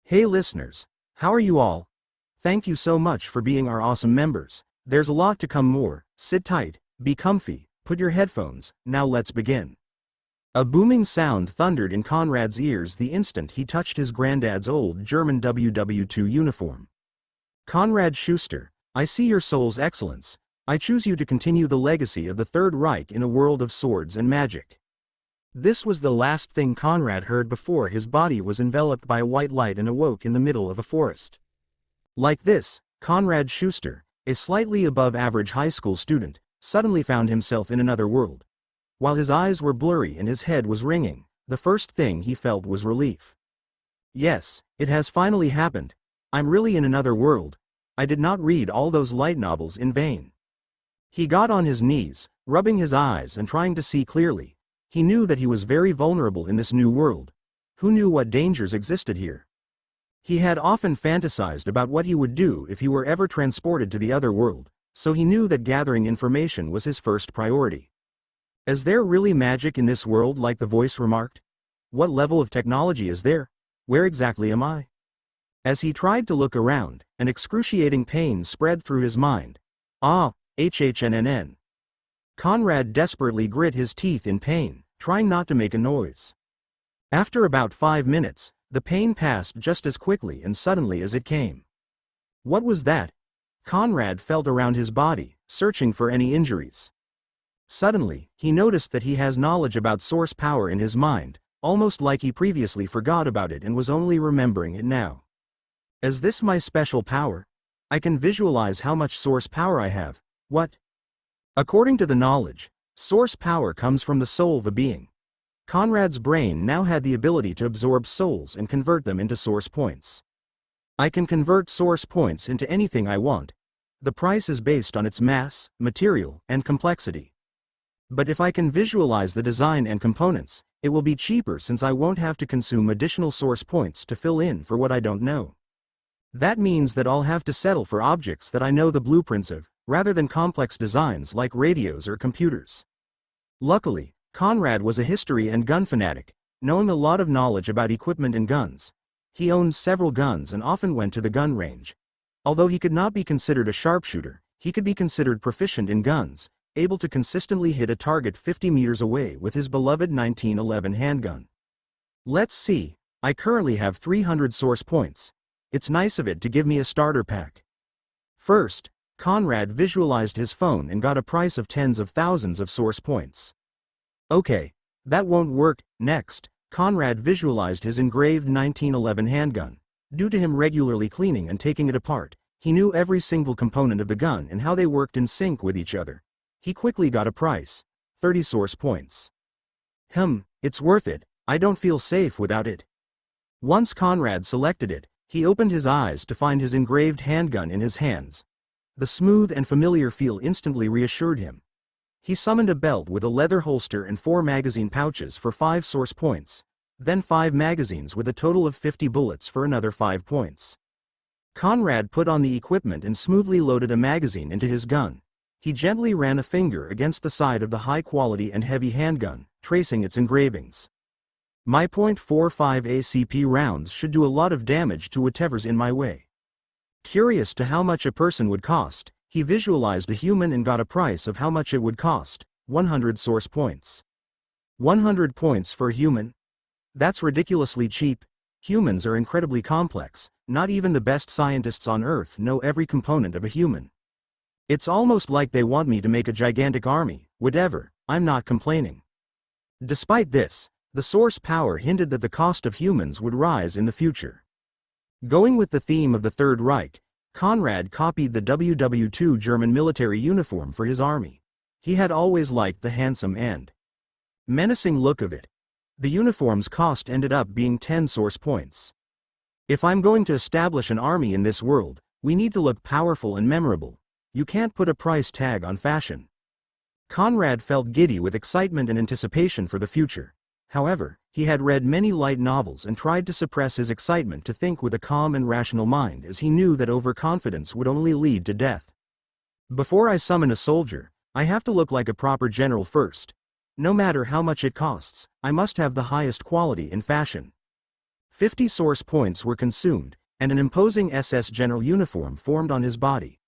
Hey listeners, how are you all? Thank you so much for being our awesome members. There's a lot to come more. Sit tight, be comfy, put your headphones, now let's begin. A booming sound thundered in Conrad's ears the instant he touched his granddad's old German WW2 uniform. Conrad Schuster, I see your soul's excellence. I choose you to continue the legacy of the Third Reich in a world of swords and magic. This was the last thing Conrad heard before his body was enveloped by a white light and awoke in the middle of a forest. Like this, Conrad Schuster, a slightly above average high school student, suddenly found himself in another world. While his eyes were blurry and his head was ringing, the first thing he felt was relief. Yes, it has finally happened. I'm really in another world. I did not read all those light novels in vain. He got on his knees, rubbing his eyes and trying to see clearly. He knew that he was very vulnerable in this new world. Who knew what dangers existed here? He had often fantasized about what he would do if he were ever transported to the other world, so he knew that gathering information was his first priority. Is there really magic in this world, like the voice remarked? What level of technology is there? Where exactly am I? As he tried to look around, an excruciating pain spread through his mind. HHNNN. Conrad desperately grit his teeth in pain, trying not to make a noise. After about 5 minutes, the pain passed just as quickly and suddenly as it came. What was that? Conrad felt around his body, searching for any injuries. Suddenly, he noticed that he has knowledge about source power in his mind, almost like he previously forgot about it and was only remembering it now. Is this my special power? I can visualize how much source power I have. What? According to the knowledge, source power comes from the soul of a being. Conrad's brain now had the ability to absorb souls and convert them into source points. I can convert source points into anything I want. The price is based on its mass, material, and complexity. But if I can visualize the design and components, it will be cheaper since I won't have to consume additional source points to fill in for what I don't know. That means that I'll have to settle for objects that I know the blueprints of, rather than complex designs like radios or computers. Luckily, Conrad was a history and gun fanatic, knowing a lot of knowledge about equipment and guns. He owned several guns and often went to the gun range. Although he could not be considered a sharpshooter, he could be considered proficient in guns, able to consistently hit a target 50 meters away with his beloved 1911 handgun. Let's see, I currently have 300 source points. It's nice of it to give me a starter pack. First, Conrad visualized his phone and got a price of tens of thousands of source points. Okay, that won't work. Next, Conrad visualized his engraved 1911 handgun. Due to him regularly cleaning and taking it apart, he knew every single component of the gun and how they worked in sync with each other. He quickly got a price, 30 source points. It's worth it. I don't feel safe without it. Once Conrad selected it, he opened his eyes to find his engraved handgun in his hands. The smooth and familiar feel instantly reassured him. He summoned a belt with a leather holster and 4 magazine pouches for 5 source points, then 5 magazines with a total of 50 bullets for another 5 points. Conrad put on the equipment and smoothly loaded a magazine into his gun. He gently ran a finger against the side of the high-quality and heavy handgun, tracing its engravings. My .45 ACP rounds should do a lot of damage to whatever's in my way. Curious to how much a person would cost, he visualized a human and got a price of how much it would cost, 100 source points. 100 points for a human? That's ridiculously cheap. Humans are incredibly complex. Not even the best scientists on Earth know every component of a human. It's almost like they want me to make a gigantic army. Whatever, I'm not complaining. Despite this, the source power hinted that the cost of humans would rise in the future. Going with the theme of the Third Reich, Conrad copied the WW2 German military uniform for his army. He had always liked the handsome and menacing look of it. The uniform's cost ended up being 10 source points. If I'm going to establish an army in this world, we need to look powerful and memorable. You can't put a price tag on fashion. Conrad felt giddy with excitement and anticipation for the future. However, he had read many light novels and tried to suppress his excitement to think with a calm and rational mind, as he knew that overconfidence would only lead to death. Before I summon a soldier, I have to look like a proper general first. No matter how much it costs, I must have the highest quality in fashion. 50 source points were consumed, and an imposing SS general uniform formed on his body.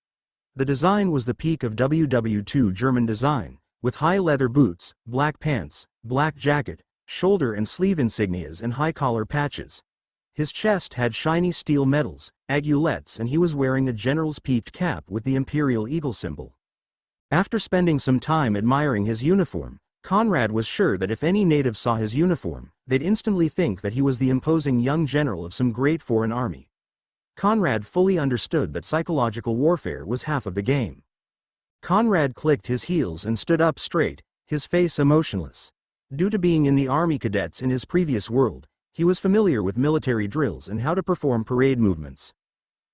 The design was the peak of WW2 German design, with high leather boots, black pants, black jacket, shoulder and sleeve insignias and high collar patches. His chest had shiny steel medals, aiguillettes, and he was wearing a general's peaked cap with the imperial eagle symbol. After spending some time admiring his uniform, Conrad was sure that if any native saw his uniform, they'd instantly think that he was the imposing young general of some great foreign army. Conrad fully understood that psychological warfare was half of the game. Conrad clicked his heels and stood up straight, his face emotionless. Due to being in the army cadets in his previous world, he was familiar with military drills and how to perform parade movements.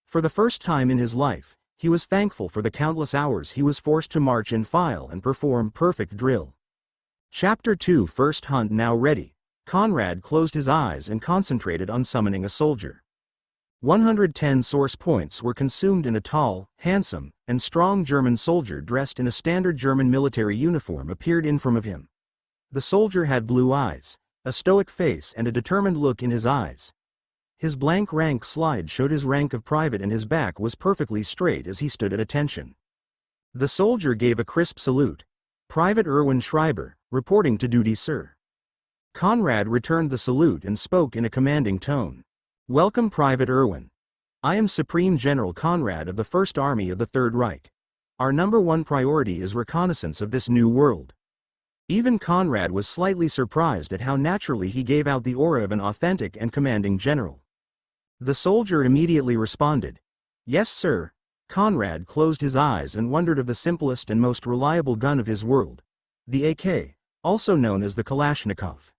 For the first time in his life, he was thankful for the countless hours he was forced to march in file and perform perfect drill. Chapter 2 First Hunt Now ready, Conrad closed his eyes and concentrated on summoning a soldier. 110 source points were consumed in a tall, handsome, and strong German soldier dressed in a standard German military uniform appeared in front of him. The soldier had blue eyes, a stoic face and a determined look in his eyes. His blank rank slide showed his rank of private and his back was perfectly straight as he stood at attention. The soldier gave a crisp salute. "Private Erwin Schreiber, reporting to duty, sir." Conrad returned the salute and spoke in a commanding tone. "Welcome, Private Erwin. I am Supreme General Conrad of the First Army of the Third Reich. Our #1 priority is reconnaissance of this new world." Even Conrad was slightly surprised at how naturally he gave out the aura of an authentic and commanding general. The soldier immediately responded, "Yes, sir." Conrad closed his eyes and wondered of the simplest and most reliable gun of his world, the AK, also known as the Kalashnikov.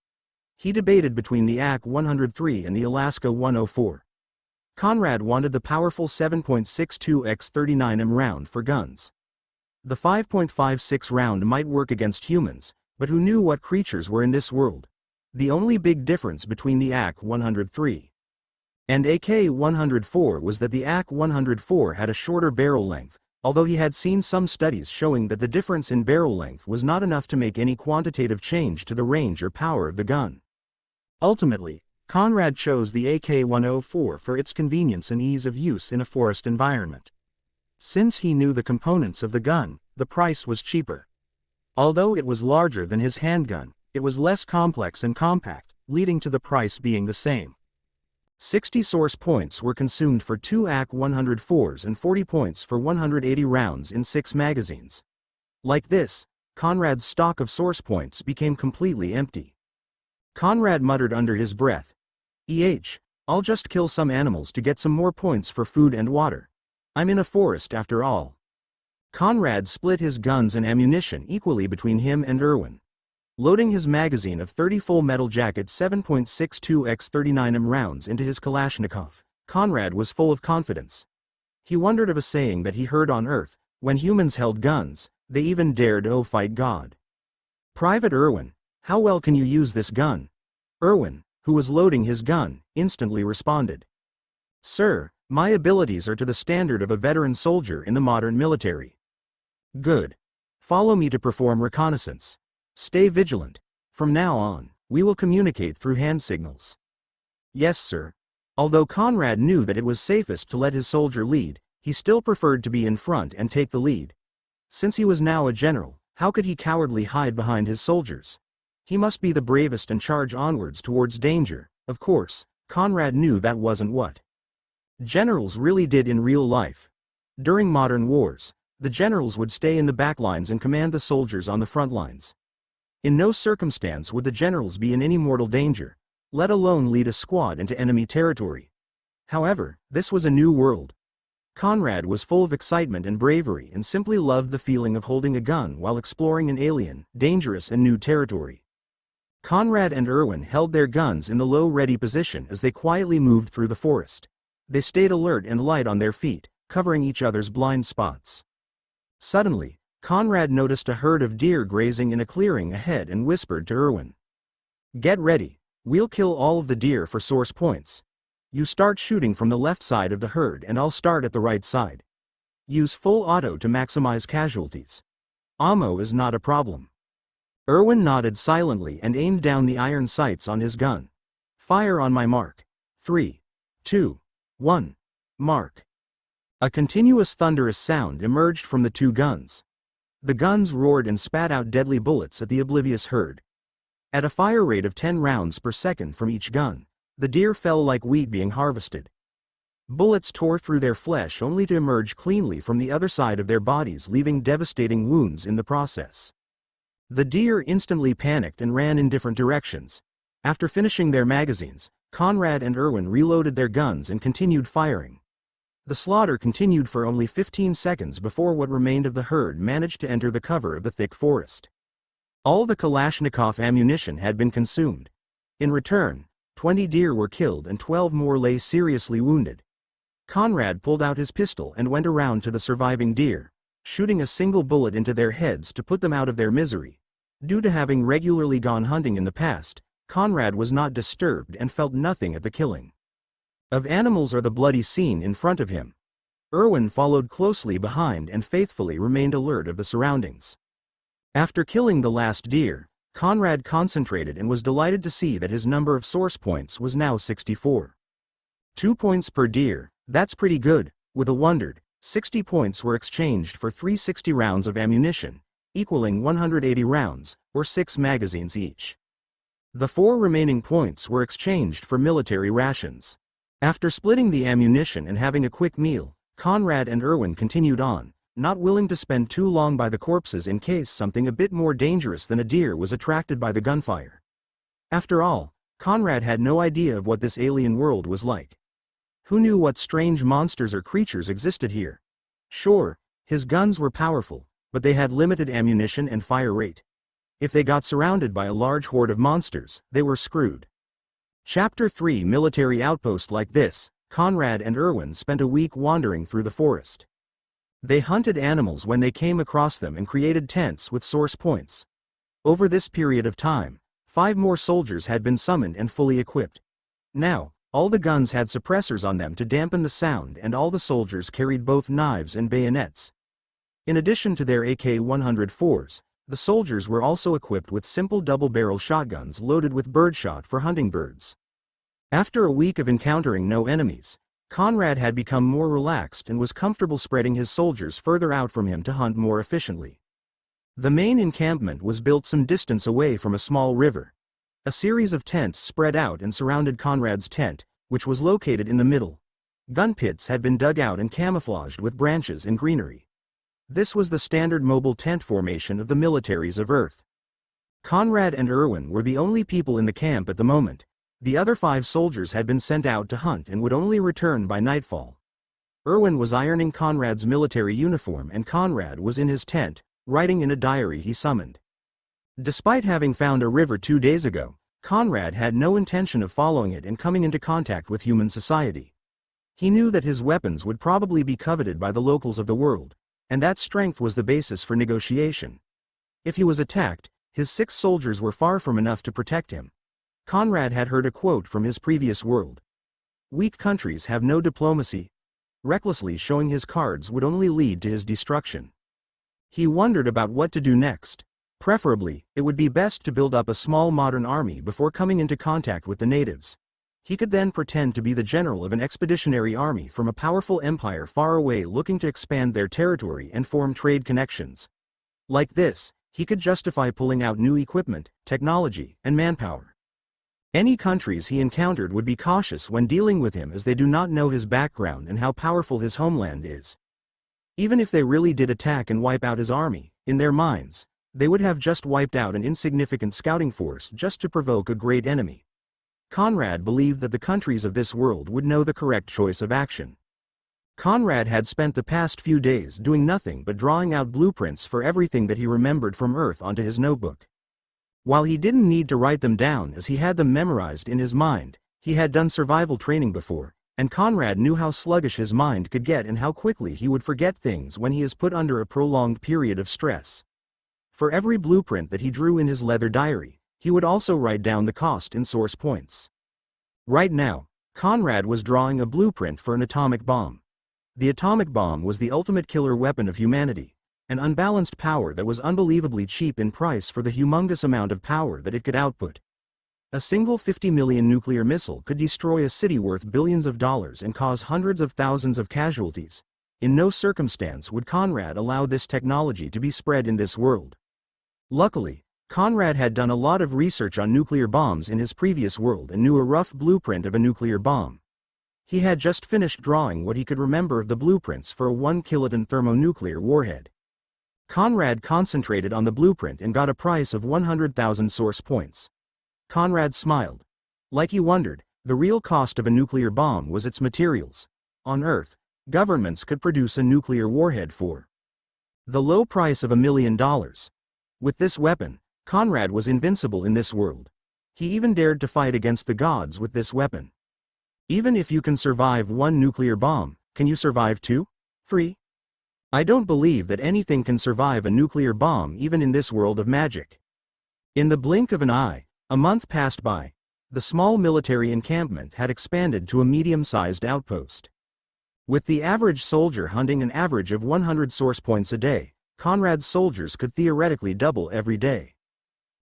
He debated between the AK-103 and the Alaska 104. Conrad wanted the powerful 7.62x39mm round for guns. The 5.56 round might work against humans, but who knew what creatures were in this world? The only big difference between the AK-103 and AK-104 was that the AK-104 had a shorter barrel length, although he had seen some studies showing that the difference in barrel length was not enough to make any quantitative change to the range or power of the gun. Ultimately, Conrad chose the AK-104 for its convenience and ease of use in a forest environment. Since he knew the components of the gun, the price was cheaper. Although it was larger than his handgun, it was less complex and compact, leading to the price being the same. 60 source points were consumed for 2 AK-104s and 40 points for 180 rounds in 6 magazines. Like this, Conrad's stock of source points became completely empty. Conrad muttered under his breath, I'll just kill some animals to get some more points for food and water. I'm in a forest after all." Conrad split his guns and ammunition equally between him and Erwin. Loading his magazine of 30 full metal jacket 7.62x39mm rounds into his Kalashnikov, Conrad was full of confidence. He wondered of a saying that he heard on Earth, when humans held guns, they even dared to fight God. "Private Erwin, how well can you use this gun?" Erwin, who was loading his gun, instantly responded. "Sir, my abilities are to the standard of a veteran soldier in the modern military." "Good. Follow me to perform reconnaissance. Stay vigilant. From now on, we will communicate through hand signals." "Yes, sir." Although Conrad knew that it was safest to let his soldier lead, he still preferred to be in front and take the lead. Since he was now a general, how could he cowardly hide behind his soldiers? He must be the bravest and charge onwards towards danger. Of course, Conrad knew that wasn't what generals really did in real life. During modern wars, the generals would stay in the backlines and command the soldiers on the front lines. In no circumstance would the generals be in any mortal danger, let alone lead a squad into enemy territory. However, this was a new world. Conrad was full of excitement and bravery and simply loved the feeling of holding a gun while exploring an alien, dangerous and new territory. Conrad and Erwin held their guns in the low ready position as they quietly moved through the forest. They stayed alert and light on their feet, covering each other's blind spots. Suddenly, Conrad noticed a herd of deer grazing in a clearing ahead and whispered to Erwin, "Get ready, we'll kill all of the deer for source points. You start shooting from the left side of the herd and I'll start at the right side. Use full auto to maximize casualties. Ammo is not a problem." Erwin nodded silently and aimed down the iron sights on his gun. "Fire on my mark." 3, 2, 1. Mark. A continuous thunderous sound emerged from the two guns. The guns roared and spat out deadly bullets at the oblivious herd. At a fire rate of 10 rounds per second from each gun, the deer fell like wheat being harvested. Bullets tore through their flesh only to emerge cleanly from the other side of their bodies, leaving devastating wounds in the process. The deer instantly panicked and ran in different directions. After finishing their magazines, Conrad and Erwin reloaded their guns and continued firing. The slaughter continued for only 15 seconds before what remained of the herd managed to enter the cover of the thick forest. All the Kalashnikov ammunition had been consumed. In return, 20 deer were killed and 12 more lay seriously wounded. Conrad pulled out his pistol and went around to the surviving deer, shooting a single bullet into their heads to put them out of their misery. Due to having regularly gone hunting in the past, Conrad was not disturbed and felt nothing at the killing of animals or the bloody scene in front of him. Erwin followed closely behind and faithfully remained alert of the surroundings. After killing the last deer, Conrad concentrated and was delighted to see that his number of source points was now 64. 2 points per deer, that's pretty good. With a wondered, 60 points were exchanged for 360 rounds of ammunition, equaling 180 rounds, or 6 magazines each. The 4 remaining points were exchanged for military rations. After splitting the ammunition and having a quick meal, Conrad and Erwin continued on, not willing to spend too long by the corpses in case something a bit more dangerous than a deer was attracted by the gunfire. After all, Conrad had no idea of what this alien world was like. Who knew what strange monsters or creatures existed here? Sure, his guns were powerful, but they had limited ammunition and fire rate. If they got surrounded by a large horde of monsters, they were screwed. Chapter 3. Military outpost. Like this, Conrad and Erwin spent a week wandering through the forest. They hunted animals when they came across them and created tents with source points. Over this period of time, 5 more soldiers had been summoned and fully equipped. Now, all the guns had suppressors on them to dampen the sound, and all the soldiers carried both knives and bayonets. In addition to their AK-104s, the soldiers were also equipped with simple double-barrel shotguns loaded with birdshot for hunting birds. After a week of encountering no enemies, Conrad had become more relaxed and was comfortable spreading his soldiers further out from him to hunt more efficiently. The main encampment was built some distance away from a small river. A series of tents spread out and surrounded Conrad's tent, which was located in the middle. Gun pits had been dug out and camouflaged with branches and greenery. This was the standard mobile tent formation of the militaries of Earth. Conrad and Erwin were the only people in the camp at the moment. The other 5 soldiers had been sent out to hunt and would only return by nightfall. Erwin was ironing Conrad's military uniform and Conrad was in his tent, writing in a diary he summoned. Despite having found a river 2 days ago, Conrad had no intention of following it and coming into contact with human society. He knew that his weapons would probably be coveted by the locals of the world, and that strength was the basis for negotiation. If he was attacked, his 6 soldiers were far from enough to protect him. Conrad had heard a quote from his previous world. Weak countries have no diplomacy. Recklessly showing his cards would only lead to his destruction. He wondered about what to do next. Preferably, it would be best to build up a small modern army before coming into contact with the natives. He could then pretend to be the general of an expeditionary army from a powerful empire far away looking to expand their territory and form trade connections. Like this, he could justify pulling out new equipment, technology, and manpower. Any countries he encountered would be cautious when dealing with him as they do not know his background and how powerful his homeland is. Even if they really did attack and wipe out his army, in their minds, they would have just wiped out an insignificant scouting force just to provoke a great enemy. Conrad believed that the countries of this world would know the correct choice of action. Conrad had spent the past few days doing nothing but drawing out blueprints for everything that he remembered from Earth onto his notebook. While he didn't need to write them down as he had them memorized in his mind, he had done survival training before, and Conrad knew how sluggish his mind could get and how quickly he would forget things when he is put under a prolonged period of stress. For every blueprint that he drew in his leather diary, he would also write down the cost in source points. Right now, Conrad was drawing a blueprint for an atomic bomb. The atomic bomb was the ultimate killer weapon of humanity, an unbalanced power that was unbelievably cheap in price for the humongous amount of power that it could output. A single 50 million nuclear missile could destroy a city worth billions of dollars and cause hundreds of thousands of casualties. In no circumstance would Conrad allow this technology to be spread in this world. Luckily, Conrad had done a lot of research on nuclear bombs in his previous world and knew a rough blueprint of a nuclear bomb. He had just finished drawing what he could remember of the blueprints for a 1 kiloton thermonuclear warhead. Conrad concentrated on the blueprint and got a price of 100,000 source points. Conrad smiled. Like he wondered, the real cost of a nuclear bomb was its materials. On Earth, governments could produce a nuclear warhead for the low price of $1 million. With this weapon, Conrad was invincible in this world. He even dared to fight against the gods with this weapon. Even if you can survive one nuclear bomb, can you survive 2? 3? I don't believe that anything can survive a nuclear bomb even in this world of magic. In the blink of an eye, a month passed by. The small military encampment had expanded to a medium-sized outpost. With the average soldier hunting an average of 100 source points a day, Conrad's soldiers could theoretically double every day.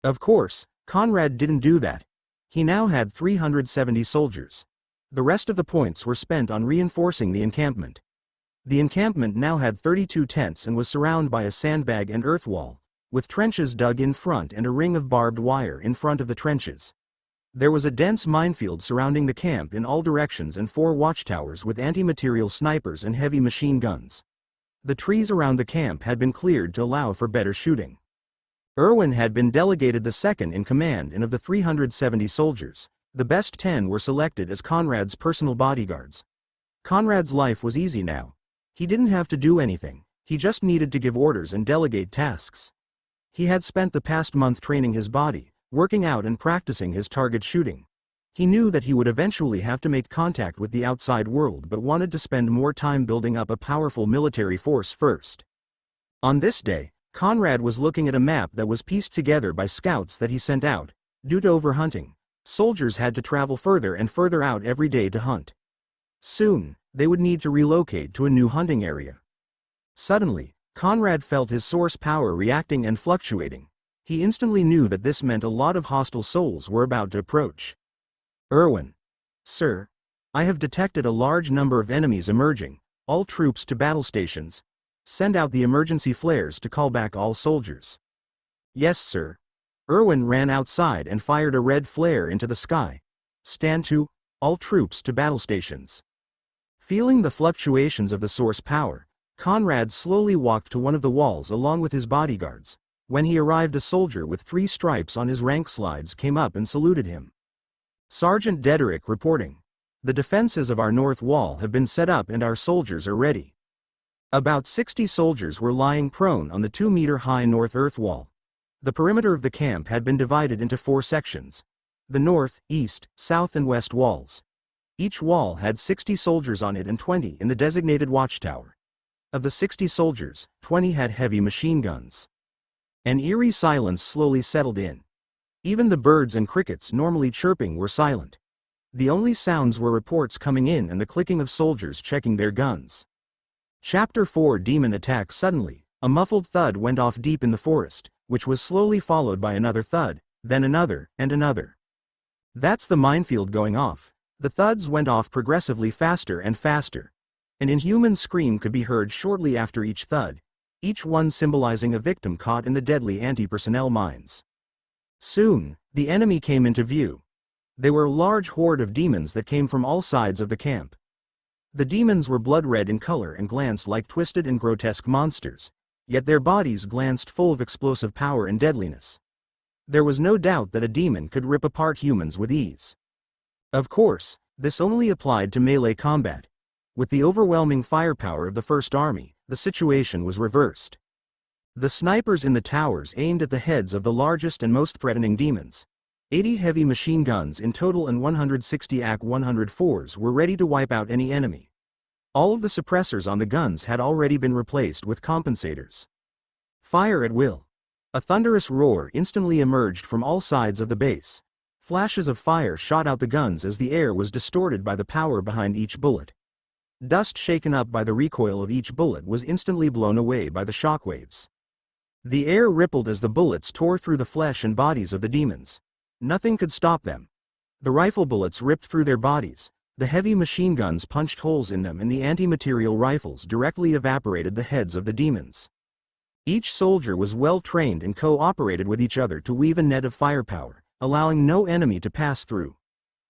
Of course, Conrad didn't do that. He now had 370 soldiers. The rest of the points were spent on reinforcing the encampment. The encampment now had 32 tents and was surrounded by a sandbag and earth wall, with trenches dug in front and a ring of barbed wire in front of the trenches. There was a dense minefield surrounding the camp in all directions and 4 watchtowers with anti-material snipers and heavy machine guns. The trees around the camp had been cleared to allow for better shooting. Irwin had been delegated the second in command, and of the 370 soldiers, the best 10 were selected as Conrad's personal bodyguards. Conrad's life was easy now. He didn't have to do anything, he just needed to give orders and delegate tasks. He had spent the past month training his body, working out and practicing his target shooting. He knew that he would eventually have to make contact with the outside world, but wanted to spend more time building up a powerful military force first. On this day, Conrad was looking at a map that was pieced together by scouts that he sent out. Due to overhunting, soldiers had to travel further and further out every day to hunt. Soon, they would need to relocate to a new hunting area. Suddenly, Conrad felt his source power reacting and fluctuating. He instantly knew that this meant a lot of hostile souls were about to approach. Irwin. Sir. I have detected a large number of enemies emerging. All troops to battle stations. Send out the emergency flares to call back all soldiers. Yes, sir. Irwin ran outside and fired a red flare into the sky. Stand to, all troops to battle stations. Feeling the fluctuations of the source power, Conrad slowly walked to one of the walls along with his bodyguards. When he arrived, a soldier with 3 stripes on his rank slides came up and saluted him. Sergeant Dederick reporting. The defenses of our north wall have been set up and our soldiers are ready. About 60 soldiers were lying prone on the 2-meter-high north earth wall. The perimeter of the camp had been divided into 4 sections. The north, east, south and west walls. Each wall had 60 soldiers on it and 20 in the designated watchtower. Of the 60 soldiers, 20 had heavy machine guns. An eerie silence slowly settled in. Even the birds and crickets normally chirping were silent. The only sounds were reports coming in and the clicking of soldiers checking their guns. Chapter 4 Demon Attack. Suddenly, a muffled thud went off deep in the forest, which was slowly followed by another thud, then another, and another. That's the minefield going off. The thuds went off progressively faster and faster. An inhuman scream could be heard shortly after each thud, each one symbolizing a victim caught in the deadly anti-personnel mines. Soon, the enemy came into view. They were a large horde of demons that came from all sides of the camp. The demons were blood-red in color and glanced like twisted and grotesque monsters, yet their bodies glanced full of explosive power and deadliness. There was no doubt that a demon could rip apart humans with ease. Of course, this only applied to melee combat. With the overwhelming firepower of the First Army, the situation was reversed. The snipers in the towers aimed at the heads of the largest and most threatening demons. 80 heavy machine guns in total and 160 AK-104s were ready to wipe out any enemy. All of the suppressors on the guns had already been replaced with compensators. Fire at will. A thunderous roar instantly emerged from all sides of the base. Flashes of fire shot out the guns as the air was distorted by the power behind each bullet. Dust shaken up by the recoil of each bullet was instantly blown away by the shockwaves. The air rippled as the bullets tore through the flesh and bodies of the demons. Nothing could stop them. The rifle bullets ripped through their bodies, the heavy machine guns punched holes in them, and the anti-material rifles directly evaporated the heads of the demons. Each soldier was well trained and cooperated with each other to weave a net of firepower, allowing no enemy to pass through.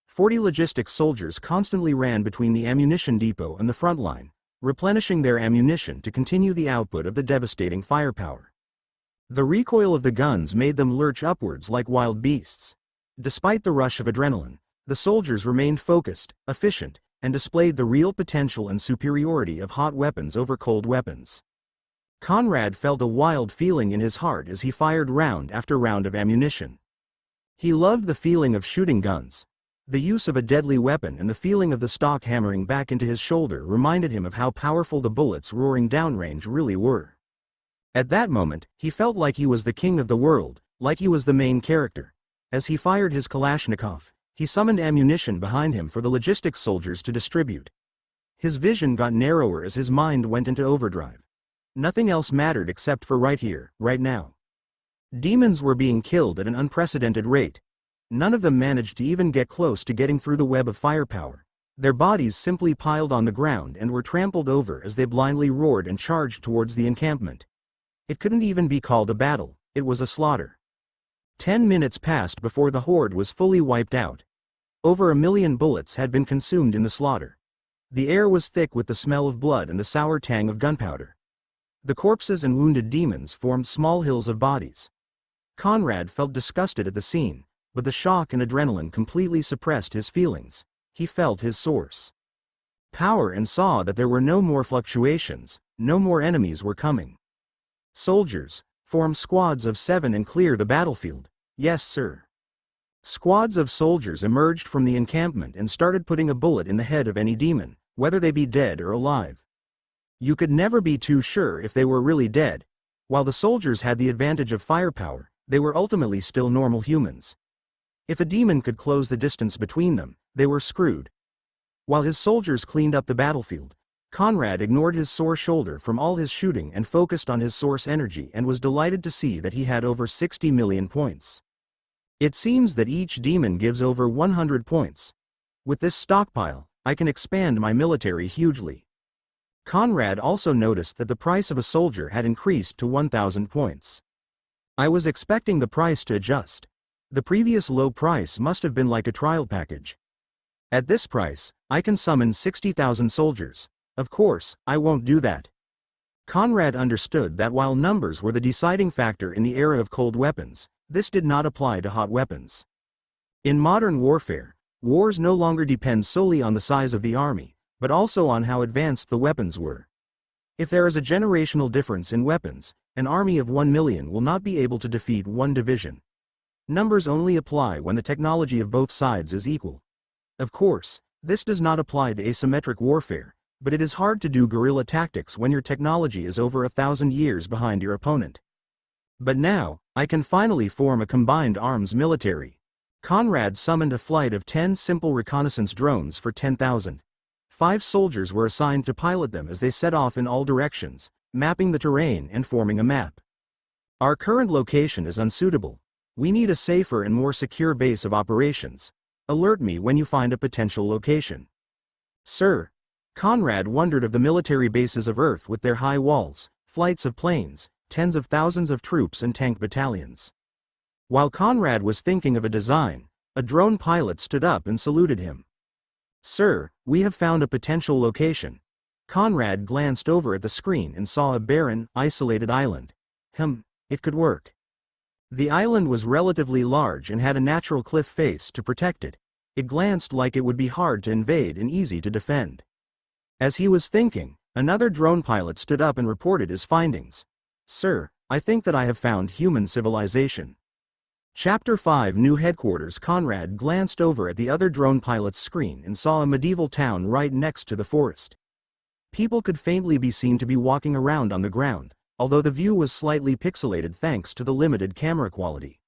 40 logistics soldiers constantly ran between the ammunition depot and the front line, replenishing their ammunition to continue the output of the devastating firepower. The recoil of the guns made them lurch upwards like wild beasts. Despite the rush of adrenaline, the soldiers remained focused, efficient, and displayed the real potential and superiority of hot weapons over cold weapons. Conrad felt a wild feeling in his heart as he fired round after round of ammunition. He loved the feeling of shooting guns. The use of a deadly weapon and the feeling of the stock hammering back into his shoulder reminded him of how powerful the bullets roaring downrange really were. At that moment, he felt like he was the king of the world, like he was the main character. As he fired his Kalashnikov, he summoned ammunition behind him for the logistics soldiers to distribute. His vision got narrower as his mind went into overdrive. Nothing else mattered except for right here, right now. Demons were being killed at an unprecedented rate. None of them managed to even get close to getting through the web of firepower. Their bodies simply piled on the ground and were trampled over as they blindly roared and charged towards the encampment. It couldn't even be called a battle, it was a slaughter. 10 minutes passed before the horde was fully wiped out. Over 1 million bullets had been consumed in the slaughter. The air was thick with the smell of blood and the sour tang of gunpowder. The corpses and wounded demons formed small hills of bodies. Conrad felt disgusted at the scene, but the shock and adrenaline completely suppressed his feelings. He felt his source power and saw that there were no more fluctuations, no more enemies were coming. Soldiers, form squads of 7 and clear the battlefield. Yes, sir. Squads of soldiers emerged from the encampment and started putting a bullet in the head of any demon, whether they be dead or alive. You could never be too sure if they were really dead. While the soldiers had the advantage of firepower, they were ultimately still normal humans. If a demon could close the distance between them, they were screwed. While his soldiers cleaned up the battlefield, Conrad ignored his sore shoulder from all his shooting and focused on his source energy and was delighted to see that he had over 60 million points. It seems that each demon gives over 100 points. With this stockpile, I can expand my military hugely. Conrad also noticed that the price of a soldier had increased to 1,000 points. I was expecting the price to adjust. The previous low price must have been like a trial package. At this price, I can summon 60,000 soldiers. Of course, I won't do that. Conrad understood that while numbers were the deciding factor in the era of cold weapons, this did not apply to hot weapons. In modern warfare, wars no longer depend solely on the size of the army, but also on how advanced the weapons were. If there is a generational difference in weapons, an army of 1 million will not be able to defeat one division. Numbers only apply when the technology of both sides is equal. Of course, this does not apply to asymmetric warfare, but it is hard to do guerrilla tactics when your technology is over 1,000 years behind your opponent. But now, I can finally form a combined arms military. Conrad summoned a flight of 10 simple reconnaissance drones for 10,000. 5 soldiers were assigned to pilot them as they set off in all directions, mapping the terrain and forming a map. Our current location is unsuitable. We need a safer and more secure base of operations. Alert me when you find a potential location. Sir. Conrad wondered of the military bases of Earth with their high walls, flights of planes, tens of thousands of troops and tank battalions. While Conrad was thinking of a design, a drone pilot stood up and saluted him. Sir, we have found a potential location. Conrad glanced over at the screen and saw a barren, isolated island. It could work. The island was relatively large and had a natural cliff face to protect it. It glanced like it would be hard to invade and easy to defend. As he was thinking, another drone pilot stood up and reported his findings. Sir, I think that I have found human civilization. Chapter 5 New Headquarters. Conrad glanced over at the other drone pilot's screen and saw a medieval town right next to the forest. People could faintly be seen to be walking around on the ground, although the view was slightly pixelated thanks to the limited camera quality.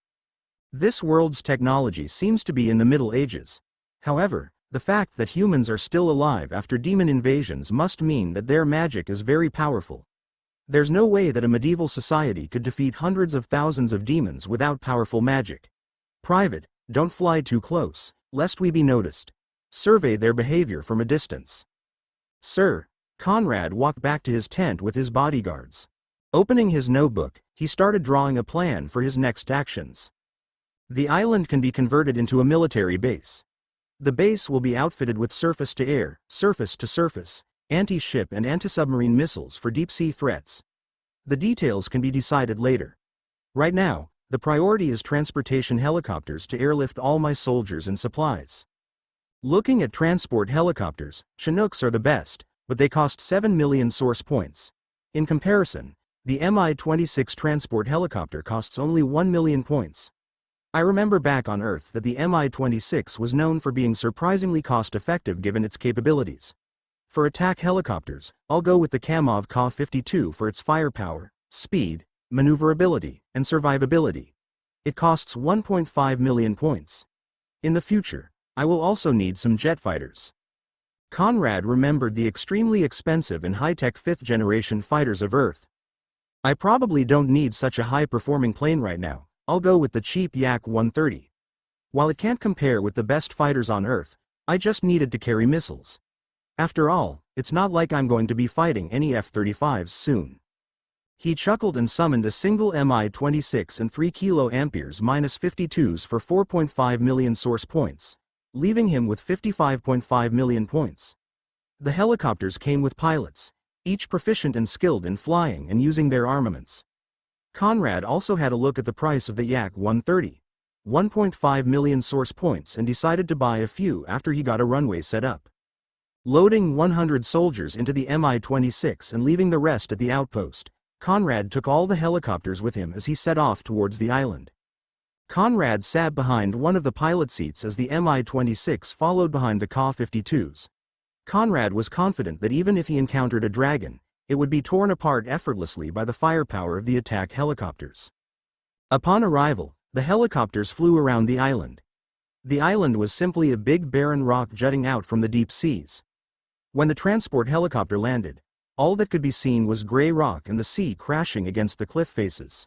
This world's technology seems to be in the Middle Ages. However, the fact that humans are still alive after demon invasions must mean that their magic is very powerful. There's no way that a medieval society could defeat hundreds of thousands of demons without powerful magic. Private, Don't fly too close, lest we be noticed. Survey their behavior from a distance. Sir. Conrad walked back to his tent with his bodyguards. Opening his notebook, he started drawing a plan for his next actions. The island can be converted into a military base. The base will be outfitted with surface-to-air, surface-to-surface, anti-ship and anti-submarine missiles for deep-sea threats. The details can be decided later. Right now, the priority is transportation helicopters to airlift all my soldiers and supplies. Looking at transport helicopters, Chinooks are the best, but they cost 7 million source points. In comparison, the Mi-26 transport helicopter costs only 1 million points. I remember back on Earth that the Mi-26 was known for being surprisingly cost-effective given its capabilities. For attack helicopters, I'll go with the Kamov Ka-52 for its firepower, speed, maneuverability, and survivability. It costs 1.5 million points. In the future, I will also need some jet fighters. Conrad remembered the extremely expensive and high-tech 5th-generation fighters of Earth. I probably don't need such a high-performing plane right now. I'll go with the cheap Yak-130. While it can't compare with the best fighters on Earth, I just needed to carry missiles. After all, it's not like I'm going to be fighting any F-35s soon. He chuckled and summoned a single Mi-26 and 3 kA-52s for 4.5 million source points, leaving him with 55.5 million points. The helicopters came with pilots, each proficient and skilled in flying and using their armaments. Conrad also had a look at the price of the Yak-130, 1.5 million source points, and decided to buy a few after he got a runway set up. Loading 100 soldiers into the Mi-26 and leaving the rest at the outpost, Conrad took all the helicopters with him as he set off towards the island. Conrad sat behind one of the pilot seats as the Mi-26 followed behind the Ka-52s. Conrad was confident that even if he encountered a dragon, it would be torn apart effortlessly by the firepower of the attack helicopters. Upon arrival, the helicopters flew around the island. The island was simply a big barren rock jutting out from the deep seas. When the transport helicopter landed, all that could be seen was gray rock and the sea crashing against the cliff faces.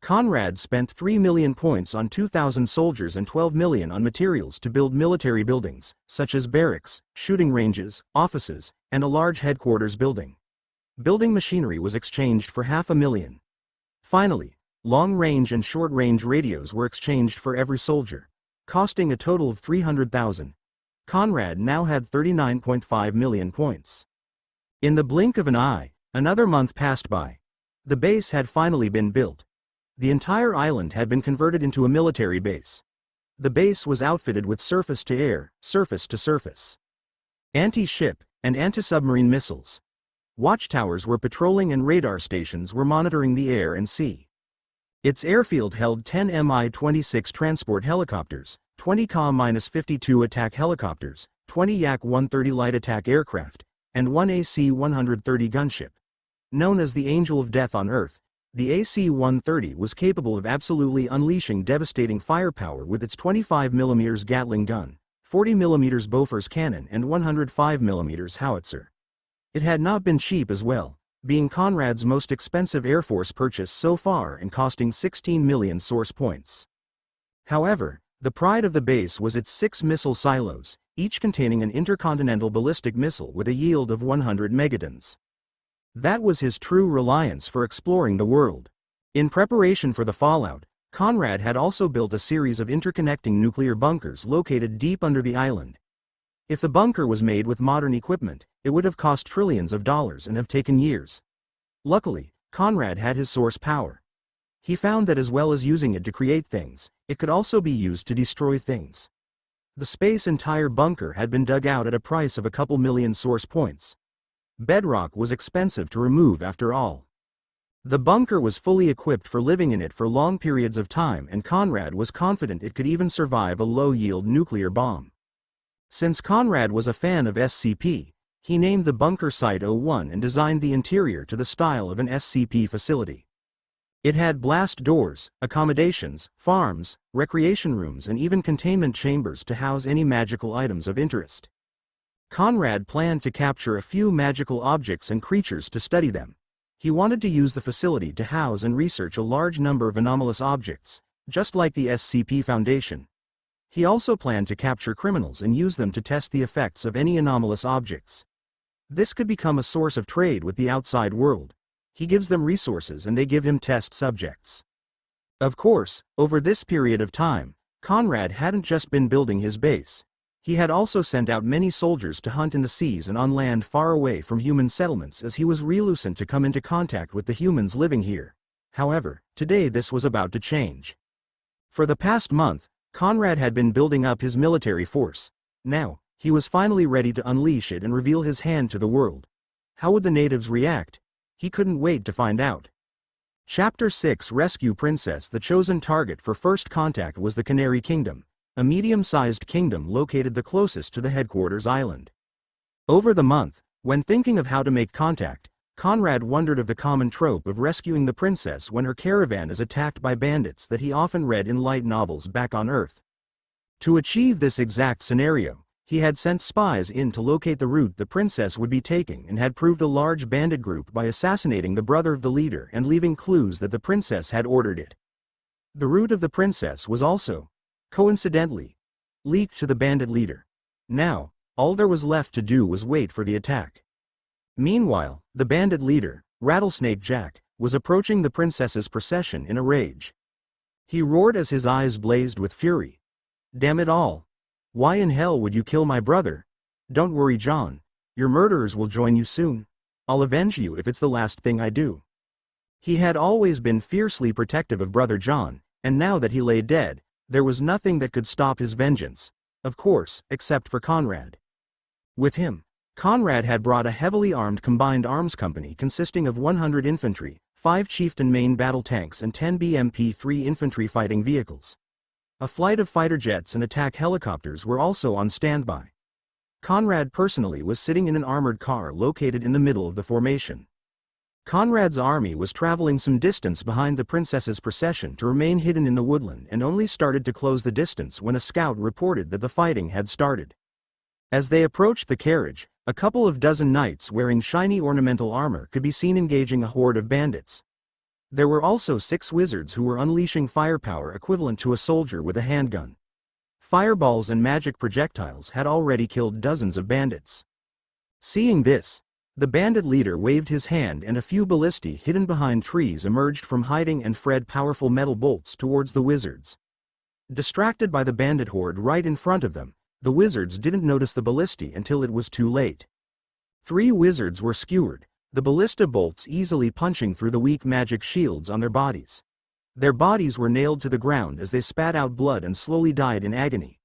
Conrad spent 3 million points on 2,000 soldiers and 12 million on materials to build military buildings, such as barracks, shooting ranges, offices, and a large headquarters building. Building machinery was exchanged for 500,000. Finally, long-range and short-range radios were exchanged for every soldier, costing a total of 300,000. Conrad now had 39.5 million points. In the blink of an eye, another month passed by. The base had finally been built. The entire island had been converted into a military base. The base was outfitted with surface-to-air, surface-to-surface, anti-ship, and anti-submarine missiles. Watchtowers were patrolling and radar stations were monitoring the air and sea. Its airfield held 10 Mi-26 transport helicopters, 20 Ka-52 attack helicopters, 20 Yak-130 light attack aircraft, and 1 AC-130 gunship. Known as the Angel of Death on Earth, the AC-130 was capable of absolutely unleashing devastating firepower with its 25mm Gatling gun, 40mm Bofors cannon and 105mm howitzer. It had not been cheap as well, being Conrad's most expensive Air Force purchase so far and costing 16 million source points. However, the pride of the base was its 6 missile silos, each containing an intercontinental ballistic missile with a yield of 100 megatons. That was his true reliance for exploring the world. In preparation for the fallout, Conrad had also built a series of interconnecting nuclear bunkers located deep under the island. If the bunker was made with modern equipment, it would have cost trillions of dollars and have taken years. Luckily, Conrad had his source power. He found that as well as using it to create things, it could also be used to destroy things. The space entire bunker had been dug out at a price of a couple million source points. Bedrock was expensive to remove after all. The bunker was fully equipped for living in it for long periods of time, and Conrad was confident it could even survive a low-yield nuclear bomb. Since Conrad was a fan of SCP, he named the bunker Site 01 and designed the interior to the style of an SCP facility. It had blast doors, accommodations, farms, recreation rooms, and even containment chambers to house any magical items of interest. Conrad planned to capture a few magical objects and creatures to study them. He wanted to use the facility to house and research a large number of anomalous objects, just like the SCP Foundation. He also planned to capture criminals and use them to test the effects of any anomalous objects. This could become a source of trade with the outside world. He gives them resources and they give him test subjects. Of course, over this period of time, Conrad hadn't just been building his base. He had also sent out many soldiers to hunt in the seas and on land far away from human settlements as he was reluctant to come into contact with the humans living here. However, today this was about to change. For the past month, Conrad had been building up his military force. Now, he was finally ready to unleash it and reveal his hand to the world. How would the natives react? He couldn't wait to find out. Chapter 6 Rescue Princess. The chosen target for first contact was the Canary Kingdom, a medium-sized kingdom located the closest to the headquarters island. Over the month, when thinking of how to make contact, Conrad wondered of the common trope of rescuing the princess when her caravan is attacked by bandits that he often read in light novels back on Earth. To achieve this exact scenario, he had sent spies in to locate the route the princess would be taking and had proved a large bandit group by assassinating the brother of the leader and leaving clues that the princess had ordered it. The route of the princess was also, coincidentally, leaked to the bandit leader. Now, all there was left to do was wait for the attack. Meanwhile, the bandit leader, Rattlesnake Jack, was approaching the princess's procession in a rage. He roared as his eyes blazed with fury. "Damn it all! Why in hell would you kill my brother? Don't worry, John. Your murderers will join you soon. I'll avenge you if it's the last thing I do." He had always been fiercely protective of Brother John, and now that he lay dead, there was nothing that could stop his vengeance, of course, except for Conrad. With him, Conrad had brought a heavily armed combined arms company consisting of 100 infantry, 5 chieftain main battle tanks and 10 BMP-3 infantry fighting vehicles. A flight of fighter jets and attack helicopters were also on standby. Conrad personally was sitting in an armored car located in the middle of the formation. Conrad's army was traveling some distance behind the princess's procession to remain hidden in the woodland and only started to close the distance when a scout reported that the fighting had started. As they approached the carriage, a couple of dozen knights wearing shiny ornamental armor could be seen engaging a horde of bandits. There were also 6 wizards who were unleashing firepower equivalent to a soldier with a handgun. Fireballs and magic projectiles had already killed dozens of bandits. Seeing this, the bandit leader waved his hand and a few ballistae hidden behind trees emerged from hiding and fired powerful metal bolts towards the wizards. Distracted by the bandit horde right in front of them, the wizards didn't notice the ballistae until it was too late. 3 wizards were skewered, the ballista bolts easily punching through the weak magic shields on their bodies. Their bodies were nailed to the ground as they spat out blood and slowly died in agony.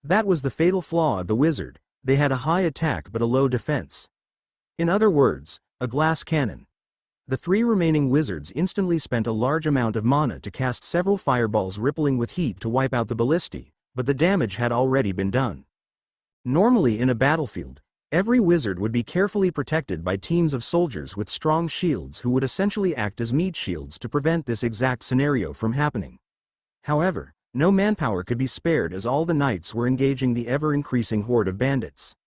That was the fatal flaw of the wizard. They had a high attack but a low defense. In other words, a glass cannon. The 3 remaining wizards instantly spent a large amount of mana to cast several fireballs rippling with heat to wipe out the ballistae, but the damage had already been done. Normally in a battlefield, every wizard would be carefully protected by teams of soldiers with strong shields who would essentially act as meat shields to prevent this exact scenario from happening. However, no manpower could be spared as all the knights were engaging the ever-increasing horde of bandits.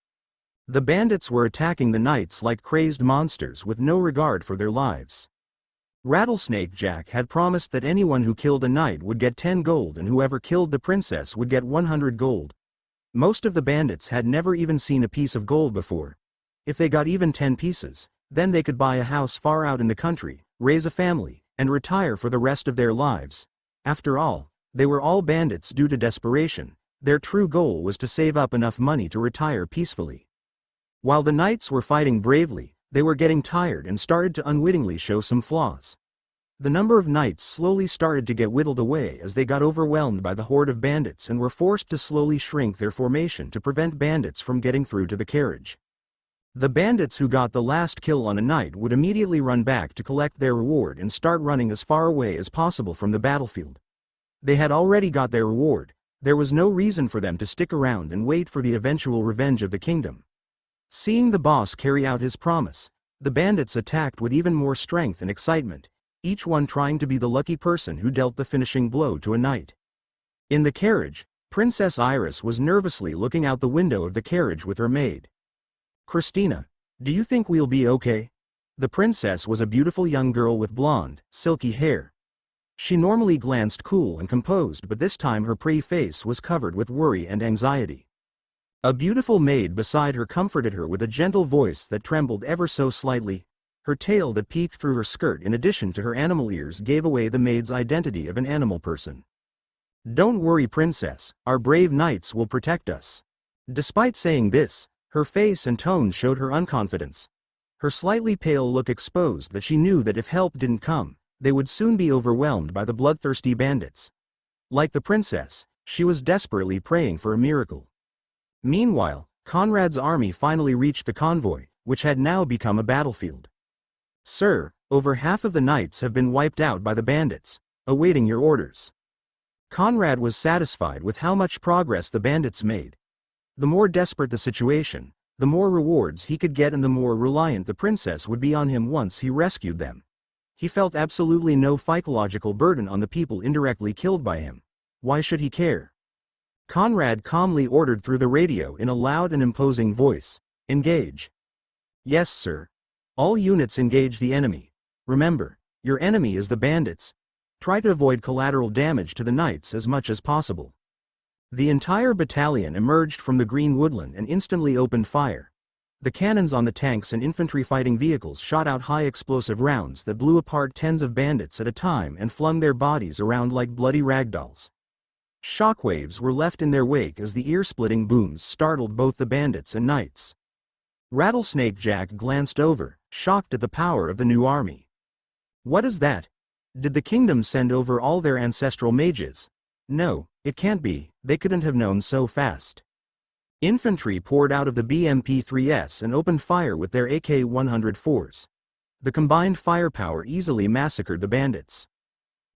The bandits were attacking the knights like crazed monsters with no regard for their lives. Rattlesnake Jack had promised that anyone who killed a knight would get 10 gold and whoever killed the princess would get 100 gold. Most of the bandits had never even seen a piece of gold before. If they got even 10 pieces, then they could buy a house far out in the country, raise a family, and retire for the rest of their lives. After all, they were all bandits due to desperation. Their true goal was to save up enough money to retire peacefully. While the knights were fighting bravely, they were getting tired and started to unwittingly show some flaws. The number of knights slowly started to get whittled away as they got overwhelmed by the horde of bandits and were forced to slowly shrink their formation to prevent bandits from getting through to the carriage. The bandits who got the last kill on a knight would immediately run back to collect their reward and start running as far away as possible from the battlefield. They had already got their reward. There was no reason for them to stick around and wait for the eventual revenge of the kingdom. Seeing the boss carry out his promise, the bandits attacked with even more strength and excitement, each one trying to be the lucky person who dealt the finishing blow to a knight. In the carriage, Princess Iris was nervously looking out the window of the carriage with her maid. "Christina, do you think we'll be okay?" The princess was a beautiful young girl with blonde, silky hair. She normally glanced cool and composed, but this time her pretty face was covered with worry and anxiety. A beautiful maid beside her comforted her with a gentle voice that trembled ever so slightly. Her tail that peeked through her skirt in addition to her animal ears gave away the maid's identity of an animal person. "Don't worry, princess, our brave knights will protect us." Despite saying this, her face and tone showed her unconfidence. Her slightly pale look exposed that she knew that if help didn't come, they would soon be overwhelmed by the bloodthirsty bandits. Like the princess, she was desperately praying for a miracle. Meanwhile, Conrad's army finally reached the convoy, which had now become a battlefield. "Sir, over half of the knights have been wiped out by the bandits, awaiting your orders." Conrad was satisfied with how much progress the bandits made. The more desperate the situation, the more rewards he could get and the more reliant the princess would be on him once he rescued them. He felt absolutely no psychological burden on the people indirectly killed by him. Why should he care? Conrad calmly ordered through the radio in a loud and imposing voice, "Engage." "Yes, sir. All units engage the enemy. Remember, your enemy is the bandits. Try to avoid collateral damage to the knights as much as possible." The entire battalion emerged from the green woodland and instantly opened fire. The cannons on the tanks and infantry fighting vehicles shot out high explosive rounds that blew apart tens of bandits at a time and flung their bodies around like bloody ragdolls. Shockwaves were left in their wake as the ear-splitting booms startled both the bandits and knights. Rattlesnake Jack glanced over, shocked at the power of the new army. "What is that? Did the kingdom send over all their ancestral mages? No, it can't be, they couldn't have known so fast." Infantry poured out of the BMP-3s and opened fire with their AK-104s. The combined firepower easily massacred the bandits.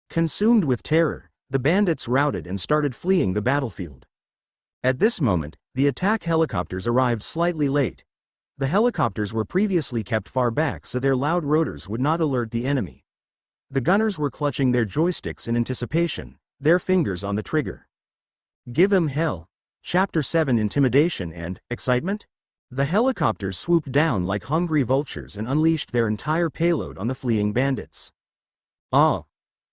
Consumed with terror, the bandits routed and started fleeing the battlefield. At this moment, the attack helicopters arrived slightly late. The helicopters were previously kept far back so their loud rotors would not alert the enemy. The gunners were clutching their joysticks in anticipation, their fingers on the trigger. Give 'em hell. Chapter 7: Intimidation and Excitement? The helicopters swooped down like hungry vultures and unleashed their entire payload on the fleeing bandits. "Ah!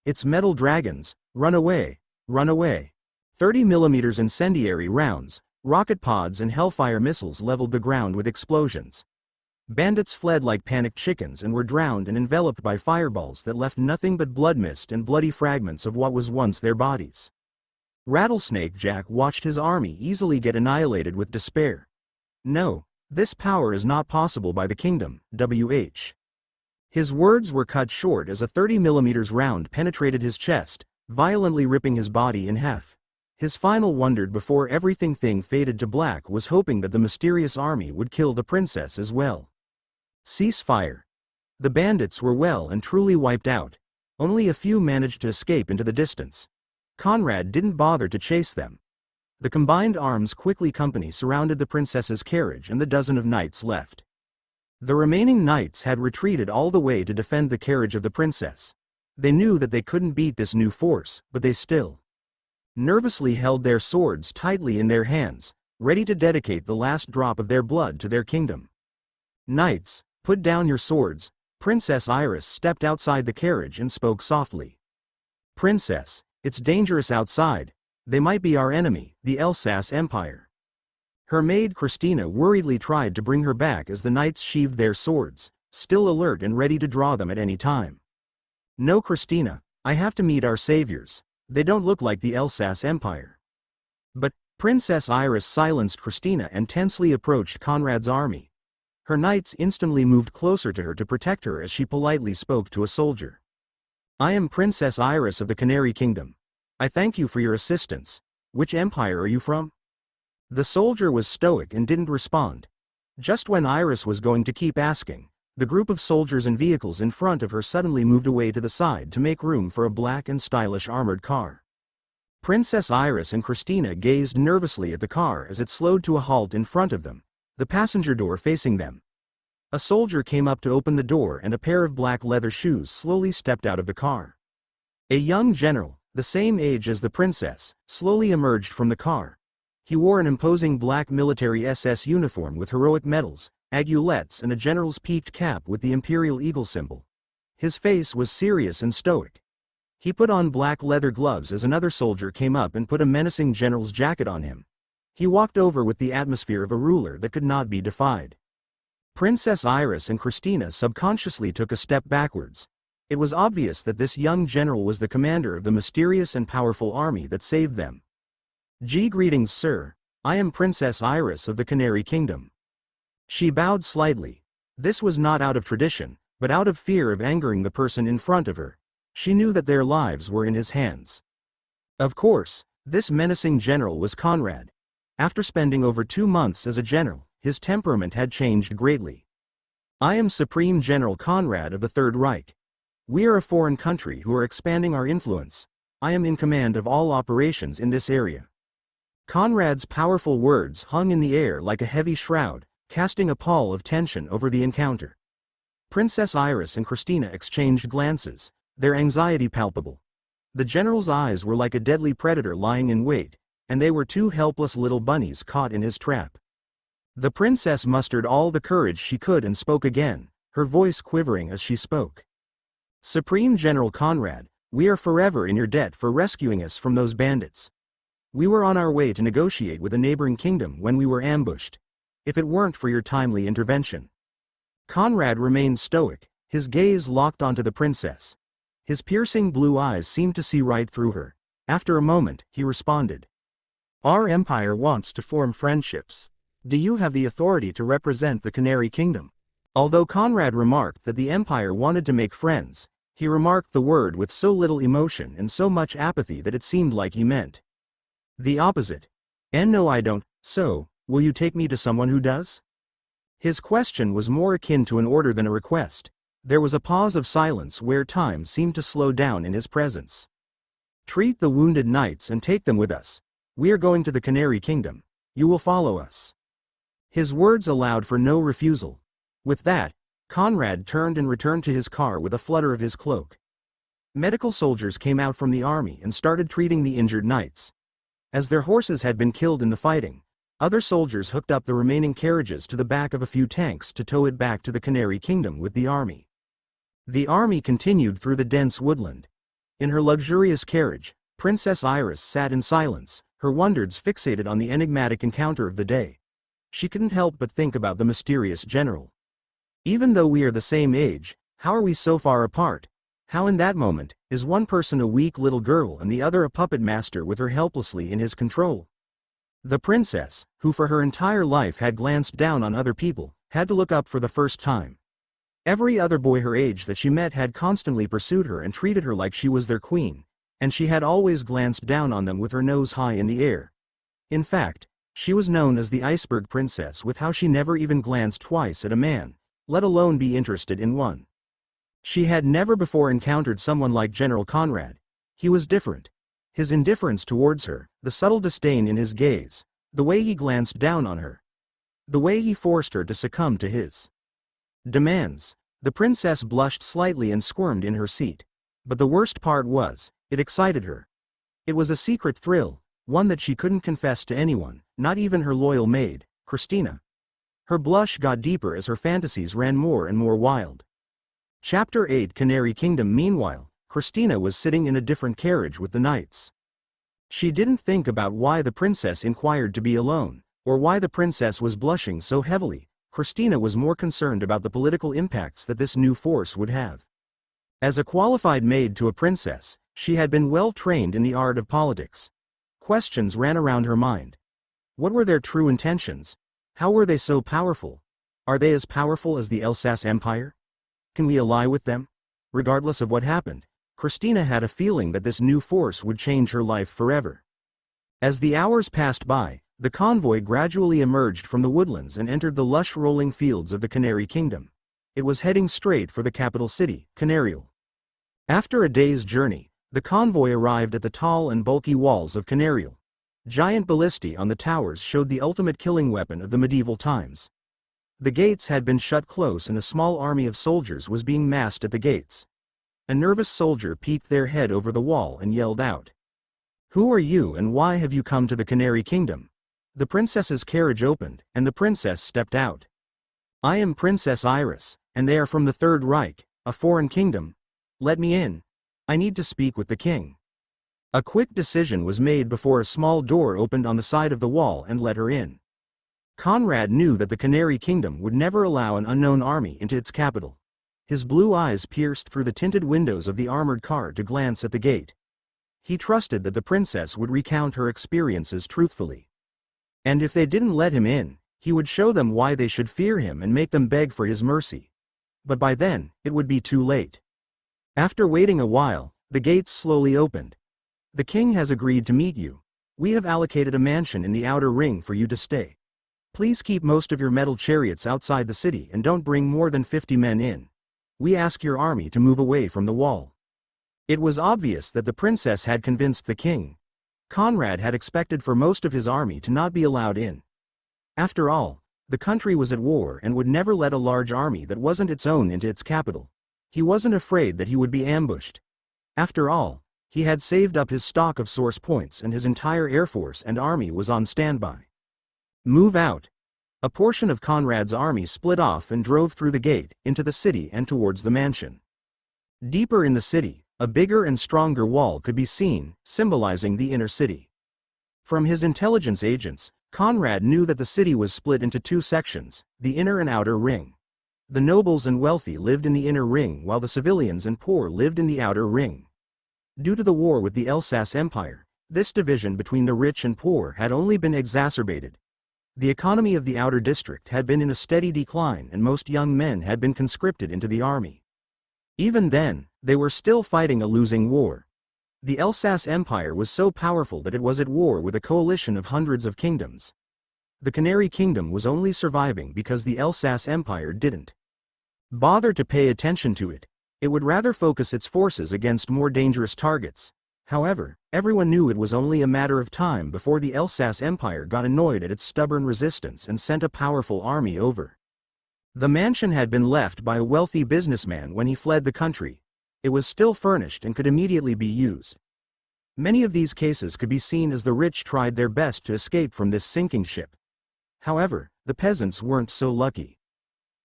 It's metal dragons, run away, run away." 30mm incendiary rounds, rocket pods and hellfire missiles leveled the ground with explosions. Bandits fled like panicked chickens and were drowned and enveloped by fireballs that left nothing but blood mist and bloody fragments of what was once their bodies. Rattlesnake Jack watched his army easily get annihilated with despair. "No, this power is not possible by the kingdom, WH." His words were cut short as a 30mm round penetrated his chest, violently ripping his body in half. His final wonder before everything faded to black was hoping that the mysterious army would kill the princess as well. Cease fire. The bandits were well and truly wiped out. Only a few managed to escape into the distance. Conrad didn't bother to chase them. The combined arms quickly company surrounded the princess's carriage and the dozen of knights left. The remaining knights had retreated all the way to defend the carriage of the princess. They knew that they couldn't beat this new force, but they still nervously held their swords tightly in their hands, ready to dedicate the last drop of their blood to their kingdom. "Knights, put down your swords." Princess Iris stepped outside the carriage and spoke softly. "Princess, it's dangerous outside. They might be our enemy, the Elsass Empire." Her maid Christina worriedly tried to bring her back as the knights sheathed their swords, still alert and ready to draw them at any time. "No, Christina, I have to meet our saviors. They don't look like the Elsass Empire." But Princess Iris silenced Christina and tensely approached Conrad's army. Her knights instantly moved closer to her to protect her as she politely spoke to a soldier. "I am Princess Iris of the Canary Kingdom. I thank you for your assistance. Which empire are you from?" The soldier was stoic and didn't respond. Just when Iris was going to keep asking, the group of soldiers and vehicles in front of her suddenly moved away to the side to make room for a black and stylish armored car. Princess Iris and Christina gazed nervously at the car as it slowed to a halt in front of them, the passenger door facing them. A soldier came up to open the door and a pair of black leather shoes slowly stepped out of the car. A young general, the same age as the princess, slowly emerged from the car. He wore an imposing black military SS uniform with heroic medals, aiguillettes and a general's peaked cap with the imperial eagle symbol. His face was serious and stoic. He put on black leather gloves as another soldier came up and put a menacing general's jacket on him. He walked over with the atmosphere of a ruler that could not be defied. Princess Iris and Christina subconsciously took a step backwards. It was obvious that this young general was the commander of the mysterious and powerful army that saved them. Greetings, sir. I am Princess Iris of the Canary Kingdom. She bowed slightly. This was not out of tradition, but out of fear of angering the person in front of her. She knew that their lives were in his hands. Of course, this menacing general was Conrad. After spending over 2 months as a general, his temperament had changed greatly. I am Supreme General Conrad of the Third Reich. We are a foreign country who are expanding our influence. I am in command of all operations in this area. Conrad's powerful words hung in the air like a heavy shroud, casting a pall of tension over the encounter. Princess Iris and Christina exchanged glances, their anxiety palpable. The general's eyes were like a deadly predator lying in wait, and they were 2 helpless little bunnies caught in his trap. The princess mustered all the courage she could and spoke again, her voice quivering as she spoke. Supreme General Conrad, we are forever in your debt for rescuing us from those bandits. We were on our way to negotiate with a neighboring kingdom when we were ambushed. If it weren't for your timely intervention. Conrad remained stoic, his gaze locked onto the princess. His piercing blue eyes seemed to see right through her. After a moment, he responded. Our empire wants to form friendships. Do you have the authority to represent the Canary Kingdom? Although Conrad remarked that the empire wanted to make friends, he remarked the word with so little emotion and so much apathy that it seemed like he meant the opposite. And no, I don't. So, will you take me to someone who does? His question was more akin to an order than a request. There was a pause of silence where time seemed to slow down in his presence. Treat the wounded knights and take them with us. We are going to the Canary Kingdom. You will follow us. His words allowed for no refusal. With that, Conrad turned and returned to his car with a flutter of his cloak. Medical soldiers came out from the army and started treating the injured knights. As their horses had been killed in the fighting, other soldiers hooked up the remaining carriages to the back of a few tanks to tow it back to the Canary Kingdom with the army. The army continued through the dense woodland. In her luxurious carriage, Princess Iris sat in silence, her wonders fixated on the enigmatic encounter of the day. She couldn't help but think about the mysterious general. Even though we are the same age, how are we so far apart? How in that moment, is one person a weak little girl and the other a puppet master with her helplessly in his control? The princess, who for her entire life had glanced down on other people, had to look up for the first time. Every other boy her age that she met had constantly pursued her and treated her like she was their queen, and she had always glanced down on them with her nose high in the air. In fact, she was known as the iceberg princess with how she never even glanced twice at a man, let alone be interested in one. She had never before encountered someone like General Conrad. He was different. His indifference towards her, the subtle disdain in his gaze, the way he glanced down on her, the way he forced her to succumb to his demands. The princess blushed slightly and squirmed in her seat. But the worst part was, it excited her. It was a secret thrill, one that she couldn't confess to anyone, not even her loyal maid, Christina. Her blush got deeper as her fantasies ran more and more wild. Chapter 8 Canary Kingdom. Meanwhile, Christina was sitting in a different carriage with the knights. She didn't think about why the princess inquired to be alone, or why the princess was blushing so heavily. Christina was more concerned about the political impacts that this new force would have. As a qualified maid to a princess, she had been well trained in the art of politics. Questions ran around her mind. What were their true intentions? How were they so powerful? Are they as powerful as the Alsace Empire? Can we ally with them? Regardless of what happened, Christina had a feeling that this new force would change her life forever. As the hours passed by, the convoy gradually emerged from the woodlands and entered the lush rolling fields of the Canary Kingdom. It was heading straight for the capital city, Canarial. After a day's journey, the convoy arrived at the tall and bulky walls of Canarial. Giant ballistae on the towers showed the ultimate killing weapon of the medieval times. The gates had been shut close and a small army of soldiers was being massed at the gates. A nervous soldier peeked their head over the wall and yelled out, "Who are you and why have you come to the Canary Kingdom?" The princess's carriage opened, and the princess stepped out. "I am Princess Iris, and they are from the Third Reich, a foreign kingdom. Let me in." I need to speak with the king. A quick decision was made before a small door opened on the side of the wall and let her in. Conrad knew that the Canary Kingdom would never allow an unknown army into its capital. His blue eyes pierced through the tinted windows of the armored car to glance at the gate. He trusted that the princess would recount her experiences truthfully. And if they didn't let him in, he would show them why they should fear him and make them beg for his mercy. But by then, it would be too late. After waiting a while, the gates slowly opened. The king has agreed to meet you. We have allocated a mansion in the outer ring for you to stay. Please keep most of your metal chariots outside the city and don't bring more than 50 men in. We ask your army to move away from the wall. It was obvious that the princess had convinced the king. Conrad had expected for most of his army to not be allowed in. After all, the country was at war and would never let a large army that wasn't its own into its capital. He wasn't afraid that he would be ambushed. After all, he had saved up his stock of source points and his entire air force and army was on standby. Move out. A portion of Conrad's army split off and drove through the gate, into the city and towards the mansion. Deeper in the city, a bigger and stronger wall could be seen, symbolizing the inner city. From his intelligence agents, Conrad knew that the city was split into two sections, the inner and outer ring. The nobles and wealthy lived in the inner ring while the civilians and poor lived in the outer ring. Due to the war with the Alsace Empire, this division between the rich and poor had only been exacerbated. The economy of the outer district had been in a steady decline and most young men had been conscripted into the army. Even then, they were still fighting a losing war. The Alsace Empire was so powerful that it was at war with a coalition of hundreds of kingdoms. The Canary Kingdom was only surviving because the Alsace Empire didn't bother to pay attention to it. It would rather focus its forces against more dangerous targets. However, everyone knew it was only a matter of time before the Alsace Empire got annoyed at its stubborn resistance and sent a powerful army over. The mansion had been left by a wealthy businessman when he fled the country. It was still furnished and could immediately be used. Many of these cases could be seen as the rich tried their best to escape from this sinking ship. However, the peasants weren't so lucky.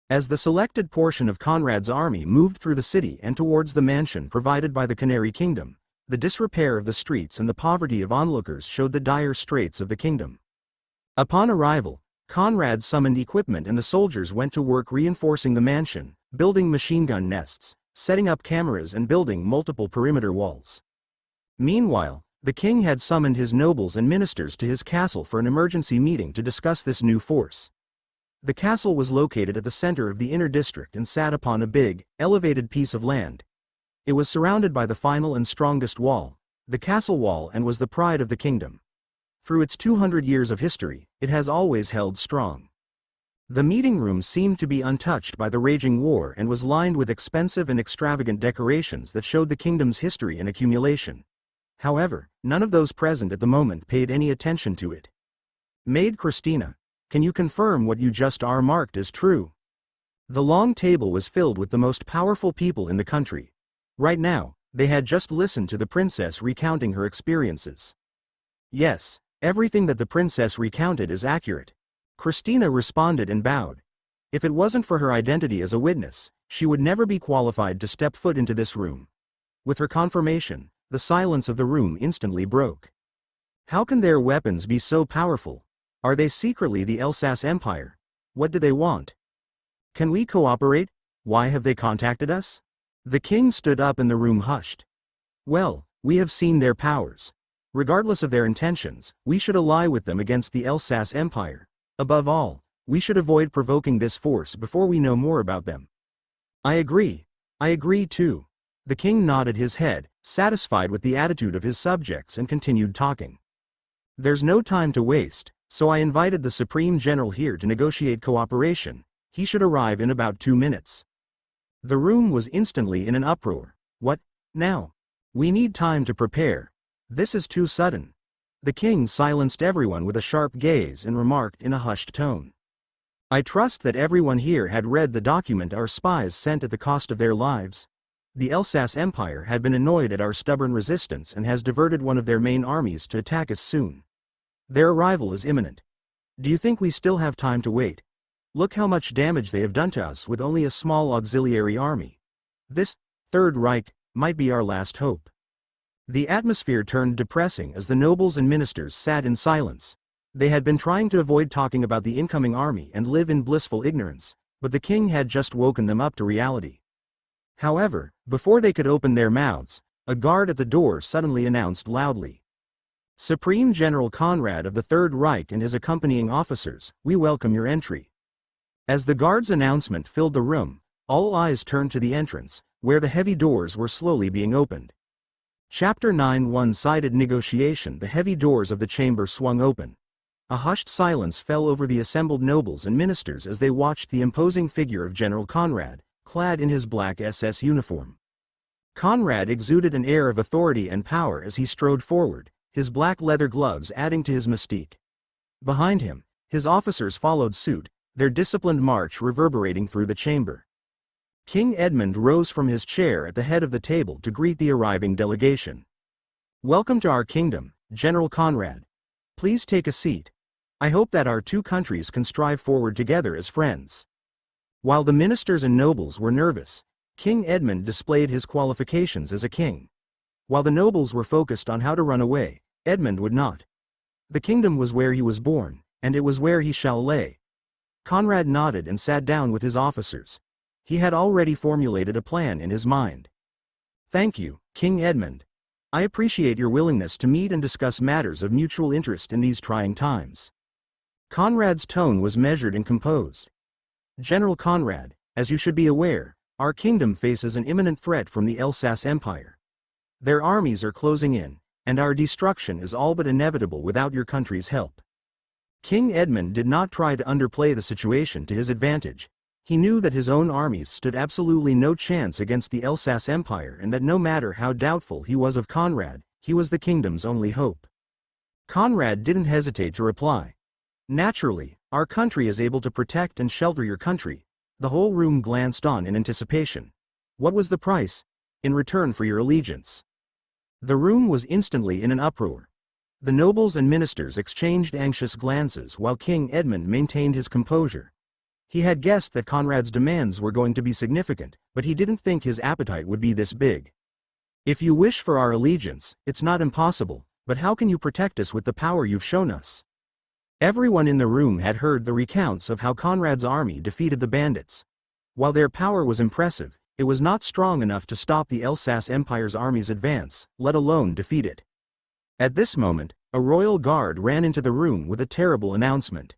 As the selected portion of Conrad's army moved through the city and towards the mansion provided by the Canary Kingdom, the disrepair of the streets and the poverty of onlookers showed the dire straits of the kingdom. Upon arrival, Conrad summoned equipment and the soldiers went to work reinforcing the mansion, building machine gun nests, setting up cameras and building multiple perimeter walls. Meanwhile, the king had summoned his nobles and ministers to his castle for an emergency meeting to discuss this new force. The castle was located at the center of the inner district and sat upon a big, elevated piece of land. It was surrounded by the final and strongest wall, the castle wall, and was the pride of the kingdom. Through its 200 years of history, it has always held strong. The meeting room seemed to be untouched by the raging war and was lined with expensive and extravagant decorations that showed the kingdom's history and accumulation. However, none of those present at the moment paid any attention to it. Maid Christina, can you confirm what you just marked as true? The long table was filled with the most powerful people in the country. Right now, they had just listened to the princess recounting her experiences. Yes, everything that the princess recounted is accurate. Christina responded and bowed. If it wasn't for her identity as a witness, she would never be qualified to step foot into this room. With her confirmation, the silence of the room instantly broke. How can their weapons be so powerful? Are they secretly the Alsace Empire? What do they want? Can we cooperate? Why have they contacted us? The king stood up and the room hushed. Well, we have seen their powers. Regardless of their intentions, we should ally with them against the Alsace Empire. Above all, we should avoid provoking this force before we know more about them. I agree. I agree too. The king nodded his head, satisfied with the attitude of his subjects, and continued talking. There's no time to waste, so I invited the Supreme General here to negotiate cooperation. He should arrive in about 2 minutes. The room was instantly in an uproar. What, now? We need time to prepare. This is too sudden. The king silenced everyone with a sharp gaze and remarked in a hushed tone. I trust that everyone here had read the document our spies sent at the cost of their lives. The Alsace Empire had been annoyed at our stubborn resistance and has diverted one of their main armies to attack us soon. Their arrival is imminent. Do you think we still have time to wait? Look how much damage they have done to us with only a small auxiliary army. This Third Reich might be our last hope. The atmosphere turned depressing as the nobles and ministers sat in silence. They had been trying to avoid talking about the incoming army and live in blissful ignorance, but the king had just woken them up to reality. However, before they could open their mouths, a guard at the door suddenly announced loudly, "Supreme General Conrad of the Third Reich and his accompanying officers, we welcome your entry." As the guard's announcement filled the room, all eyes turned to the entrance, where the heavy doors were slowly being opened. Chapter 9 One-sided negotiation. The heavy doors of the chamber swung open. A hushed silence fell over the assembled nobles and ministers as they watched the imposing figure of General Conrad, clad in his black SS uniform. Conrad exuded an air of authority and power as he strode forward, his black leather gloves adding to his mystique. Behind him, his officers followed suit, their disciplined march reverberating through the chamber. King Edmund rose from his chair at the head of the table to greet the arriving delegation. "Welcome to our kingdom, General Conrad. Please take a seat. I hope that our two countries can strive forward together as friends." While the ministers and nobles were nervous, King Edmund displayed his qualifications as a king. While the nobles were focused on how to run away, Edmund would not. The kingdom was where he was born, and it was where he shall lay. Conrad nodded and sat down with his officers. He had already formulated a plan in his mind. "Thank you, King Edmund. I appreciate your willingness to meet and discuss matters of mutual interest in these trying times." Conrad's tone was measured and composed. "General Conrad, as you should be aware, our kingdom faces an imminent threat from the Elsass Empire. Their armies are closing in, and our destruction is all but inevitable without your country's help." King Edmund did not try to underplay the situation to his advantage. He knew that his own armies stood absolutely no chance against the Elsass Empire and that no matter how doubtful he was of Conrad, he was the kingdom's only hope. Conrad didn't hesitate to reply. "Naturally, our country is able to protect and shelter your country." The whole room glanced on in anticipation. "What was the price, in return for your allegiance?" The room was instantly in an uproar. The nobles and ministers exchanged anxious glances while King Edmund maintained his composure. He had guessed that Conrad's demands were going to be significant, but he didn't think his appetite would be this big. "If you wish for our allegiance, it's not impossible, but how can you protect us with the power you've shown us?" Everyone in the room had heard the recounts of how Conrad's army defeated the bandits. While their power was impressive, it was not strong enough to stop the Elsass Empire's army's advance, let alone defeat it. At this moment, a royal guard ran into the room with a terrible announcement.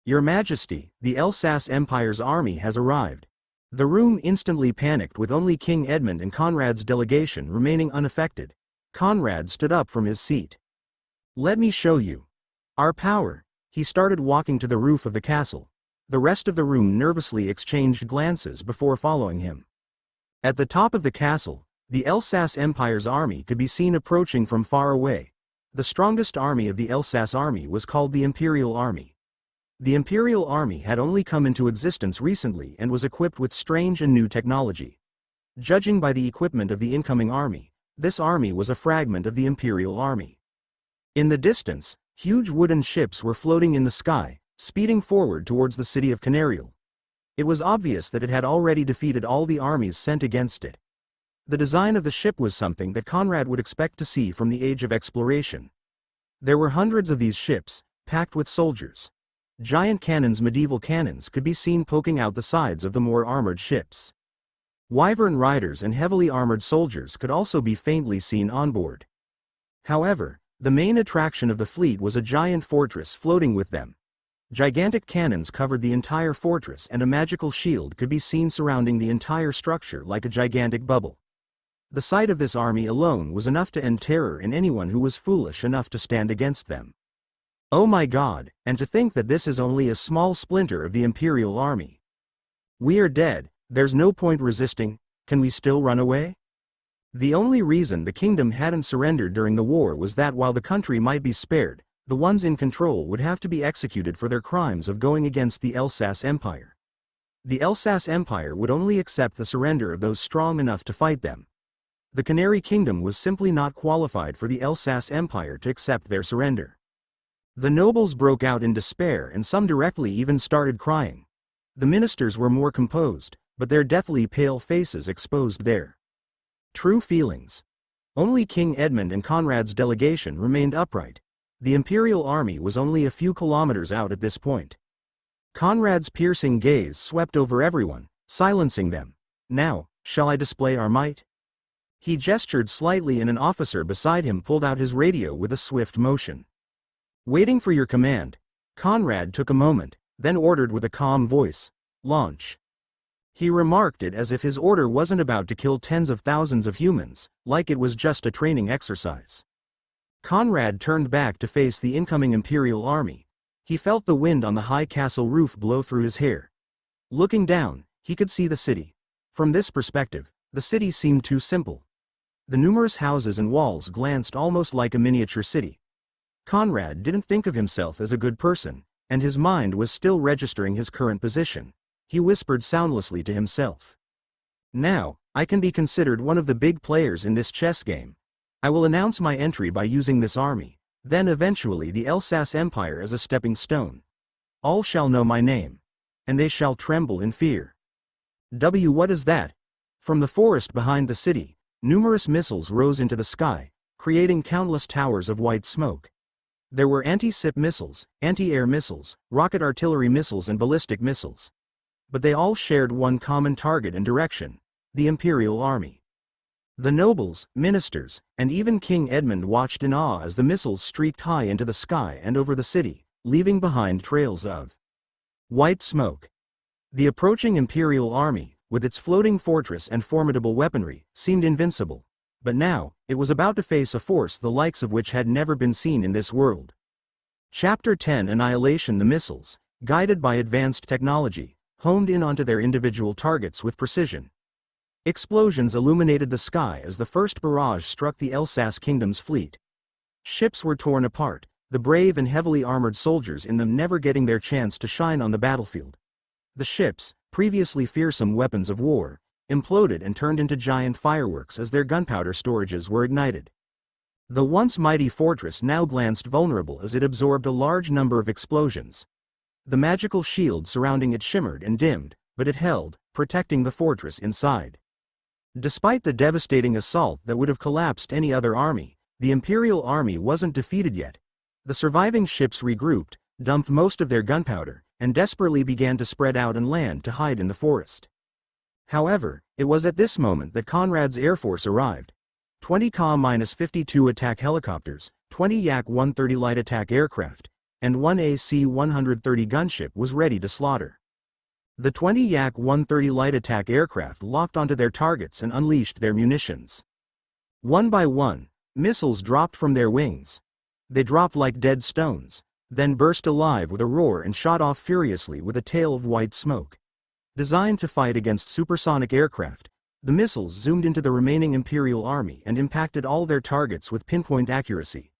"Your Majesty, the Elsass Empire's army has arrived." The room instantly panicked with only King Edmund and Conrad's delegation remaining unaffected. Conrad stood up from his seat. "Let me show you our power." He started walking to the roof of the castle. The rest of the room nervously exchanged glances before following him. At the top of the castle, the Elsass Empire's army could be seen approaching from far away. The strongest army of the Elsass army was called the Imperial Army. The Imperial Army had only come into existence recently and was equipped with strange and new technology. Judging by the equipment of the incoming army, this army was a fragment of the Imperial Army. In the distance, huge wooden ships were floating in the sky, speeding forward towards the city of Canarial. It was obvious that it had already defeated all the armies sent against it. The design of the ship was something that Conrad would expect to see from the Age of Exploration. There were hundreds of these ships, packed with soldiers. Giant cannons, medieval cannons, could be seen poking out the sides of the more armored ships. Wyvern riders and heavily armored soldiers could also be faintly seen on board. However, the main attraction of the fleet was a giant fortress floating with them. Gigantic cannons covered the entire fortress and a magical shield could be seen surrounding the entire structure like a gigantic bubble. The sight of this army alone was enough to end terror in anyone who was foolish enough to stand against them. Oh my God, and to think that this is only a small splinter of the Imperial Army. We are dead, there's no point resisting, can we still run away? The only reason the kingdom hadn't surrendered during the war was that while the country might be spared, the ones in control would have to be executed for their crimes of going against the Elsass Empire. The Elsass Empire would only accept the surrender of those strong enough to fight them. The Canary Kingdom was simply not qualified for the Elsass Empire to accept their surrender. The nobles broke out in despair and some directly even started crying. The ministers were more composed, but their deathly pale faces exposed their True feelings. Only King Edmund and Conrad's delegation remained upright. The Imperial army was only a few kilometers out at this point. Conrad's piercing gaze swept over everyone, silencing them. Now, shall I display our might? He gestured slightly and an officer beside him pulled out his radio with a swift motion. Waiting for your command. Conrad took a moment, then ordered with a calm voice, launch. He remarked it as if his order wasn't about to kill tens of thousands of humans, like it was just a training exercise. Conrad turned back to face the incoming Imperial army. He felt the wind on the high castle roof blow through his hair. Looking down, he could see the city. From this perspective, the city seemed too simple. The numerous houses and walls glanced almost like a miniature city. Conrad didn't think of himself as a good person, and his mind was still registering his current position. He whispered soundlessly to himself. Now, I can be considered one of the big players in this chess game. I will announce my entry by using this army, then eventually the Elsass Empire as a stepping stone. All shall know my name. And they shall tremble in fear. What is that? From the forest behind the city, numerous missiles rose into the sky, creating countless towers of white smoke. There were anti-ship missiles, anti-air missiles, rocket artillery missiles and ballistic missiles. But they all shared one common target and direction: the Imperial army. The nobles, ministers, and even King Edmund watched in awe as the missiles streaked high into the sky and over the city, leaving behind trails of white smoke. The approaching Imperial army, with its floating fortress and formidable weaponry, seemed invincible. But now, it was about to face a force the likes of which had never been seen in this world. Chapter 10: Annihilation. The missiles, guided by advanced technology, homed in onto their individual targets with precision. Explosions illuminated the sky as the first barrage struck the Elsass kingdom's fleet. Ships were torn apart, the brave and heavily armored soldiers in them never getting their chance to shine on the battlefield. The ships, previously fearsome weapons of war, imploded and turned into giant fireworks as their gunpowder storages were ignited. The once mighty fortress now glanced vulnerable as it absorbed a large number of explosions. The magical shield surrounding it shimmered and dimmed, but it held, protecting the fortress inside. Despite the devastating assault that would have collapsed any other army, the Imperial army wasn't defeated yet. The surviving ships regrouped, dumped most of their gunpowder, and desperately began to spread out and land to hide in the forest. However, it was at this moment that Conrad's Air Force arrived. 20 Ka-52 attack helicopters, 20 Yak-130 light attack aircraft, and 1 AC-130 gunship was ready to slaughter. The 20 Yak-130 light attack aircraft locked onto their targets and unleashed their munitions. One by one, missiles dropped from their wings. They dropped like dead stones, then burst alive with a roar and shot off furiously with a tail of white smoke. Designed to fight against supersonic aircraft, the missiles zoomed into the remaining Imperial army and impacted all their targets with pinpoint accuracy.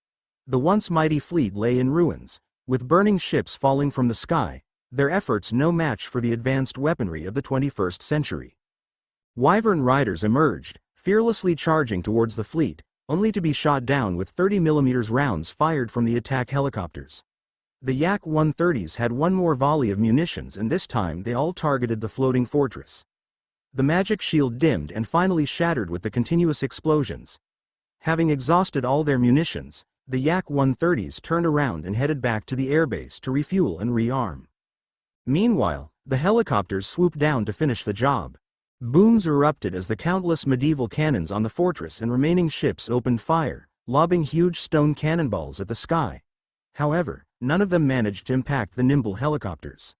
The once mighty fleet lay in ruins, with burning ships falling from the sky, their efforts no match for the advanced weaponry of the 21st century. Wyvern riders emerged, fearlessly charging towards the fleet, only to be shot down with 30mm rounds fired from the attack helicopters. The Yak-130s had one more volley of munitions, and this time they all targeted the floating fortress. The magic shield dimmed and finally shattered with the continuous explosions. Having exhausted all their munitions, the Yak-130s turned around and headed back to the airbase to refuel and rearm. Meanwhile, the helicopters swooped down to finish the job. Booms erupted as the countless medieval cannons on the fortress and remaining ships opened fire, lobbing huge stone cannonballs at the sky. However, none of them managed to impact the nimble helicopters.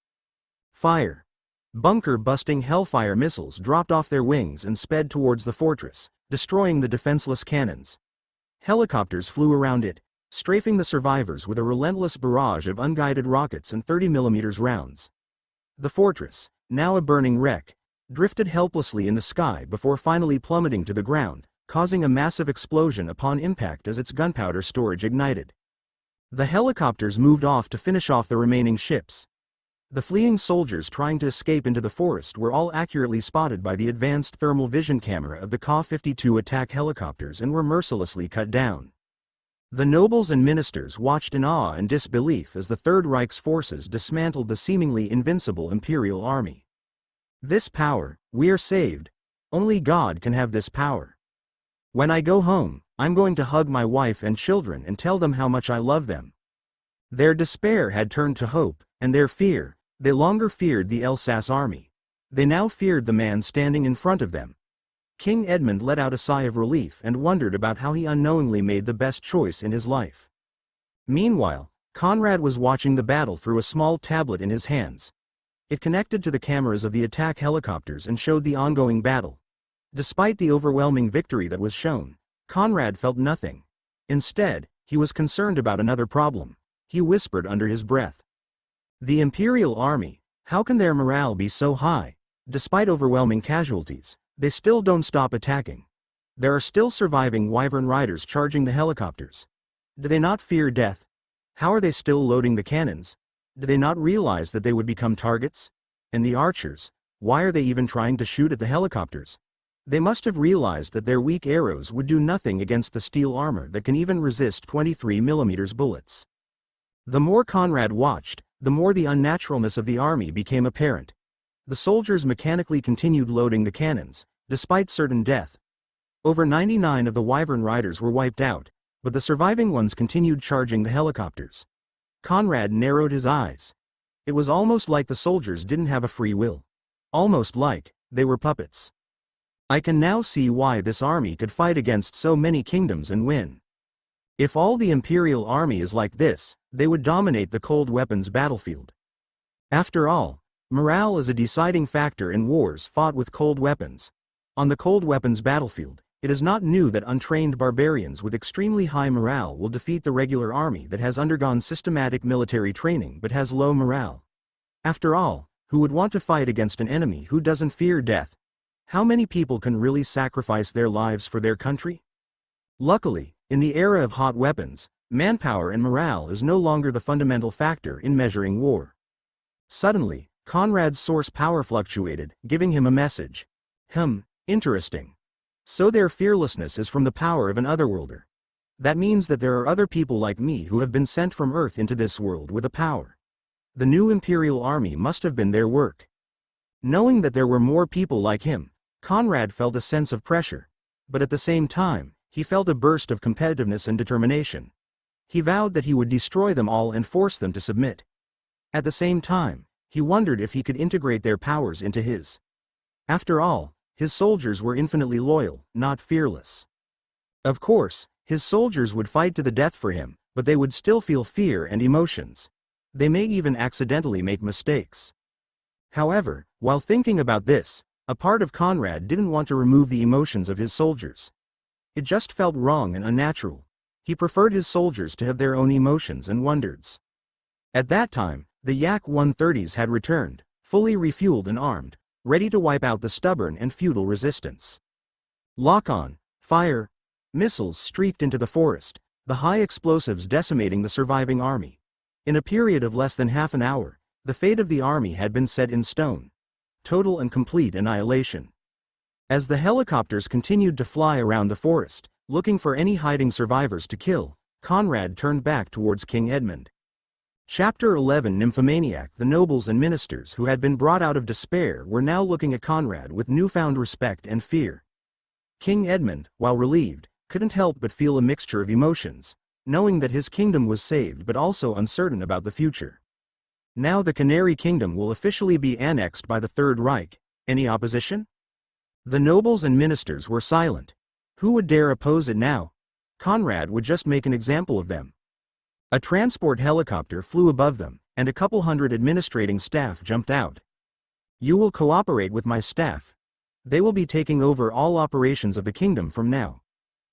Fire. Bunker-busting Hellfire missiles dropped off their wings and sped towards the fortress, destroying the defenseless cannons. Helicopters flew around it, strafing the survivors with a relentless barrage of unguided rockets and 30mm rounds. The fortress, now a burning wreck, drifted helplessly in the sky before finally plummeting to the ground, causing a massive explosion upon impact as its gunpowder storage ignited. The helicopters moved off to finish off the remaining ships. The fleeing soldiers trying to escape into the forest were all accurately spotted by the advanced thermal vision camera of the Ka-52 attack helicopters and were mercilessly cut down. The nobles and ministers watched in awe and disbelief as the Third Reich's forces dismantled the seemingly invincible Imperial army. This power, we're saved. Only God can have this power. When I go home, I'm going to hug my wife and children and tell them how much I love them. Their despair had turned to hope, and their fear, they longer feared the Elsass army. They now feared the man standing in front of them. King Edmund let out a sigh of relief and wondered about how he unknowingly made the best choice in his life. Meanwhile, Conrad was watching the battle through a small tablet in his hands. It connected to the cameras of the attack helicopters and showed the ongoing battle. Despite the overwhelming victory that was shown, Conrad felt nothing. Instead, he was concerned about another problem. He whispered under his breath. The Imperial Army, how can their morale be so high? Despite overwhelming casualties, they still don't stop attacking. There are still surviving Wyvern riders charging the helicopters. Do they not fear death? How are they still loading the cannons? Do they not realize that they would become targets? And the archers, why are they even trying to shoot at the helicopters? They must have realized that their weak arrows would do nothing against the steel armor that can even resist 23mm bullets. The more Conrad watched, the more the unnaturalness of the army became apparent. The soldiers mechanically continued loading the cannons, despite certain death. Over 99 of the Wyvern riders were wiped out, but the surviving ones continued charging the helicopters. Conrad narrowed his eyes. It was almost like the soldiers didn't have a free will. Almost like they were puppets. I can now see why this army could fight against so many kingdoms and win. If all the Imperial Army is like this, they would dominate the cold weapons battlefield. After all, morale is a deciding factor in wars fought with cold weapons. On the cold weapons battlefield, it is not new that untrained barbarians with extremely high morale will defeat the regular army that has undergone systematic military training but has low morale. After all, who would want to fight against an enemy who doesn't fear death? How many people can really sacrifice their lives for their country? Luckily, in the era of hot weapons, manpower and morale is no longer the fundamental factor in measuring war. Suddenly, Conrad's source power fluctuated, giving him a message. Interesting. So their fearlessness is from the power of an otherworlder. That means that there are other people like me who have been sent from Earth into this world with a power. The new Imperial Army must have been their work. Knowing that there were more people like him, Conrad felt a sense of pressure. But at the same time, he felt a burst of competitiveness and determination. He vowed that he would destroy them all and force them to submit. At the same time, he wondered if he could integrate their powers into his. After all, his soldiers were infinitely loyal, not fearless. Of course, his soldiers would fight to the death for him, but they would still feel fear and emotions. They may even accidentally make mistakes. However, while thinking about this, a part of Conrad didn't want to remove the emotions of his soldiers. It just felt wrong and unnatural. He preferred his soldiers to have their own emotions and wonders. At that time, the Yak-130s had returned, fully refueled and armed, ready to wipe out the stubborn and futile resistance. Lock-on, fire, missiles streaked into the forest, the high explosives decimating the surviving army. In a period of less than half an hour, the fate of the army had been set in stone. Total and complete annihilation. As the helicopters continued to fly around the forest, looking for any hiding survivors to kill, Conrad turned back towards King Edmund. Chapter 11. Nymphomaniac. The nobles and ministers who had been brought out of despair were now looking at Conrad with newfound respect and fear. King Edmund, while relieved, couldn't help but feel a mixture of emotions, knowing that his kingdom was saved but also uncertain about the future. Now the Canary Kingdom will officially be annexed by the Third Reich. Any opposition? The nobles and ministers were silent. Who would dare oppose it now? Conrad would just make an example of them. A transport helicopter flew above them, and a couple hundred administrating staff jumped out. You will cooperate with my staff. They will be taking over all operations of the kingdom from now.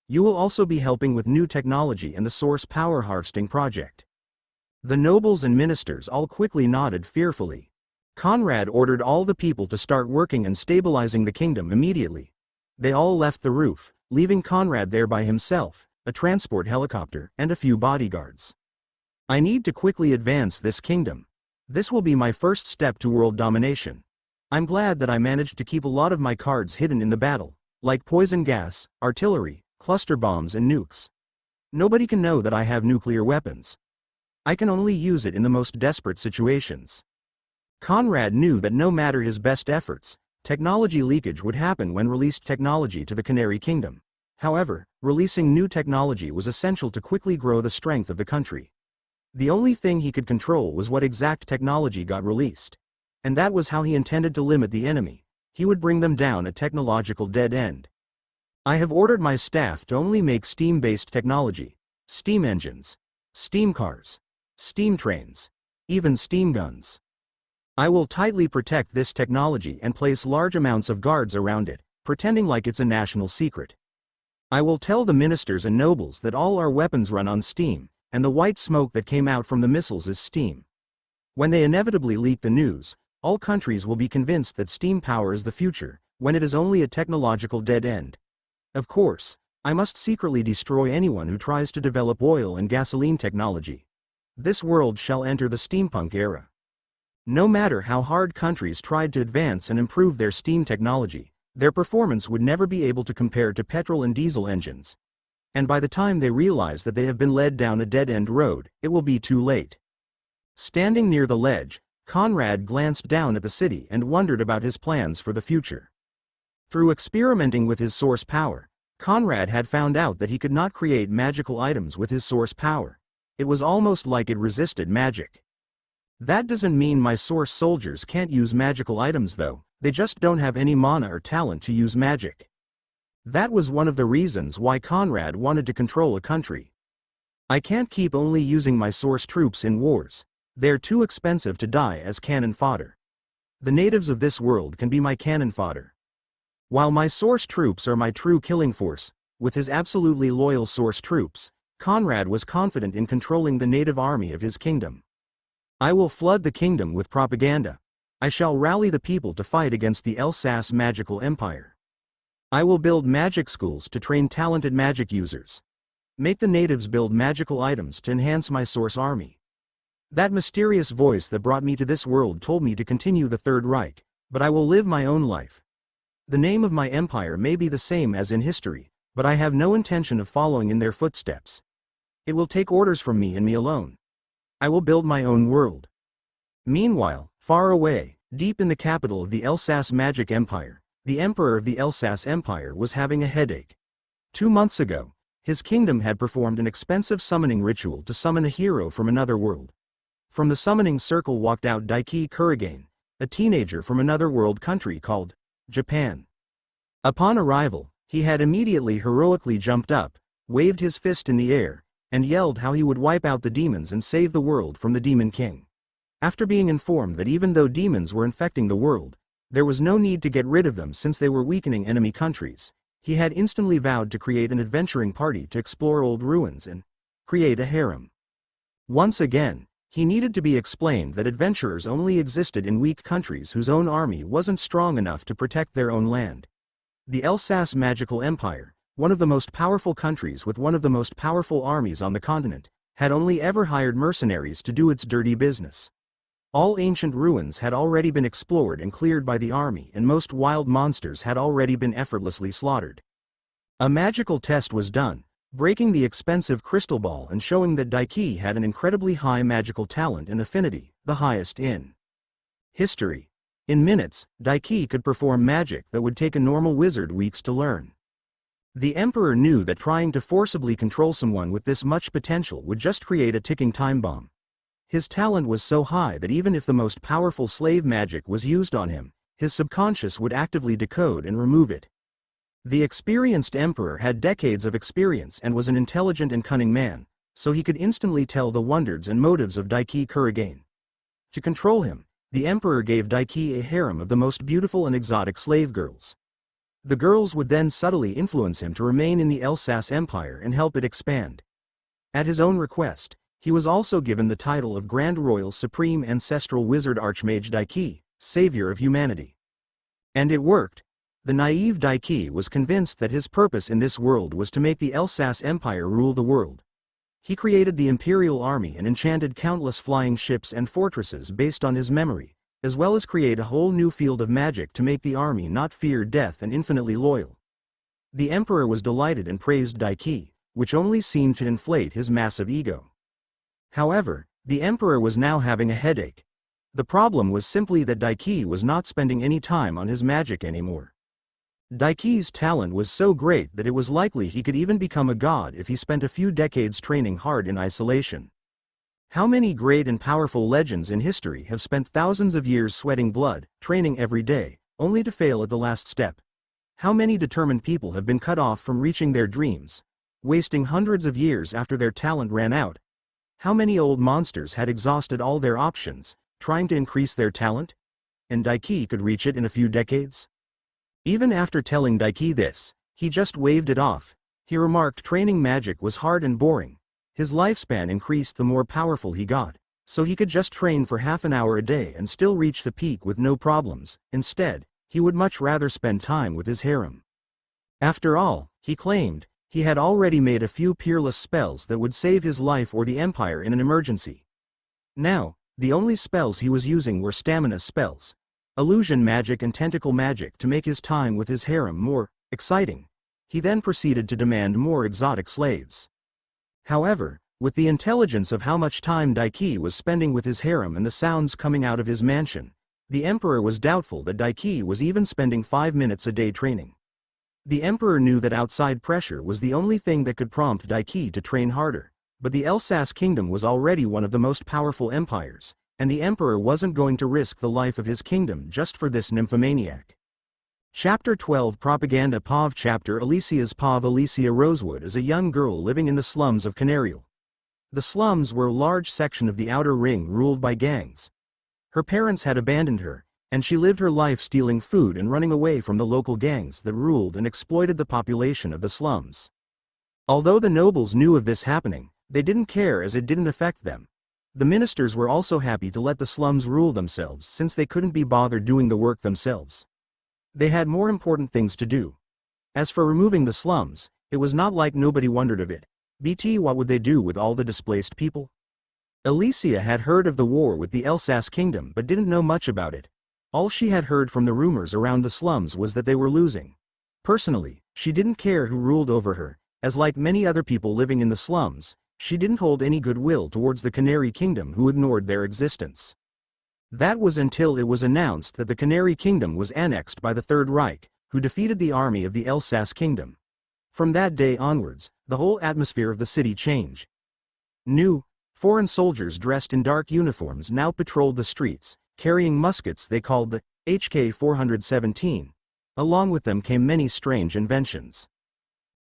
You will also be helping with new technology and the source power harvesting project. The nobles and ministers all quickly nodded fearfully. Conrad ordered all the people to start working and stabilizing the kingdom immediately. They all left the roof, leaving Conrad there by himself, a transport helicopter, and a few bodyguards. I need to quickly advance this kingdom. This will be my first step to world domination. I'm glad that I managed to keep a lot of my cards hidden in the battle, like poison gas, artillery, cluster bombs and nukes. Nobody can know that I have nuclear weapons. I can only use it in the most desperate situations. Conrad knew that no matter his best efforts, technology leakage would happen when released technology to the Canary Kingdom. However, releasing new technology was essential to quickly grow the strength of the country. The only thing he could control was what exact technology got released. And that was how he intended to limit the enemy. He would bring them down a technological dead end. I have ordered my staff to only make steam-based technology, steam engines, steam cars, steam trains, even steam guns. I will tightly protect this technology and place large amounts of guards around it, pretending like it's a national secret. I will tell the ministers and nobles that all our weapons run on steam, and the white smoke that came out from the missiles is steam. When they inevitably leak the news, all countries will be convinced that steam power is the future, when it is only a technological dead end. Of course, I must secretly destroy anyone who tries to develop oil and gasoline technology. This world shall enter the steampunk era. No matter how hard countries tried to advance and improve their steam technology, their performance would never be able to compare to petrol and diesel engines. And by the time they realize that they have been led down a dead-end road, it will be too late. Standing near the ledge, Conrad glanced down at the city and wondered about his plans for the future. Through experimenting with his source power, Conrad had found out that he could not create magical items with his source power. It was almost like it resisted magic. That doesn't mean my source soldiers can't use magical items though, they just don't have any mana or talent to use magic. That was one of the reasons why Conrad wanted to control a country. I can't keep only using my source troops in wars. They're too expensive to die as cannon fodder. The natives of this world can be my cannon fodder. While my source troops are my true killing force, with his absolutely loyal source troops, Conrad was confident in controlling the native army of his kingdom. I will flood the kingdom with propaganda. I shall rally the people to fight against the Elsass magical empire. I will build magic schools to train talented magic users. Make the natives build magical items to enhance my source army. That mysterious voice that brought me to this world told me to continue the Third Reich, but I will live my own life. The name of my empire may be the same as in history, but I have no intention of following in their footsteps. It will take orders from me and me alone. I will build my own world. Meanwhile, far away, deep in the capital of the Elsass magic empire, the emperor of the Elsass empire was having a headache. 2 months ago, his kingdom had performed an expensive summoning ritual to summon a hero from another world. From the summoning circle walked out Daiki Kurigane, a teenager from another world country called Japan. Upon arrival, he had immediately heroically jumped up, waved his fist in the air, and yelled how he would wipe out the demons and save the world from the Demon King. After being informed that even though demons were infecting the world, there was no need to get rid of them since they were weakening enemy countries, he had instantly vowed to create an adventuring party to explore old ruins and create a harem. Once again, he needed to be explained that adventurers only existed in weak countries whose own army wasn't strong enough to protect their own land. The Elsass magical empire, one of the most powerful countries with one of the most powerful armies on the continent, had only ever hired mercenaries to do its dirty business. All ancient ruins had already been explored and cleared by the army, and most wild monsters had already been effortlessly slaughtered. A magical test was done, breaking the expensive crystal ball and showing that Daiki had an incredibly high magical talent and affinity, the highest in history. In minutes, Daiki could perform magic that would take a normal wizard weeks to learn. The emperor knew that trying to forcibly control someone with this much potential would just create a ticking time bomb. His talent was so high that even if the most powerful slave magic was used on him, his subconscious would actively decode and remove it. The experienced emperor had decades of experience and was an intelligent and cunning man, so he could instantly tell the wonders and motives of Daiki Kurigane. To control him, the emperor gave Daiki a harem of the most beautiful and exotic slave girls. The girls would then subtly influence him to remain in the Elsass Empire and help it expand. At his own request, he was also given the title of Grand Royal Supreme Ancestral Wizard Archmage Daiki, Savior of Humanity. And it worked. The naive Daiki was convinced that his purpose in this world was to make the Elsass Empire rule the world. He created the Imperial Army and enchanted countless flying ships and fortresses based on his memory, as well as create a whole new field of magic to make the army not fear death and infinitely loyal. The emperor was delighted and praised Daiki, which only seemed to inflate his massive ego. However, the emperor was now having a headache. The problem was simply that Daiki was not spending any time on his magic anymore. Daiki's talent was so great that it was likely he could even become a god if he spent a few decades training hard in isolation. How many great and powerful legends in history have spent thousands of years sweating blood, training every day, only to fail at the last step? How many determined people have been cut off from reaching their dreams, wasting hundreds of years after their talent ran out? How many old monsters had exhausted all their options, trying to increase their talent? And Daiki could reach it in a few decades? Even after telling Daiki this, he just waved it off. He remarked training magic was hard and boring. His lifespan increased the more powerful he got, so he could just train for half an hour a day and still reach the peak with no problems. Instead, he would much rather spend time with his harem. After all, he claimed, he had already made a few peerless spells that would save his life or the empire in an emergency. Now, the only spells he was using were stamina spells, illusion magic and tentacle magic to make his time with his harem more exciting. He then proceeded to demand more exotic slaves. However, with the intelligence of how much time Daiki was spending with his harem and the sounds coming out of his mansion, the emperor was doubtful that Daiki was even spending 5 minutes a day training. The emperor knew that outside pressure was the only thing that could prompt Daiki to train harder, but the Elsass kingdom was already one of the most powerful empires, and the emperor wasn't going to risk the life of his kingdom just for this nymphomaniac. Chapter 12 Propaganda POV Chapter Alicia's POV Alicia Rosewood is a young girl living in the slums of Canarial. The slums were a large section of the outer ring ruled by gangs. Her parents had abandoned her, and she lived her life stealing food and running away from the local gangs that ruled and exploited the population of the slums. Although the nobles knew of this happening, they didn't care as it didn't affect them. The ministers were also happy to let the slums rule themselves since they couldn't be bothered doing the work themselves. They had more important things to do. As for removing the slums, it was not like nobody wondered of it. What would they do with all the displaced people? Alicia had heard of the war with the Elsass kingdom but didn't know much about it. All she had heard from the rumors around the slums was that they were losing. Personally, she didn't care who ruled over her, as like many other people living in the slums, she didn't hold any goodwill towards the Canary Kingdom who ignored their existence. That was until it was announced that the Canary Kingdom was annexed by the Third Reich, who defeated the army of the Elsass kingdom. From that day onwards, the whole atmosphere of the city changed. New, foreign soldiers dressed in dark uniforms now patrolled the streets, carrying muskets they called the HK-417. Along with them came many strange inventions.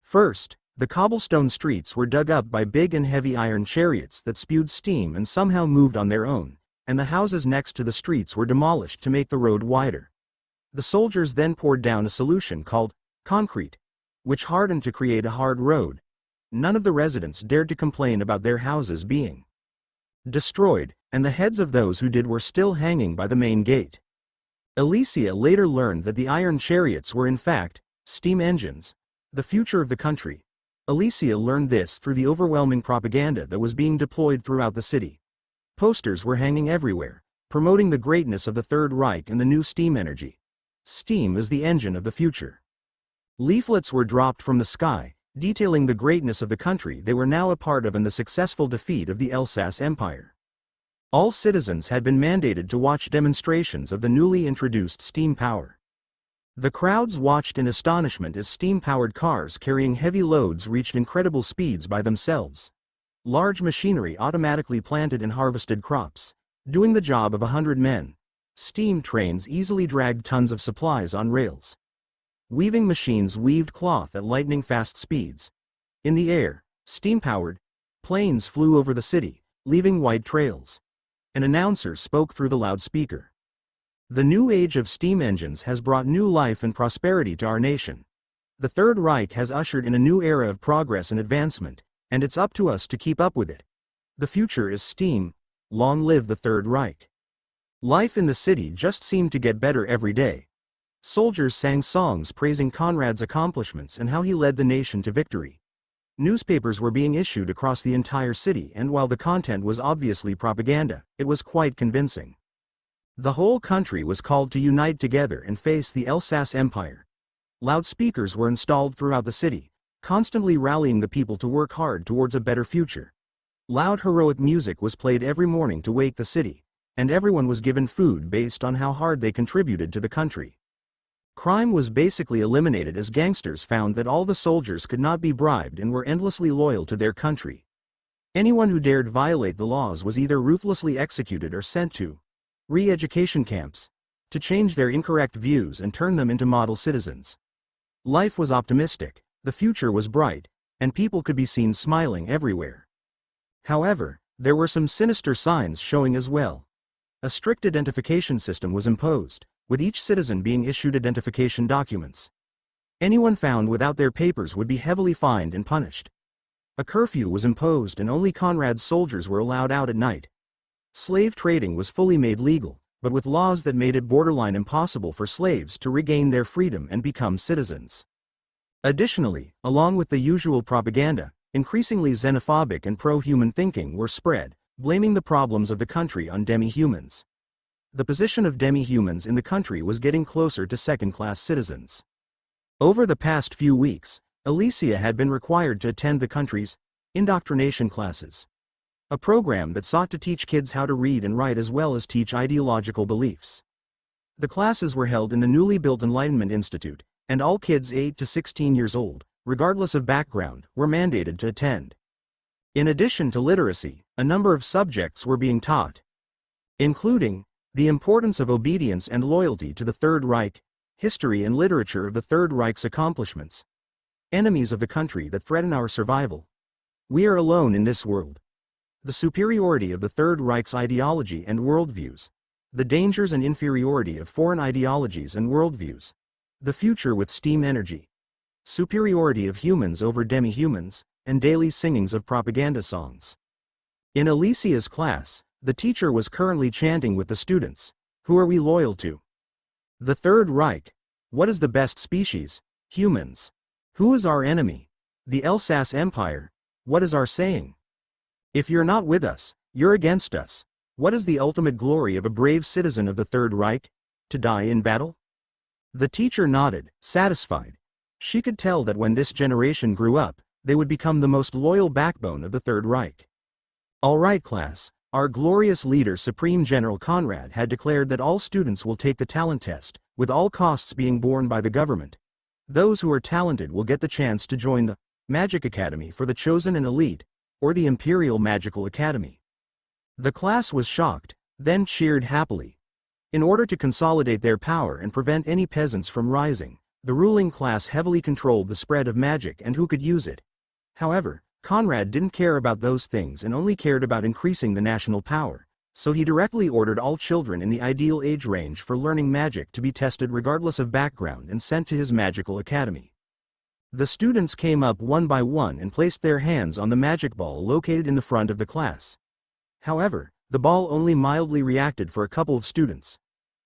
First, the cobblestone streets were dug up by big and heavy iron chariots that spewed steam and somehow moved on their own, and the houses next to the streets were demolished to make the road wider. The soldiers then poured down a solution called concrete, which hardened to create a hard road. None of the residents dared to complain about their houses being destroyed, and the heads of those who did were still hanging by the main gate. Alicia later learned that the iron chariots were in fact steam engines, the future of the country. Alicia learned this through the overwhelming propaganda that was being deployed throughout the city. Posters were hanging everywhere, promoting the greatness of the Third Reich and the new steam energy. Steam is the engine of the future. Leaflets were dropped from the sky, detailing the greatness of the country they were now a part of and the successful defeat of the Elsass Empire. All citizens had been mandated to watch demonstrations of the newly introduced steam power. The crowds watched in astonishment as steam-powered cars carrying heavy loads reached incredible speeds by themselves. Large machinery automatically planted and harvested crops, doing the job of 100 men. Steam trains easily dragged tons of supplies on rails. Weaving machines weaved cloth at lightning-fast speeds. In the air, steam-powered planes flew over the city, leaving white trails. An announcer spoke through the loudspeaker. The new age of steam engines has brought new life and prosperity to our nation. The Third Reich has ushered in a new era of progress and advancement, and it's up to us to keep up with it. The future is steam. Long live the Third Reich. Life in the city just seemed to get better every day. Soldiers sang songs praising Conrad's accomplishments and how he led the nation to victory. Newspapers were being issued across the entire city, and while the content was obviously propaganda, it was quite convincing. The whole country was called to unite together and face the Elsass Empire. Loudspeakers were installed throughout the city, constantly rallying the people to work hard towards a better future. Loud heroic music was played every morning to wake the city, and everyone was given food based on how hard they contributed to the country. Crime was basically eliminated as gangsters found that all the soldiers could not be bribed and were endlessly loyal to their country. Anyone who dared violate the laws was either ruthlessly executed or sent to re-education camps to change their incorrect views and turn them into model citizens. Life was optimistic, the future was bright, and people could be seen smiling everywhere. However, there were some sinister signs showing as well. A strict identification system was imposed, with each citizen being issued identification documents. Anyone found without their papers would be heavily fined and punished. A curfew was imposed and only Conrad's soldiers were allowed out at night. Slave trading was fully made legal, but with laws that made it borderline impossible for slaves to regain their freedom and become citizens. Additionally, along with the usual propaganda, increasingly xenophobic and pro-human thinking were spread, blaming the problems of the country on demi-humans. The position of demi-humans in the country was getting closer to second-class citizens. Over the past few weeks, Alicia had been required to attend the country's indoctrination classes, a program that sought to teach kids how to read and write as well as teach ideological beliefs. The classes were held in the newly built Enlightenment Institute, and all kids 8 to 16 years old, regardless of background, were mandated to attend. In addition to literacy, a number of subjects were being taught, including the importance of obedience and loyalty to the Third Reich, history and literature of the Third Reich's accomplishments, enemies of the country that threaten our survival. We are alone in this world. The superiority of the Third Reich's ideology and worldviews, the dangers and inferiority of foreign ideologies and worldviews, the future with steam energy, superiority of humans over demi-humans, and daily singings of propaganda songs. In Alicia's class, the teacher was currently chanting with the students, "Who are we loyal to? The Third Reich. What is the best species? Humans. Who is our enemy? The Alsace Empire. What is our saying? If you're not with us, you're against us. What is the ultimate glory of a brave citizen of the Third Reich? To die in battle?" The teacher nodded, satisfied. She could tell that when this generation grew up, they would become the most loyal backbone of the Third Reich. "All right, class. Our glorious leader Supreme General Conrad had declared that all students will take the talent test, with all costs being borne by the government. Those who are talented will get the chance to join the Magic Academy for the Chosen and Elite, or the Imperial Magical Academy." The class was shocked, then cheered happily. In order to consolidate their power and prevent any peasants from rising, the ruling class heavily controlled the spread of magic and who could use it. However, Conrad didn't care about those things and only cared about increasing the national power, so he directly ordered all children in the ideal age range for learning magic to be tested regardless of background and sent to his magical academy. The students came up one by one and placed their hands on the magic ball located in the front of the class. However, the ball only mildly reacted for a couple of students.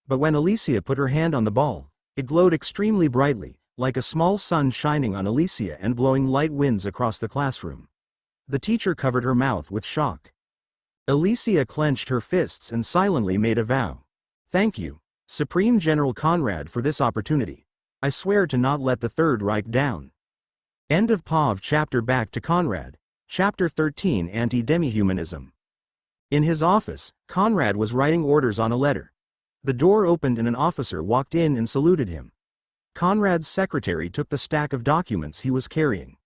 But when Alicia put her hand on the ball, it glowed extremely brightly, like a small sun shining on Alicia and blowing light winds across the classroom. The teacher covered her mouth with shock. Alicia clenched her fists and silently made a vow. "Thank you, Supreme General Conrad, for this opportunity. I swear to not let the Third Reich down." End of POV chapter. Back to Conrad. Chapter 13, Anti-Demihumanism. In his office, Conrad was writing orders on a letter. The door opened and an officer walked in and saluted him. Conrad's secretary took the stack of documents he was carrying.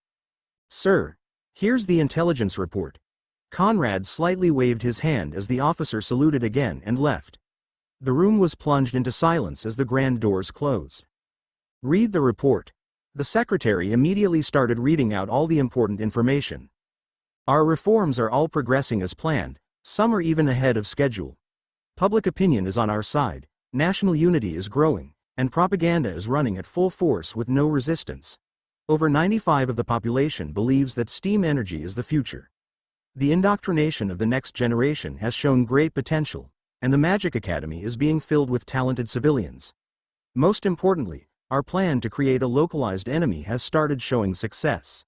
"Sir, here's the intelligence report." Conrad slightly waved his hand as the officer saluted again and left. The room was plunged into silence as the grand doors closed. "Read the report." The secretary immediately started reading out all the important information. "Our reforms are all progressing as planned, some are even ahead of schedule. Public opinion is on our side, national unity is growing, and propaganda is running at full force with no resistance. Over 95% of the population believes that steam energy is the future. The indoctrination of the next generation has shown great potential, and the Magic Academy is being filled with talented civilians. Most importantly, our plan to create a localized enemy has started showing success."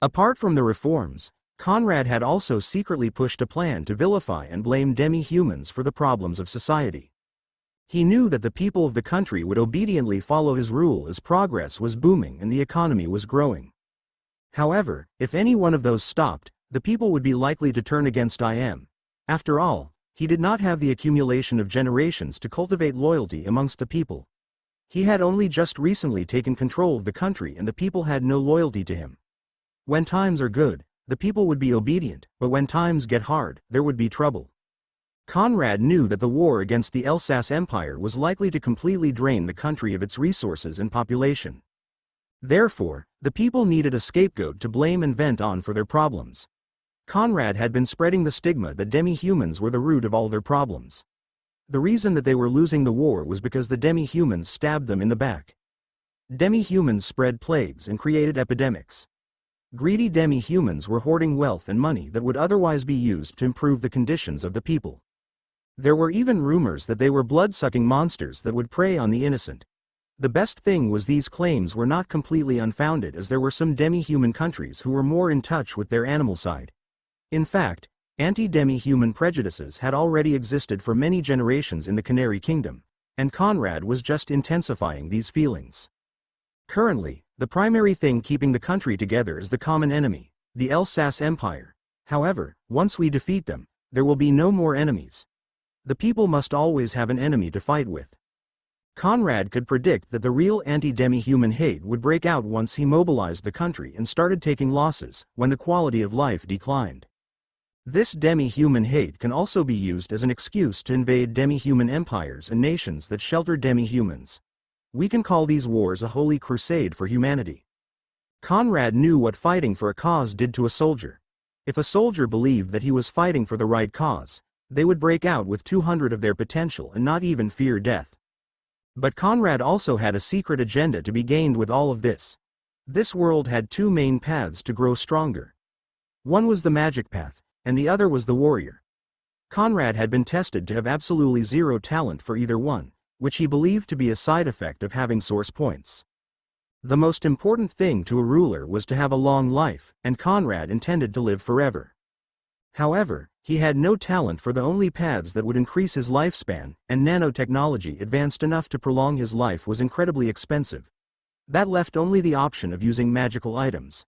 Apart from the reforms, Conrad had also secretly pushed a plan to vilify and blame demi-humans for the problems of society. He knew that the people of the country would obediently follow his rule as progress was booming and the economy was growing. However, if any one of those stopped, the people would be likely to turn against him. After all, he did not have the accumulation of generations to cultivate loyalty amongst the people. He had only just recently taken control of the country and the people had no loyalty to him. When times are good, the people would be obedient, but when times get hard, there would be trouble. Conrad knew that the war against the Elsass Empire was likely to completely drain the country of its resources and population. Therefore, the people needed a scapegoat to blame and vent on for their problems. Conrad had been spreading the stigma that demi-humans were the root of all their problems. The reason that they were losing the war was because the demi-humans stabbed them in the back. Demi-humans spread plagues and created epidemics. Greedy demi-humans were hoarding wealth and money that would otherwise be used to improve the conditions of the people. There were even rumors that they were blood-sucking monsters that would prey on the innocent. The best thing was these claims were not completely unfounded, as there were some demi-human countries who were more in touch with their animal side. In fact, anti-demi-human prejudices had already existed for many generations in the Canary Kingdom, and Conrad was just intensifying these feelings. Currently, the primary thing keeping the country together is the common enemy, the Elsass Empire. However, once we defeat them, there will be no more enemies. The people must always have an enemy to fight with. Conrad could predict that the real anti-demi-human hate would break out once he mobilized the country and started taking losses, when the quality of life declined. This demi-human hate can also be used as an excuse to invade demi-human empires and nations that shelter demi-humans. We can call these wars a holy crusade for humanity. Conrad knew what fighting for a cause did to a soldier. If a soldier believed that he was fighting for the right cause, they would break out with 200 of their potential and not even fear death. But Conrad also had a secret agenda to be gained with all of this. This world had two main paths to grow stronger. One was the magic path, and the other was the warrior. Conrad had been tested to have absolutely zero talent for either one, which he believed to be a side effect of having source points. The most important thing to a ruler was to have a long life, and Conrad intended to live forever. However, he had no talent for the only paths that would increase his lifespan, and nanotechnology advanced enough to prolong his life was incredibly expensive. That left only the option of using magical items.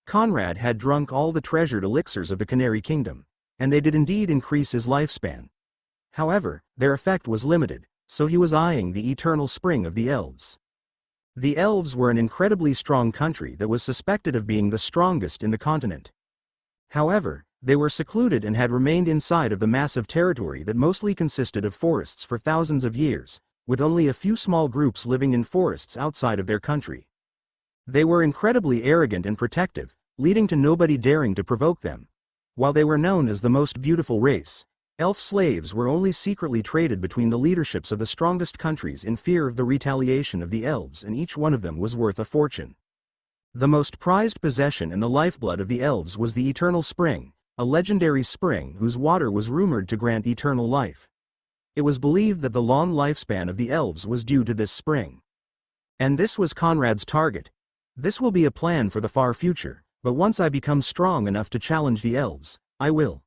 Conrad had drunk all the treasured elixirs of the Canary Kingdom, and they did indeed increase his lifespan. However, their effect was limited, so he was eyeing the eternal spring of the elves. The elves were an incredibly strong country that was suspected of being the strongest in the continent. However, they were secluded and had remained inside of the massive territory that mostly consisted of forests for thousands of years, with only a few small groups living in forests outside of their country. They were incredibly arrogant and protective, leading to nobody daring to provoke them. While they were known as the most beautiful race, elf slaves were only secretly traded between the leaderships of the strongest countries in fear of the retaliation of the elves, and each one of them was worth a fortune. The most prized possession and the lifeblood of the elves was the eternal spring, a legendary spring whose water was rumored to grant eternal life. It was believed that the long lifespan of the elves was due to this spring. And this was Conrad's target. This will be a plan for the far future, but once I become strong enough to challenge the elves, I will.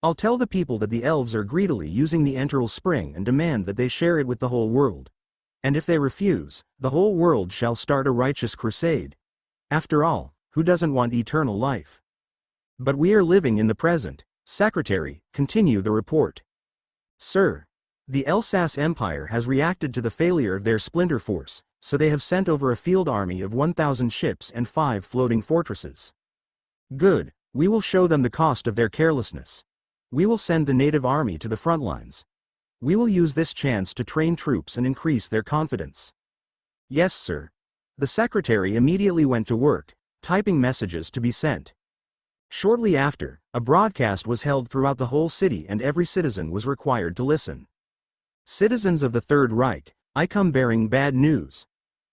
I'll tell the people that the elves are greedily using the eternal spring and demand that they share it with the whole world. And if they refuse, the whole world shall start a righteous crusade. After all, who doesn't want eternal life? But we are living in the present. Secretary, continue the report. Sir, the Elsass Empire has reacted to the failure of their splinter force, so they have sent over a field army of 1,000 ships and 5 floating fortresses. Good, we will show them the cost of their carelessness. We will send the native army to the front lines. We will use this chance to train troops and increase their confidence. Yes, sir. The secretary immediately went to work, typing messages to be sent. Shortly after, a broadcast was held throughout the whole city and every citizen was required to listen. Citizens of the Third Reich, I come bearing bad news.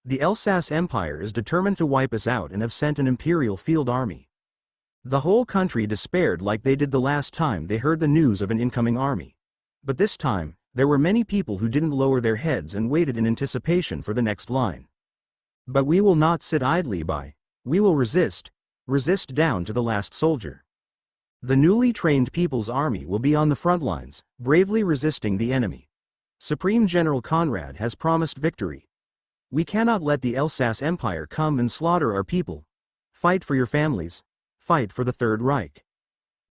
The Elsass Empire is determined to wipe us out and have sent an imperial field army. The whole country despaired like they did the last time they heard the news of an incoming army. But this time, there were many people who didn't lower their heads and waited in anticipation for the next line. But we will not sit idly by. We will resist down to the last soldier. The newly trained People's Army will be on the front lines, bravely resisting the enemy. Supreme General Conrad has promised victory. We cannot let the Elsass Empire come and slaughter our people. Fight for your families. Fight for the Third Reich.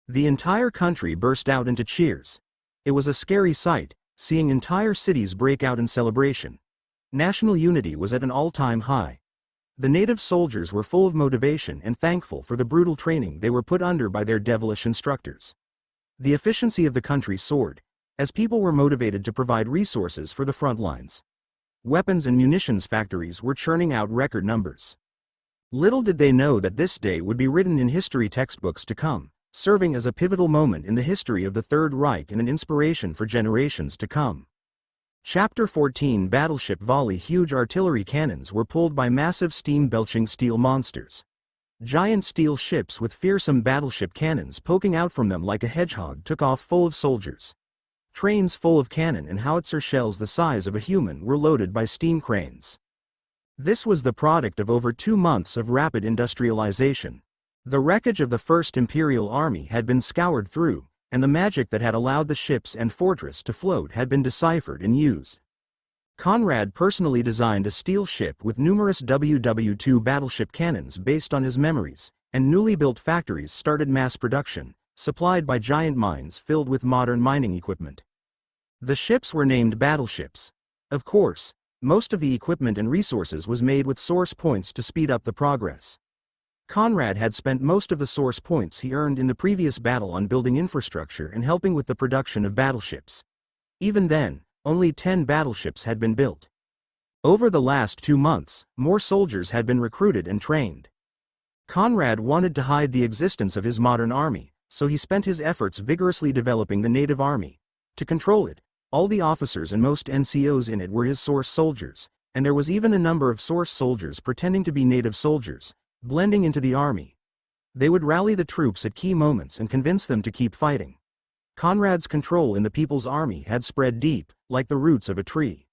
The entire country burst out into cheers. It was a scary sight, seeing entire cities break out in celebration. National unity was at an all-time high. The native soldiers were full of motivation and thankful for the brutal training they were put under by their devilish instructors. The efficiency of the country soared, as people were motivated to provide resources for the front lines. Weapons and munitions factories were churning out record numbers. Little did they know that this day would be written in history textbooks to come, serving as a pivotal moment in the history of the Third Reich and an inspiration for generations to come. Chapter 14 Battleship Volley. Huge artillery cannons were pulled by massive steam-belching steel monsters. Giant steel ships with fearsome battleship cannons poking out from them like a hedgehog took off full of soldiers. Trains full of cannon and howitzer shells the size of a human were loaded by steam cranes. This was the product of over 2 months of rapid industrialization. The wreckage of the First Imperial Army had been scoured through, and the magic that had allowed the ships and fortress to float had been deciphered and used. Conrad personally designed a steel ship with numerous WW2 battleship cannons based on his memories, and newly built factories started mass production, supplied by giant mines filled with modern mining equipment. The ships were named battleships. Of course, most of the equipment and resources was made with source points to speed up the progress. Conrad had spent most of the source points he earned in the previous battle on building infrastructure and helping with the production of battleships. Even then, only 10 battleships had been built. Over the last 2 months, more soldiers had been recruited and trained. Conrad wanted to hide the existence of his modern army, so he spent his efforts vigorously developing the native army. To control it, all the officers and most NCOs in it were his source soldiers, and there was even a number of source soldiers pretending to be native soldiers, blending into the army. They would rally the troops at key moments and convince them to keep fighting. Conrad's control in the people's army had spread deep, like the roots of a tree.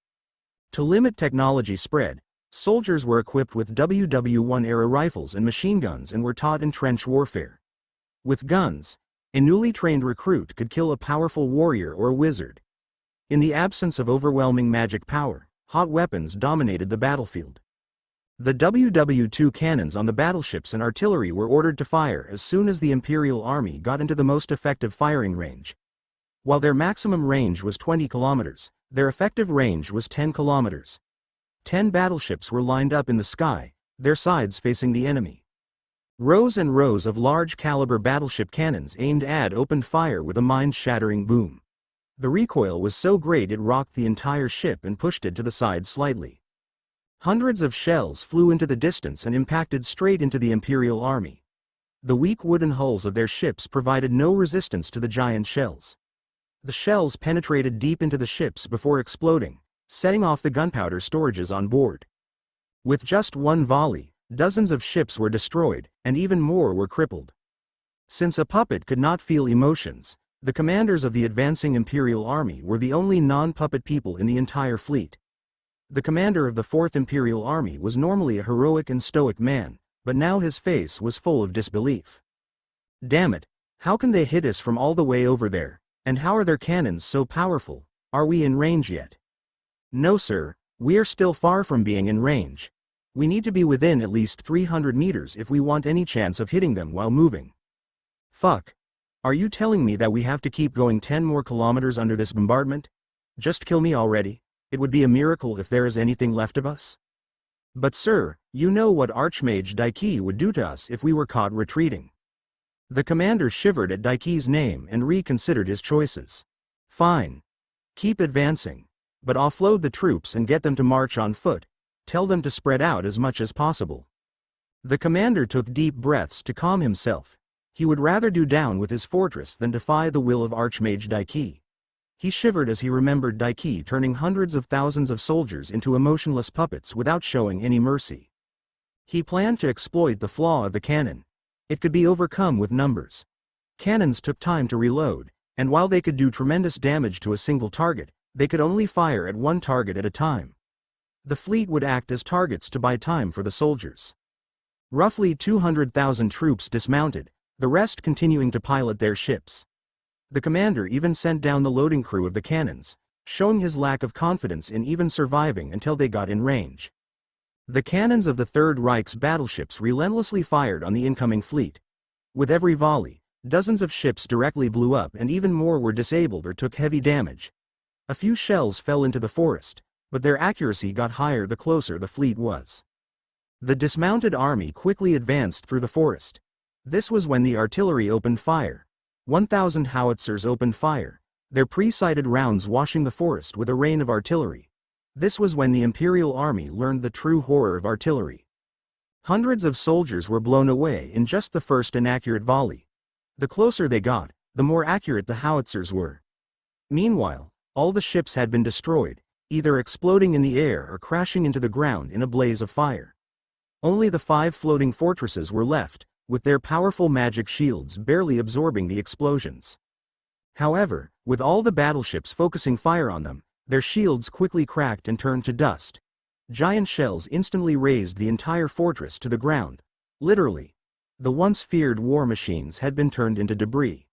To limit technology spread, soldiers were equipped with WW1-era rifles and machine guns and were taught in trench warfare. With guns, a newly trained recruit could kill a powerful warrior or a wizard. In the absence of overwhelming magic power, hot weapons dominated the battlefield. The WW2 cannons on the battleships and artillery were ordered to fire as soon as the Imperial Army got into the most effective firing range. While their maximum range was 20 kilometers, their effective range was 10 kilometers. 10 battleships were lined up in the sky, their sides facing the enemy. Rows and rows of large-caliber battleship cannons aimed at opened fire with a mind-shattering boom. The recoil was so great it rocked the entire ship and pushed it to the side slightly. Hundreds of shells flew into the distance and impacted straight into the Imperial Army. The weak wooden hulls of their ships provided no resistance to the giant shells. The shells penetrated deep into the ships before exploding, setting off the gunpowder storages on board. With just one volley, dozens of ships were destroyed, and even more were crippled. Since a puppet could not feel emotions, the commanders of the advancing Imperial Army were the only non-puppet people in the entire fleet. The commander of the 4th Imperial Army was normally a heroic and stoic man, but now his face was full of disbelief. Damn it, how can they hit us from all the way over there, and how are their cannons so powerful? Are we in range yet? No sir, we are still far from being in range. We need to be within at least 300 meters if we want any chance of hitting them while moving. Fuck. Are you telling me that we have to keep going 10 more kilometers under this bombardment? Just kill me already. It would be a miracle if there is anything left of us. But sir, you know what Archmage Daiki would do to us if we were caught retreating. The commander shivered at Daiki's name and reconsidered his choices. Fine. Keep advancing. But offload the troops and get them to march on foot. Tell them to spread out as much as possible. The commander took deep breaths to calm himself. He would rather do down with his fortress than defy the will of Archmage Daiki. He shivered as he remembered Daiki turning hundreds of thousands of soldiers into emotionless puppets without showing any mercy. He planned to exploit the flaw of the cannon. It could be overcome with numbers. Cannons took time to reload, and while they could do tremendous damage to a single target, they could only fire at one target at a time. The fleet would act as targets to buy time for the soldiers. Roughly 200,000 troops dismounted, the rest continuing to pilot their ships. The commander even sent down the loading crew of the cannons, showing his lack of confidence in even surviving until they got in range. The cannons of the Third Reich's battleships relentlessly fired on the incoming fleet. With every volley, dozens of ships directly blew up and even more were disabled or took heavy damage. A few shells fell into the forest, but their accuracy got higher the closer the fleet was. The dismounted army quickly advanced through the forest. This was when the artillery opened fire. 1,000 howitzers opened fire, their pre-sighted rounds washing the forest with a rain of artillery. This was when the Imperial Army learned the true horror of artillery. Hundreds of soldiers were blown away in just the first inaccurate volley. The closer they got, the more accurate the howitzers were. Meanwhile, all the ships had been destroyed, either exploding in the air or crashing into the ground in a blaze of fire. Only the 5 floating fortresses were left, with their powerful magic shields barely absorbing the explosions. However, with all the battleships focusing fire on them, their shields quickly cracked and turned to dust. Giant shells instantly razed the entire fortress to the ground. Literally. The once feared war machines had been turned into debris.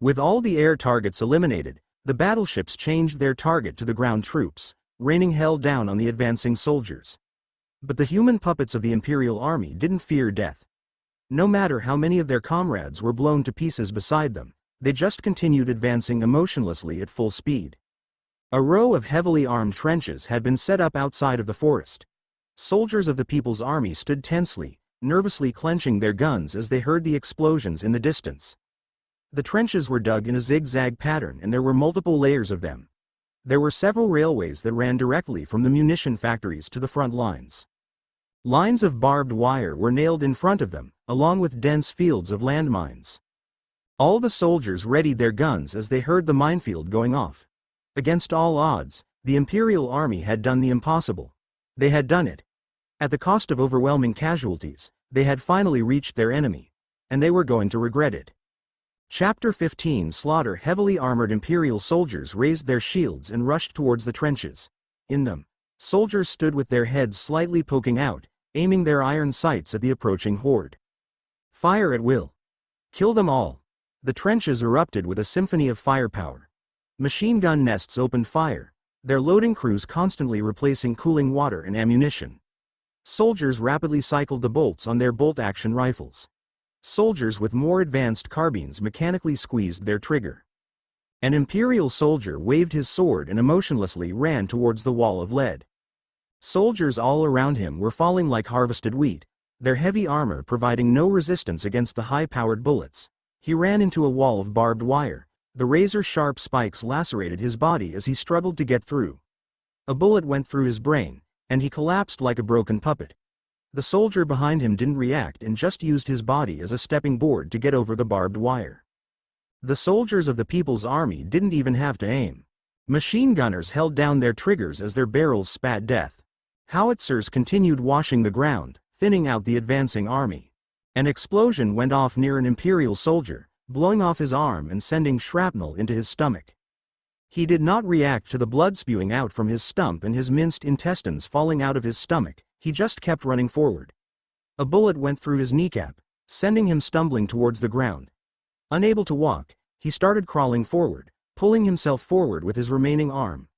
With all the air targets eliminated, the battleships changed their target to the ground troops, raining hell down on the advancing soldiers. But the human puppets of the Imperial Army didn't fear death. No matter how many of their comrades were blown to pieces beside them, they just continued advancing emotionlessly at full speed. A row of heavily armed trenches had been set up outside of the forest. Soldiers of the People's Army stood tensely, nervously clenching their guns as they heard the explosions in the distance. The trenches were dug in a zigzag pattern and there were multiple layers of them. There were several railways that ran directly from the munition factories to the front lines. Lines of barbed wire were nailed in front of them, along with dense fields of landmines. All the soldiers readied their guns as they heard the minefield going off. Against all odds, the Imperial Army had done the impossible. They had done it. At the cost of overwhelming casualties, they had finally reached their enemy, and they were going to regret it. Chapter 15 Slaughter. Heavily armored Imperial soldiers raised their shields and rushed towards the trenches. In them, soldiers stood with their heads slightly poking out, aiming their iron sights at the approaching horde. Fire at will. Kill them all. The trenches erupted with a symphony of firepower. Machine gun nests opened fire, their loading crews constantly replacing cooling water and ammunition. Soldiers rapidly cycled the bolts on their bolt-action rifles. Soldiers with more advanced carbines mechanically squeezed their trigger. An Imperial soldier waved his sword and emotionlessly ran towards the wall of lead. Soldiers all around him were falling like harvested wheat, their heavy armor providing no resistance against the high-powered bullets. He ran into a wall of barbed wire. The razor-sharp spikes lacerated his body as he struggled to get through. A bullet went through his brain, and he collapsed like a broken puppet. The soldier behind him didn't react and just used his body as a stepping board to get over the barbed wire. The soldiers of the People's Army didn't even have to aim. Machine gunners held down their triggers as their barrels spat death. Howitzers continued washing the ground, thinning out the advancing army. An explosion went off near an Imperial soldier, blowing off his arm and sending shrapnel into his stomach. He did not react to the blood spewing out from his stump and his minced intestines falling out of his stomach, he just kept running forward. A bullet went through his kneecap, sending him stumbling towards the ground. Unable to walk, he started crawling forward, pulling himself forward with his remaining arm.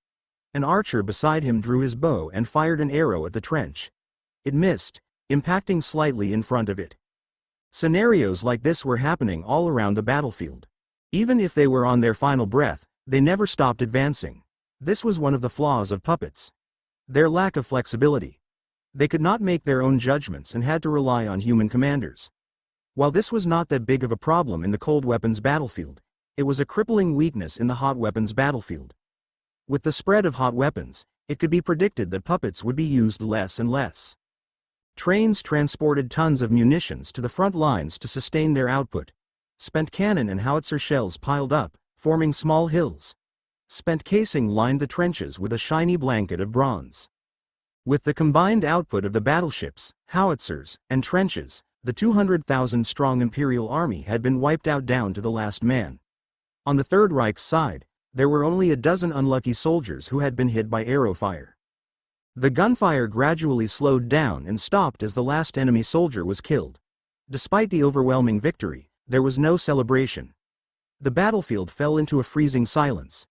An archer beside him drew his bow and fired an arrow at the trench. It missed, impacting slightly in front of it. Scenarios like this were happening all around the battlefield. Even if they were on their final breath, they never stopped advancing. This was one of the flaws of puppets. Their lack of flexibility. They could not make their own judgments and had to rely on human commanders. While this was not that big of a problem in the cold weapons battlefield, it was a crippling weakness in the hot weapons battlefield. With the spread of hot weapons, it could be predicted that puppets would be used less and less. Trains transported tons of munitions to the front lines to sustain their output. Spent cannon and howitzer shells piled up, forming small hills. Spent casing lined the trenches with a shiny blanket of bronze. With the combined output of the battleships, howitzers, and trenches, the 200,000-strong Imperial Army had been wiped out down to the last man. On the Third Reich's side, there were only a dozen unlucky soldiers who had been hit by arrow fire. The gunfire gradually slowed down and stopped as the last enemy soldier was killed. Despite the overwhelming victory, there was no celebration. The battlefield fell into a freezing silence.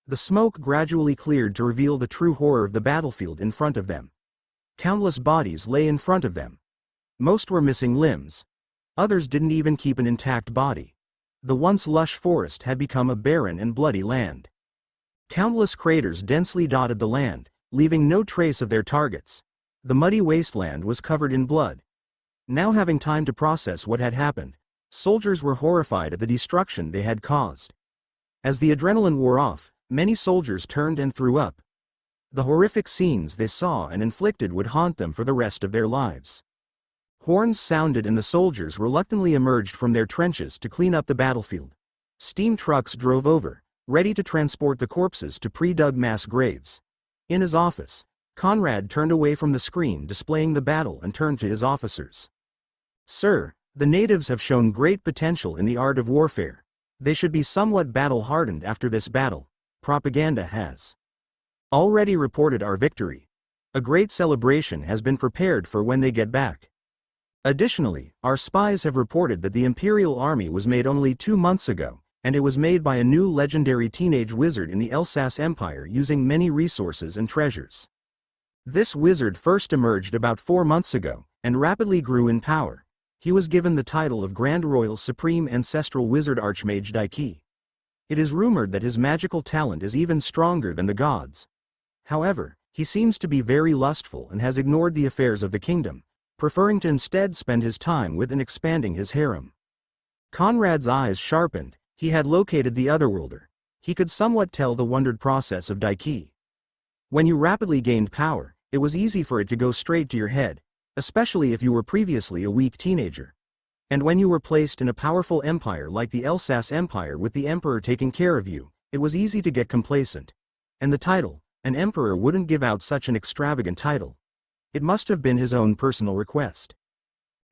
The smoke gradually cleared to reveal the true horror of the battlefield in front of them. Countless bodies lay in front of them. Most were missing limbs. Others didn't even keep an intact body. The once lush forest had become a barren and bloody land. Countless craters densely dotted the land, leaving no trace of their targets. The muddy wasteland was covered in blood. Now having time to process what had happened, soldiers were horrified at the destruction they had caused. As the adrenaline wore off, many soldiers turned and threw up. The horrific scenes they saw and inflicted would haunt them for the rest of their lives. Horns sounded and the soldiers reluctantly emerged from their trenches to clean up the battlefield. Steam trucks drove over, ready to transport the corpses to pre-dug mass graves. In his office, Conrad turned away from the screen displaying the battle and turned to his officers. "Sir, the natives have shown great potential in the art of warfare. They should be somewhat battle-hardened after this battle. Propaganda has already reported our victory. A great celebration has been prepared for when they get back. Additionally, our spies have reported that the Imperial Army was made only 2 months ago, and it was made by a new legendary teenage wizard in the Elsass Empire using many resources and treasures. This wizard first emerged about 4 months ago, and rapidly grew in power. He was given the title of Grand Royal Supreme Ancestral Wizard Archmage Daiki. It is rumored that his magical talent is even stronger than the gods. However, he seems to be very lustful and has ignored the affairs of the kingdom, preferring to instead spend his time with and expanding his harem." Conrad's eyes sharpened. He had located the Otherworlder. He could somewhat tell the wondered process of Daiki. When you rapidly gained power, it was easy for it to go straight to your head, especially if you were previously a weak teenager. And when you were placed in a powerful empire like the Elsass Empire with the emperor taking care of you, it was easy to get complacent. And the title, an emperor wouldn't give out such an extravagant title. It must have been his own personal request.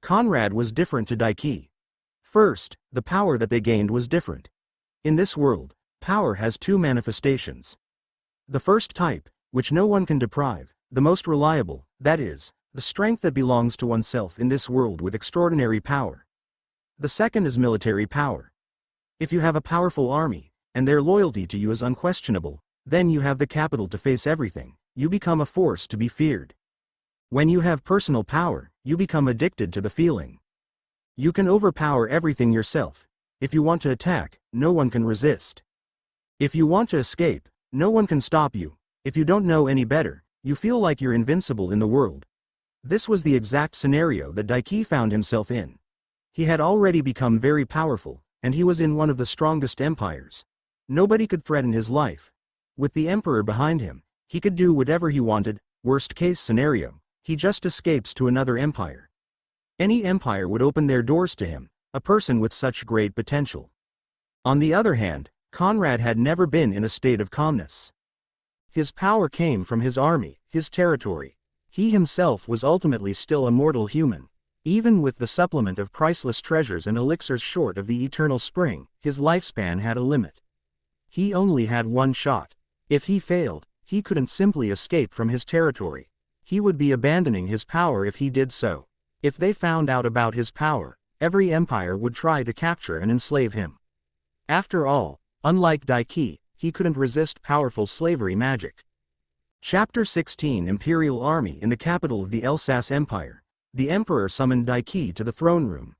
Conrad was different to Daiki. First, the power that they gained was different. In this world, power has 2 manifestations. The first type, which no one can deprive, the most reliable, that is, the strength that belongs to oneself in this world with extraordinary power. The second is military power. If you have a powerful army, and their loyalty to you is unquestionable, then you have the capital to face everything. You become a force to be feared. When you have personal power, you become addicted to the feeling. You can overpower everything yourself. If you want to attack, no one can resist. If you want to escape, no one can stop you. If you don't know any better, you feel like you're invincible in the world. This was the exact scenario that Daiki found himself in. He had already become very powerful, and he was in one of the strongest empires. Nobody could threaten his life. With the emperor behind him, he could do whatever he wanted. Worst case scenario, he just escapes to another empire. Any empire would open their doors to him, a person with such great potential. On the other hand, Conrad had never been in a state of calmness. His power came from his army, his territory. He himself was ultimately still a mortal human. Even with the supplement of priceless treasures and elixirs short of the eternal spring, his lifespan had a limit. He only had one shot. If he failed, he couldn't simply escape from his territory. He would be abandoning his power if he did so. If they found out about his power, every empire would try to capture and enslave him. After all, unlike Daiki, he couldn't resist powerful slavery magic. Chapter 16 Imperial Army in the capital of the Elsass Empire. The Emperor summoned Daiki to the throne room.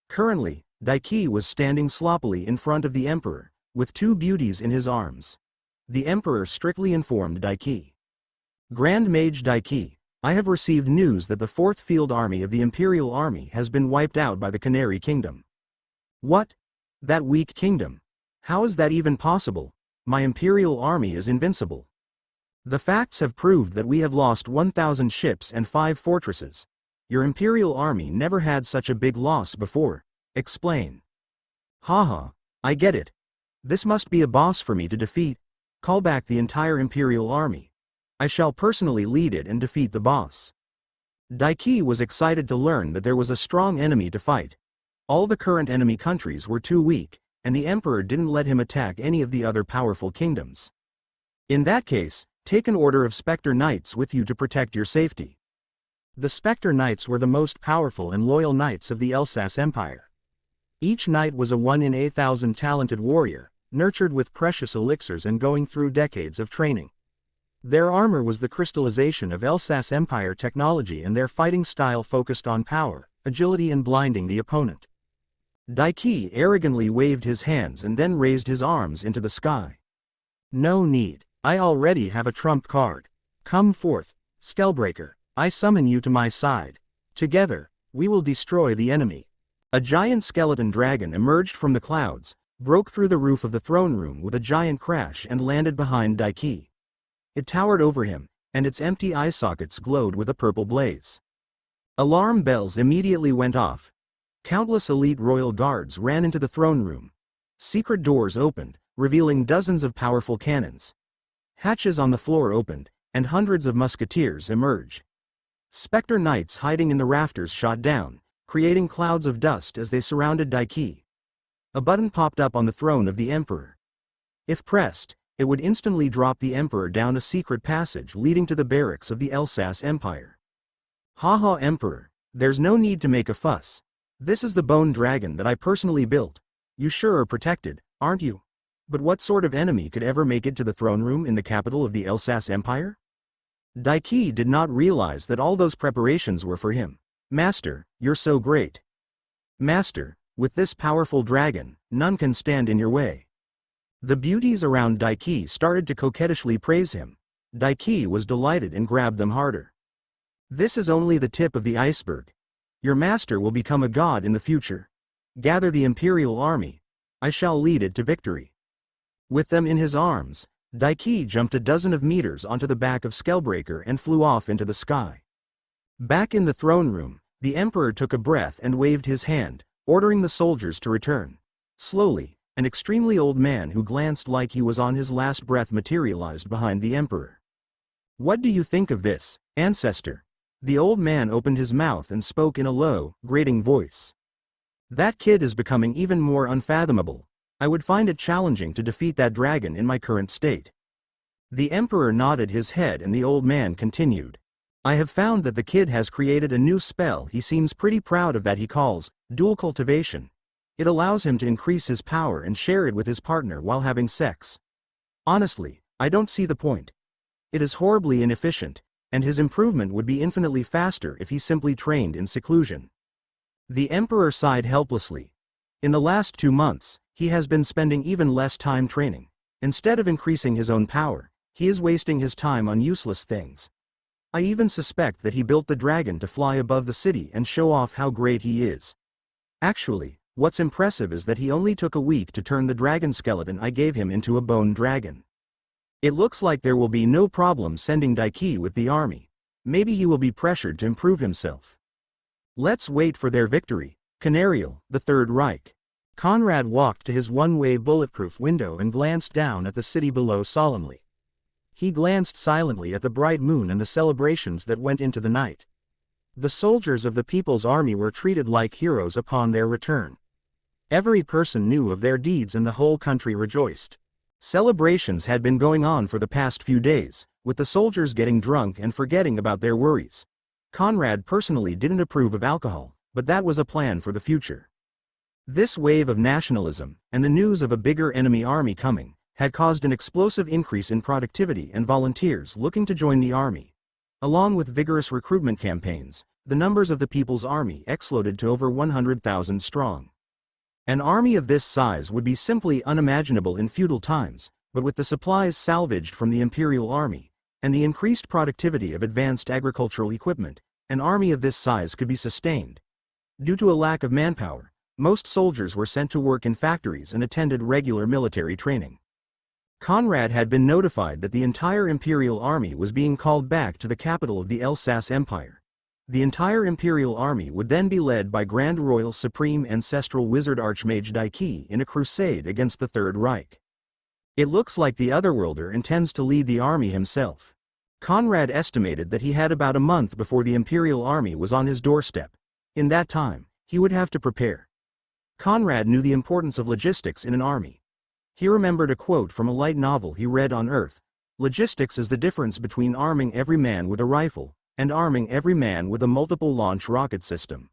Currently, Daiki was standing sloppily in front of the Emperor, with 2 beauties in his arms. The Emperor strictly informed Daiki. "Grand Mage Daiki, I have received news that the 4th Field Army of the Imperial Army has been wiped out by the Canary Kingdom." "What? That weak kingdom? How is that even possible? My Imperial Army is invincible. The facts have proved that we have lost 1,000 ships and 5 fortresses. Your Imperial Army never had such a big loss before. Explain." "Haha, I get it. This must be a boss for me to defeat. Call back the entire Imperial Army. I shall personally lead it and defeat the boss." Daiki was excited to learn that there was a strong enemy to fight. All the current enemy countries were too weak, and the Emperor didn't let him attack any of the other powerful kingdoms. In that case, take an order of Spectre Knights with you to protect your safety. The Spectre Knights were the most powerful and loyal knights of the Elsass Empire. Each knight was a 1 in 8,000 talented warrior, nurtured with precious elixirs and going through decades of training. Their armor was the crystallization of Elsass Empire technology, and their fighting style focused on power, agility and blinding the opponent. Daiki arrogantly waved his hands and then raised his arms into the sky. "No need, I already have a trump card. Come forth, Spellbreaker, I summon you to my side. Together, we will destroy the enemy. A giant skeleton dragon emerged from the clouds, broke through the roof of the throne room with a giant crash and landed behind Daiki. It towered over him, and its empty eye sockets glowed with a purple blaze. Alarm bells immediately went off. Countless elite royal guards ran into the throne room. Secret doors opened, revealing dozens of powerful cannons. Hatches on the floor opened, and hundreds of musketeers emerged. Spectre knights hiding in the rafters shot down, creating clouds of dust as they surrounded Daiki. A button popped up on the throne of the Emperor. If pressed, it would instantly drop the Emperor down a secret passage leading to the barracks of the Elsass Empire. Haha, Emperor, there's no need to make a fuss. This is the bone dragon that I personally built. You sure are protected, aren't you? But what sort of enemy could ever make it to the throne room in the capital of the Elsass Empire? Daiki did not realize that all those preparations were for him. Master, you're so great. Master, with this powerful dragon, none can stand in your way. The beauties around Daiki started to coquettishly praise him. Daiki was delighted and grabbed them harder. This is only the tip of the iceberg. Your master will become a god in the future. Gather the imperial army. I shall lead it to victory. With them in his arms, Daiki jumped a dozen of meters onto the back of Spellbreaker and flew off into the sky. Back in the throne room, the Emperor took a breath and waved his hand, ordering the soldiers to return. Slowly, an extremely old man who glanced like he was on his last breath materialized behind the Emperor. What do you think of this, ancestor? The old man opened his mouth and spoke in a low, grating voice. That kid is becoming even more unfathomable. I would find it challenging to defeat that dragon in my current state. The Emperor nodded his head and the old man continued. I have found that the kid has created a new spell he seems pretty proud of that he calls dual cultivation. It allows him to increase his power and share it with his partner while having sex. Honestly, I don't see the point. It is horribly inefficient, and his improvement would be infinitely faster if he simply trained in seclusion. The Emperor sighed helplessly. In the last 2 months, he has been spending even less time training. Instead of increasing his own power, he is wasting his time on useless things. I even suspect that he built the dragon to fly above the city and show off how great he is. Actually, what's impressive is that he only took a week to turn the dragon skeleton I gave him into a bone dragon. It looks like there will be no problem sending Daiki with the army. Maybe he will be pressured to improve himself. Let's wait for their victory. Canariel, the Third Reich. Conrad walked to his one-way bulletproof window and glanced down at the city below solemnly. He glanced silently at the bright moon and the celebrations that went into the night. The soldiers of the People's Army were treated like heroes upon their return. Every person knew of their deeds and the whole country rejoiced. Celebrations had been going on for the past few days, with the soldiers getting drunk and forgetting about their worries. Conrad personally didn't approve of alcohol, but that was a plan for the future. This wave of nationalism, and the news of a bigger enemy army coming, had caused an explosive increase in productivity and volunteers looking to join the army. Along with vigorous recruitment campaigns, the numbers of the People's Army exploded to over 100,000 strong. An army of this size would be simply unimaginable in feudal times, but with the supplies salvaged from the Imperial Army, and the increased productivity of advanced agricultural equipment, an army of this size could be sustained. Due to a lack of manpower, most soldiers were sent to work in factories and attended regular military training. Conrad had been notified that the entire Imperial Army was being called back to the capital of the Elsass Empire. The entire Imperial Army would then be led by Grand Royal Supreme Ancestral Wizard Archmage Daiki in a crusade against the Third Reich. It looks like the Otherworlder intends to lead the army himself. Conrad estimated that he had about a month before the Imperial Army was on his doorstep. In that time, he would have to prepare. Conrad knew the importance of logistics in an army. He remembered a quote from a light novel he read on Earth. Logistics is the difference between arming every man with a rifle, and arming every man with a multiple-launch rocket system.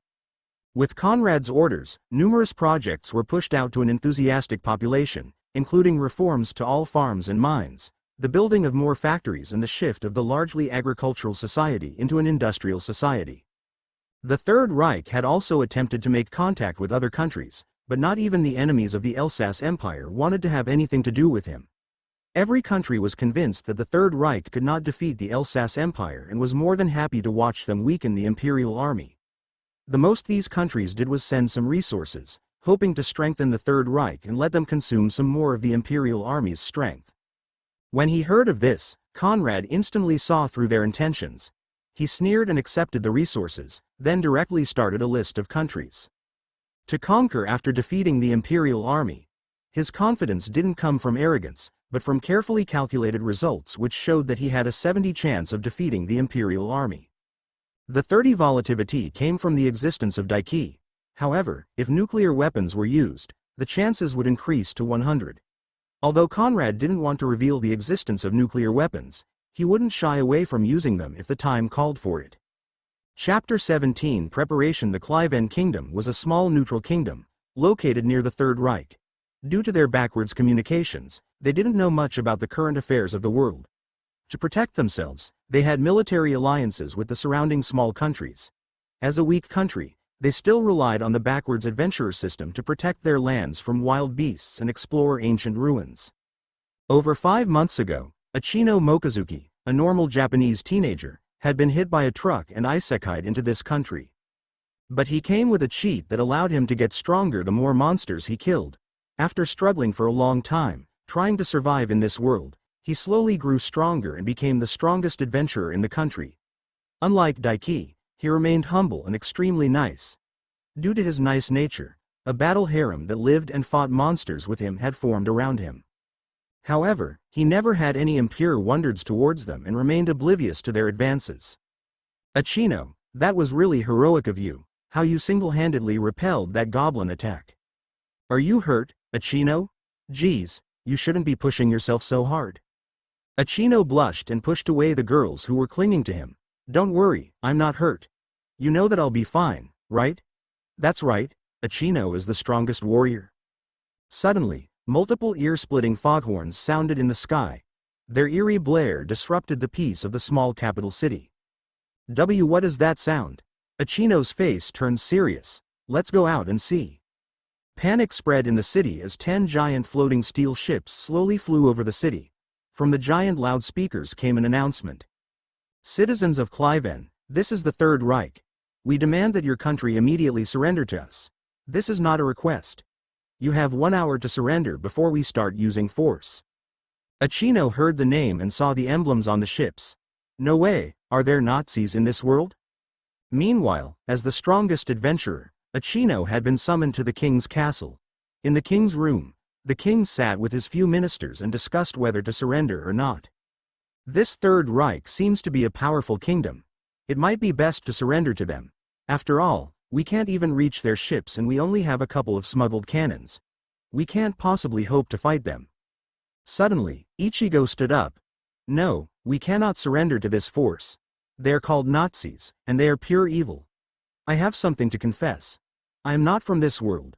With Conrad's orders, numerous projects were pushed out to an enthusiastic population, including reforms to all farms and mines, the building of more factories and the shift of the largely agricultural society into an industrial society. The Third Reich had also attempted to make contact with other countries, but not even the enemies of the Elsass Empire wanted to have anything to do with him. Every country was convinced that the Third Reich could not defeat the Elsass Empire and was more than happy to watch them weaken the imperial army. The most these countries did was send some resources, hoping to strengthen the Third Reich and let them consume some more of the imperial army's strength. When he heard of this, Conrad instantly saw through their intentions. He sneered and accepted the resources, then directly started a list of countries to conquer after defeating the imperial army. His confidence didn't come from arrogance, but from carefully calculated results which showed that he had a 70% chance of defeating the imperial army. The 30 volatility came from the existence of Daiki. However, if nuclear weapons were used, the chances would increase to 100. Although Conrad didn't want to reveal the existence of nuclear weapons, he wouldn't shy away from using them if the time called for it. Chapter 17 Preparation. The Cliven Kingdom was a small neutral kingdom, located near the Third Reich. Due to their backwards communications, they didn't know much about the current affairs of the world. To protect themselves, they had military alliances with the surrounding small countries. As a weak country, they still relied on the backwards adventurer system to protect their lands from wild beasts and explore ancient ruins. Over 5 months ago, Achino Mochizuki, a normal Japanese teenager, had been hit by a truck and isekai'd into this country. But he came with a cheat that allowed him to get stronger the more monsters he killed. After struggling for a long time, trying to survive in this world, he slowly grew stronger and became the strongest adventurer in the country. Unlike Daiki, he remained humble and extremely nice. Due to his nice nature, a battle harem that lived and fought monsters with him had formed around him. However, he never had any impure wonders towards them and remained oblivious to their advances. Achino, that was really heroic of you, how you single-handedly repelled that goblin attack. Are you hurt, Achino? Geez, you shouldn't be pushing yourself so hard. Achino blushed and pushed away the girls who were clinging to him. Don't worry, I'm not hurt. You know that I'll be fine, right? That's right, Achino is the strongest warrior. Suddenly, multiple ear-splitting foghorns sounded in the sky. Their eerie blare disrupted the peace of the small capital city. What is that sound? Achino's face turned serious. Let's go out and see. Panic spread in the city as 10 giant floating steel ships slowly flew over the city. From the giant loudspeakers came an announcement. Citizens of Cliven, this is the Third Reich. We demand that your country immediately surrender to us. This is not a request. You have 1 hour to surrender before we start using force. Achino heard the name and saw the emblems on the ships. No way, are there Nazis in this world? Meanwhile, as the strongest adventurer, Achino had been summoned to the king's castle. In the king's room, the king sat with his few ministers and discussed whether to surrender or not. This Third Reich seems to be a powerful kingdom. It might be best to surrender to them. After all, we can't even reach their ships and we only have a couple of smuggled cannons. We can't possibly hope to fight them. Suddenly, Ichigo stood up. No, we cannot surrender to this force. They are called Nazis, and they are pure evil. I have something to confess. I am not from this world.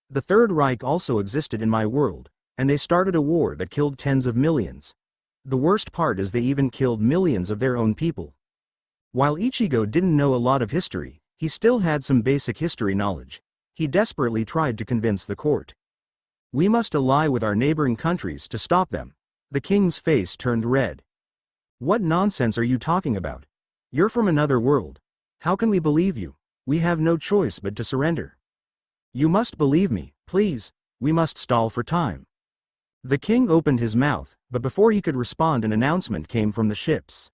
The Third Reich also existed in my world, and they started a war that killed tens of millions. The worst part is they even killed millions of their own people. While Ichigo didn't know a lot of history, he still had some basic history knowledge. He desperately tried to convince the court. We must ally with our neighboring countries to stop them. The king's face turned red. What nonsense are you talking about? You're from another world. How can we believe you? We have no choice but to surrender. You must believe me, please. We must stall for time. The king opened his mouth, but before he could respond an announcement came from the ships.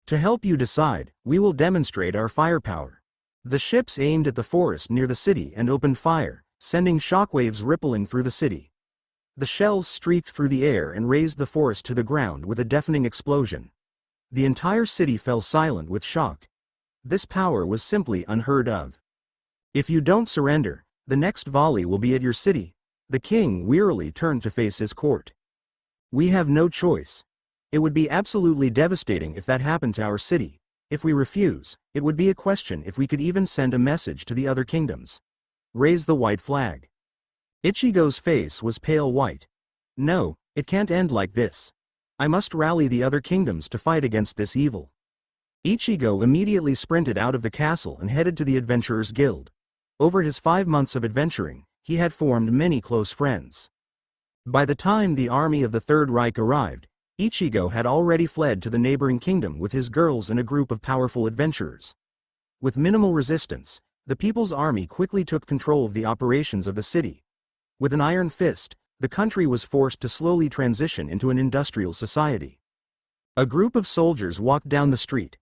To help you decide, we will demonstrate our firepower. The ships aimed at the forest near the city and opened fire, sending shockwaves rippling through the city. The shells streaked through the air and razed the forest to the ground with a deafening explosion. The entire city fell silent with shock. This power was simply unheard of. If you don't surrender, the next volley will be at your city. The king wearily turned to face his court. We have no choice. It would be absolutely devastating if that happened to our city. If we refuse, it would be a question if we could even send a message to the other kingdoms. Raise the white flag. Ichigo's face was pale white. No, it can't end like this. I must rally the other kingdoms to fight against this evil. Ichigo immediately sprinted out of the castle and headed to the Adventurers Guild. Over his 5 months of adventuring, he had formed many close friends. By the time the army of the Third Reich arrived, Ichigo had already fled to the neighboring kingdom with his girls and a group of powerful adventurers. With minimal resistance, the People's Army quickly took control of the operations of the city. With an iron fist, the country was forced to slowly transition into an industrial society. A group of soldiers walked down the street.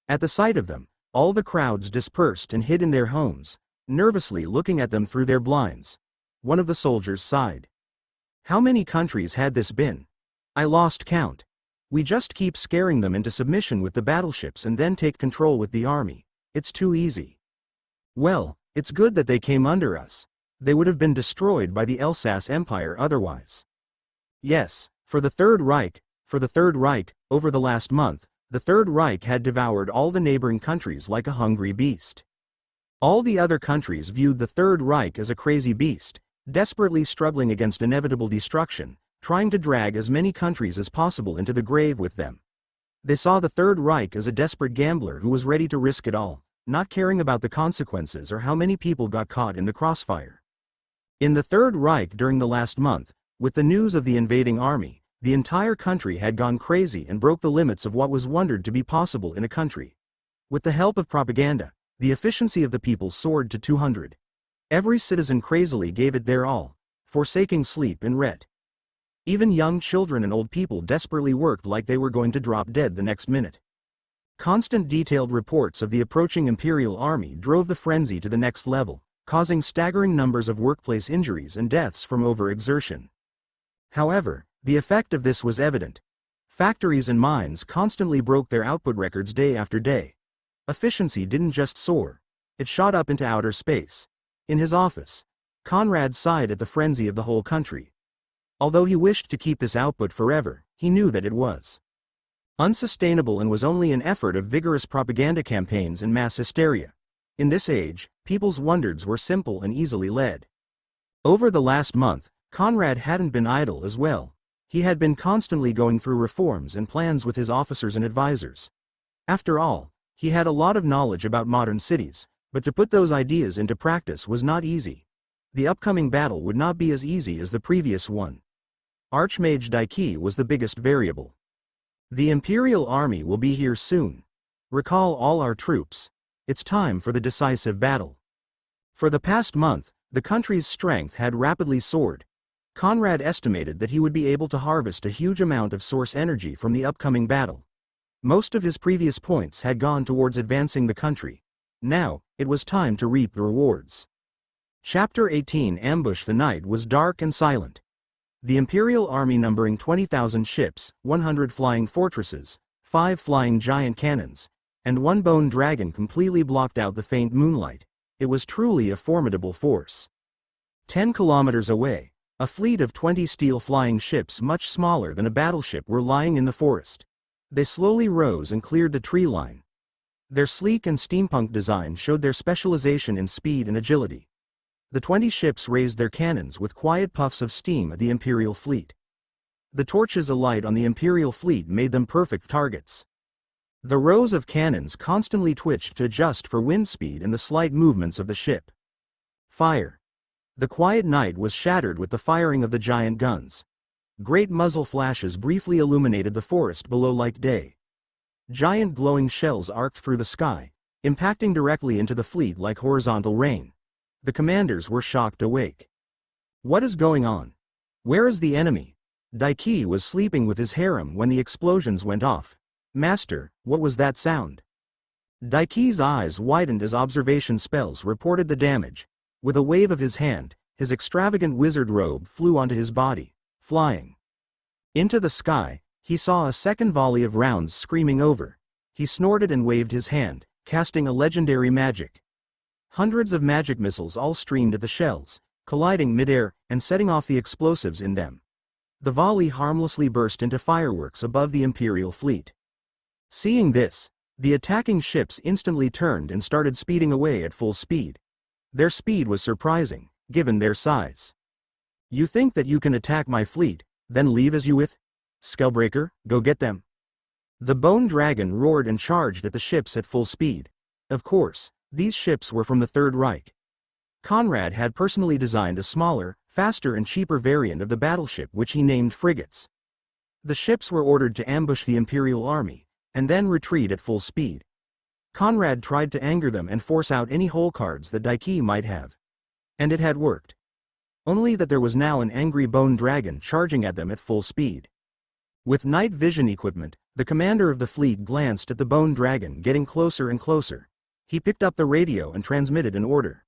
At the sight of them, all the crowds dispersed and hid in their homes, nervously looking at them through their blinds. One of the soldiers sighed. How many countries had this been? I lost count. We just keep scaring them into submission with the battleships and then take control with the army. It's too easy. Well, it's good that they came under us. They would have been destroyed by the Elsass Empire otherwise. Yes, for the Third Reich, over the last month, the Third Reich had devoured all the neighboring countries like a hungry beast. All the other countries viewed the Third Reich as a crazy beast, desperately struggling against inevitable destruction, trying to drag as many countries as possible into the grave with them. They saw the Third Reich as a desperate gambler who was ready to risk it all, not caring about the consequences or how many people got caught in the crossfire. In the Third Reich during the last month, with the news of the invading army, the entire country had gone crazy and broke the limits of what was wondered to be possible in a country. With the help of propaganda, the efficiency of the people soared to 200. Every citizen crazily gave it their all, forsaking sleep and rest. Even young children and old people desperately worked like they were going to drop dead the next minute. Constant detailed reports of the approaching Imperial Army drove the frenzy to the next level, causing staggering numbers of workplace injuries and deaths from overexertion. However, the effect of this was evident. Factories and mines constantly broke their output records day after day. Efficiency didn't just soar, it shot up into outer space. In his office, Conrad sighed at the frenzy of the whole country. Although he wished to keep this output forever, he knew that it was unsustainable and was only an effort of vigorous propaganda campaigns and mass hysteria. In this age, people's wonders were simple and easily led. Over the last month, Conrad hadn't been idle as well. He had been constantly going through reforms and plans with his officers and advisors. After all, he had a lot of knowledge about modern cities, but to put those ideas into practice was not easy. The upcoming battle would not be as easy as the previous one. Archmage Daiki was the biggest variable. The Imperial Army will be here soon. Recall all our troops. It's time for the decisive battle. For the past month, the country's strength had rapidly soared. Conrad estimated that he would be able to harvest a huge amount of source energy from the upcoming battle. Most of his previous points had gone towards advancing the country. Now, it was time to reap the rewards. Chapter 18 Ambush. The night was dark and silent. The Imperial Army, numbering 20,000 ships, 100 flying fortresses, 5 flying giant cannons, and 1 bone dragon, completely blocked out the faint moonlight. It was truly a formidable force. 10 kilometers away, a fleet of 20 steel flying ships much smaller than a battleship were lying in the forest. They slowly rose and cleared the tree line. Their sleek and steampunk design showed their specialization in speed and agility. The 20 ships raised their cannons with quiet puffs of steam at the Imperial fleet. The torches alight on the Imperial fleet made them perfect targets. The rows of cannons constantly twitched to adjust for wind speed and the slight movements of the ship. Fire. The quiet night was shattered with the firing of the giant guns. Great muzzle flashes briefly illuminated the forest below like day. Giant glowing shells arced through the sky, impacting directly into the fleet like horizontal rain. The commanders were shocked awake. What is going on? Where is the enemy? Daiki was sleeping with his harem when the explosions went off. Master, what was that sound? Daiki's eyes widened as observation spells reported the damage. With a wave of his hand, his extravagant wizard robe flew onto his body, flying into the sky. He saw a second volley of rounds screaming over. He snorted and waved his hand, casting a legendary magic. Hundreds of magic missiles all streamed at the shells, colliding midair and setting off the explosives in them. The volley harmlessly burst into fireworks above the Imperial fleet. Seeing this, the attacking ships instantly turned and started speeding away at full speed. Their speed was surprising, given their size. You think that you can attack my fleet, then leave as you with? Skullbreaker, go get them. The bone dragon roared and charged at the ships at full speed. Of course, these ships were from the Third Reich. Conrad had personally designed a smaller, faster and cheaper variant of the battleship which he named frigates. The ships were ordered to ambush the Imperial army, and then retreat at full speed. Conrad tried to anger them and force out any hole cards that Daiki might have. And it had worked. Only that there was now an angry bone dragon charging at them at full speed. With night vision equipment, the commander of the fleet glanced at the bone dragon getting closer and closer. He picked up the radio and transmitted an order.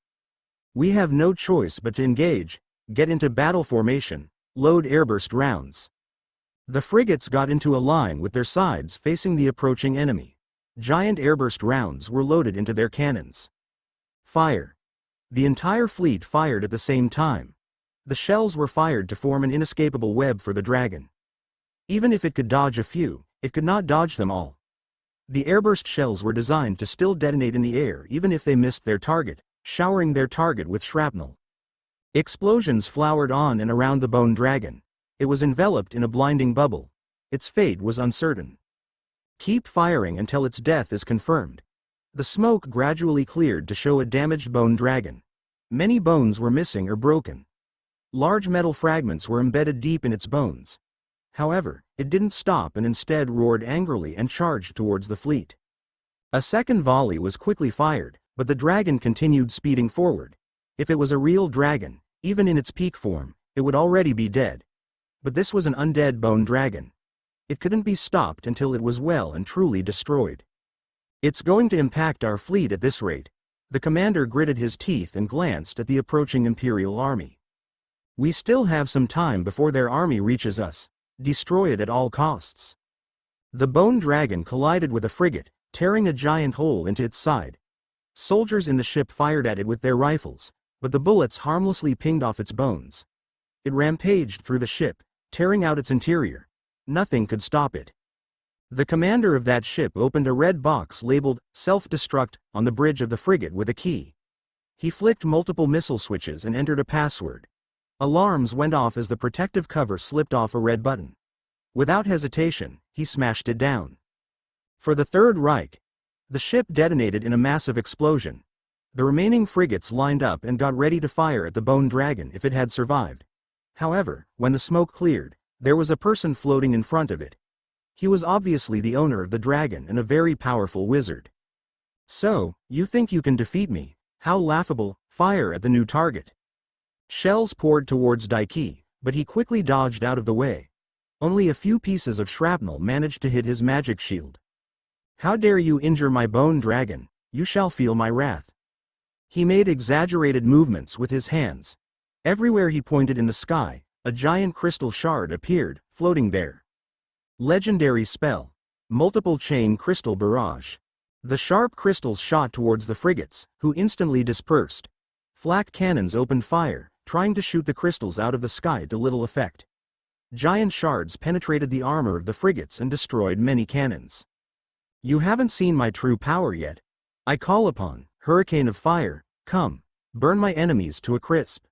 "We have no choice but to engage, get into battle formation, load airburst rounds." The frigates got into a line with their sides facing the approaching enemy. Giant airburst rounds were loaded into their cannons. Fire. The entire fleet fired at the same time. The shells were fired to form an inescapable web for the dragon. Even if it could dodge a few, it could not dodge them all. The airburst shells were designed to still detonate in the air even if they missed their target, showering their target with shrapnel. Explosions flowered on and around the bone dragon. It was enveloped in a blinding bubble. Its fate was uncertain. Keep firing until its death is confirmed. The smoke gradually cleared to show a damaged bone dragon. Many bones were missing or broken. Large metal fragments were embedded deep in its bones. However, it didn't stop and instead roared angrily and charged towards the fleet. A second volley was quickly fired, but the dragon continued speeding forward. If it was a real dragon, even in its peak form, it would already be dead. But this was an undead bone dragon. It couldn't be stopped until it was well and truly destroyed. "It's going to impact our fleet at this rate." The commander gritted his teeth and glanced at the approaching Imperial army. "We still have some time before their army reaches us. Destroy it at all costs." The bone dragon collided with a frigate, tearing a giant hole into its side. Soldiers in the ship fired at it with their rifles, but the bullets harmlessly pinged off its bones. It rampaged through the ship, tearing out its interior. Nothing could stop it. The commander of that ship opened a red box labeled "Self-Destruct" on the bridge of the frigate with a key. He flicked multiple missile switches and entered a password. Alarms went off as the protective cover slipped off a red button. Without hesitation, he smashed it down. For the Third Reich, the ship detonated in a massive explosion. The remaining frigates lined up and got ready to fire at the bone dragon if it had survived. However, when the smoke cleared, there was a person floating in front of it. He was obviously the owner of the dragon and a very powerful wizard. "So, you think you can defeat me? How laughable. Fire at the new target." Shells poured towards Daiki, but he quickly dodged out of the way. Only a few pieces of shrapnel managed to hit his magic shield. "How dare you injure my bone dragon? You shall feel my wrath." He made exaggerated movements with his hands. Everywhere he pointed in the sky, a giant crystal shard appeared, floating there. Legendary spell. Multiple chain crystal barrage. The sharp crystals shot towards the frigates, who instantly dispersed. Flak cannons opened fire, trying to shoot the crystals out of the sky to little effect. Giant shards penetrated the armor of the frigates and destroyed many cannons. "You haven't seen my true power yet. I call upon, hurricane of fire, come, burn my enemies to a crisp."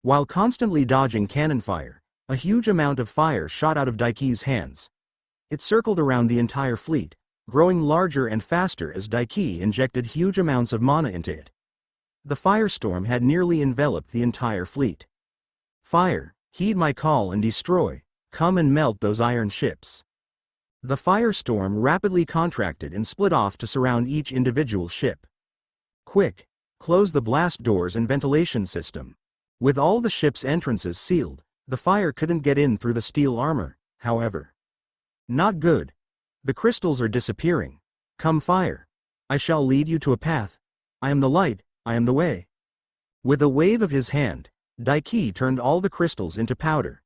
While constantly dodging cannon fire, a huge amount of fire shot out of Daiki's hands. It circled around the entire fleet, growing larger and faster as Daiki injected huge amounts of mana into it. The firestorm had nearly enveloped the entire fleet. "Fire, heed my call and destroy, come and melt those iron ships." The firestorm rapidly contracted and split off to surround each individual ship. "Quick, close the blast doors and ventilation system." With all the ship's entrances sealed, the fire couldn't get in through the steel armor, however. "Not good. The crystals are disappearing. Come fire. I shall lead you to a path. I am the light, I am the way." With a wave of his hand, Daiki turned all the crystals into powder.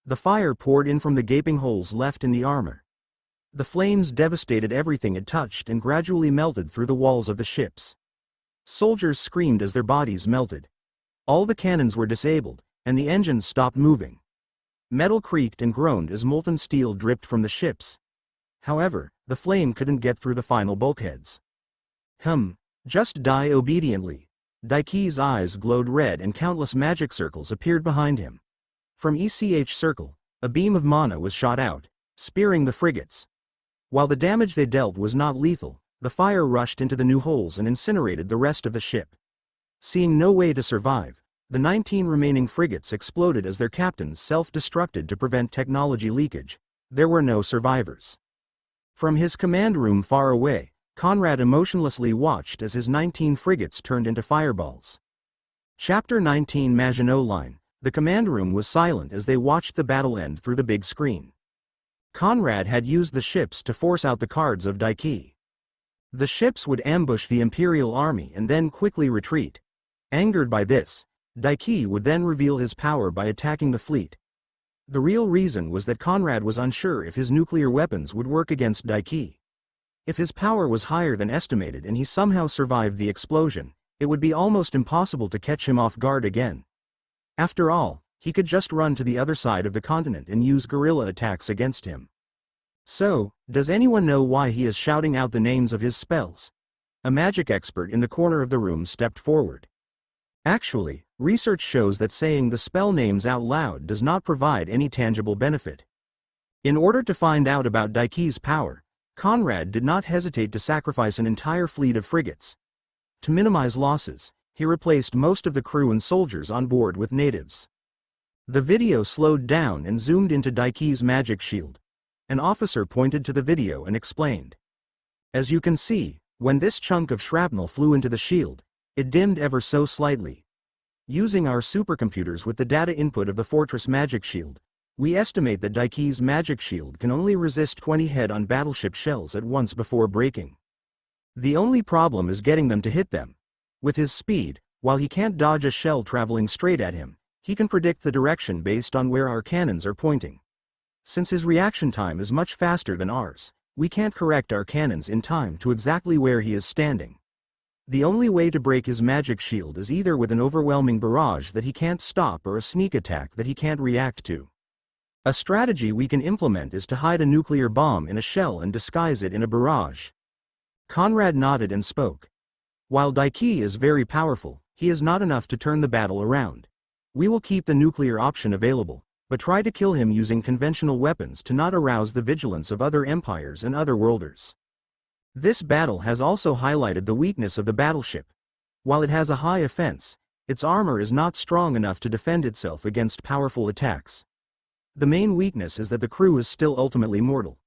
The fire poured in from the gaping holes left in the armor. The flames devastated everything it touched and gradually melted through the walls of the ships. Soldiers screamed as their bodies melted. All the cannons were disabled, and the engines stopped moving. Metal creaked and groaned as molten steel dripped from the ships. However, the flame couldn't get through the final bulkheads. Just die obediently." Daiki's eyes glowed red and countless magic circles appeared behind him. From each circle, a beam of mana was shot out, spearing the frigates. While the damage they dealt was not lethal, the fire rushed into the new holes and incinerated the rest of the ship. Seeing no way to survive, The 19 remaining frigates exploded as their captains self-destructed to prevent technology leakage. There were no survivors. From his command room far away, Conrad emotionlessly watched as his 19 frigates turned into fireballs. Chapter 19 Maginot Line. The command room was silent as they watched the battle end through the big screen. Conrad had used the ships to force out the cards of Daiki. The ships would ambush the Imperial army and then quickly retreat. Angered by this, Daiki would then reveal his power by attacking the fleet. The real reason was that Conrad was unsure if his nuclear weapons would work against Daiki. If his power was higher than estimated and he somehow survived the explosion, it would be almost impossible to catch him off guard again. After all, he could just run to the other side of the continent and use guerrilla attacks against him. So, does anyone know why he is shouting out the names of his spells? A magic expert in the corner of the room stepped forward. Actually, research shows that saying the spell names out loud does not provide any tangible benefit. In order to find out about Daiki's power, Conrad did not hesitate to sacrifice an entire fleet of frigates. To minimize losses, he replaced most of the crew and soldiers on board with natives. The video slowed down and zoomed into Daiki's magic shield. An officer pointed to the video and explained. As you can see, when this chunk of shrapnel flew into the shield, it dimmed ever so slightly. Using our supercomputers with the data input of the Fortress Magic Shield, we estimate that Daiki's magic shield can only resist 20 head-on battleship shells at once before breaking. The only problem is getting them to hit them. With his speed, while he can't dodge a shell traveling straight at him, he can predict the direction based on where our cannons are pointing. Since his reaction time is much faster than ours, we can't correct our cannons in time to exactly where he is standing. The only way to break his magic shield is either with an overwhelming barrage that he can't stop or a sneak attack that he can't react to. A strategy we can implement is to hide a nuclear bomb in a shell and disguise it in a barrage. Conrad nodded and spoke. While Daiki is very powerful, he is not enough to turn the battle around. We will keep the nuclear option available, but try to kill him using conventional weapons to not arouse the vigilance of other empires and other worlders. This battle has also highlighted the weakness of the battleship. While it has a high offense, its armor is not strong enough to defend itself against powerful attacks. The main weakness is that the crew is still ultimately mortal.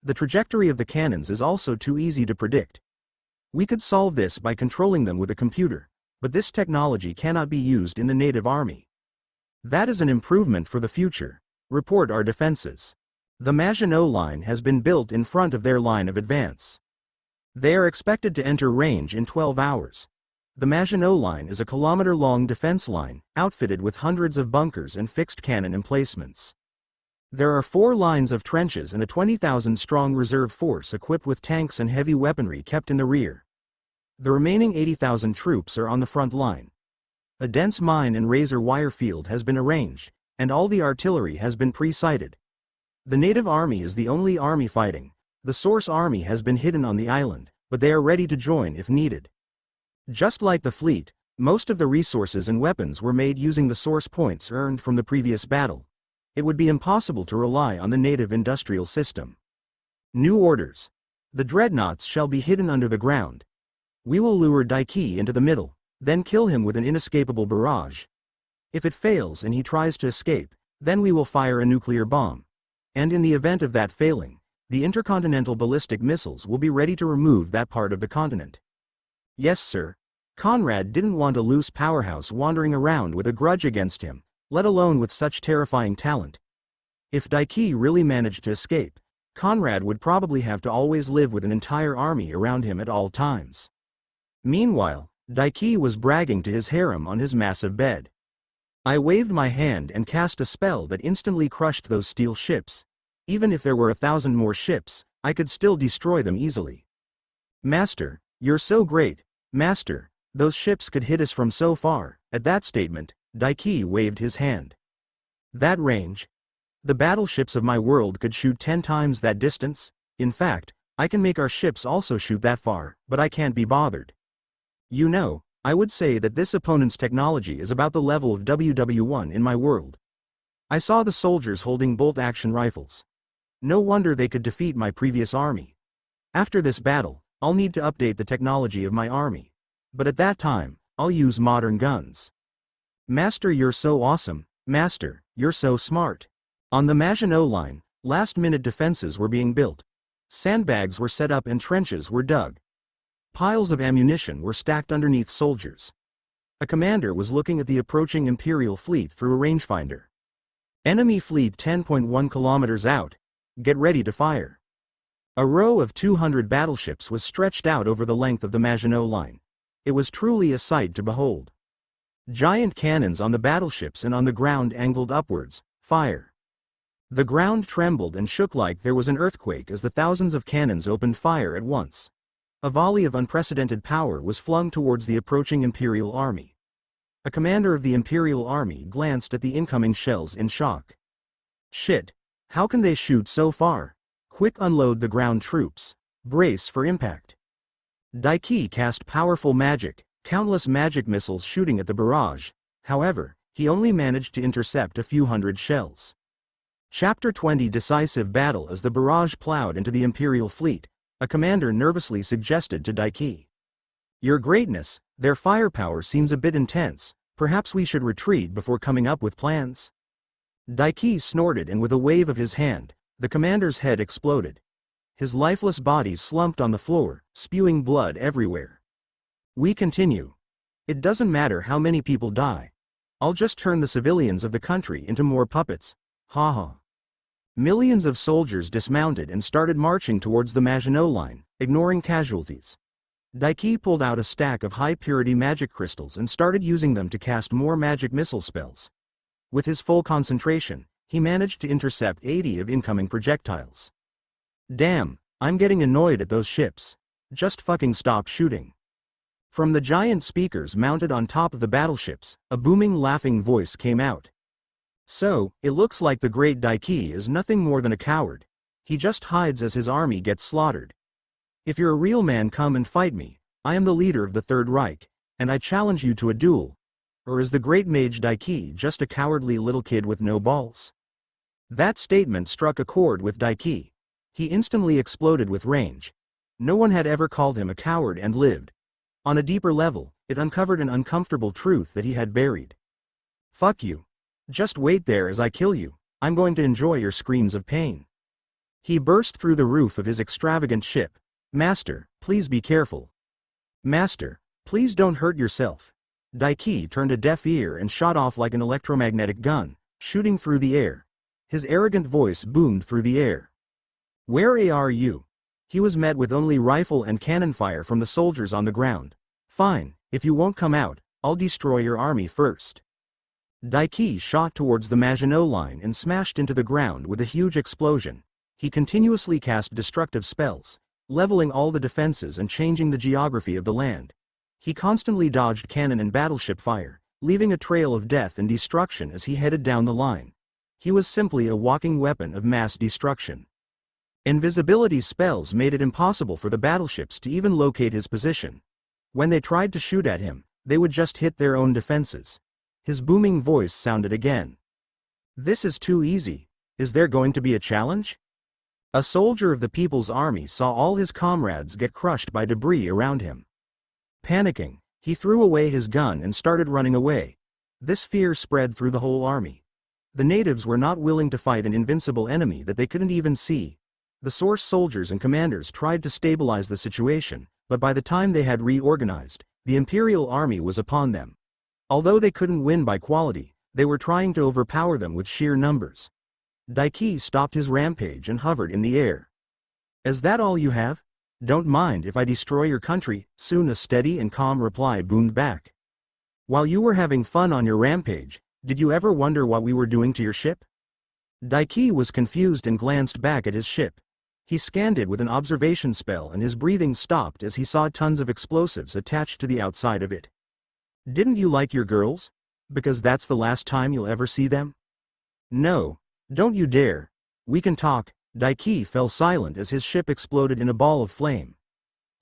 The trajectory of the cannons is also too easy to predict. We could solve this by controlling them with a computer, but this technology cannot be used in the native army. That is an improvement for the future. Report our defenses. The Maginot Line has been built in front of their line of advance. They are expected to enter range in 12 hours. The Maginot Line is a kilometer-long defense line, outfitted with hundreds of bunkers and fixed cannon emplacements. There are 4 lines of trenches and a 20,000-strong reserve force equipped with tanks and heavy weaponry kept in the rear. The remaining 80,000 troops are on the front line. A dense mine and razor wire field has been arranged, and all the artillery has been pre-sighted. The native army is the only army fighting. The source army has been hidden on the island, but they are ready to join if needed. Just like the fleet, most of the resources and weapons were made using the source points earned from the previous battle. It would be impossible to rely on the native industrial system. New orders. The dreadnoughts shall be hidden under the ground. We will lure Daiki into the middle, then kill him with an inescapable barrage. If it fails and he tries to escape, then we will fire a nuclear bomb. And in the event of that failing, the intercontinental ballistic missiles will be ready to remove that part of the continent. Yes, sir. Conrad didn't want a loose powerhouse wandering around with a grudge against him, let alone with such terrifying talent. If Daiki really managed to escape, Conrad would probably have to always live with an entire army around him at all times. Meanwhile, Daiki was bragging to his harem on his massive bed. I waved my hand and cast a spell that instantly crushed those steel ships. Even if there were 1,000 more ships, I could still destroy them easily. Master, you're so great. Master, those ships could hit us from so far. At that statement, Daiki waved his hand. That range? The battleships of my world could shoot 10 times that distance. In fact, I can make our ships also shoot that far, but I can't be bothered. You know, I would say that this opponent's technology is about the level of WW1 in my world. I saw the soldiers holding bolt-action rifles. No wonder they could defeat my previous army. After this battle, I'll need to update the technology of my army. But at that time, I'll use modern guns. Master, you're so awesome. Master, you're so smart. On the Maginot Line, last-minute defenses were being built. Sandbags were set up and trenches were dug. Piles of ammunition were stacked underneath soldiers. A commander was looking at the approaching Imperial fleet through a rangefinder. Enemy fleet 10.1 kilometers out. Get ready to fire. A row of 200 battleships was stretched out over the length of the Maginot Line. It was truly a sight to behold. Giant cannons on the battleships and on the ground angled upwards. Fire. The ground trembled and shook like there was an earthquake as the thousands of cannons opened fire at once. A volley of unprecedented power was flung towards the approaching Imperial army. A commander of the Imperial army glanced at the incoming shells in shock. Shit. How can they shoot so far? Quick, unload the ground troops. Brace for impact. Daiki cast powerful magic, countless magic missiles shooting at the barrage. However, he only managed to intercept a few hundred shells. Chapter 20 Decisive Battle. As the barrage plowed into the Imperial fleet, a commander nervously suggested to Daiki. Your Greatness, their firepower seems a bit intense. Perhaps we should retreat before coming up with plans. Daiki snorted, and with a wave of his hand, the commander's head exploded. His lifeless body slumped on the floor, spewing blood everywhere. We continue. It doesn't matter how many people die. I'll just turn the civilians of the country into more puppets. Haha. Millions of soldiers dismounted and started marching towards the Maginot Line, ignoring casualties. Daiki pulled out a stack of high-purity magic crystals and started using them to cast more magic missile spells. With his full concentration, he managed to intercept 80 of incoming projectiles. Damn, I'm getting annoyed at those ships. Just fucking stop shooting. From the giant speakers mounted on top of the battleships, a booming, laughing voice came out. So, it looks like the great Daiki is nothing more than a coward. He just hides as his army gets slaughtered. If you're a real man, come and fight me. I am the leader of the Third Reich, and I challenge you to a duel. Or is the great mage Daiki just a cowardly little kid with no balls? That statement struck a chord with Daiki. He instantly exploded with rage. No one had ever called him a coward and lived. On a deeper level, it uncovered an uncomfortable truth that he had buried. Fuck you. Just wait there as I kill you. I'm going to enjoy your screams of pain. He burst through the roof of his extravagant ship. Master, please be careful. Master, please don't hurt yourself. Daiki turned a deaf ear and shot off like an electromagnetic gun, shooting through the air. His arrogant voice boomed through the air. Where are you? He was met with only rifle and cannon fire from the soldiers on the ground. Fine, if you won't come out, I'll destroy your army first. Daiki shot towards the Maginot Line and smashed into the ground with a huge explosion. He continuously cast destructive spells, leveling all the defenses and changing the geography of the land. He constantly dodged cannon and battleship fire, leaving a trail of death and destruction as he headed down the line. He was simply a walking weapon of mass destruction. Invisibility spells made it impossible for the battleships to even locate his position. When they tried to shoot at him, they would just hit their own defenses. His booming voice sounded again. This is too easy. Is there going to be a challenge? A soldier of the People's Army saw all his comrades get crushed by debris around him. Panicking, he threw away his gun and started running away. This fear spread through the whole army. The natives were not willing to fight an invincible enemy that they couldn't even see. The source soldiers and commanders tried to stabilize the situation, but by the time they had reorganized, the Imperial Army was upon them. Although they couldn't win by quality, they were trying to overpower them with sheer numbers. Daiki stopped his rampage and hovered in the air. Is that all you have? Don't mind if I destroy your country. Soon a steady and calm reply boomed back. While you were having fun on your rampage, did you ever wonder what we were doing to your ship? Daiki was confused and glanced back at his ship. He scanned it with an observation spell and his breathing stopped as he saw tons of explosives attached to the outside of it. Didn't you like your girls? Because that's the last time you'll ever see them? No, don't you dare. We can talk. Daiki fell silent as his ship exploded in a ball of flame.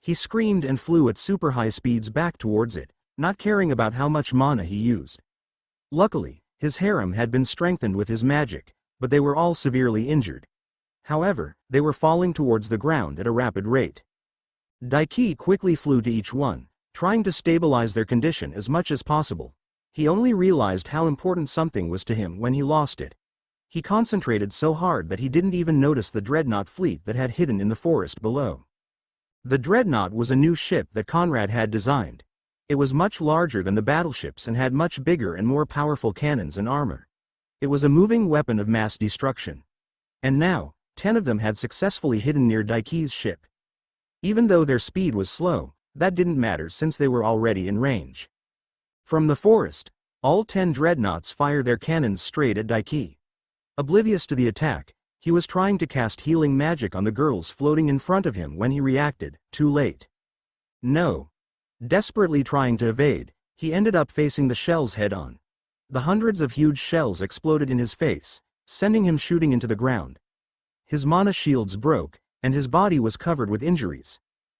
He screamed and flew at super high speeds back towards it, not caring about how much mana he used. Luckily, his harem had been strengthened with his magic, but they were all severely injured. However, they were falling towards the ground at a rapid rate. Daiki quickly flew to each one, trying to stabilize their condition as much as possible. He only realized how important something was to him when he lost it. He concentrated so hard that he didn't even notice the dreadnought fleet that had hidden in the forest below. The dreadnought was a new ship that Conrad had designed. It was much larger than the battleships and had much bigger and more powerful cannons and armor. It was a moving weapon of mass destruction. And now, 10 of them had successfully hidden near Daiki's ship. Even though their speed was slow, that didn't matter since they were already in range. From the forest, all 10 dreadnoughts fired their cannons straight at Daiki. Oblivious to the attack, he was trying to cast healing magic on the girls floating in front of him when he reacted, too late. No. Desperately trying to evade, he ended up facing the shells head-on. The hundreds of huge shells exploded in his face, sending him shooting into the ground. His mana shields broke, and his body was covered with injuries.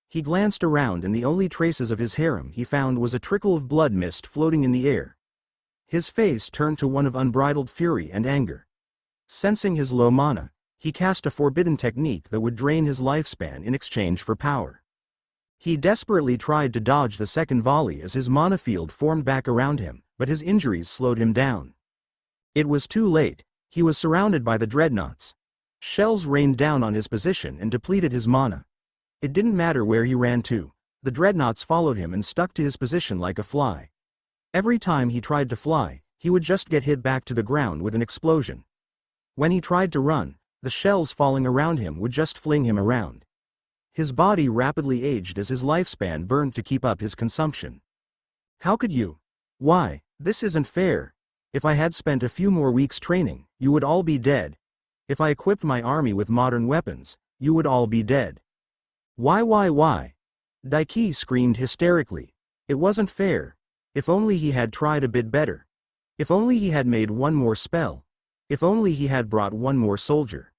He glanced around and the only traces of his harem he found was a trickle of blood mist floating in the air. His face turned to one of unbridled fury and anger. Sensing his low mana, he cast a forbidden technique that would drain his lifespan in exchange for power. He desperately tried to dodge the second volley as his mana field formed back around him, but his injuries slowed him down. It was too late. He was surrounded by the dreadnoughts. Shells rained down on his position and depleted his mana. It didn't matter where he ran to. The dreadnoughts followed him and stuck to his position like a fly. Every time he tried to fly, he would just get hit back to the ground with an explosion. When he tried to run, the shells falling around him would just fling him around. His body rapidly aged as his lifespan burned to keep up his consumption. How could you? Why, this isn't fair. If I had spent a few more weeks training, you would all be dead. If I equipped my army with modern weapons, you would all be dead. Why? Daiki screamed hysterically. It wasn't fair. If only he had tried a bit better. If only he had made one more spell. If only he had brought one more soldier.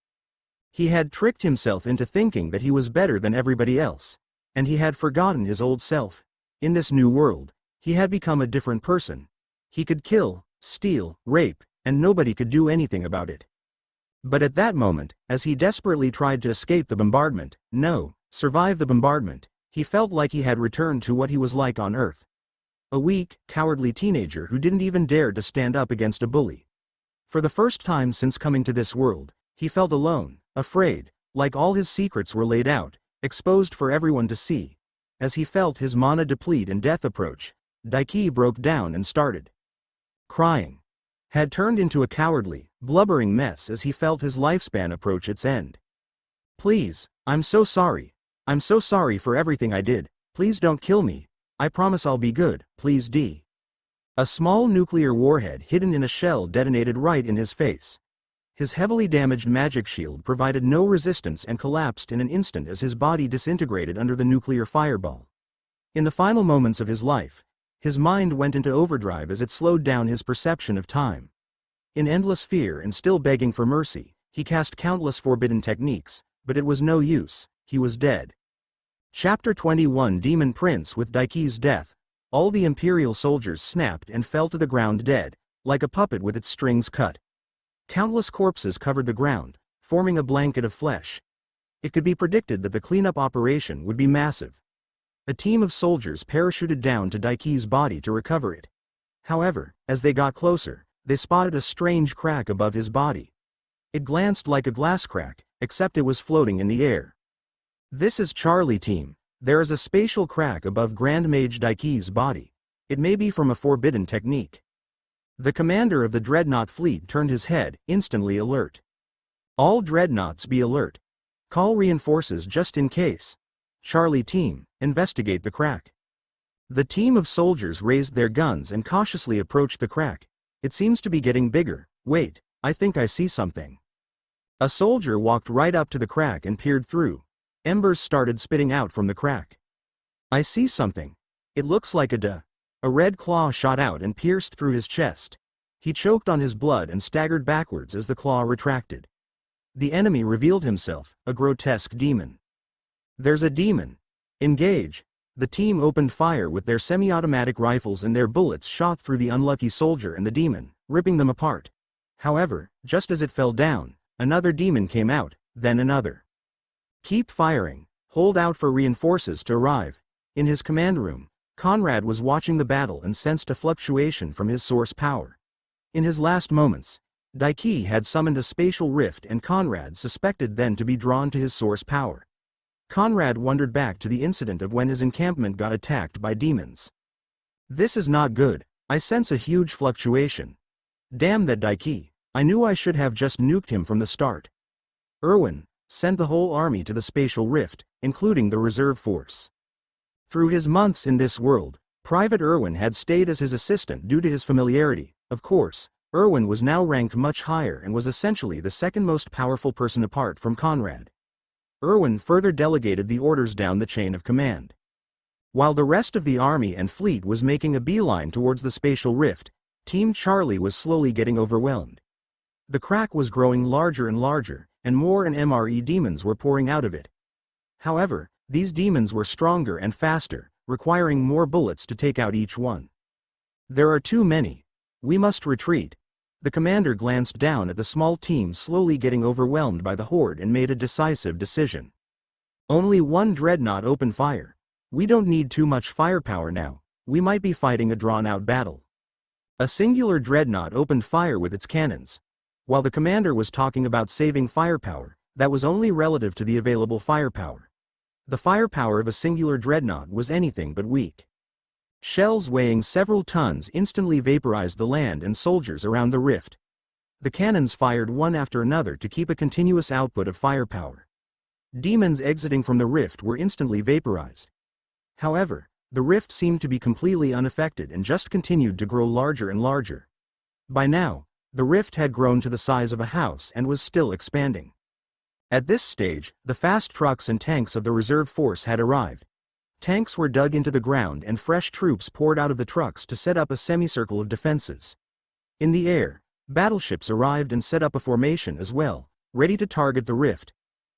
He had tricked himself into thinking that he was better than everybody else. And he had forgotten his old self. In this new world, he had become a different person. He could kill, steal, rape, and nobody could do anything about it. But at that moment, as he desperately tried to escape the bombardment, survive the bombardment, he felt like he had returned to what he was like on Earth. A weak, cowardly teenager who didn't even dare to stand up against a bully. For the first time since coming to this world, he felt alone, afraid, like all his secrets were laid out, exposed for everyone to see. As he felt his mana deplete and death approach, Daiki broke down and started crying. Had turned into a cowardly, blubbering mess as he felt his lifespan approach its end. Please, I'm so sorry. I'm so sorry for everything I did. Please don't kill me. I promise I'll be good, please D. A small nuclear warhead hidden in a shell detonated right in his face. His heavily damaged magic shield provided no resistance and collapsed in an instant as his body disintegrated under the nuclear fireball. In the final moments of his life, his mind went into overdrive as it slowed down his perception of time. In endless fear and still begging for mercy, he cast countless forbidden techniques, but it was no use. He was dead. Chapter 21 Demon Prince. With Daiki's death, all the Imperial soldiers snapped and fell to the ground dead, like a puppet with its strings cut. Countless corpses covered the ground, forming a blanket of flesh. It could be predicted that the cleanup operation would be massive. A team of soldiers parachuted down to Daiki's body to recover it. However, as they got closer, they spotted a strange crack above his body. It glanced like a glass crack, except it was floating in the air. This is Charlie Team. There is a spatial crack above Grand Mage Daiki's body. It may be from a forbidden technique. The commander of the dreadnought fleet turned his head, instantly alert. All dreadnoughts be alert. Call reinforces just in case. Charlie Team, investigate the crack. The team of soldiers raised their guns and cautiously approached the crack. It seems to be getting bigger. Wait, I think I see something. A soldier walked right up to the crack and peered through. Embers started spitting out from the crack. I see something. It looks like a red claw shot out and pierced through his chest. He choked on his blood and staggered backwards as the claw retracted. The enemy revealed himself, a grotesque demon. There's a demon. Engage. The team opened fire with their semi-automatic rifles and their bullets shot through the unlucky soldier and the demon, ripping them apart. However, just as it fell down, another demon came out, then another. Keep firing. Hold out for reinforces to arrive. In his command room, Conrad was watching the battle and sensed a fluctuation from his source power. In his last moments, Daiki had summoned a spatial rift and Conrad suspected then to be drawn to his source power. Conrad wondered back to the incident of when his encampment got attacked by demons. This is not good, I sense a huge fluctuation. Damn that Daiki, I knew I should have just nuked him from the start. Erwin, send the whole army to the spatial rift, including the reserve force. Through his months in this world, Private Erwin had stayed as his assistant due to his familiarity. Of course, Erwin was now ranked much higher and was essentially the second most powerful person apart from Conrad. Erwin further delegated the orders down the chain of command. While the rest of the army and fleet was making a beeline towards the spatial rift, Team Charlie was slowly getting overwhelmed. The crack was growing larger and larger, and more MRE demons were pouring out of it. However, these demons were stronger and faster, requiring more bullets to take out each one. There are too many. We must retreat. The commander glanced down at the small team slowly getting overwhelmed by the horde and made a decisive decision. Only one dreadnought opened fire. We don't need too much firepower now, we might be fighting a drawn-out battle. A singular dreadnought opened fire with its cannons. While the commander was talking about saving firepower, that was only relative to the available firepower. The firepower of a singular dreadnought was anything but weak. Shells weighing several tons instantly vaporized the land and soldiers around the rift. The cannons fired one after another to keep a continuous output of firepower. Demons exiting from the rift were instantly vaporized. However, the rift seemed to be completely unaffected and just continued to grow larger and larger. By now, the rift had grown to the size of a house and was still expanding. At this stage, the fast trucks and tanks of the reserve force had arrived. Tanks were dug into the ground and fresh troops poured out of the trucks to set up a semicircle of defenses. In the air, battleships arrived and set up a formation as well, ready to target the rift.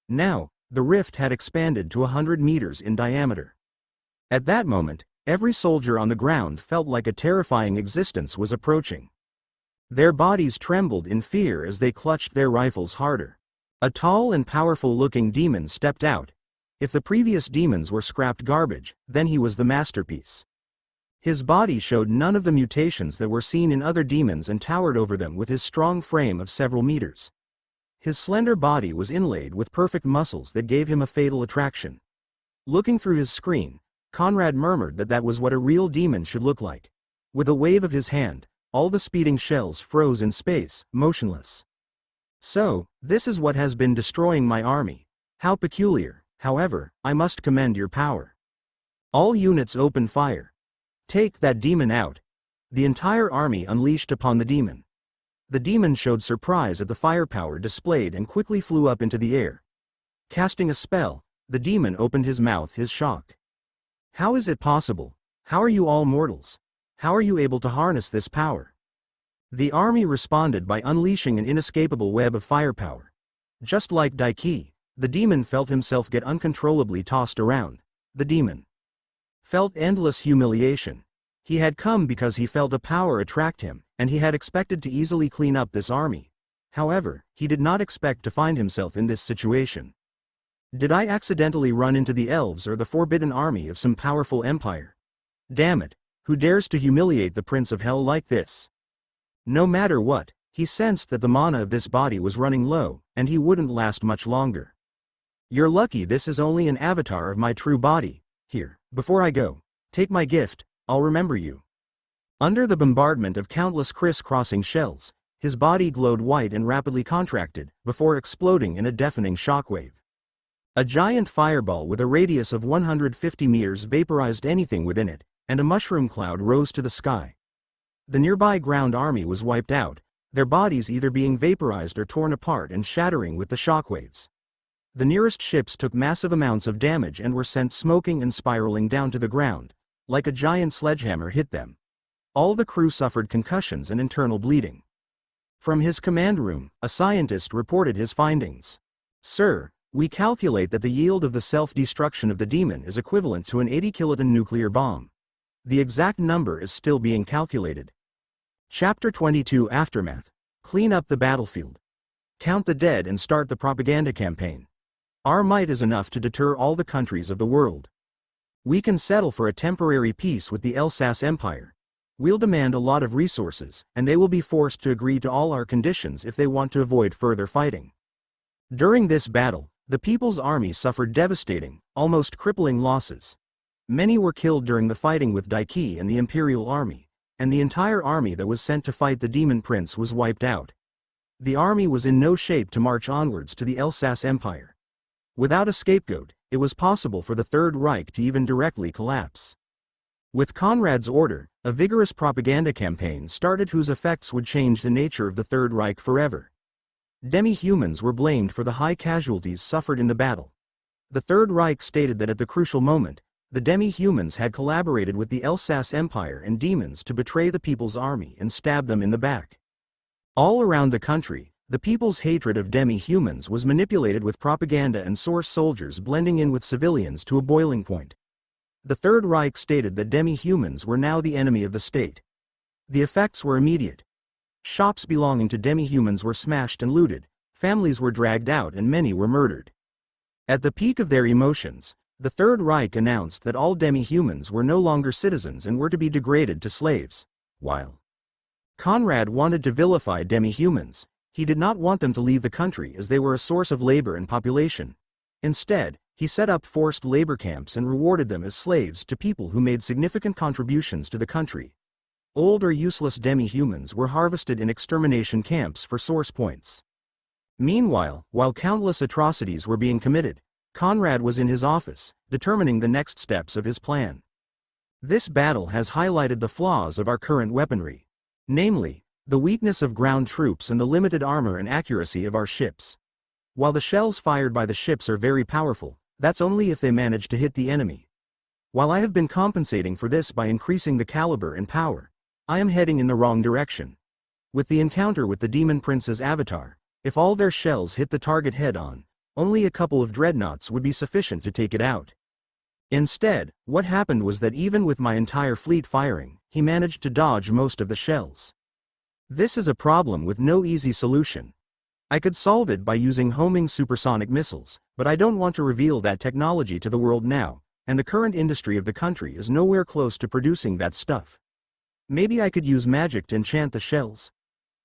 Now, the rift had expanded to 100 meters in diameter. At that moment, every soldier on the ground felt like a terrifying existence was approaching. Their bodies trembled in fear as they clutched their rifles harder. A tall and powerful-looking demon stepped out. If the previous demons were scrapped garbage, then he was the masterpiece. His body showed none of the mutations that were seen in other demons and towered over them with his strong frame of several meters. His slender body was inlaid with perfect muscles that gave him a fatal attraction. Looking through his screen, Conrad murmured that that was what a real demon should look like. With a wave of his hand, all the speeding shells froze in space, motionless. So, this is what has been destroying my army. How peculiar, however, I must commend your power. All units open fire. Take that demon out. The entire army unleashed upon the demon. The demon showed surprise at the firepower displayed and quickly flew up into the air. Casting a spell, the demon opened his mouth, his shock. How is it possible? How are you all mortals? How are you able to harness this power? The army responded by unleashing an inescapable web of firepower. Just like Daiki, the demon felt himself get uncontrollably tossed around. The demon felt endless humiliation. He had come because he felt a power attract him, and he had expected to easily clean up this army. However, he did not expect to find himself in this situation. Did I accidentally run into the elves or the forbidden army of some powerful empire? Damn it, who dares to humiliate the Prince of Hell like this? No matter what, he sensed that the mana of this body was running low, and he wouldn't last much longer. You're lucky this is only an avatar of my true body. Here, before I go, take my gift, I'll remember you. Under the bombardment of countless criss-crossing shells, his body glowed white and rapidly contracted, before exploding in a deafening shockwave. A giant fireball with a radius of 150 meters vaporized anything within it, and a mushroom cloud rose to the sky. The nearby ground army was wiped out, their bodies either being vaporized or torn apart and shattering with the shockwaves. The nearest ships took massive amounts of damage and were sent smoking and spiraling down to the ground, like a giant sledgehammer hit them. All the crew suffered concussions and internal bleeding. From his command room, a scientist reported his findings. Sir, we calculate that the yield of the self-destruction of the demon is equivalent to an 80-kiloton nuclear bomb. The exact number is still being calculated. Chapter 22 Aftermath. Clean up the battlefield. Count the dead and start the propaganda campaign. Our might is enough to deter all the countries of the world. We can settle for a temporary peace with the Elsass Empire. We'll demand a lot of resources, and they will be forced to agree to all our conditions if they want to avoid further fighting. During this battle, the People's Army suffered devastating, almost crippling losses. Many were killed during the fighting with Daiki and the Imperial Army, and the entire army that was sent to fight the Demon Prince was wiped out. The army was in no shape to march onwards to the Elsass Empire. Without a scapegoat, it was possible for the Third Reich to even directly collapse. With Conrad's order, a vigorous propaganda campaign started whose effects would change the nature of the Third Reich forever. Demi-humans were blamed for the high casualties suffered in the battle. The Third Reich stated that at the crucial moment, the demi-humans had collaborated with the Elsass Empire and demons to betray the People's Army and stab them in the back. All around the country, the people's hatred of demi-humans was manipulated with propaganda and source soldiers blending in with civilians to a boiling point. The Third Reich stated that demi-humans were now the enemy of the state. The effects were immediate. Shops belonging to demi-humans were smashed and looted, families were dragged out and many were murdered. At the peak of their emotions, the Third Reich announced that all demi-humans were no longer citizens and were to be degraded to slaves. While Conrad wanted to vilify demi-humans, he did not want them to leave the country as they were a source of labor and population. Instead, he set up forced labor camps and rewarded them as slaves to people who made significant contributions to the country. Old or useless demi-humans were harvested in extermination camps for source points. Meanwhile, while countless atrocities were being committed, Conrad was in his office, determining the next steps of his plan. This battle has highlighted the flaws of our current weaponry. Namely, the weakness of ground troops and the limited armor and accuracy of our ships. While the shells fired by the ships are very powerful, that's only if they manage to hit the enemy. While I have been compensating for this by increasing the caliber and power, I am heading in the wrong direction. With the encounter with the Demon Prince's avatar, if all their shells hit the target head-on, only a couple of dreadnoughts would be sufficient to take it out. Instead, what happened was that even with my entire fleet firing, he managed to dodge most of the shells. This is a problem with no easy solution. I could solve it by using homing supersonic missiles, but I don't want to reveal that technology to the world now, and the current industry of the country is nowhere close to producing that stuff. Maybe I could use magic to enchant the shells.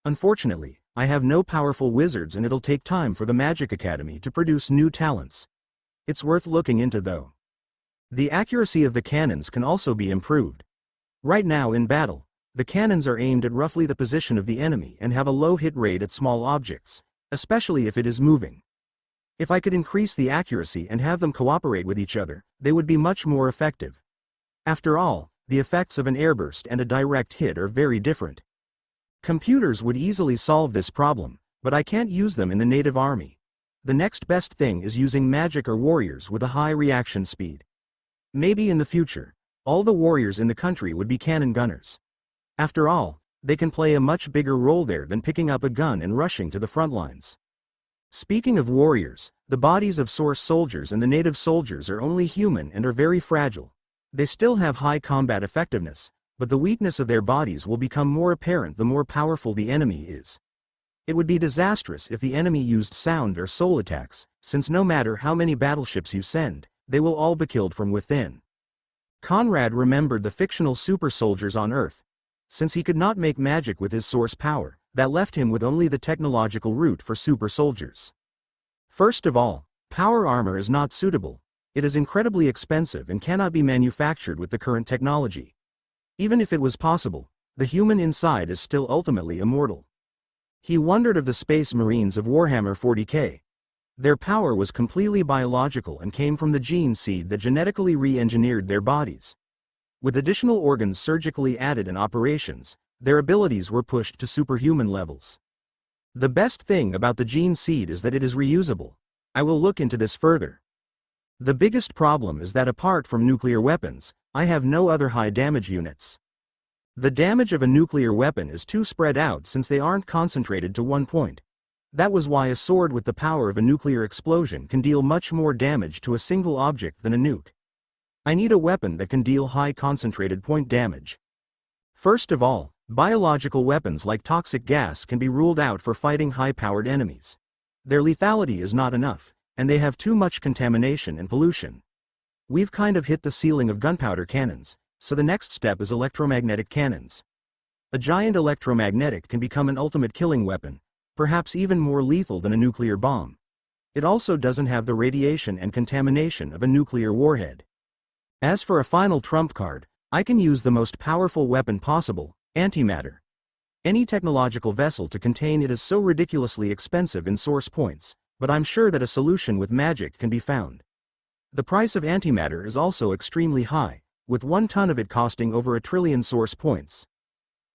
Unfortunately, I have no powerful wizards and it'll take time for the Magic Academy to produce new talents. It's worth looking into though. The accuracy of the cannons can also be improved. Right now in battle, the cannons are aimed at roughly the position of the enemy and have a low hit rate at small objects, especially if it is moving. If I could increase the accuracy and have them cooperate with each other, they would be much more effective. After all, the effects of an airburst and a direct hit are very different. Computers would easily solve this problem, but I can't use them in the native army. The next best thing is using magic or warriors with a high reaction speed. Maybe in the future, all the warriors in the country would be cannon gunners. After all, they can play a much bigger role there than picking up a gun and rushing to the front lines. Speaking of warriors, the bodies of source soldiers and the native soldiers are only human and are very fragile. They still have high combat effectiveness, but the weakness of their bodies will become more apparent the more powerful the enemy is. It would be disastrous if the enemy used sound or soul attacks, since no matter how many battleships you send, they will all be killed from within. Conrad remembered the fictional super soldiers on Earth. Since he could not make magic with his source power, that left him with only the technological route for super soldiers. First of all, power armor is not suitable. It is incredibly expensive and cannot be manufactured with the current technology. Even if it was possible, the human inside is still ultimately immortal. He wondered of the Space Marines of Warhammer 40K. Their power was completely biological and came from the gene seed that genetically re-engineered their bodies. With additional organs surgically added in operations, their abilities were pushed to superhuman levels. The best thing about the gene seed is that it is reusable. I will look into this further. The biggest problem is that apart from nuclear weapons, I have no other high damage units. The damage of a nuclear weapon is too spread out since they aren't concentrated to one point. That was why a sword with the power of a nuclear explosion can deal much more damage to a single object than a nuke. I need a weapon that can deal high concentrated point damage. First of all, biological weapons like toxic gas can be ruled out for fighting high-powered enemies. Their lethality is not enough, and they have too much contamination and pollution. We've kind of hit the ceiling of gunpowder cannons, so the next step is electromagnetic cannons. A giant electromagnetic can become an ultimate killing weapon, perhaps even more lethal than a nuclear bomb. It also doesn't have the radiation and contamination of a nuclear warhead. As for a final trump card, I can use the most powerful weapon possible, antimatter. Any technological vessel to contain it is so ridiculously expensive in source points, but I'm sure that a solution with magic can be found. The price of antimatter is also extremely high, with 1 ton of it costing over 1 trillion source points.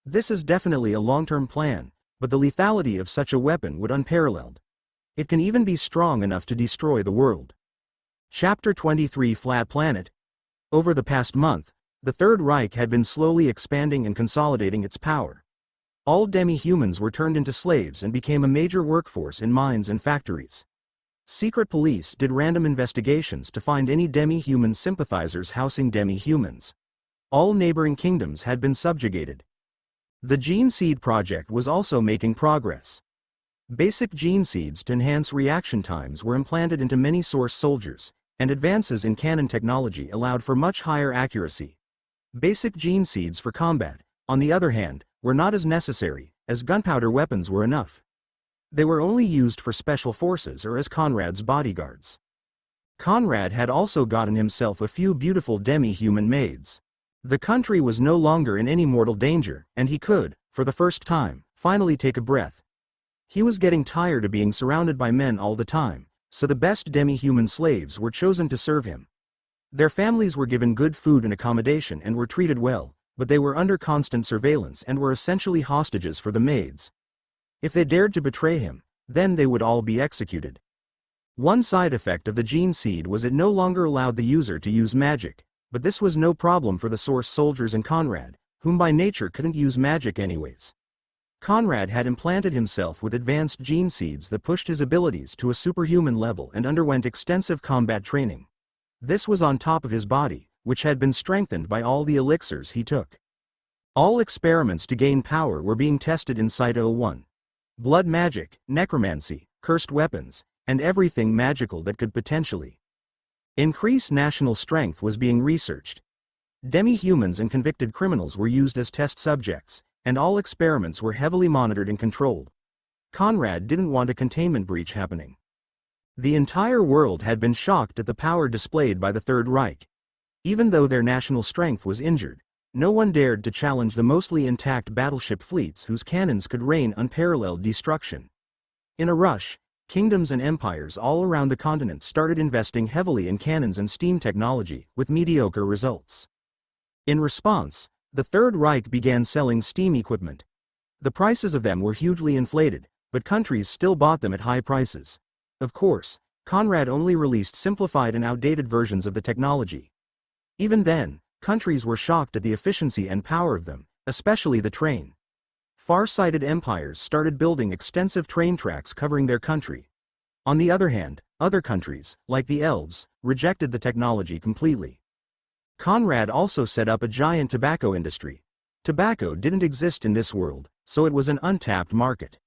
This is definitely a long-term plan, but the lethality of such a weapon would unparalleled. It can even be strong enough to destroy the world. Chapter 23 Flat Planet. Over the past month, the Third Reich had been slowly expanding and consolidating its power. All demi-humans were turned into slaves and became a major workforce in mines and factories. Secret police did random investigations to find any demi-human sympathizers housing demi-humans. All neighboring kingdoms had been subjugated. The Gene Seed project was also making progress. Basic gene seeds to enhance reaction times were implanted into many source soldiers, and advances in cannon technology allowed for much higher accuracy. Basic gene seeds for combat, on the other hand, were not as necessary, as gunpowder weapons were enough. They were only used for special forces or as Conrad's bodyguards. Conrad had also gotten himself a few beautiful demi-human maids. The country was no longer in any mortal danger, and he could, for the first time, finally take a breath. He was getting tired of being surrounded by men all the time, so the best demi-human slaves were chosen to serve him. Their families were given good food and accommodation and were treated well, but they were under constant surveillance and were essentially hostages for the maids. If they dared to betray him, then they would all be executed. One side effect of the gene seed was it no longer allowed the user to use magic, but this was no problem for the source soldiers and Conrad, whom by nature couldn't use magic anyways. Conrad had implanted himself with advanced gene seeds that pushed his abilities to a superhuman level and underwent extensive combat training. This was on top of his body, which had been strengthened by all the elixirs he took. All experiments to gain power were being tested in Site 01. Blood magic, necromancy, cursed weapons, and everything magical that could potentially increase national strength was being researched. Demi-humans and convicted criminals were used as test subjects, and all experiments were heavily monitored and controlled. Conrad didn't want a containment breach happening. The entire world had been shocked at the power displayed by the Third Reich. Even though their national strength was injured, no one dared to challenge the mostly intact battleship fleets whose cannons could rain unparalleled destruction. In a rush, kingdoms and empires all around the continent started investing heavily in cannons and steam technology, with mediocre results. In response, the Third Reich began selling steam equipment. The prices of them were hugely inflated, but countries still bought them at high prices. Of course, Conrad only released simplified and outdated versions of the technology. Even then, countries were shocked at the efficiency and power of them, especially the train. Far-sighted empires started building extensive train tracks covering their country. On the other hand, other countries, like the Elves, rejected the technology completely. Conrad also set up a giant tobacco industry. Tobacco didn't exist in this world, so it was an untapped market.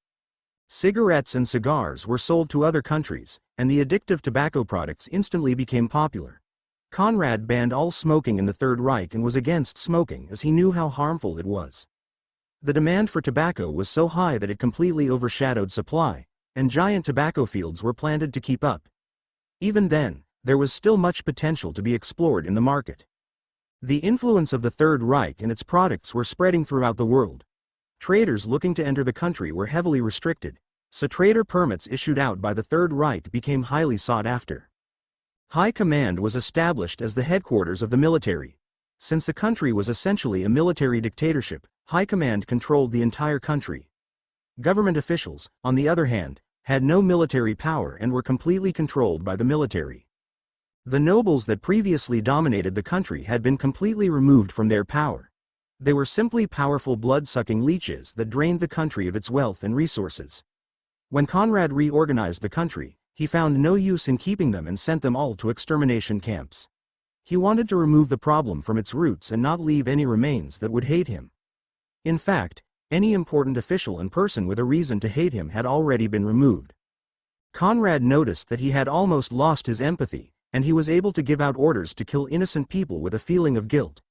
Cigarettes and cigars were sold to other countries, and the addictive tobacco products instantly became popular. Conrad banned all smoking in the Third Reich and was against smoking as he knew how harmful it was. The demand for tobacco was so high that it completely overshadowed supply, and giant tobacco fields were planted to keep up. Even then, there was still much potential to be explored in the market. The influence of the Third Reich and its products were spreading throughout the world. Traders looking to enter the country were heavily restricted, so trader permits issued out by the Third Reich became highly sought after. High Command was established as the headquarters of the military. Since the country was essentially a military dictatorship, High Command controlled the entire country. Government officials, on the other hand, had no military power and were completely controlled by the military. The nobles that previously dominated the country had been completely removed from their power. They were simply powerful blood-sucking leeches that drained the country of its wealth and resources. When Conrad reorganized the country, he found no use in keeping them and sent them all to extermination camps. He wanted to remove the problem from its roots and not leave any remains that would hate him. In fact, any important official and person with a reason to hate him had already been removed. Conrad noticed that he had almost lost his empathy, and he was able to give out orders to kill innocent people with a feeling of guilt.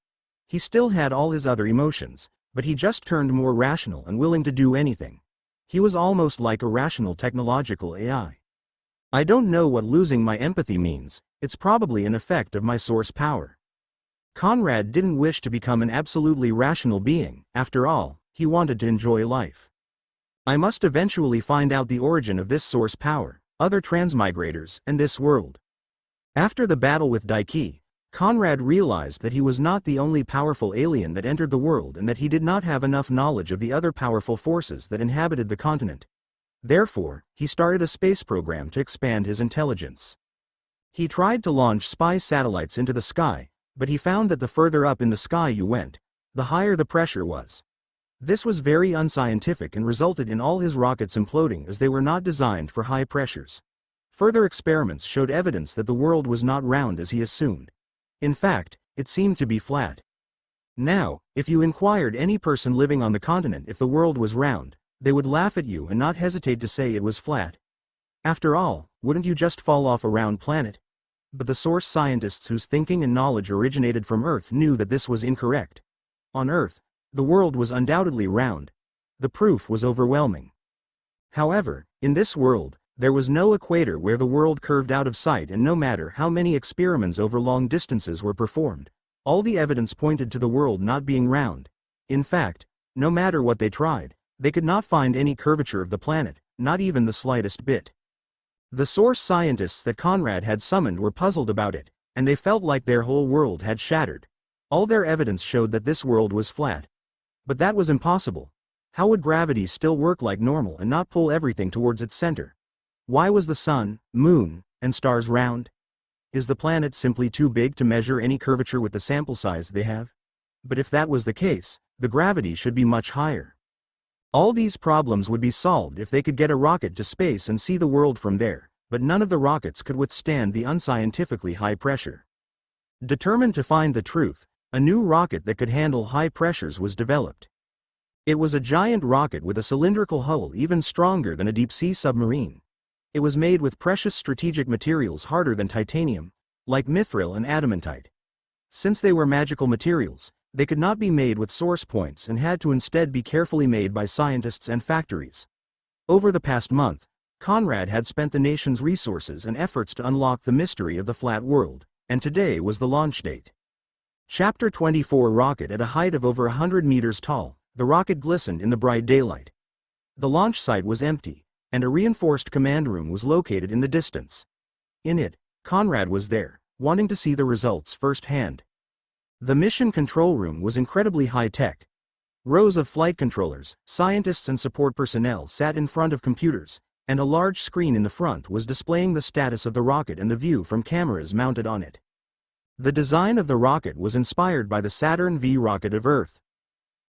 He still had all his other emotions, but he just turned more rational and willing to do anything. He was almost like a rational technological AI. I don't know what losing my empathy means, it's probably an effect of my source power. Conrad didn't wish to become an absolutely rational being, after all, he wanted to enjoy life. I must eventually find out the origin of this source power, other transmigrators, and this world. After the battle with Daiki, Conrad realized that he was not the only powerful alien that entered the world and that he did not have enough knowledge of the other powerful forces that inhabited the continent. Therefore, he started a space program to expand his intelligence. He tried to launch spy satellites into the sky, but he found that the further up in the sky you went, the higher the pressure was. This was very unscientific and resulted in all his rockets imploding as they were not designed for high pressures. Further experiments showed evidence that the world was not round as he assumed. In fact, it seemed to be flat. Now, if you inquired any person living on the continent if the world was round, they would laugh at you and not hesitate to say it was flat. After all, wouldn't you just fall off a round planet? But the source scientists whose thinking and knowledge originated from Earth knew that this was incorrect. On Earth, the world was undoubtedly round. The proof was overwhelming. However, in this world, there was no equator where the world curved out of sight, and no matter how many experiments over long distances were performed, all the evidence pointed to the world not being round. In fact, no matter what they tried, they could not find any curvature of the planet, not even the slightest bit. The source scientists that Conrad had summoned were puzzled about it, and they felt like their whole world had shattered. All their evidence showed that this world was flat. But that was impossible. How would gravity still work like normal and not pull everything towards its center? Why was the sun, moon, and stars round? Is the planet simply too big to measure any curvature with the sample size they have? But if that was the case, the gravity should be much higher. All these problems would be solved if they could get a rocket to space and see the world from there, but none of the rockets could withstand the unscientifically high pressure. Determined to find the truth, a new rocket that could handle high pressures was developed. It was a giant rocket with a cylindrical hull even stronger than a deep-sea submarine. It was made with precious strategic materials harder than titanium, like mithril and adamantite. Since they were magical materials, they could not be made with source points and had to instead be carefully made by scientists and factories. Over the past month, Conrad had spent the nation's resources and efforts to unlock the mystery of the flat world, and today was the launch date. Chapter 24 Rocket. At a height of over 100 meters tall, the rocket glistened in the bright daylight. The launch site was empty, and a reinforced command room was located in the distance. In it, Conrad was there, wanting to see the results firsthand. The mission control room was incredibly high-tech. Rows of flight controllers, scientists and support personnel sat in front of computers, and a large screen in the front was displaying the status of the rocket and the view from cameras mounted on it. The design of the rocket was inspired by the Saturn V rocket of Earth.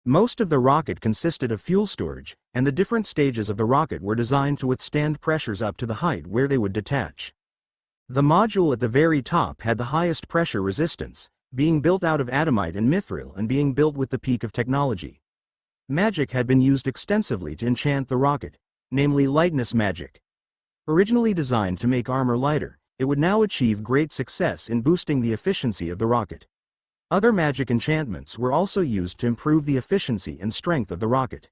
Most of the rocket consisted of fuel storage, and the different stages of the rocket were designed to withstand pressures up to the height where they would detach. The module at the very top had the highest pressure resistance, being built out of adamite and mithril and being built with the peak of technology. Magic had been used extensively to enchant the rocket, namely lightness magic. Originally designed to make armor lighter, it would now achieve great success in boosting the efficiency of the rocket. Other magic enchantments were also used to improve the efficiency and strength of the rocket.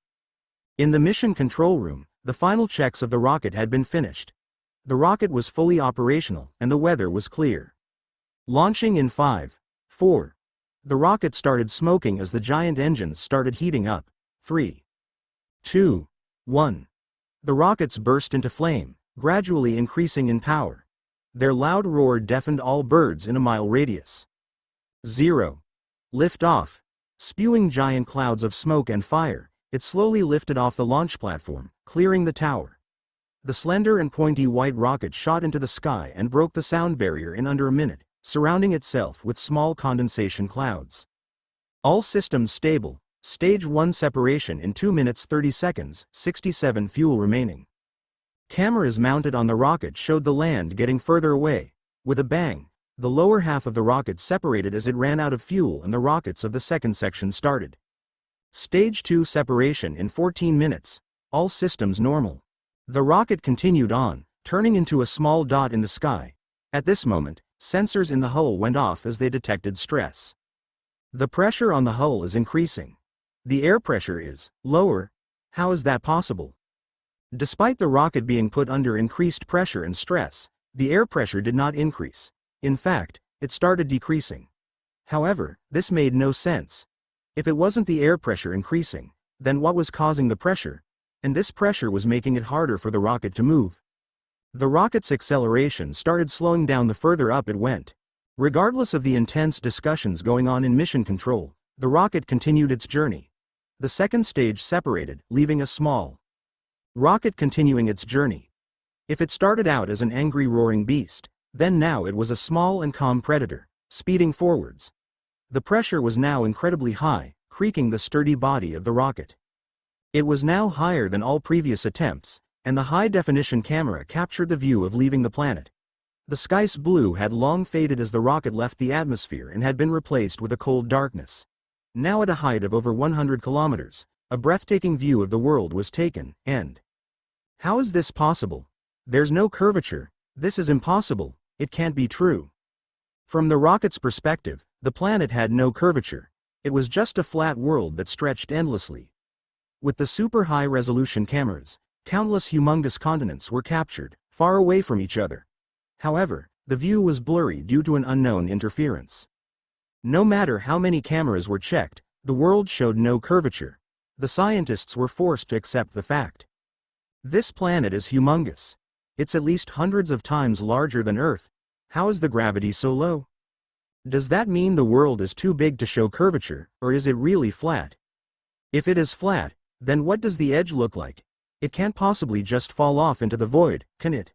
In the mission control room, the final checks of the rocket had been finished. The rocket was fully operational, and the weather was clear. Launching in 5, 4. The rocket started smoking as the giant engines started heating up. 3, 2, 1. The rockets burst into flame, gradually increasing in power. Their loud roar deafened all birds in a mile radius. 0. Lift off. Spewing giant clouds of smoke and fire, it slowly lifted off the launch platform, clearing the tower. The slender and pointy white rocket shot into the sky and broke the sound barrier in under a minute, surrounding itself with small condensation clouds. All systems stable. Stage 1 separation in 2 minutes 30 seconds, 67 fuel remaining. Cameras mounted on the rocket showed the land getting further away. With a bang, the lower half of the rocket separated as it ran out of fuel and the rockets of the second section started. Stage 2 separation in 14 minutes. All systems normal. The rocket continued on, turning into a small dot in the sky. At this moment, Sensors in the hull went off as they detected stress. The pressure on the hull is increasing. The air pressure is lower. How is that possible? Despite the rocket being put under increased pressure and stress, the air pressure did not increase. In fact, it started decreasing. However, this made no sense. If it wasn't the air pressure increasing, then what was causing the pressure? And this pressure was making it harder for the rocket to move. The rocket's acceleration started slowing down the further up it went. Regardless of the intense discussions going on in mission control, the rocket continued its journey. The second stage separated, leaving a small rocket continuing its journey. If it started out as an angry roaring beast, then now it was a small and calm predator, speeding forwards. The pressure was now incredibly high, creaking the sturdy body of the rocket. It was now higher than all previous attempts, and the high-definition camera captured the view of leaving the planet. The sky's blue had long faded as the rocket left the atmosphere and had been replaced with a cold darkness. Now at a height of over 100 kilometers, a breathtaking view of the world was taken, and how is this possible? There's no curvature. This is impossible. It can't be true. From the rocket's perspective, the planet had no curvature. It was just a flat world that stretched endlessly. With the super high-resolution cameras, countless humongous continents were captured, far away from each other. However, the view was blurry due to an unknown interference. No matter how many cameras were checked, the world showed no curvature. The scientists were forced to accept the fact. This planet is humongous. It's at least hundreds of times larger than Earth. How is the gravity so low? Does that mean the world is too big to show curvature, or is it really flat? If it is flat, then what does the edge look like? It can't possibly just fall off into the void, can it?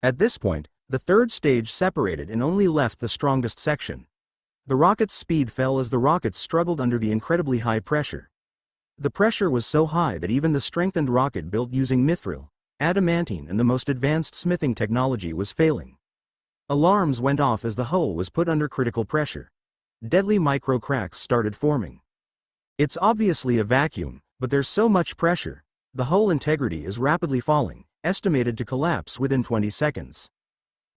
At this point, the third stage separated and only left the strongest section. The rocket's speed fell as the rocket struggled under the incredibly high pressure. The pressure was so high that even the strengthened rocket built using mithril, adamantine and the most advanced smithing technology was failing. Alarms went off as the hull was put under critical pressure. Deadly micro-cracks started forming. It's obviously a vacuum, but there's so much pressure. The hull integrity is rapidly falling, estimated to collapse within 20 seconds.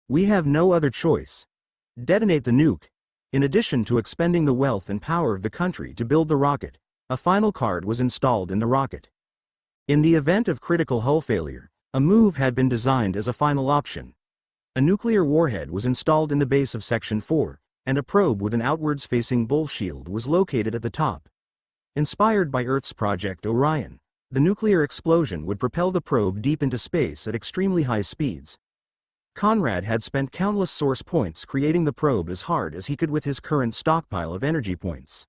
We have no other choice. Detonate the nuke. In addition to expending the wealth and power of the country to build the rocket, a final card was installed in the rocket. In the event of critical hull failure, a move had been designed as a final option. A nuclear warhead was installed in the base of Section 4, and a probe with an outwards-facing bull shield was located at the top. Inspired by Earth's Project Orion, the nuclear explosion would propel the probe deep into space at extremely high speeds. Conrad had spent countless source points creating the probe as hard as he could with his current stockpile of energy points.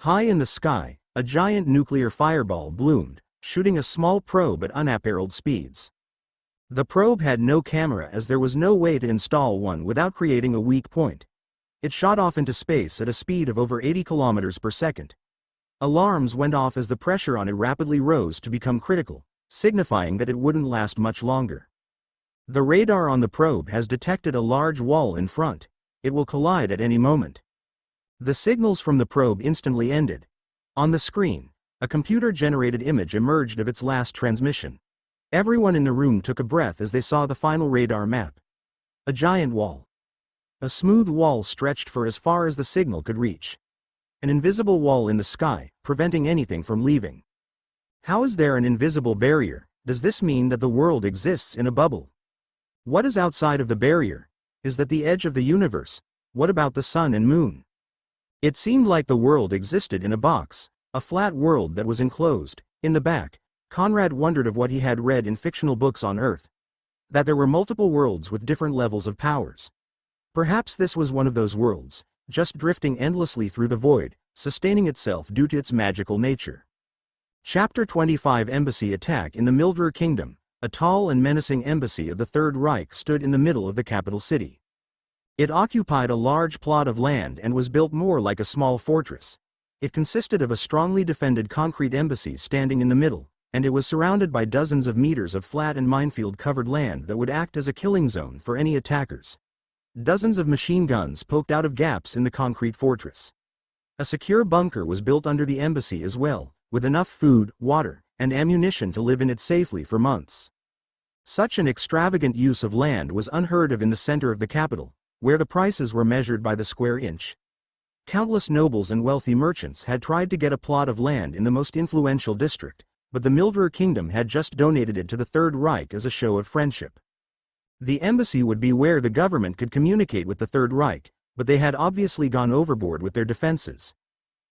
High in the sky, a giant nuclear fireball bloomed, shooting a small probe at unapparelled speeds. The probe had no camera as there was no way to install one without creating a weak point. It shot off into space at a speed of over 80 kilometers per second. Alarms went off as the pressure on it rapidly rose to become critical, signifying that it wouldn't last much longer. The radar on the probe has detected a large wall in front. It will collide at any moment. The signals from the probe instantly ended. On the screen, a computer-generated image emerged of its last transmission. Everyone in the room took a breath as they saw the final radar map. A giant wall. A smooth wall stretched for as far as the signal could reach. An invisible wall in the sky, preventing anything from leaving. How is there an invisible barrier? Does this mean that the world exists in a bubble? What is outside of the barrier? Is that the edge of the universe? What about the sun and moon? It seemed like the world existed in a box, a flat world that was enclosed. In the back, Conrad wondered of what he had read in fictional books on Earth. That there were multiple worlds with different levels of powers. Perhaps this was one of those worlds, just drifting endlessly through the void, sustaining itself due to its magical nature. Chapter 25 Embassy Attack in the Mildred Kingdom. A tall and menacing embassy of the Third Reich stood in the middle of the capital city. It occupied a large plot of land and was built more like a small fortress. It consisted of a strongly defended concrete embassy standing in the middle, and it was surrounded by dozens of meters of flat and minefield-covered land that would act as a killing zone for any attackers. Dozens of machine guns poked out of gaps in the concrete fortress. A secure bunker was built under the embassy as well, with enough food, water, and ammunition to live in it safely for months. Such an extravagant use of land was unheard of in the center of the capital, where the prices were measured by the square inch. Countless nobles and wealthy merchants had tried to get a plot of land in the most influential district, but the Mildrer kingdom had just donated it to the Third Reich as a show of friendship. The embassy would be where the government could communicate with the Third Reich, but they had obviously gone overboard with their defenses.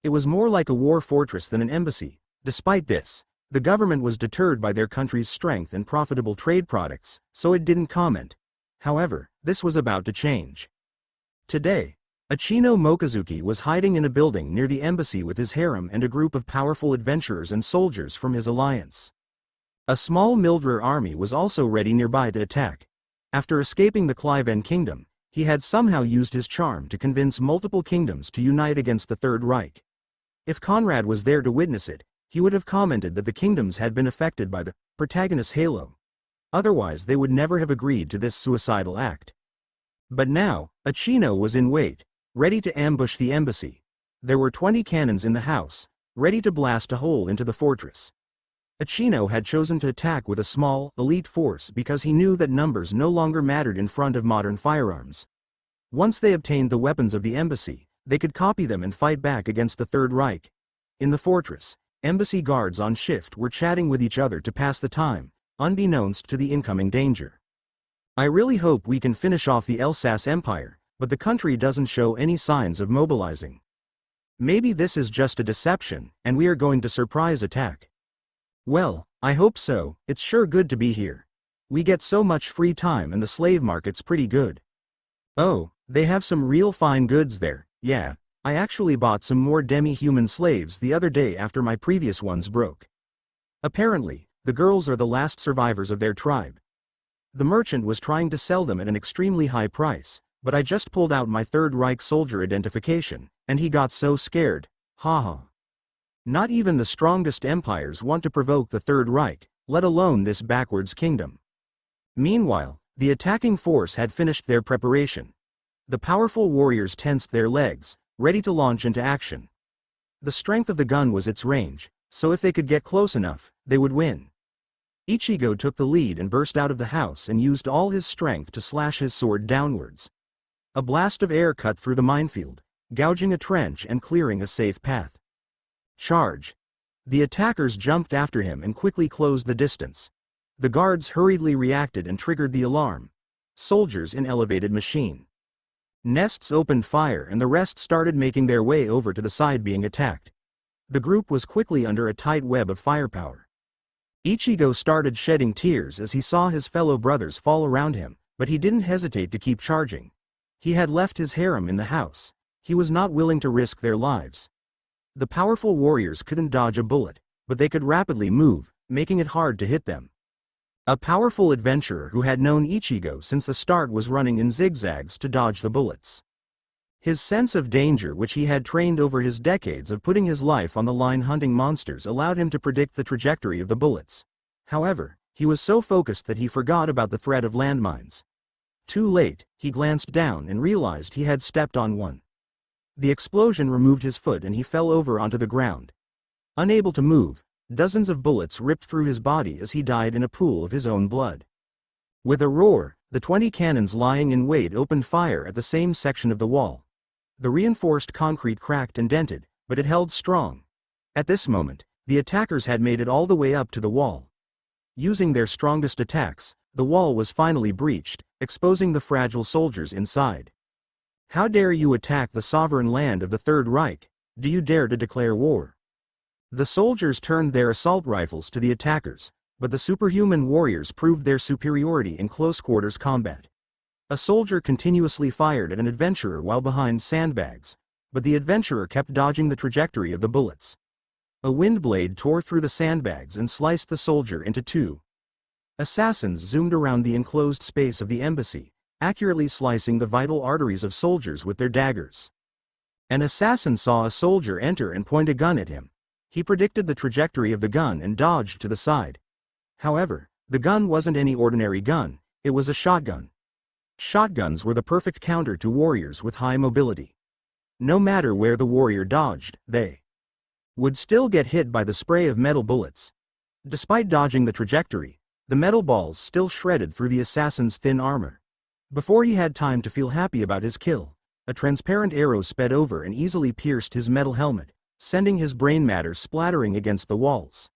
It was more like a war fortress than an embassy. Despite this, the government was deterred by their country's strength and profitable trade products, so it didn't comment. However, this was about to change. Today, Achino Mochizuki was hiding in a building near the embassy with his harem and a group of powerful adventurers and soldiers from his alliance. A small Mildrer army was also ready nearby to attack. After escaping the Cliven kingdom, he had somehow used his charm to convince multiple kingdoms to unite against the Third Reich. If Conrad was there to witness it, he would have commented that the kingdoms had been affected by the protagonist's halo. Otherwise they would never have agreed to this suicidal act. But now, Achino was in wait, ready to ambush the embassy. There were 20 cannons in the house, ready to blast a hole into the fortress. Achino had chosen to attack with a small, elite force because he knew that numbers no longer mattered in front of modern firearms. Once they obtained the weapons of the embassy, they could copy them and fight back against the Third Reich. In the fortress, embassy guards on shift were chatting with each other to pass the time, unbeknownst to the incoming danger. I really hope we can finish off the Elsass Empire, but the country doesn't show any signs of mobilizing. Maybe this is just a deception, and we are going to surprise attack. Well, I hope so. It's sure good to be here. We get so much free time and the slave market's pretty good. Oh, they have some real fine goods there. Yeah, I actually bought some more demi-human slaves the other day after my previous ones broke. Apparently, the girls are the last survivors of their tribe. The merchant was trying to sell them at an extremely high price, but I just pulled out my Third Reich soldier identification, and he got so scared. Haha. Not even the strongest empires want to provoke the Third Reich, let alone this backwards kingdom. Meanwhile, the attacking force had finished their preparation. The powerful warriors tensed their legs, ready to launch into action. The strength of the gun was its range, so if they could get close enough, they would win. Ichigo took the lead and burst out of the house and used all his strength to slash his sword downwards. A blast of air cut through the minefield, gouging a trench and clearing a safe path. Charge! The attackers jumped after him and quickly closed the distance. The guards hurriedly reacted and triggered the alarm. Soldiers in elevated machine nests opened fire and the rest started making their way over to the side being attacked. The group was quickly under a tight web of firepower. Ichigo started shedding tears as he saw his fellow brothers fall around him, but he didn't hesitate to keep charging. He had left his harem in the house. He was not willing to risk their lives. The powerful warriors couldn't dodge a bullet, but they could rapidly move, making it hard to hit them. A powerful adventurer who had known Ichigo since the start was running in zigzags to dodge the bullets. His sense of danger, which he had trained over his decades of putting his life on the line hunting monsters, allowed him to predict the trajectory of the bullets. However, he was so focused that he forgot about the threat of landmines. Too late, he glanced down and realized he had stepped on one. The explosion removed his foot and he fell over onto the ground. Unable to move, dozens of bullets ripped through his body as he died in a pool of his own blood. With a roar, the 20 cannons lying in wait opened fire at the same section of the wall. The reinforced concrete cracked and dented, but it held strong. At this moment, the attackers had made it all the way up to the wall. Using their strongest attacks, the wall was finally breached, exposing the fragile soldiers inside. How dare you attack the sovereign land of the Third Reich? Do you dare to declare war? The soldiers turned their assault rifles to the attackers, but the superhuman warriors proved their superiority in close-quarters combat. A soldier continuously fired at an adventurer while behind sandbags, but the adventurer kept dodging the trajectory of the bullets. A wind blade tore through the sandbags and sliced the soldier into two. Assassins zoomed around the enclosed space of the embassy, accurately slicing the vital arteries of soldiers with their daggers. An assassin saw a soldier enter and point a gun at him. He predicted the trajectory of the gun and dodged to the side. However, the gun wasn't any ordinary gun, it was a shotgun. Shotguns were the perfect counter to warriors with high mobility. No matter where the warrior dodged, they would still get hit by the spray of metal bullets. Despite dodging the trajectory, the metal balls still shredded through the assassin's thin armor. Before he had time to feel happy about his kill, a transparent arrow sped over and easily pierced his metal helmet, sending his brain matter splattering against the walls.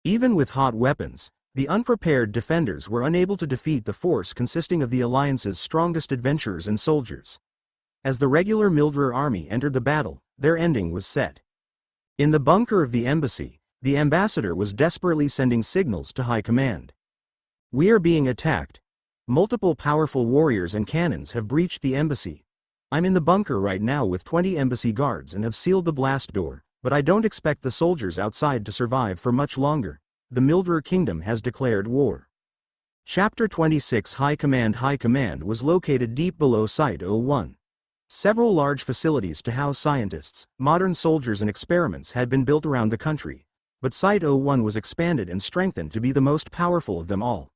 Even with hot weapons, the unprepared defenders were unable to defeat the force consisting of the Alliance's strongest adventurers and soldiers. As the regular Mildred army entered the battle, their ending was set. In the bunker of the embassy, the ambassador was desperately sending signals to high command. "We are being attacked. Multiple powerful warriors and cannons have breached the embassy. I'm in the bunker right now with 20 embassy guards and have sealed the blast door, but I don't expect the soldiers outside to survive for much longer. The Mildred Kingdom has declared war." Chapter 26 High Command was located deep below Site-01. Several large facilities to house scientists, modern soldiers and experiments had been built around the country, but Site-01 was expanded and strengthened to be the most powerful of them all.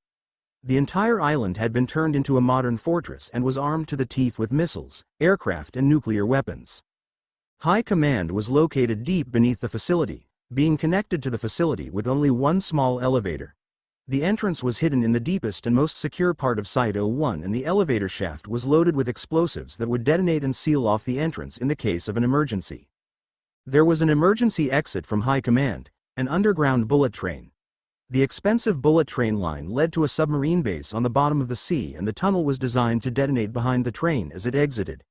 The entire island had been turned into a modern fortress and was armed to the teeth with missiles, aircraft and nuclear weapons. High Command was located deep beneath the facility, being connected to the facility with only one small elevator. The entrance was hidden in the deepest and most secure part of Site-01, and the elevator shaft was loaded with explosives that would detonate and seal off the entrance in the case of an emergency. There was an emergency exit from High Command, an underground bullet train. The expensive bullet train line led to a submarine base on the bottom of the sea, and the tunnel was designed to detonate behind the train as it exited.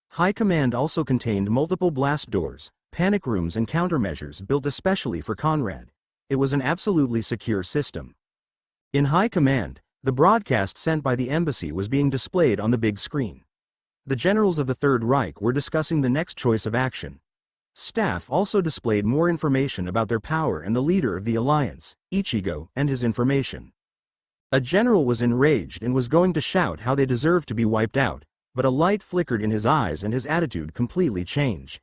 High Command also contained multiple blast doors, panic rooms and countermeasures built especially for Conrad. It was an absolutely secure system. In High Command, the broadcast sent by the embassy was being displayed on the big screen. The generals of the Third Reich were discussing the next choice of action. Staff also displayed more information about their power and the leader of the alliance, Ichigo, and his information. A general was enraged and was going to shout how they deserved to be wiped out, but a light flickered in his eyes and his attitude completely changed.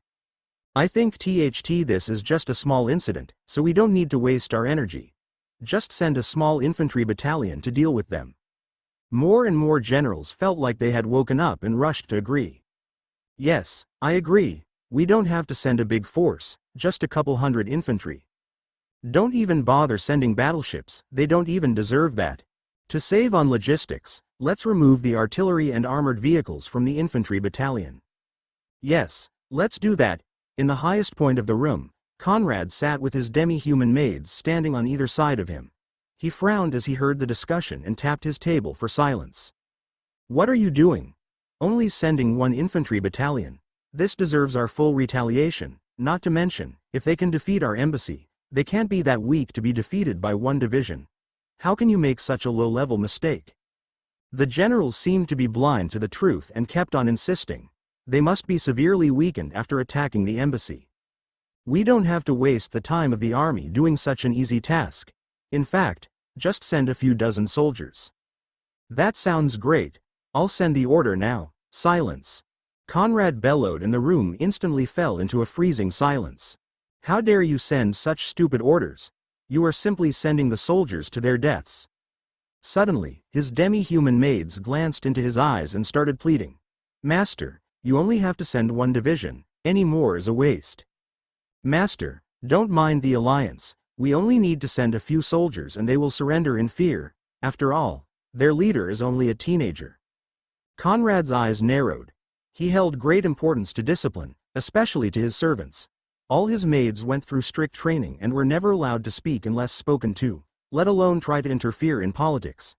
"I think this is just a small incident, so we don't need to waste our energy. Just send a small infantry battalion to deal with them." More and more generals felt like they had woken up and rushed to agree. "Yes, I agree. We don't have to send a big force, just a couple hundred infantry. Don't even bother sending battleships, they don't even deserve that. To save on logistics, let's remove the artillery and armored vehicles from the infantry battalion." "Yes, let's do that." In the highest point of the room, Conrad sat with his demi-human maids standing on either side of him. He frowned as he heard the discussion and tapped his table for silence. "What are you doing? Only sending one infantry battalion. This deserves our full retaliation, not to mention, if they can defeat our embassy, they can't be that weak to be defeated by one division. How can you make such a low-level mistake?" The generals seemed to be blind to the truth and kept on insisting. They must be severely weakened after attacking the embassy. "We don't have to waste the time of the army doing such an easy task. In fact, just send a few dozen soldiers." "That sounds great. I'll send the order now." Silence. Conrad bellowed and the room instantly fell into a freezing silence. "How dare you send such stupid orders? You are simply sending the soldiers to their deaths." Suddenly, his demi-human maids glanced into his eyes and started pleading. "Master, you only have to send one division, any more is a waste. Master, don't mind the alliance, we only need to send a few soldiers and they will surrender in fear. After all, their leader is only a teenager." Conrad's eyes narrowed. He held great importance to discipline, especially to his servants. All his maids went through strict training and were never allowed to speak unless spoken to, let alone try to interfere in politics.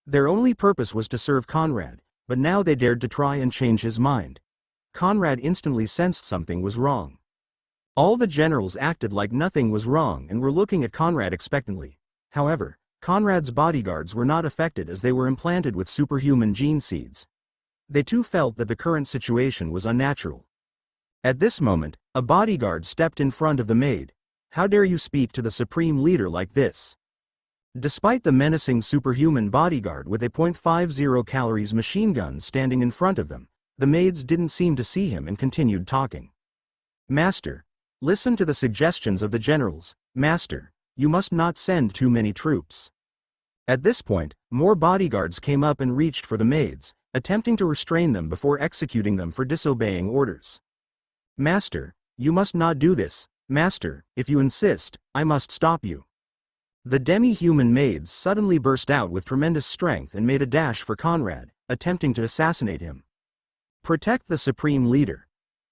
Their only purpose was to serve Conrad, but now they dared to try and change his mind. Conrad instantly sensed something was wrong. All the generals acted like nothing was wrong and were looking at Conrad expectantly. However, Conrad's bodyguards were not affected as they were implanted with superhuman gene seeds. They too felt that the current situation was unnatural. At this moment, a bodyguard stepped in front of the maid. "How dare you speak to the supreme leader like this?" Despite the menacing superhuman bodyguard with a .50 calories machine gun standing in front of them, the maids didn't seem to see him and continued talking. "Master, listen to the suggestions of the generals. Master, you must not send too many troops." At this point, more bodyguards came up and reached for the maids, attempting to restrain them before executing them for disobeying orders. "Master, you must not do this. Master, if you insist, I must stop you." The demi-human maids suddenly burst out with tremendous strength and made a dash for Conrad, attempting to assassinate him. Protect the Supreme Leader.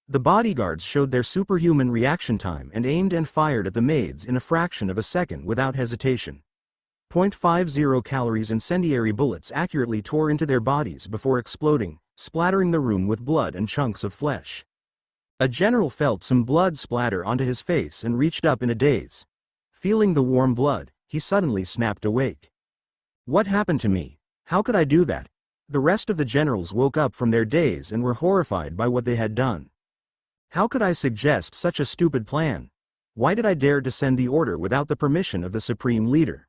The bodyguards showed their superhuman reaction time and aimed and fired at the maids in a fraction of a second without hesitation. 0.50 calories incendiary bullets accurately tore into their bodies before exploding, splattering the room with blood and chunks of flesh. A general felt some blood splatter onto his face and reached up in a daze. Feeling the warm blood, he suddenly snapped awake. What happened to me? How could I do that? The rest of the generals woke up from their daze and were horrified by what they had done. How could I suggest such a stupid plan? Why did I dare to send the order without the permission of the Supreme Leader?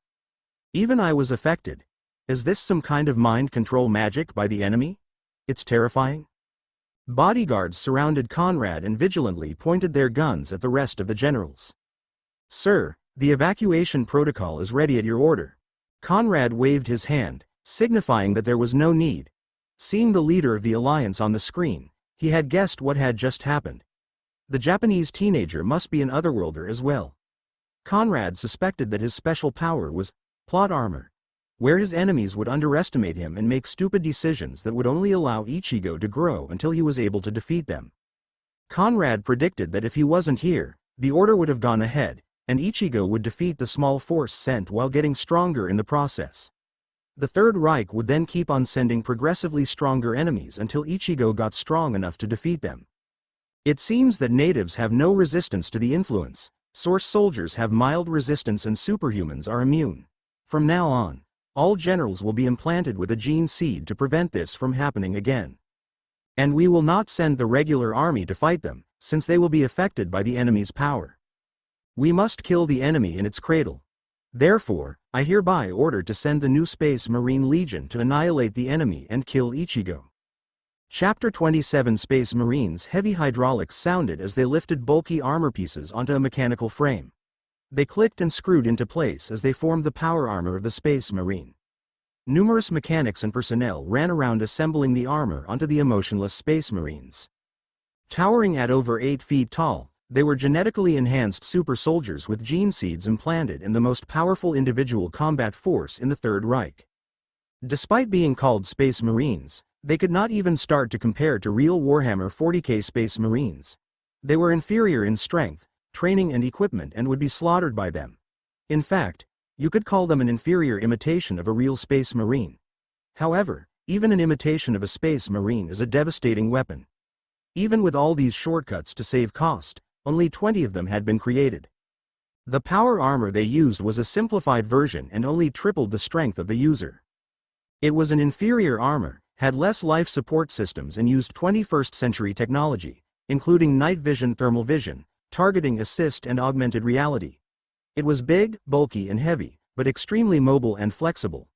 Even I was affected. Is this some kind of mind control magic by the enemy? It's terrifying. Bodyguards surrounded Conrad and vigilantly pointed their guns at the rest of the generals. Sir, the evacuation protocol is ready at your order. Conrad waved his hand, signifying that there was no need. Seeing the leader of the alliance on the screen, he had guessed what had just happened. The Japanese teenager must be an otherworlder as well. Conrad suspected that his special power was plot armor, where his enemies would underestimate him and make stupid decisions that would only allow Ichigo to grow until he was able to defeat them. Conrad predicted that if he wasn't here, the order would have gone ahead, and Ichigo would defeat the small force sent while getting stronger in the process. The Third Reich would then keep on sending progressively stronger enemies until Ichigo got strong enough to defeat them. It seems that natives have no resistance to the influence, source soldiers have mild resistance and superhumans are immune. From now on, all generals will be implanted with a gene seed to prevent this from happening again. And we will not send the regular army to fight them, since they will be affected by the enemy's power. We must kill the enemy in its cradle. Therefore, I hereby order to send the new Space Marine Legion to annihilate the enemy and kill Ichigo. Chapter 27 Space Marines. Heavy hydraulics sounded as they lifted bulky armor pieces onto a mechanical frame. They clicked and screwed into place as they formed the power armor of the Space Marine. Numerous mechanics and personnel ran around assembling the armor onto the emotionless Space Marines. Towering at over 8 feet tall, they were genetically enhanced super soldiers with gene seeds implanted in the most powerful individual combat force in the Third Reich. Despite being called Space Marines, they could not even start to compare to real Warhammer 40k Space Marines. They were inferior in strength, training and equipment and would be slaughtered by them. In fact, you could call them an inferior imitation of a real Space Marine. However, even an imitation of a Space Marine is a devastating weapon. Even with all these shortcuts to save cost, only 20 of them had been created. The power armor they used was a simplified version and only tripled the strength of the user. It was an inferior armor, had less life support systems and used 21st century technology, including night vision, thermal vision, targeting assist and augmented reality. It was big, bulky and heavy, but extremely mobile and flexible.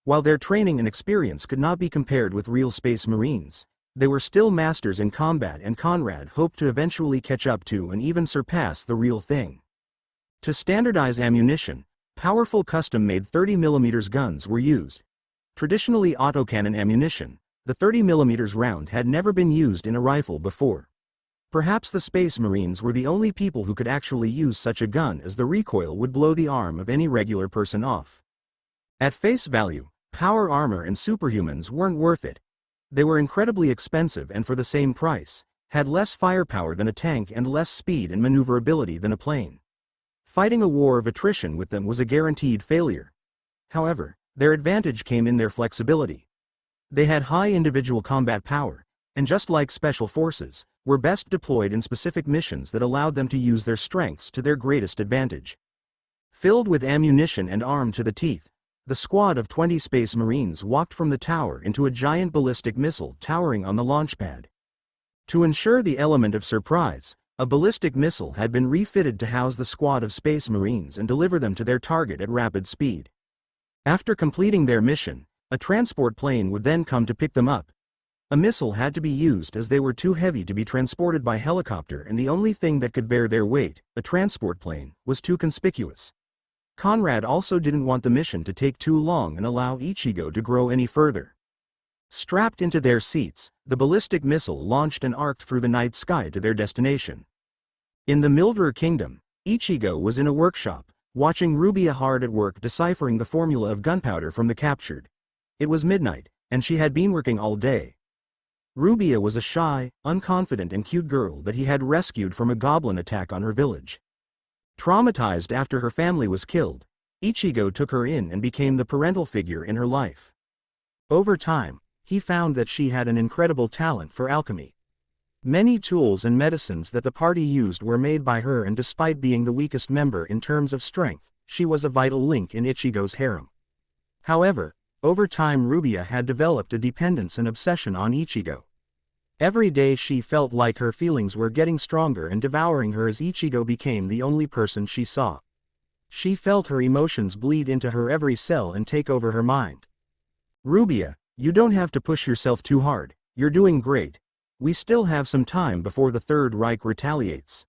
While their training and experience could not be compared with real Space Marines, they were still masters in combat and Conrad hoped to eventually catch up to and even surpass the real thing. To standardize ammunition, powerful custom-made 30mm guns were used. Traditionally autocannon ammunition, the 30mm round had never been used in a rifle before. Perhaps the Space Marines were the only people who could actually use such a gun, as the recoil would blow the arm of any regular person off. At face value, power armor and superhumans weren't worth it. They were incredibly expensive and for the same price, had less firepower than a tank and less speed and maneuverability than a plane. Fighting a war of attrition with them was a guaranteed failure. However, their advantage came in their flexibility. They had high individual combat power, and just like special forces, were best deployed in specific missions that allowed them to use their strengths to their greatest advantage. Filled with ammunition and armed to the teeth, the squad of 20 Space Marines walked from the tower into a giant ballistic missile towering on the launch pad. To ensure the element of surprise, a ballistic missile had been refitted to house the squad of Space Marines and deliver them to their target at rapid speed. After completing their mission, a transport plane would then come to pick them up. A missile had to be used as they were too heavy to be transported by helicopter, and the only thing that could bear their weight, a transport plane, was too conspicuous. Conrad also didn't want the mission to take too long and allow Ichigo to grow any further. Strapped into their seats, the ballistic missile launched and arced through the night sky to their destination. In the Mildred Kingdom, Ichigo was in a workshop, watching Rubia hard at work deciphering the formula of gunpowder from the captured. It was midnight, and she had been working all day. Rubia was a shy, unconfident and cute girl that he had rescued from a goblin attack on her village. Traumatized after her family was killed, Ichigo took her in and became the parental figure in her life. Over time, he found that she had an incredible talent for alchemy. Many tools and medicines that the party used were made by her, and despite being the weakest member in terms of strength, she was a vital link in Ichigo's harem. However, over time Rubia had developed a dependence and obsession on Ichigo. Every day she felt like her feelings were getting stronger and devouring her as Ichigo became the only person she saw. She felt her emotions bleed into her every cell and take over her mind. Rubia, you don't have to push yourself too hard, you're doing great. We still have some time before the Third Reich retaliates.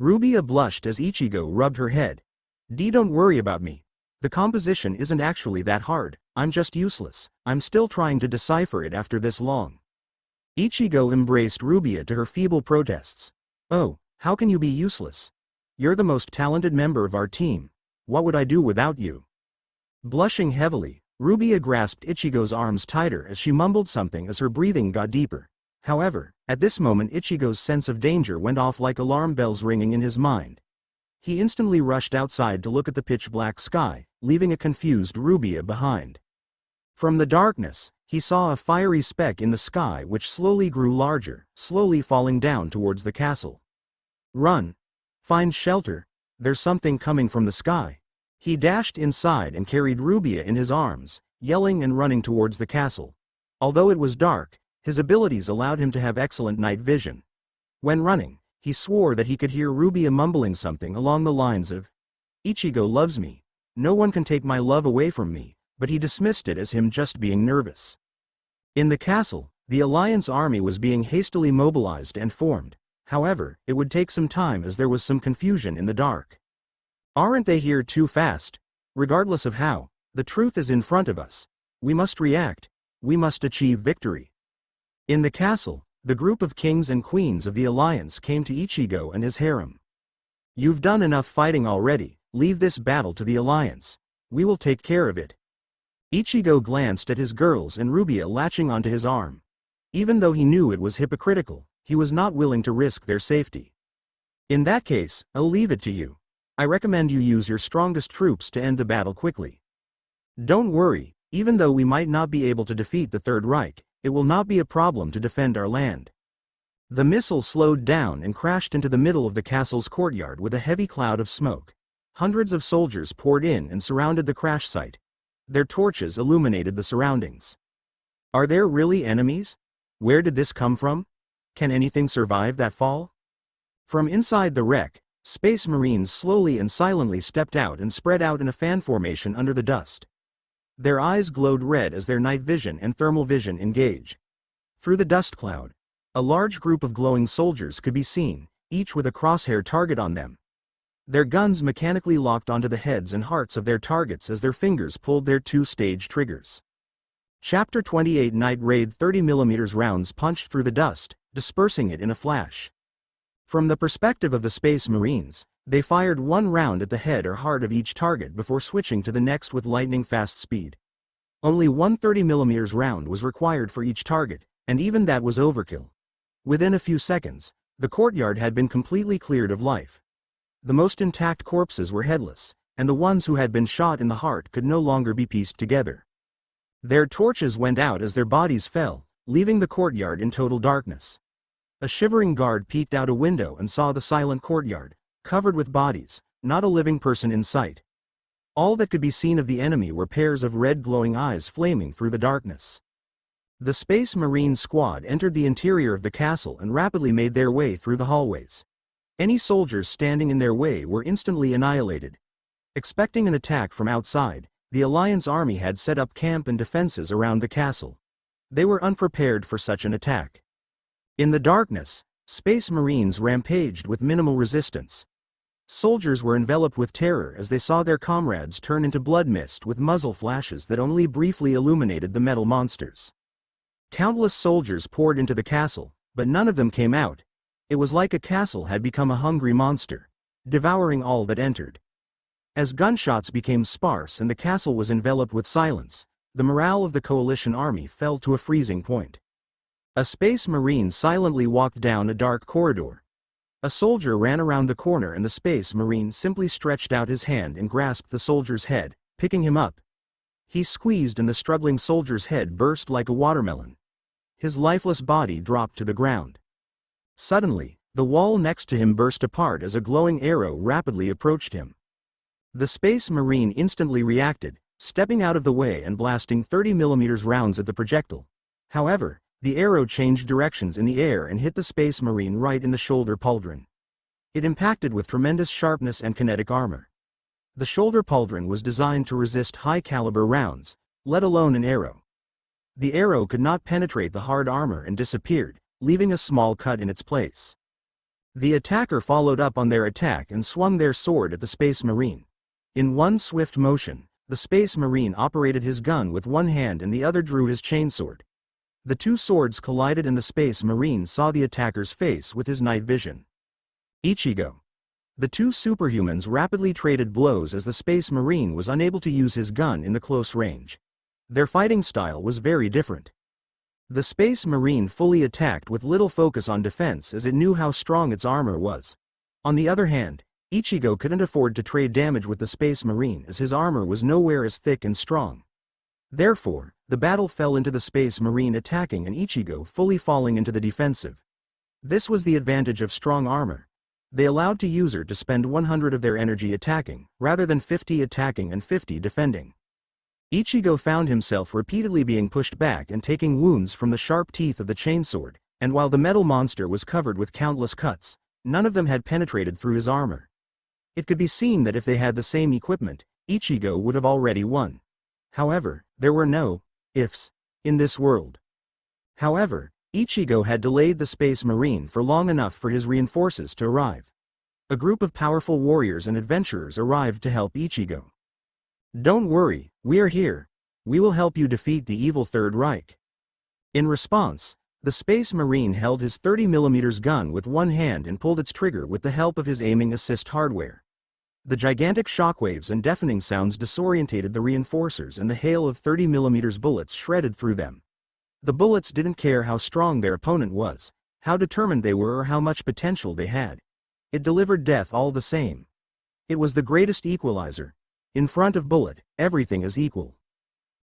Rubia blushed as Ichigo rubbed her head. Don't worry about me. The composition isn't actually that hard, I'm just useless, I'm still trying to decipher it after this long. Ichigo embraced Rubia to her feeble protests. Oh, how can you be useless? You're the most talented member of our team. What would I do without you? Blushing heavily, Rubia grasped Ichigo's arms tighter as she mumbled something as her breathing got deeper. However, at this moment Ichigo's sense of danger went off like alarm bells ringing in his mind. He instantly rushed outside to look at the pitch-black sky, leaving a confused Rubia behind. From the darkness, he saw a fiery speck in the sky which slowly grew larger, slowly falling down towards the castle. Run! Find shelter, there's something coming from the sky. He dashed inside and carried Rubia in his arms, yelling and running towards the castle. Although it was dark, his abilities allowed him to have excellent night vision. When running, he swore that he could hear Rubia mumbling something along the lines of, "Ichigo loves me. No one can take my love away from me," but he dismissed it as him just being nervous. In the castle, the Alliance army was being hastily mobilized and formed. However, it would take some time as there was some confusion in the dark. Aren't they here too fast? Regardless of how, the truth is in front of us. We must react. We must achieve victory. In the castle, the group of kings and queens of the Alliance came to Ichigo and his harem. You've done enough fighting already, leave this battle to the Alliance. We will take care of it. Ichigo glanced at his girls and Rubia latching onto his arm. Even though he knew it was hypocritical, he was not willing to risk their safety. In that case, I'll leave it to you. I recommend you use your strongest troops to end the battle quickly. Don't worry, even though we might not be able to defeat the Third Reich, it will not be a problem to defend our land. The missile slowed down and crashed into the middle of the castle's courtyard with a heavy cloud of smoke. Hundreds of soldiers poured in and surrounded the crash site. Their torches illuminated the surroundings. Are there really enemies? Where did this come from? Can anything survive that fall? From inside the wreck, Space Marines slowly and silently stepped out and spread out in a fan formation under the dust. Their eyes glowed red as their night vision and thermal vision engage. Through the dust cloud, a large group of glowing soldiers could be seen, each with a crosshair target on them. Their guns mechanically locked onto the heads and hearts of their targets as their fingers pulled their two-stage triggers. Chapter 28 Night Raid 30mm rounds punched through the dust, dispersing it in a flash. From the perspective of the Space Marines, they fired one round at the head or heart of each target before switching to the next with lightning-fast speed. Only one 30mm round was required for each target, and even that was overkill. Within a few seconds, the courtyard had been completely cleared of life. The most intact corpses were headless, and the ones who had been shot in the heart could no longer be pieced together. Their torches went out as their bodies fell, leaving the courtyard in total darkness. A shivering guard peeked out a window and saw the silent courtyard, covered with bodies, not a living person in sight. All that could be seen of the enemy were pairs of red glowing eyes flaming through the darkness. The Space Marine squad entered the interior of the castle and rapidly made their way through the hallways. Any soldiers standing in their way were instantly annihilated. Expecting an attack from outside, the Alliance army had set up camp and defenses around the castle. They were unprepared for such an attack. In the darkness, Space Marines rampaged with minimal resistance. Soldiers were enveloped with terror as they saw their comrades turn into blood mist with muzzle flashes that only briefly illuminated the metal monsters. Countless soldiers poured into the castle, but none of them came out. It was like a castle had become a hungry monster, devouring all that entered. As gunshots became sparse and the castle was enveloped with silence, the morale of the coalition army fell to a freezing point. A space marine silently walked down a dark corridor. A soldier ran around the corner and the space marine simply stretched out his hand and grasped the soldier's head, picking him up. He squeezed and the struggling soldier's head burst like a watermelon. His lifeless body dropped to the ground. Suddenly, the wall next to him burst apart as a glowing arrow rapidly approached him. The space marine instantly reacted, stepping out of the way and blasting 30mm rounds at the projectile. However, the arrow changed directions in the air and hit the space marine right in the shoulder pauldron. It impacted with tremendous sharpness and kinetic armor. The shoulder pauldron was designed to resist high-caliber rounds, let alone an arrow. The arrow could not penetrate the hard armor and disappeared, leaving a small cut in its place. The attacker followed up on their attack and swung their sword at the space marine. In one swift motion, the space marine operated his gun with one hand and the other drew his chainsword. The two swords collided and the space marine saw the attacker's face with his night vision. Ichigo. The two superhumans rapidly traded blows as the space marine was unable to use his gun in the close range. Their fighting style was very different. The space marine fully attacked with little focus on defense as it knew how strong its armor was. On the other hand, Ichigo couldn't afford to trade damage with the space marine as his armor was nowhere as thick and strong. Therefore, the battle fell into the space marine attacking and Ichigo fully falling into the defensive. This was the advantage of strong armor. They allowed the user to spend 100 of their energy attacking, rather than 50 attacking and 50 defending. Ichigo found himself repeatedly being pushed back and taking wounds from the sharp teeth of the chainsword, and while the metal monster was covered with countless cuts, none of them had penetrated through his armor. It could be seen that if they had the same equipment, Ichigo would have already won. However, there were no ifs in this world. However, Ichigo had delayed the space marine for long enough for his reinforcements to arrive. A group of powerful warriors and adventurers arrived to help Ichigo. "Don't worry, we are here. We will help you defeat the evil Third Reich." In response, the space marine held his 30mm gun with one hand and pulled its trigger with the help of his aiming assist hardware. The gigantic shockwaves and deafening sounds disorientated the reinforcers and the hail of 30mm bullets shredded through them. The bullets didn't care how strong their opponent was, how determined they were or how much potential they had. It delivered death all the same. It was the greatest equalizer. In front of bullet, everything is equal.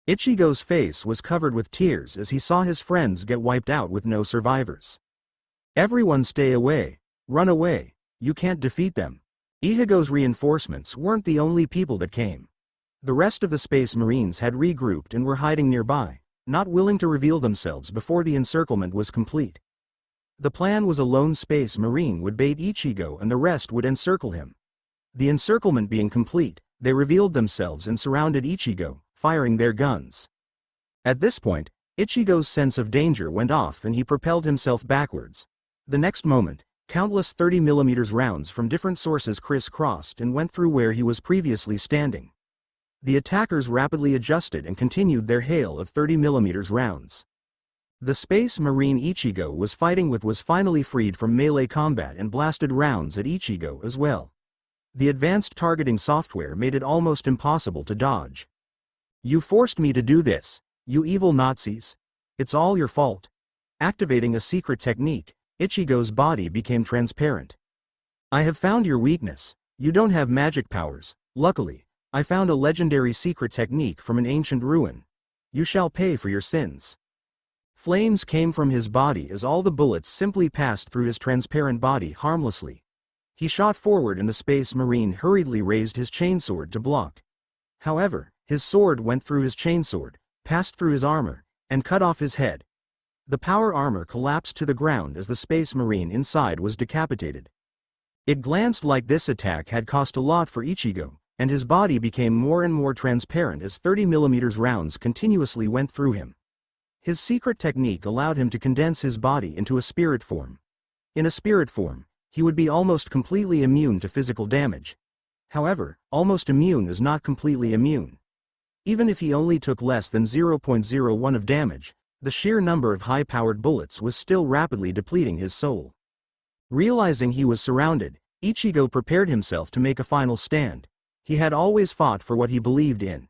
Ichigo's face was covered with tears as he saw his friends get wiped out with no survivors. "Everyone stay away. Run away. You can't defeat them." Ichigo's reinforcements weren't the only people that came. The rest of the space marines had regrouped and were hiding nearby, not willing to reveal themselves before the encirclement was complete. The plan was a lone space marine would bait Ichigo and the rest would encircle him. The encirclement being complete, they revealed themselves and surrounded Ichigo, firing their guns. At this point, Ichigo's sense of danger went off and he propelled himself backwards. The next moment, countless 30mm rounds from different sources crisscrossed and went through where he was previously standing. The attackers rapidly adjusted and continued their hail of 30mm rounds. The space marine Ichigo was fighting with was finally freed from melee combat and blasted rounds at Ichigo as well. The advanced targeting software made it almost impossible to dodge. "You forced me to do this, you evil Nazis. It's all your fault." Activating a secret technique, Ichigo's body became transparent. "I have found your weakness. You don't have magic powers. Luckily, I found a legendary secret technique from an ancient ruin. You shall pay for your sins." Flames came from his body as all the bullets simply passed through his transparent body harmlessly. He shot forward and the space marine hurriedly raised his chainsword to block. However, his sword went through his chainsword, passed through his armor, and cut off his head. The power armor collapsed to the ground as the space marine inside was decapitated. It glanced like this attack had cost a lot for Ichigo, and his body became more and more transparent as 30mm rounds continuously went through him. His secret technique allowed him to condense his body into a spirit form. In a spirit form, he would be almost completely immune to physical damage. However, almost immune is not completely immune. Even if he only took less than 0.01 of damage, the sheer number of high-powered bullets was still rapidly depleting his soul. Realizing he was surrounded, Ichigo prepared himself to make a final stand. He had always fought for what he believed in.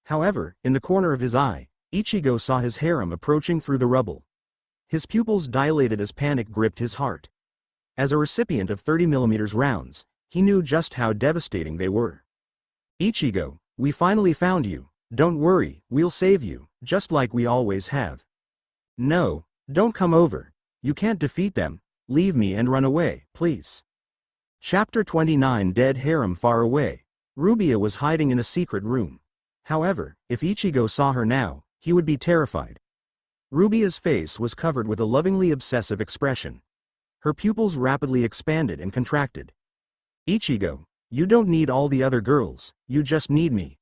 However, in the corner of his eye, Ichigo saw his harem approaching through the rubble. His pupils dilated as panic gripped his heart. As a recipient of 30mm rounds, he knew just how devastating they were. Ichigo, we finally found you. Don't worry, we'll save you, just like we always have. No, don't come over. You can't defeat them. Leave me and run away, please. Chapter 29 Dead Harem Far Away. Rubia was hiding in a secret room. However, if Ichigo saw her now, he would be terrified. Rubia's face was covered with a lovingly obsessive expression. Her pupils rapidly expanded and contracted. Ichigo, you don't need all the other girls, you just need me.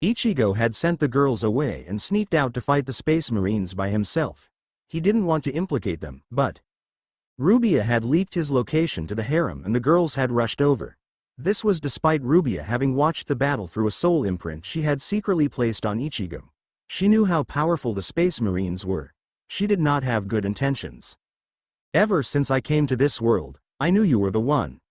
Ichigo had sent the girls away and sneaked out to fight the Space Marines by himself. He didn't want to implicate them, but Rubia had leaked his location to the harem and the girls had rushed over. This was despite Rubia having watched the battle through a soul imprint she had secretly placed on Ichigo. She knew how powerful the Space Marines were. She did not have good intentions. Ever since I came to this world, I knew you were the one.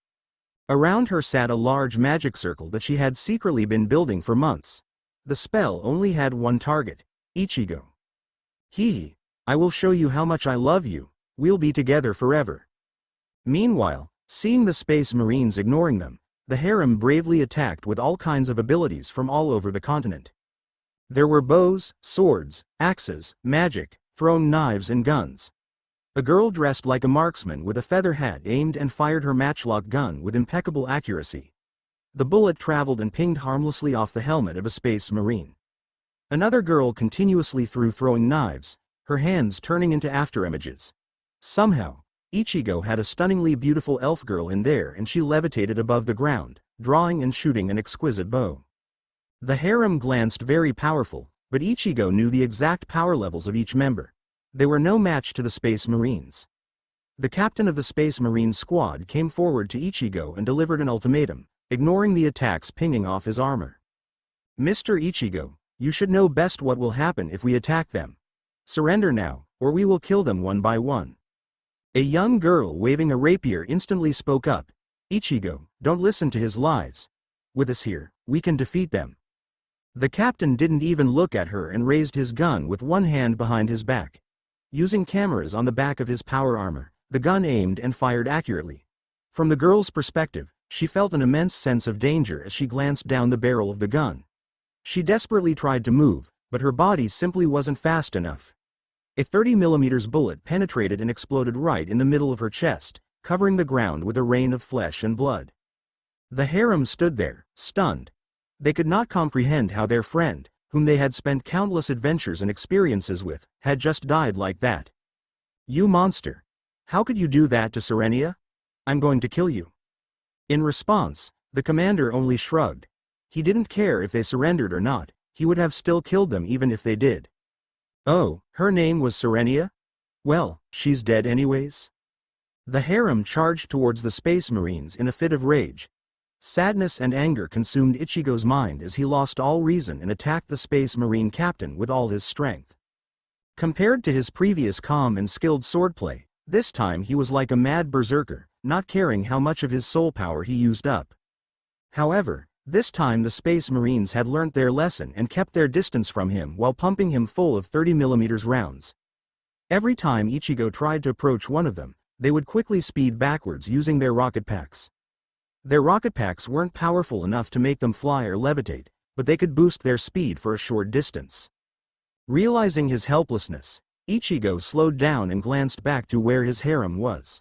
Around her sat a large magic circle that she had secretly been building for months. The spell only had one target, Ichigo. Hee, I will show you how much I love you, we'll be together forever. Meanwhile, seeing the Space Marines ignoring them, the harem bravely attacked with all kinds of abilities from all over the continent. There were bows, swords, axes, magic, throwing knives and guns. A girl dressed like a marksman with a feather hat aimed and fired her matchlock gun with impeccable accuracy. The bullet traveled and pinged harmlessly off the helmet of a Space Marine. Another girl continuously threw throwing knives, her hands turning into afterimages. Somehow, Ichigo had a stunningly beautiful elf girl in there and she levitated above the ground, drawing and shooting an exquisite bow. The harem glanced very powerful, but Ichigo knew the exact power levels of each member. They were no match to the Space Marines. The captain of the Space Marine squad came forward to Ichigo and delivered an ultimatum, ignoring the attacks pinging off his armor. Mr. Ichigo, you should know best what will happen if we attack them. Surrender now, or we will kill them one by one. A young girl waving a rapier instantly spoke up. Ichigo, don't listen to his lies. With us here, we can defeat them. The captain didn't even look at her and raised his gun with one hand behind his back. Using cameras on the back of his power armor, the gun aimed and fired accurately. From the girl's perspective, she felt an immense sense of danger as she glanced down the barrel of the gun. She desperately tried to move, but her body simply wasn't fast enough. A 30mm bullet penetrated and exploded right in the middle of her chest, covering the ground with a rain of flesh and blood. The harem stood there, stunned. They could not comprehend how their friend, whom they had spent countless adventures and experiences with, had just died like that. You monster! How could you do that to Serenia? I'm going to kill you. In response, the commander only shrugged. He didn't care if they surrendered or not, he would have still killed them even if they did. Oh, her name was Serenia? Well, she's dead anyways. The harem charged towards the Space Marines in a fit of rage. Sadness and anger consumed Ichigo's mind as he lost all reason and attacked the Space Marine captain with all his strength. Compared to his previous calm and skilled swordplay, this time he was like a mad berserker, not caring how much of his soul power he used up. However, this time the Space Marines had learnt their lesson and kept their distance from him while pumping him full of 30mm rounds. Every time Ichigo tried to approach one of them, they would quickly speed backwards using their rocket packs. Their rocket packs weren't powerful enough to make them fly or levitate, but they could boost their speed for a short distance. Realizing his helplessness, Ichigo slowed down and glanced back to where his harem was.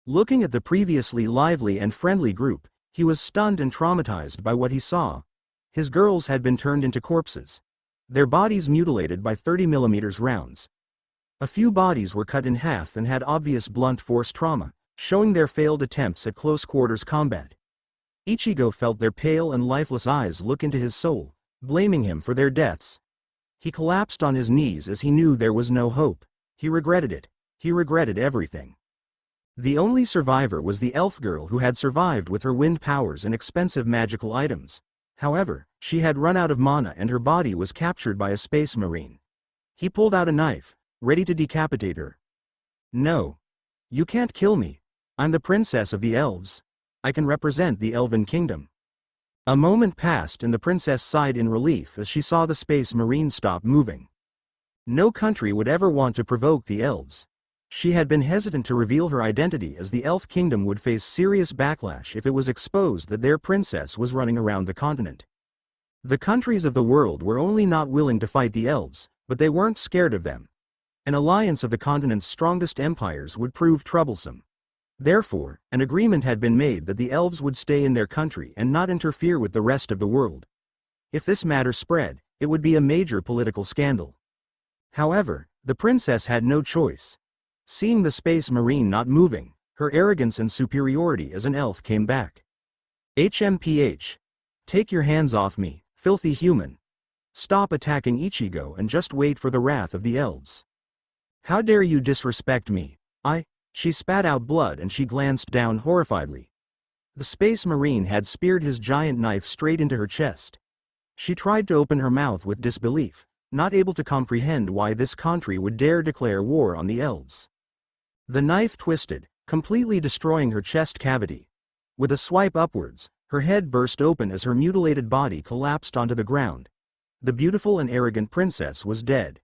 Looking at the previously lively and friendly group, he was stunned and traumatized by what he saw. His girls had been turned into corpses. Their bodies mutilated by 30mm rounds. A few bodies were cut in half and had obvious blunt force trauma, showing their failed attempts at close-quarters combat. Ichigo felt their pale and lifeless eyes look into his soul, blaming him for their deaths. He collapsed on his knees as he knew there was no hope. He regretted it. He regretted everything. The only survivor was the elf girl who had survived with her wind powers and expensive magical items. However, she had run out of mana and her body was captured by a Space Marine. He pulled out a knife, ready to decapitate her. No. You can't kill me. I'm the princess of the elves. I can represent the elven kingdom. A moment passed and the princess sighed in relief as she saw the Space Marine stop moving. No country would ever want to provoke the elves. She had been hesitant to reveal her identity as the elf kingdom would face serious backlash if it was exposed that their princess was running around the continent. The countries of the world were only not willing to fight the elves, but they weren't scared of them. An alliance of the continent's strongest empires would prove troublesome. Therefore, an agreement had been made that the elves would stay in their country and not interfere with the rest of the world. If this matter spread, it would be a major political scandal. However, the princess had no choice. Seeing the Space Marine not moving, her arrogance and superiority as an elf came back. HMPH. Take your hands off me, filthy human. Stop attacking Ichigo and just wait for the wrath of the elves. How dare you disrespect me? She spat out blood and she glanced down horrifiedly. The Space Marine had speared his giant knife straight into her chest. She tried to open her mouth with disbelief, not able to comprehend why this country would dare declare war on the elves. The knife twisted, completely destroying her chest cavity. With a swipe upwards, her head burst open as her mutilated body collapsed onto the ground. The beautiful and arrogant princess was dead.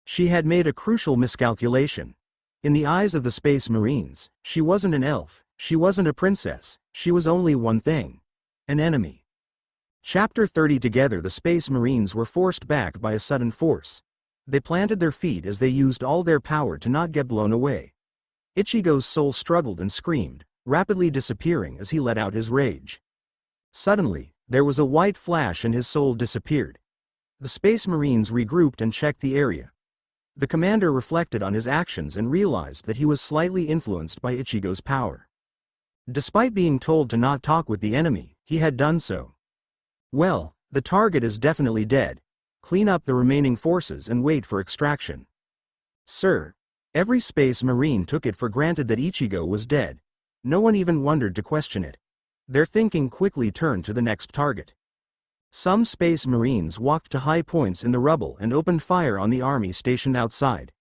She had made a crucial miscalculation. In the eyes of the Space Marines, she wasn't an elf, she wasn't a princess, she was only one thing: an enemy. Chapter 30. Together the Space Marines were forced back by a sudden force. They planted their feet as they used all their power to not get blown away. Ichigo's soul struggled and screamed, rapidly disappearing as he let out his rage. Suddenly, there was a white flash and his soul disappeared. The Space Marines regrouped and checked the area. The commander reflected on his actions and realized that he was slightly influenced by Ichigo's power. Despite being told to not talk with the enemy, he had done so. Well, the target is definitely dead. Clean up the remaining forces and wait for extraction. Sir. Every Space Marine took it for granted that Ichigo was dead. No one even wondered to question it. Their thinking quickly turned to the next target. Some Space Marines walked to high points in the rubble and opened fire on the army stationed outside.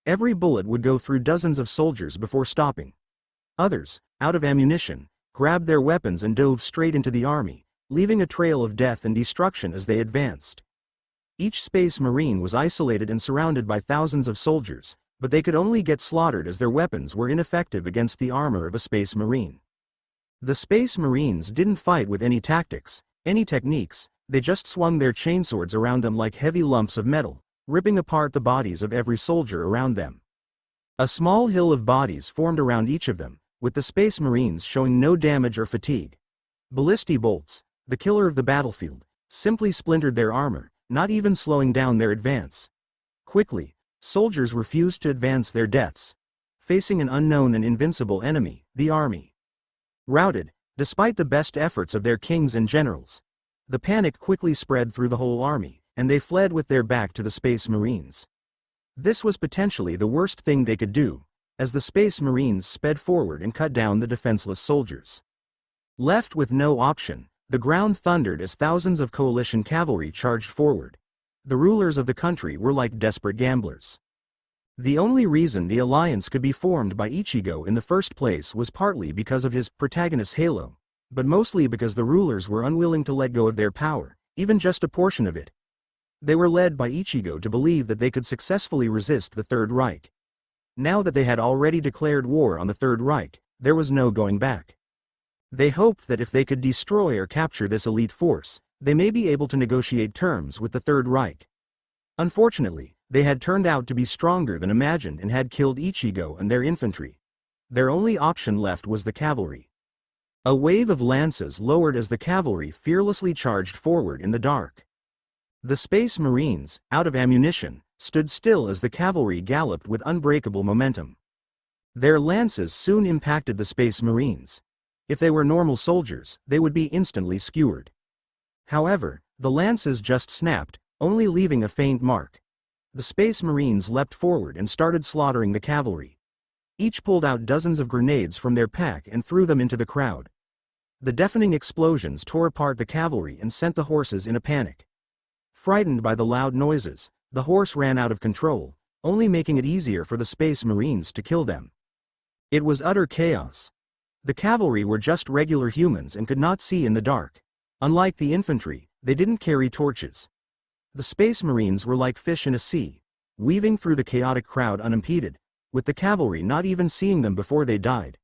Every bullet would go through dozens of soldiers before stopping. Others, out of ammunition, grabbed their weapons and dove straight into the army, leaving a trail of death and destruction as they advanced. Each Space Marine was isolated and surrounded by thousands of soldiers, but they could only get slaughtered as their weapons were ineffective against the armor of a Space Marine. The Space Marines didn't fight with any tactics, any techniques. They just swung their chainswords around them like heavy lumps of metal, ripping apart the bodies of every soldier around them. A small hill of bodies formed around each of them, with the Space Marines showing no damage or fatigue. Ballistic bolts, the killer of the battlefield, simply splintered their armor, not even slowing down their advance. Quickly, soldiers refused to advance their deaths, facing an unknown and invincible enemy, the army. Routed, despite the best efforts of their kings and generals. The panic quickly spread through the whole army, and they fled with their back to the Space Marines. This was potentially the worst thing they could do, as the Space Marines sped forward and cut down the defenseless soldiers. Left with no option, the ground thundered as thousands of coalition cavalry charged forward. The rulers of the country were like desperate gamblers. The only reason the alliance could be formed by Ichigo in the first place was partly because of his protagonist halo, but mostly because the rulers were unwilling to let go of their power, even just a portion of it. They were led by Ichigo to believe that they could successfully resist the Third Reich. Now that they had already declared war on the Third Reich, there was no going back. They hoped that if they could destroy or capture this elite force, they may be able to negotiate terms with the Third Reich. Unfortunately, they had turned out to be stronger than imagined and had killed Ichigo and their infantry. Their only option left was the cavalry. A wave of lances lowered as the cavalry fearlessly charged forward in the dark. The Space Marines, out of ammunition, stood still as the cavalry galloped with unbreakable momentum. Their lances soon impacted the Space Marines. If they were normal soldiers, they would be instantly skewered. However, the lances just snapped, only leaving a faint mark. The Space Marines leapt forward and started slaughtering the cavalry. Each pulled out dozens of grenades from their pack and threw them into the crowd. The deafening explosions tore apart the cavalry and sent the horses in a panic. Frightened by the loud noises, the horse ran out of control, only making it easier for the Space Marines to kill them. It was utter chaos. The cavalry were just regular humans and could not see in the dark. Unlike the infantry, they didn't carry torches. The Space Marines were like fish in a sea, weaving through the chaotic crowd unimpeded, with the cavalry not even seeing them before they died.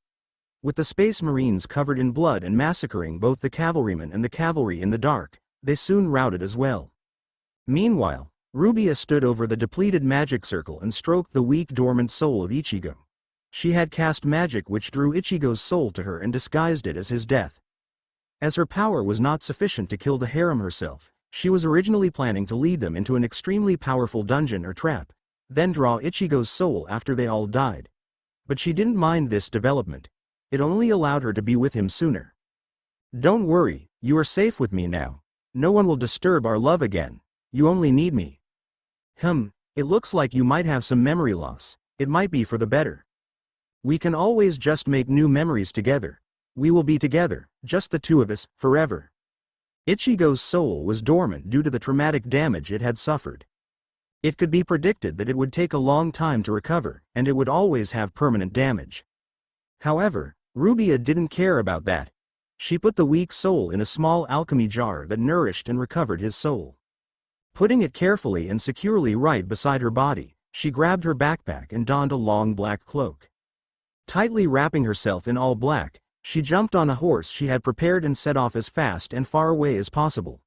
With the Space Marines covered in blood and massacring both the cavalrymen and the cavalry in the dark, they soon routed as well. Meanwhile, Rubia stood over the depleted magic circle and stroked the weak dormant soul of Ichigo. She had cast magic which drew Ichigo's soul to her and disguised it as his death. As her power was not sufficient to kill the harem herself, she was originally planning to lead them into an extremely powerful dungeon or trap, then draw Ichigo's soul after they all died. But she didn't mind this development. It only allowed her to be with him sooner. "Don't worry, you are safe with me now. No one will disturb our love again. You only need me." It looks like you might have some memory loss. It might be for the better. We can always just make new memories together. We will be together, just the two of us, forever. Ichigo's soul was dormant due to the traumatic damage it had suffered. It could be predicted that it would take a long time to recover, and it would always have permanent damage. However, Rubia didn't care about that. She put the weak soul in a small alchemy jar that nourished and recovered his soul. Putting it carefully and securely right beside her body, she grabbed her backpack and donned a long black cloak. Tightly wrapping herself in all black, she jumped on a horse she had prepared and set off as fast and far away as possible.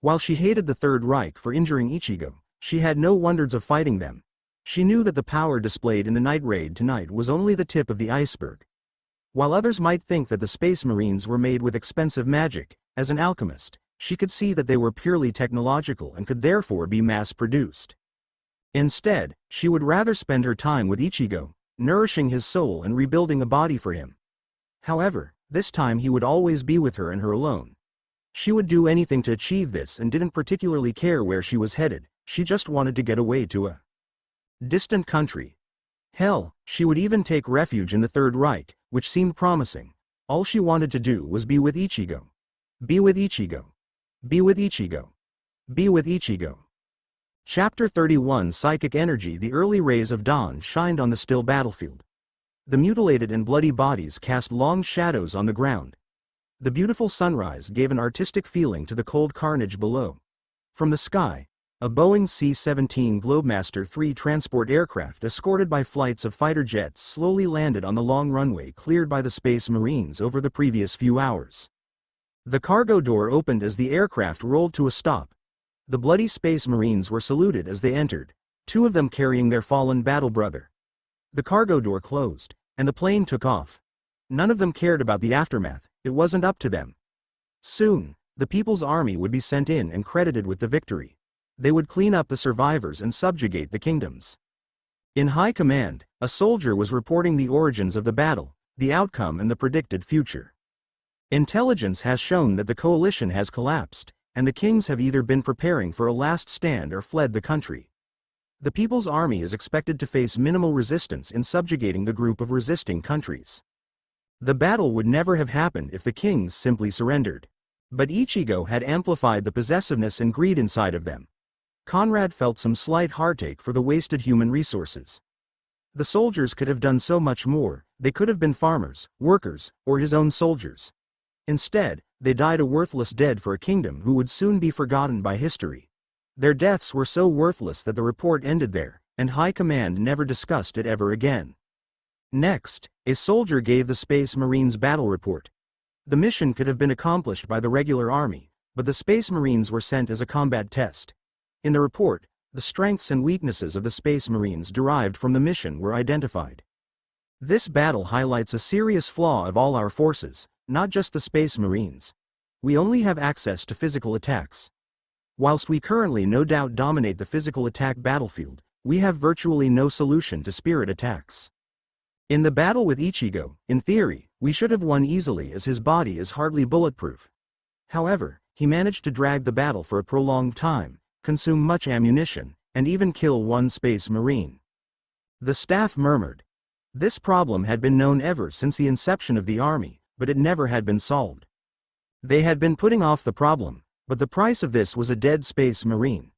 While she hated the Third Reich for injuring Ichigo, she had no wonders of fighting them. She knew that the power displayed in the night raid tonight was only the tip of the iceberg. While others might think that the Space Marines were made with expensive magic, as an alchemist, she could see that they were purely technological and could therefore be mass-produced. Instead, she would rather spend her time with Ichigo, nourishing his soul and rebuilding a body for him. However, this time he would always be with her and her alone. She would do anything to achieve this and didn't particularly care where she was headed, she just wanted to get away to a distant country. Hell, she would even take refuge in the Third Reich, which seemed promising. All she wanted to do was be with Ichigo. Be with Ichigo. Be with Ichigo. Be with Ichigo. Chapter 31 Psychic Energy. The early rays of dawn shined on the still battlefield. The mutilated and bloody bodies cast long shadows on the ground. The beautiful sunrise gave an artistic feeling to the cold carnage below. From the sky, a Boeing C-17 Globemaster III transport aircraft escorted by flights of fighter jets slowly landed on the long runway cleared by the Space Marines over the previous few hours. The cargo door opened as the aircraft rolled to a stop. The bloody Space Marines were saluted as they entered, two of them carrying their fallen battle brother. The cargo door closed, and the plane took off. None of them cared about the aftermath, it wasn't up to them. Soon, the People's Army would be sent in and credited with the victory. They would clean up the survivors and subjugate the kingdoms. In high command, a soldier was reporting the origins of the battle, the outcome and the predicted future. Intelligence has shown that the coalition has collapsed, and the kings have either been preparing for a last stand or fled the country. The People's Army is expected to face minimal resistance in subjugating the group of resisting countries. The battle would never have happened if the kings simply surrendered. But Ichigo had amplified the possessiveness and greed inside of them. Conrad felt some slight heartache for the wasted human resources. The soldiers could have done so much more. They could have been farmers, workers, or his own soldiers. Instead, they died a worthless dead for a kingdom who would soon be forgotten by history. Their deaths were so worthless that the report ended there, and High Command never discussed it ever again. Next, a soldier gave the Space Marines battle report. The mission could have been accomplished by the regular army, but the Space Marines were sent as a combat test. In the report, the strengths and weaknesses of the Space Marines derived from the mission were identified. This battle highlights a serious flaw of all our forces, not just the Space Marines. We only have access to physical attacks. Whilst we currently no doubt dominate the physical attack battlefield, we have virtually no solution to spirit attacks. In the battle with Ichigo, in theory, we should have won easily as his body is hardly bulletproof. However, he managed to drag the battle for a prolonged time, consume much ammunition, and even kill one Space Marine. The staff murmured. This problem had been known ever since the inception of the army, but it never had been solved. They had been putting off the problem, but the price of this was a dead Space Marine.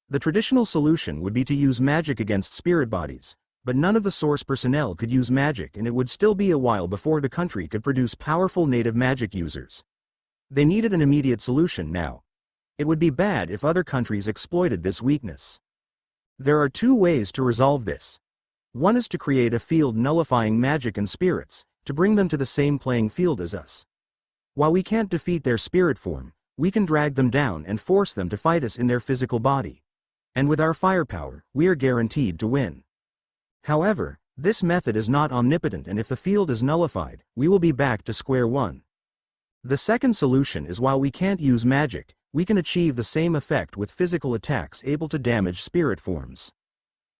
The traditional solution would be to use magic against spirit bodies, but none of the source personnel could use magic and it would still be a while before the country could produce powerful native magic users. They needed an immediate solution now. It would be bad if other countries exploited this weakness. There are two ways to resolve this. One is to create a field nullifying magic and spirits, to bring them to the same playing field as us. While we can't defeat their spirit form, we can drag them down and force them to fight us in their physical body. And with our firepower, we are guaranteed to win. However, this method is not omnipotent, and if the field is nullified, we will be back to square one. The second solution is, while we can't use magic, we can achieve the same effect with physical attacks able to damage spirit forms.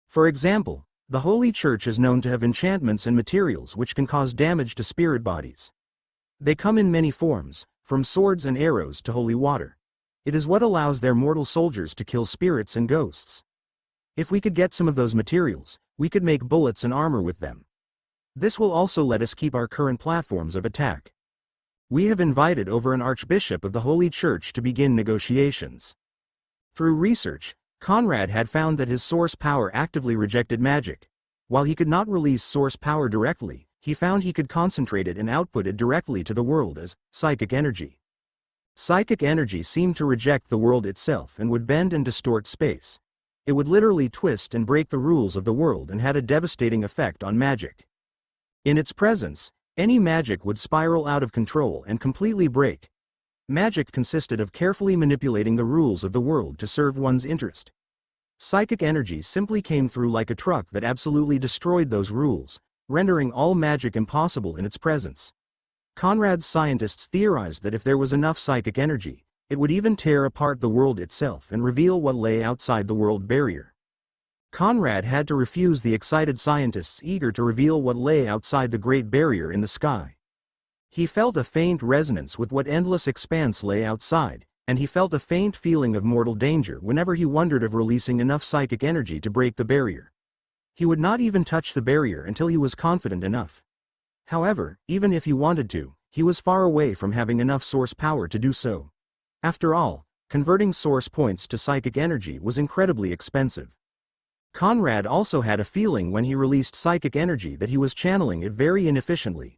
For example, the Holy Church is known to have enchantments and materials which can cause damage to spirit bodies. They come in many forms, from swords and arrows to holy water. It is what allows their mortal soldiers to kill spirits and ghosts. If we could get some of those materials, we could make bullets and armor with them. This will also let us keep our current platforms of attack. We have invited over an archbishop of the Holy Church to begin negotiations. Through research, Conrad had found that his source power actively rejected magic. While he could not release source power directly, he found he could concentrate it and output it directly to the world as psychic energy. Psychic energy seemed to reject the world itself and would bend and distort space. It would literally twist and break the rules of the world and had a devastating effect on magic. In its presence, any magic would spiral out of control and completely break. Magic consisted of carefully manipulating the rules of the world to serve one's interest. Psychic energy simply came through like a truck that absolutely destroyed those rules, rendering all magic impossible in its presence. Conrad's scientists theorized that if there was enough psychic energy, it would even tear apart the world itself and reveal what lay outside the world barrier. Conrad had to refuse the excited scientists eager to reveal what lay outside the great barrier in the sky. He felt a faint resonance with what endless expanse lay outside, and he felt a faint feeling of mortal danger whenever he wondered of releasing enough psychic energy to break the barrier. He would not even touch the barrier until he was confident enough. However, even if he wanted to, he was far away from having enough source power to do so. After all, converting source points to psychic energy was incredibly expensive. Conrad also had a feeling when he released psychic energy that he was channeling it very inefficiently.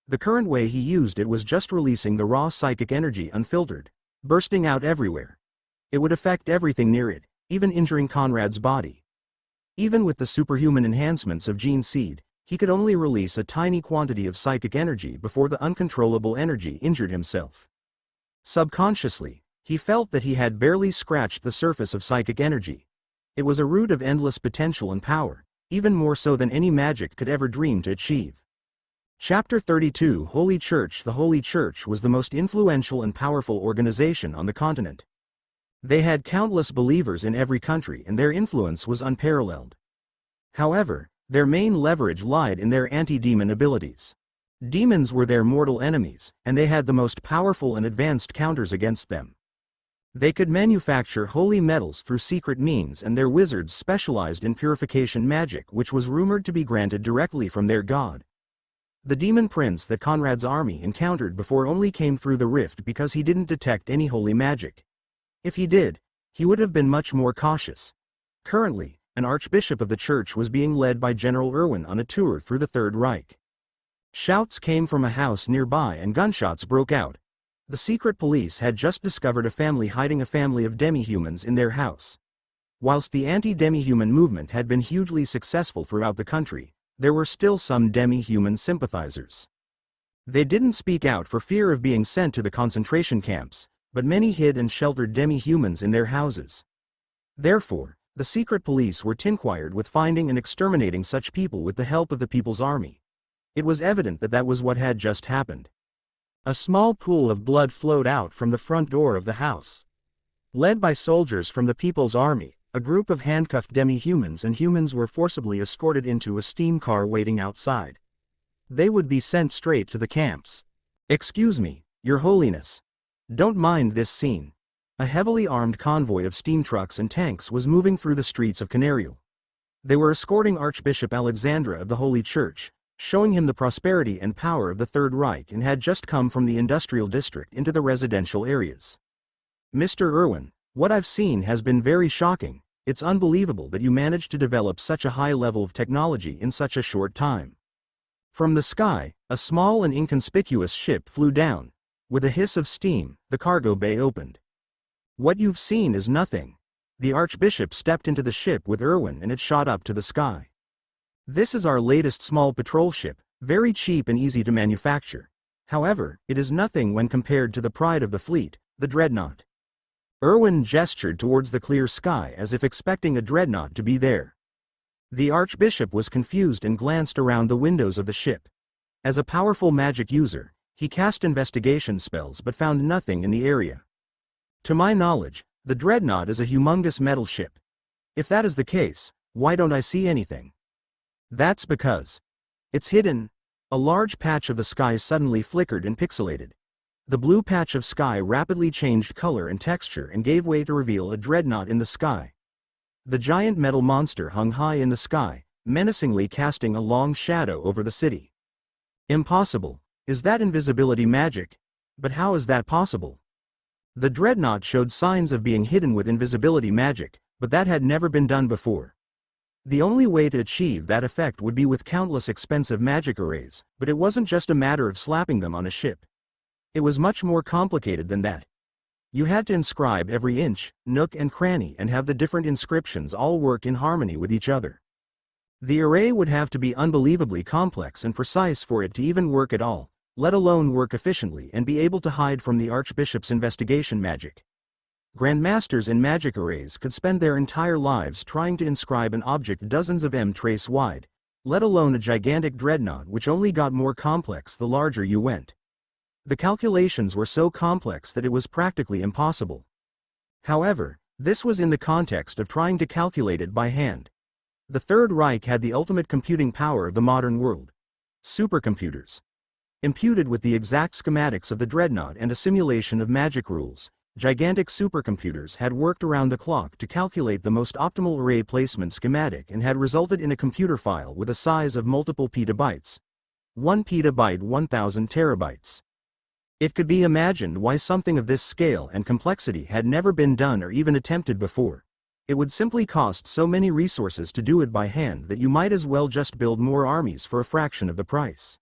The current way he used it was just releasing the raw psychic energy unfiltered, bursting out everywhere. It would affect everything near it, even injuring Conrad's body. Even with the superhuman enhancements of Gene Seed, he could only release a tiny quantity of psychic energy before the uncontrollable energy injured himself. Subconsciously, he felt that he had barely scratched the surface of psychic energy. It was a root of endless potential and power, even more so than any magic could ever dream to achieve. Chapter 32 Holy Church. The Holy Church was the most influential and powerful organization on the continent. They had countless believers in every country, and their influence was unparalleled. However, their main leverage lied in their anti-demon abilities. Demons were their mortal enemies, and they had the most powerful and advanced counters against them. They could manufacture holy metals through secret means, and their wizards specialized in purification magic, which was rumored to be granted directly from their god. The demon prince that Conrad's army encountered before only came through the rift because he didn't detect any holy magic. If he did, he would have been much more cautious. Currently, an archbishop of the church was being led by General Irwin on a tour through the Third Reich. Shouts came from a house nearby and gunshots broke out. The secret police had just discovered a family hiding a family of demi-humans in their house. Whilst the anti-demi-human movement had been hugely successful throughout the country, there were still some demi-human sympathizers. They didn't speak out for fear of being sent to the concentration camps, but many hid and sheltered demi-humans in their houses. Therefore, the secret police were tinquired with finding and exterminating such people with the help of the People's Army. It was evident that that was what had just happened. A small pool of blood flowed out from the front door of the house. Led by soldiers from the People's Army, a group of handcuffed demi-humans and humans were forcibly escorted into a steam car waiting outside. They would be sent straight to the camps. "Excuse me, Your Holiness. Don't mind this scene." A heavily armed convoy of steam trucks and tanks was moving through the streets of Canarial. They were escorting Archbishop Alexandra of the Holy Church, showing him the prosperity and power of the Third Reich, and had just come from the industrial district into the residential areas. "Mr. Irwin, what I've seen has been very shocking. It's unbelievable that you managed to develop such a high level of technology in such a short time." From the sky, a small and inconspicuous ship flew down. With a hiss of steam, the cargo bay opened. "What you've seen is nothing." The Archbishop stepped into the ship with Erwin and it shot up to the sky. "This is our latest small patrol ship, very cheap and easy to manufacture. However, it is nothing when compared to the pride of the fleet, the dreadnought." Erwin gestured towards the clear sky as if expecting a dreadnought to be there. The Archbishop was confused and glanced around the windows of the ship. As a powerful magic user, he cast investigation spells but found nothing in the area. "To my knowledge, the dreadnought is a humongous metal ship. If that is the case, why don't I see anything?" "That's because it's hidden." A large patch of the sky suddenly flickered and pixelated. The blue patch of sky rapidly changed color and texture and gave way to reveal a dreadnought in the sky. The giant metal monster hung high in the sky, menacingly casting a long shadow over the city. "Impossible. Is that invisibility magic? But how is that possible?" The dreadnought showed signs of being hidden with invisibility magic, but that had never been done before. The only way to achieve that effect would be with countless expensive magic arrays, but it wasn't just a matter of slapping them on a ship. It was much more complicated than that. You had to inscribe every inch, nook and cranny and have the different inscriptions all work in harmony with each other. The array would have to be unbelievably complex and precise for it to even work at all, let alone work efficiently and be able to hide from the Archbishop's investigation magic. Grandmasters in magic arrays could spend their entire lives trying to inscribe an object dozens of trace wide, let alone a gigantic dreadnought which only got more complex the larger you went. The calculations were so complex that it was practically impossible. However, this was in the context of trying to calculate it by hand. The Third Reich had the ultimate computing power of the modern world. Supercomputers. Imputed with the exact schematics of the dreadnought and a simulation of magic rules, gigantic supercomputers had worked around the clock to calculate the most optimal array placement schematic and had resulted in a computer file with a size of multiple petabytes. 1 petabyte 1000 terabytes. It could be imagined why something of this scale and complexity had never been done or even attempted before. It would simply cost so many resources to do it by hand that you might as well just build more armies for a fraction of the price.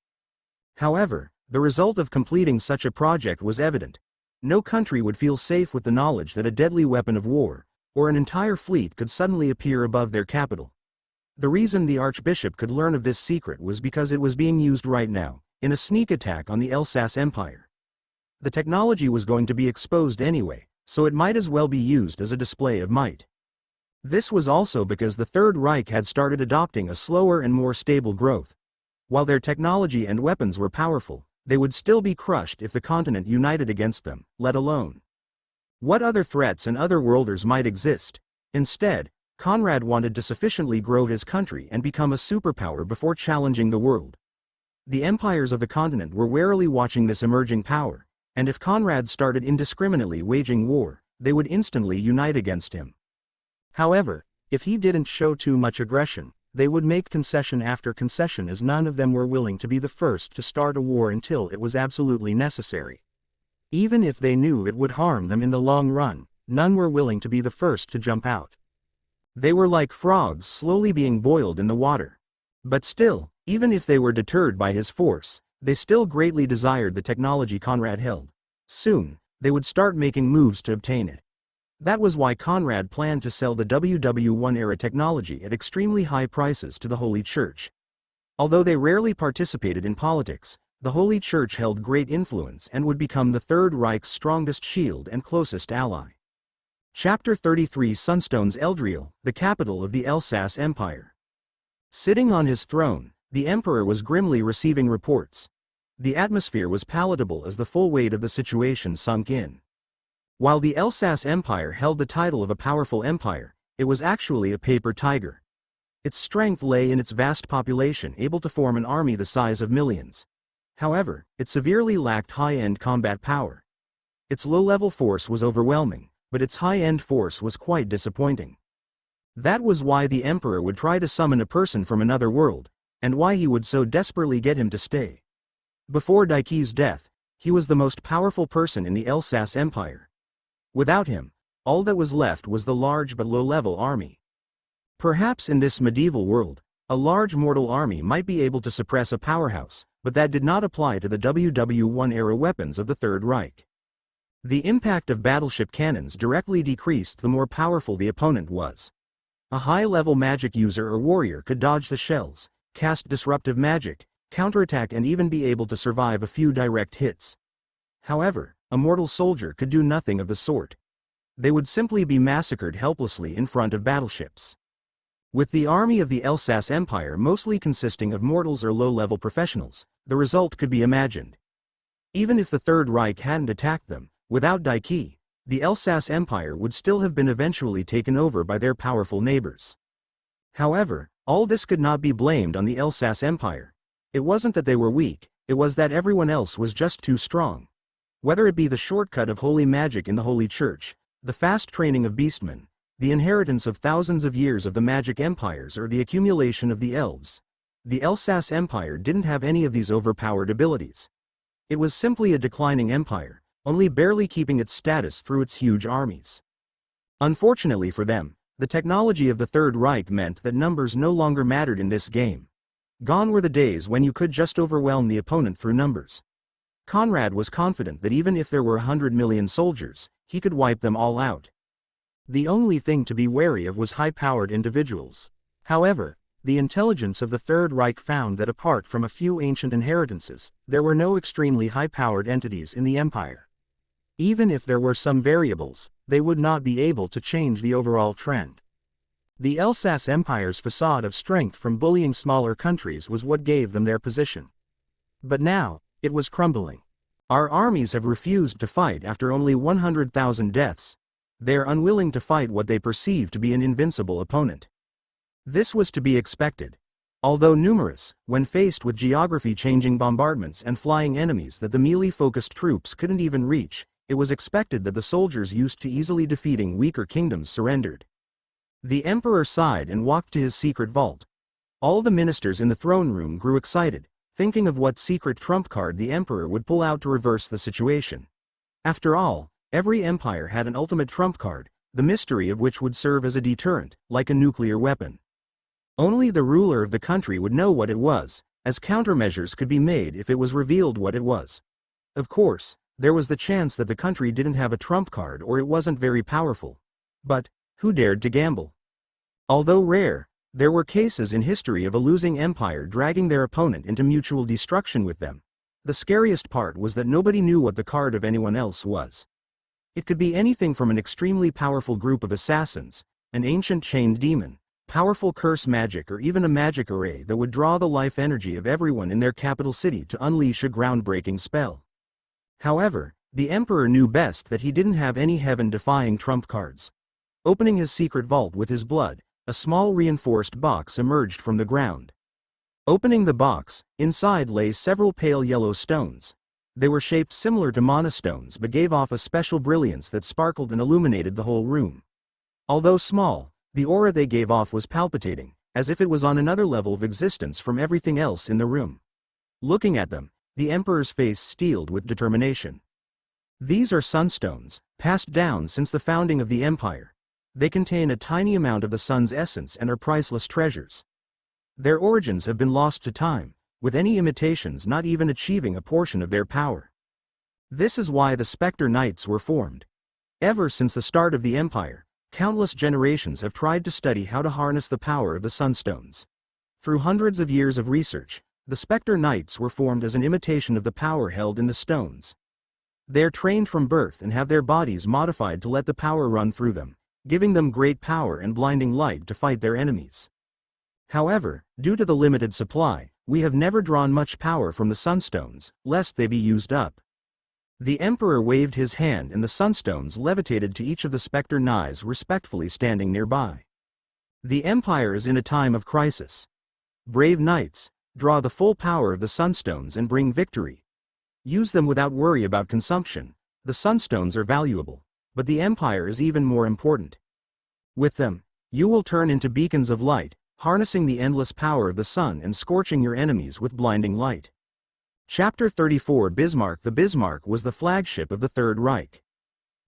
However, the result of completing such a project was evident. No country would feel safe with the knowledge that a deadly weapon of war, or an entire fleet could suddenly appear above their capital. The reason the Archbishop could learn of this secret was because it was being used right now, in a sneak attack on the Alsace Empire. The technology was going to be exposed anyway, so it might as well be used as a display of might. This was also because the Third Reich had started adopting a slower and more stable growth. While their technology and weapons were powerful, they would still be crushed if the continent united against them, let alone. What other threats and other worlders might exist? Instead, Conrad wanted to sufficiently grow his country and become a superpower before challenging the world. The empires of the continent were warily watching this emerging power, and if Conrad started indiscriminately waging war, they would instantly unite against him. However, if he didn't show too much aggression, they would make concession after concession as none of them were willing to be the first to start a war until it was absolutely necessary. Even if they knew it would harm them in the long run, none were willing to be the first to jump out. They were like frogs slowly being boiled in the water. But still, even if they were deterred by his force, they still greatly desired the technology Conrad held. Soon, they would start making moves to obtain it. That was why Conrad planned to sell the WW1-era technology at extremely high prices to the Holy Church. Although they rarely participated in politics, the Holy Church held great influence and would become the Third Reich's strongest shield and closest ally. Chapter 33 Sunstone's Eldriel, the capital of the Alsace Empire. Sitting on his throne, the Emperor was grimly receiving reports. The atmosphere was palatable as the full weight of the situation sunk in. While the Alsace Empire held the title of a powerful empire, it was actually a paper tiger. Its strength lay in its vast population able to form an army the size of millions. However, it severely lacked high-end combat power. Its low-level force was overwhelming, but its high-end force was quite disappointing. That was why the Emperor would try to summon a person from another world, and why he would so desperately get him to stay. Before Daiki's death, he was the most powerful person in the Alsace Empire. Without him, all that was left was the large but low-level army. Perhaps in this medieval world, a large mortal army might be able to suppress a powerhouse, but that did not apply to the WW1-era weapons of the Third Reich. The impact of battleship cannons directly decreased the more powerful the opponent was. A high-level magic user or warrior could dodge the shells, cast disruptive magic, counterattack and even be able to survive a few direct hits. However, a mortal soldier could do nothing of the sort. They would simply be massacred helplessly in front of battleships. With the army of the Elsass Empire mostly consisting of mortals or low-level professionals, the result could be imagined. Even if the Third Reich hadn't attacked them, without Daiki, the Elsass Empire would still have been eventually taken over by their powerful neighbors. However, all this could not be blamed on the Elsass Empire. It wasn't that they were weak, it was that everyone else was just too strong. Whether it be the shortcut of holy magic in the Holy Church, the fast training of beastmen, the inheritance of thousands of years of the magic empires or the accumulation of the elves, the Elsass Empire didn't have any of these overpowered abilities. It was simply a declining empire, only barely keeping its status through its huge armies. Unfortunately for them, the technology of the Third Reich meant that numbers no longer mattered in this game. Gone were the days when you could just overwhelm the opponent through numbers. Conrad was confident that even if there were 100 million soldiers, he could wipe them all out. The only thing to be wary of was high-powered individuals. However, the intelligence of the Third Reich found that apart from a few ancient inheritances, there were no extremely high-powered entities in the empire. Even if there were some variables, they would not be able to change the overall trend. The Elsass Empire's facade of strength from bullying smaller countries was what gave them their position. But now, it was crumbling. Our armies have refused to fight after only 100,000 deaths. They are unwilling to fight what they perceive to be an invincible opponent. This was to be expected. Although numerous, when faced with geography-changing bombardments and flying enemies that the melee-focused troops couldn't even reach, it was expected that the soldiers used to easily defeating weaker kingdoms surrendered. The emperor sighed and walked to his secret vault. All the ministers in the throne room grew excited, thinking of what secret trump card the emperor would pull out to reverse the situation. After all, every empire had an ultimate trump card, the mystery of which would serve as a deterrent, like a nuclear weapon. Only the ruler of the country would know what it was, as countermeasures could be made if it was revealed what it was. Of course, there was the chance that the country didn't have a trump card or it wasn't very powerful. But, who dared to gamble? Although rare, there were cases in history of a losing empire dragging their opponent into mutual destruction with them. The scariest part was that nobody knew what the card of anyone else was. It could be anything from an extremely powerful group of assassins, an ancient chained demon, powerful curse magic or even a magic array that would draw the life energy of everyone in their capital city to unleash a groundbreaking spell. However, the emperor knew best that he didn't have any heaven-defying trump cards. Opening his secret vault with his blood, a small reinforced box emerged from the ground. Opening the box, inside lay several pale yellow stones. They were shaped similar to mana stones but gave off a special brilliance that sparkled and illuminated the whole room. Although small, the aura they gave off was palpitating, as if it was on another level of existence from everything else in the room. Looking at them, the emperor's face steeled with determination. These are sunstones, passed down since the founding of the empire. They contain a tiny amount of the sun's essence and are priceless treasures. Their origins have been lost to time, with any imitations not even achieving a portion of their power. This is why the Spectre Knights were formed. Ever since the start of the empire, countless generations have tried to study how to harness the power of the sunstones. Through hundreds of years of research, the Spectre Knights were formed as an imitation of the power held in the stones. They are trained from birth and have their bodies modified to let the power run through them, giving them great power and blinding light to fight their enemies. However, due to the limited supply, we have never drawn much power from the sunstones, lest they be used up. The emperor waved his hand and the sunstones levitated to each of the Spectre Knights respectfully standing nearby. The empire is in a time of crisis. Brave knights, draw the full power of the sunstones and bring victory. Use them without worry about consumption. The sunstones are valuable, but the empire is even more important. With them, you will turn into beacons of light, harnessing the endless power of the sun and scorching your enemies with blinding light. Chapter 34 Bismarck. The Bismarck was the flagship of the Third Reich.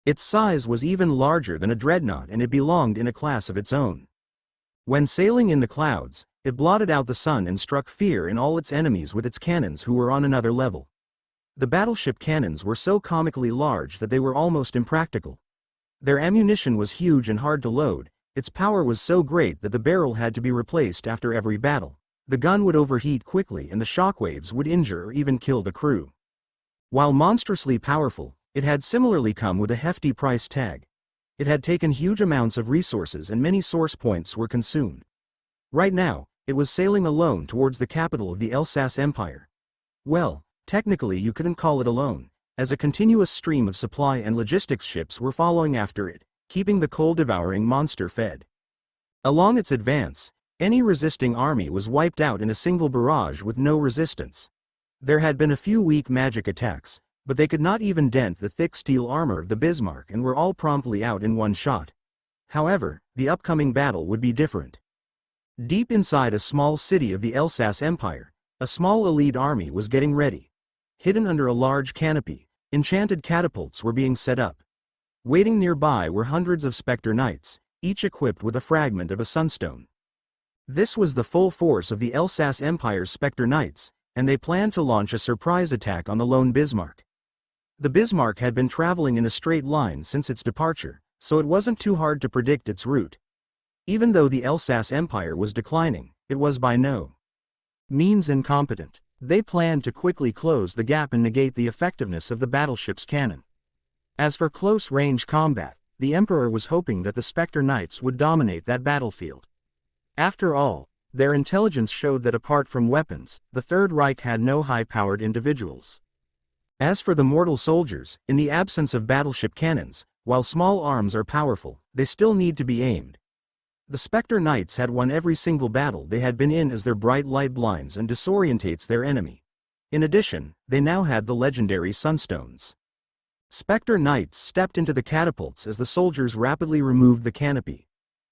Its size was even larger than a dreadnought and it belonged in a class of its own. When sailing in the clouds, It blotted out the sun and struck fear in all its enemies with its cannons who were on another level. The battleship cannons were so comically large that they were almost impractical. Their ammunition was huge and hard to load, its power was so great that the barrel had to be replaced after every battle. The gun would overheat quickly and the shockwaves would injure or even kill the crew. While monstrously powerful, it had similarly come with a hefty price tag. It had taken huge amounts of resources and many source points were consumed. Right now, it was sailing alone towards the capital of the Elsass Empire. Well, technically you couldn't call it alone, as a continuous stream of supply and logistics ships were following after it, keeping the coal-devouring monster fed. Along its advance, any resisting army was wiped out in a single barrage with no resistance. There had been a few weak magic attacks, but they could not even dent the thick steel armor of the Bismarck and were all promptly out in one shot. However, the upcoming battle would be different. Deep inside a small city of the Elsass Empire, a small elite army was getting ready. Hidden under a large canopy, enchanted catapults were being set up. Waiting nearby were hundreds of Spectre Knights, each equipped with a fragment of a sunstone. This was the full force of the Elsass Empire's Spectre Knights, and they planned to launch a surprise attack on the lone Bismarck. The Bismarck had been traveling in a straight line since its departure, so it wasn't too hard to predict its route. Even though the Elsass Empire was declining, it was by no means incompetent. They planned to quickly close the gap and negate the effectiveness of the battleship's cannon. As for close-range combat, the Emperor was hoping that the Spectre Knights would dominate that battlefield. After all, their intelligence showed that apart from weapons, the Third Reich had no high-powered individuals. As for the mortal soldiers, in the absence of battleship cannons, while small arms are powerful, they still need to be aimed. The Spectre Knights had won every single battle they had been in as their bright light blinds and disorientates their enemy. In addition, they now had the legendary Sunstones. Spectre Knights stepped into the catapults as the soldiers rapidly removed the canopy.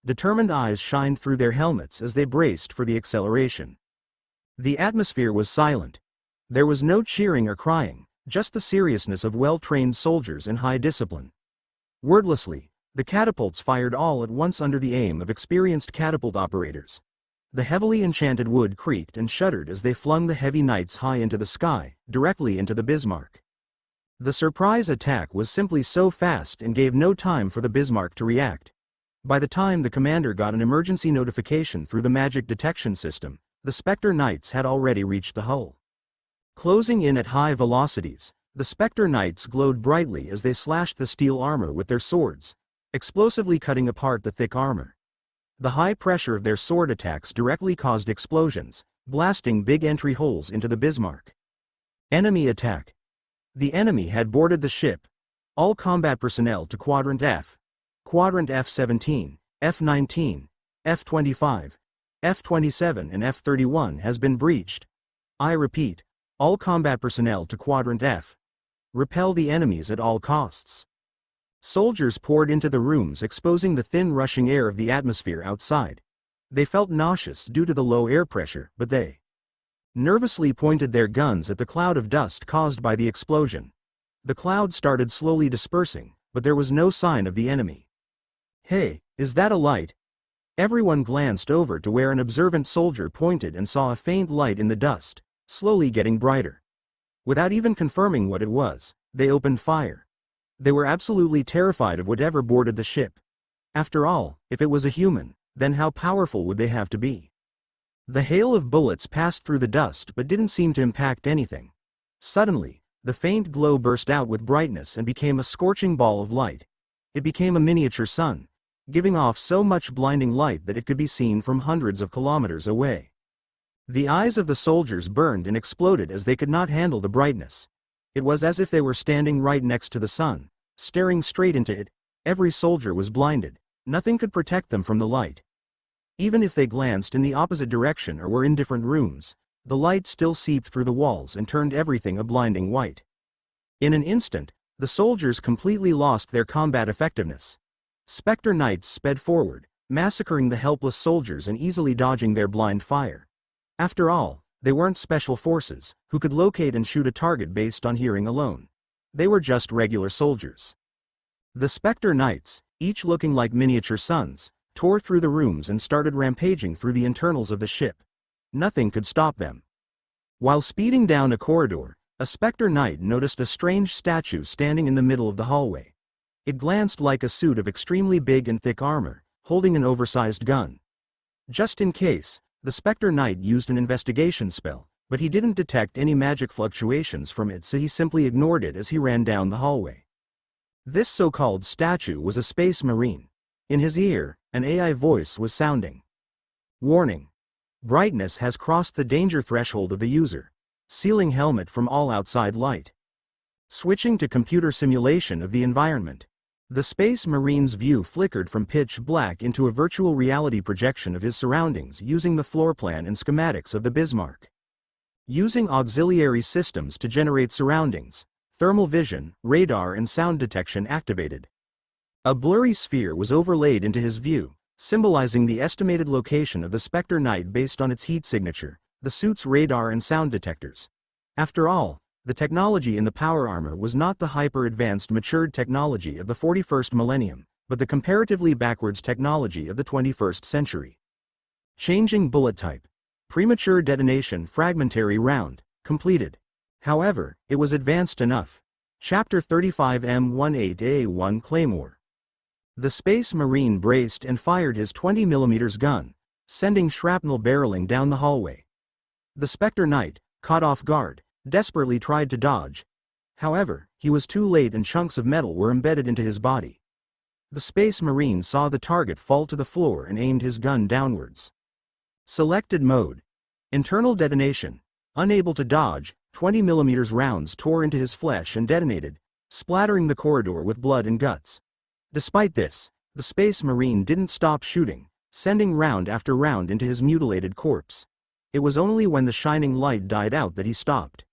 Determined eyes shined through their helmets as they braced for the acceleration. The atmosphere was silent. There was no cheering or crying, just the seriousness of well-trained soldiers in high discipline. Wordlessly, the catapults fired all at once under the aim of experienced catapult operators. The heavily enchanted wood creaked and shuddered as they flung the heavy knights high into the sky, directly into the Bismarck. The surprise attack was simply so fast and gave no time for the Bismarck to react. By the time the commander got an emergency notification through the magic detection system, the Spectre Knights had already reached the hull. Closing in at high velocities, the Spectre Knights glowed brightly as they slashed the steel armor with their swords, explosively cutting apart the thick armor. The high pressure of their sword attacks directly caused explosions, blasting big entry holes into the Bismarck. Enemy attack. The enemy had boarded the ship. All combat personnel to Quadrant F. Quadrant F-17, F-19, F-25, F-27 and F-31 has been breached. I repeat, all combat personnel to Quadrant F. Repel the enemies at all costs. Soldiers poured into the rooms, exposing the thin rushing air of the atmosphere outside. They felt nauseous due to the low air pressure, but they nervously pointed their guns at the cloud of dust caused by the explosion. The cloud started slowly dispersing, but there was no sign of the enemy. Hey, is that a light? Everyone glanced over to where an observant soldier pointed and saw a faint light in the dust, slowly getting brighter. Without even confirming what it was, they opened fire. They were absolutely terrified of whatever boarded the ship. After all, if it was a human, then how powerful would they have to be? The hail of bullets passed through the dust but didn't seem to impact anything. Suddenly, the faint glow burst out with brightness and became a scorching ball of light. It became a miniature sun, giving off so much blinding light that it could be seen from hundreds of kilometers away. The eyes of the soldiers burned and exploded as they could not handle the brightness. It was as if they were standing right next to the sun, staring straight into it. Every soldier was blinded. Nothing could protect them from the light. Even if they glanced in the opposite direction or were in different rooms, the light still seeped through the walls and turned everything a blinding white. In an instant, the soldiers completely lost their combat effectiveness. Spectre Knights sped forward, massacring the helpless soldiers and easily dodging their blind fire. After all, they weren't special forces, who could locate and shoot a target based on hearing alone. They were just regular soldiers. The Spectre Knights, each looking like miniature suns, tore through the rooms and started rampaging through the internals of the ship. Nothing could stop them. While speeding down a corridor, a Spectre Knight noticed a strange statue standing in the middle of the hallway. It glanced like a suit of extremely big and thick armor, holding an oversized gun. Just in case, the Spectre Knight used an investigation spell, but he didn't detect any magic fluctuations from it, so he simply ignored it as he ran down the hallway. This so-called statue was a space marine. In his ear, an AI voice was sounding. Warning. Brightness has crossed the danger threshold of the user. Sealing helmet from all outside light. Switching to computer simulation of the environment. The Space Marine's view flickered from pitch black into a virtual reality projection of his surroundings using the floor plan and schematics of the Bismarck. Using auxiliary systems to generate surroundings, thermal vision, radar and sound detection activated. A blurry sphere was overlaid into his view, symbolizing the estimated location of the Spectre Knight based on its heat signature, the suit's radar and sound detectors. After all, the technology in the power armor was not the hyper-advanced matured technology of the 41st millennium, but the comparatively backwards technology of the 21st century. Changing bullet type. Premature detonation fragmentary round, completed. However, it was advanced enough. Chapter 35 M18A1 Claymore. The Space Marine braced and fired his 20mm gun, sending shrapnel barreling down the hallway. The Spectre Knight, caught off guard, desperately tried to dodge. However, he was too late and chunks of metal were embedded into his body. The Space Marine saw the target fall to the floor and aimed his gun downwards. Selected mode. Internal detonation. Unable to dodge, 20mm rounds tore into his flesh and detonated, splattering the corridor with blood and guts. Despite this, the Space Marine didn't stop shooting, sending round after round into his mutilated corpse. It was only when the shining light died out that he stopped.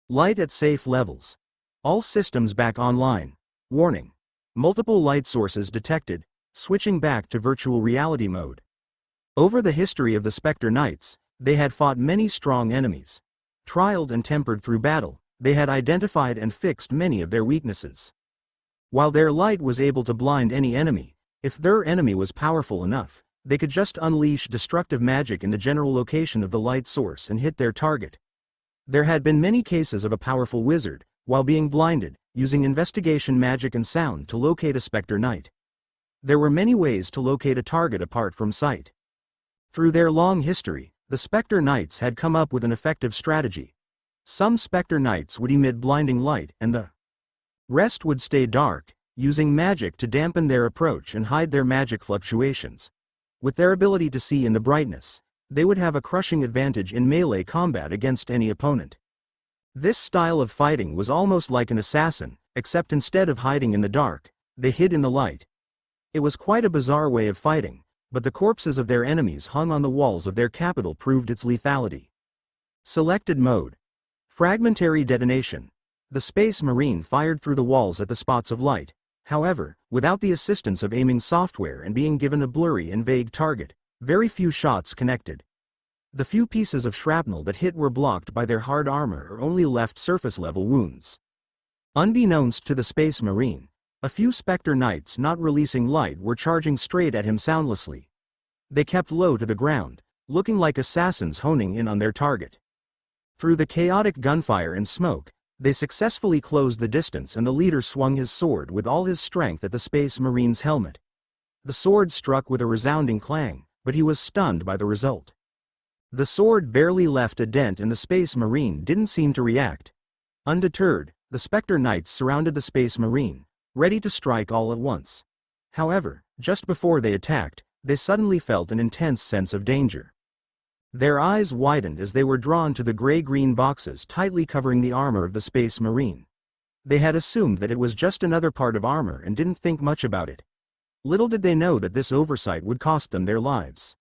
Light at safe levels. All systems back online. Warning. Multiple light sources detected, switching back to virtual reality mode. Over the history of the Spectre Knights, they had fought many strong enemies. Trialed and tempered through battle, they had identified and fixed many of their weaknesses. While their light was able to blind any enemy, if their enemy was powerful enough, they could just unleash destructive magic in the general location of the light source and hit their target. There had been many cases of a powerful wizard, while being blinded, using investigation magic and sound to locate a Spectre Knight. There were many ways to locate a target apart from sight. Through their long history, the Spectre Knights had come up with an effective strategy. Some Spectre Knights would emit blinding light and the rest would stay dark, using magic to dampen their approach and hide their magic fluctuations. With their ability to see in the brightness, they would have a crushing advantage in melee combat against any opponent. This style of fighting was almost like an assassin, except instead of hiding in the dark, they hid in the light. It was quite a bizarre way of fighting, but the corpses of their enemies hung on the walls of their capital proved its lethality. Selected mode. Fragmentary detonation. The Space Marine fired through the walls at the spots of light, however, without the assistance of aiming software and being given a blurry and vague target. Very few shots connected. The few pieces of shrapnel that hit were blocked by their hard armor or only left surface-level wounds. Unbeknownst to the Space Marine, a few Spectre Knights not releasing light were charging straight at him soundlessly. They kept low to the ground, looking like assassins honing in on their target. Through the chaotic gunfire and smoke, they successfully closed the distance and the leader swung his sword with all his strength at the Space Marine's helmet. The sword struck with a resounding clang, but he was stunned by the result. The sword barely left a dent and the Space Marine didn't seem to react. Undeterred, the Spectre Knights surrounded the Space Marine, ready to strike all at once. However, just before they attacked, they suddenly felt an intense sense of danger. Their eyes widened as they were drawn to the gray-green boxes tightly covering the armor of the Space Marine. They had assumed that it was just another part of armor and didn't think much about it. Little did they know that this oversight would cost them their lives.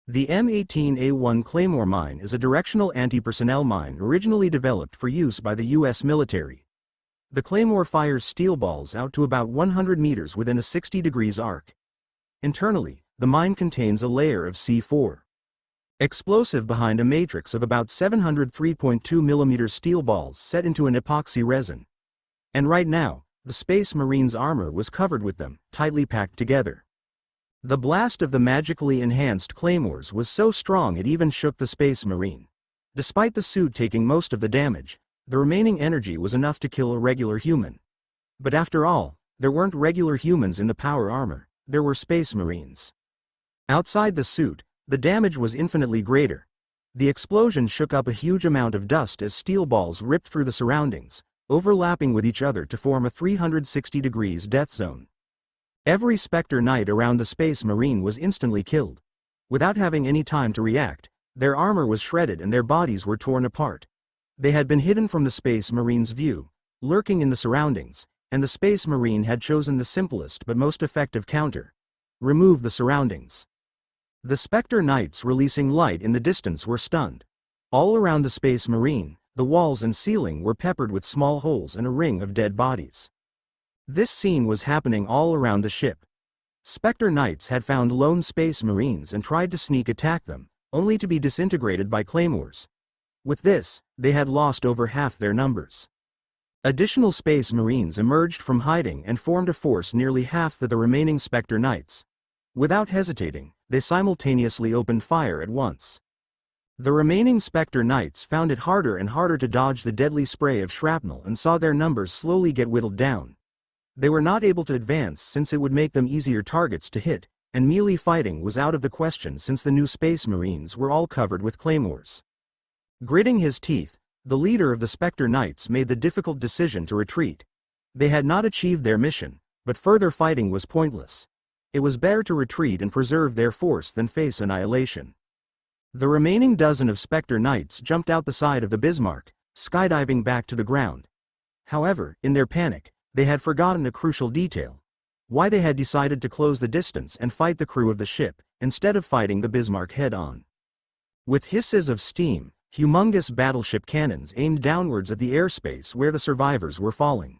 The M18A1 Claymore mine is a directional anti-personnel mine originally developed for use by the U.S. military. The Claymore fires steel balls out to about 100 meters within a 60 degrees arc. Internally, the mine contains a layer of C4 explosive behind a matrix of about 700 3.2mm steel balls set into an epoxy resin. And right now, the Space Marine's armor was covered with them, tightly packed together. The blast of the magically enhanced claymores was so strong it even shook the Space Marine. Despite the suit taking most of the damage, the remaining energy was enough to kill a regular human. But after all, there weren't regular humans in the power armor, there were Space Marines. Outside the suit, the damage was infinitely greater. The explosion shook up a huge amount of dust as steel balls ripped through the surroundings, overlapping with each other to form a 360 degrees death zone. Every Spectre Knight around the Space Marine was instantly killed. Without having any time to react, their armor was shredded and their bodies were torn apart. They had been hidden from the Space Marine's view, lurking in the surroundings, and the Space Marine had chosen the simplest but most effective counter: remove the surroundings. The Spectre Knights releasing light in the distance were stunned. All around the Space Marine, the walls and ceiling were peppered with small holes and a ring of dead bodies. This scene was happening all around the ship. Spectre Knights had found lone Space Marines and tried to sneak attack them, only to be disintegrated by claymores. With this, they had lost over half their numbers. Additional Space Marines emerged from hiding and formed a force nearly half the remaining Spectre Knights. Without hesitating, they simultaneously opened fire at once. The remaining Spectre Knights found it harder and harder to dodge the deadly spray of shrapnel and saw their numbers slowly get whittled down. They were not able to advance since it would make them easier targets to hit, and melee fighting was out of the question since the new Space Marines were all covered with claymores. Gritting his teeth, the leader of the Spectre Knights made the difficult decision to retreat. They had not achieved their mission, but further fighting was pointless. It was better to retreat and preserve their force than face annihilation. The remaining dozen of Spectre Knights jumped out the side of the Bismarck, skydiving back to the ground. However, in their panic, they had forgotten a crucial detail: why they had decided to close the distance and fight the crew of the ship, instead of fighting the Bismarck head-on. With hisses of steam, humongous battleship cannons aimed downwards at the airspace where the survivors were falling.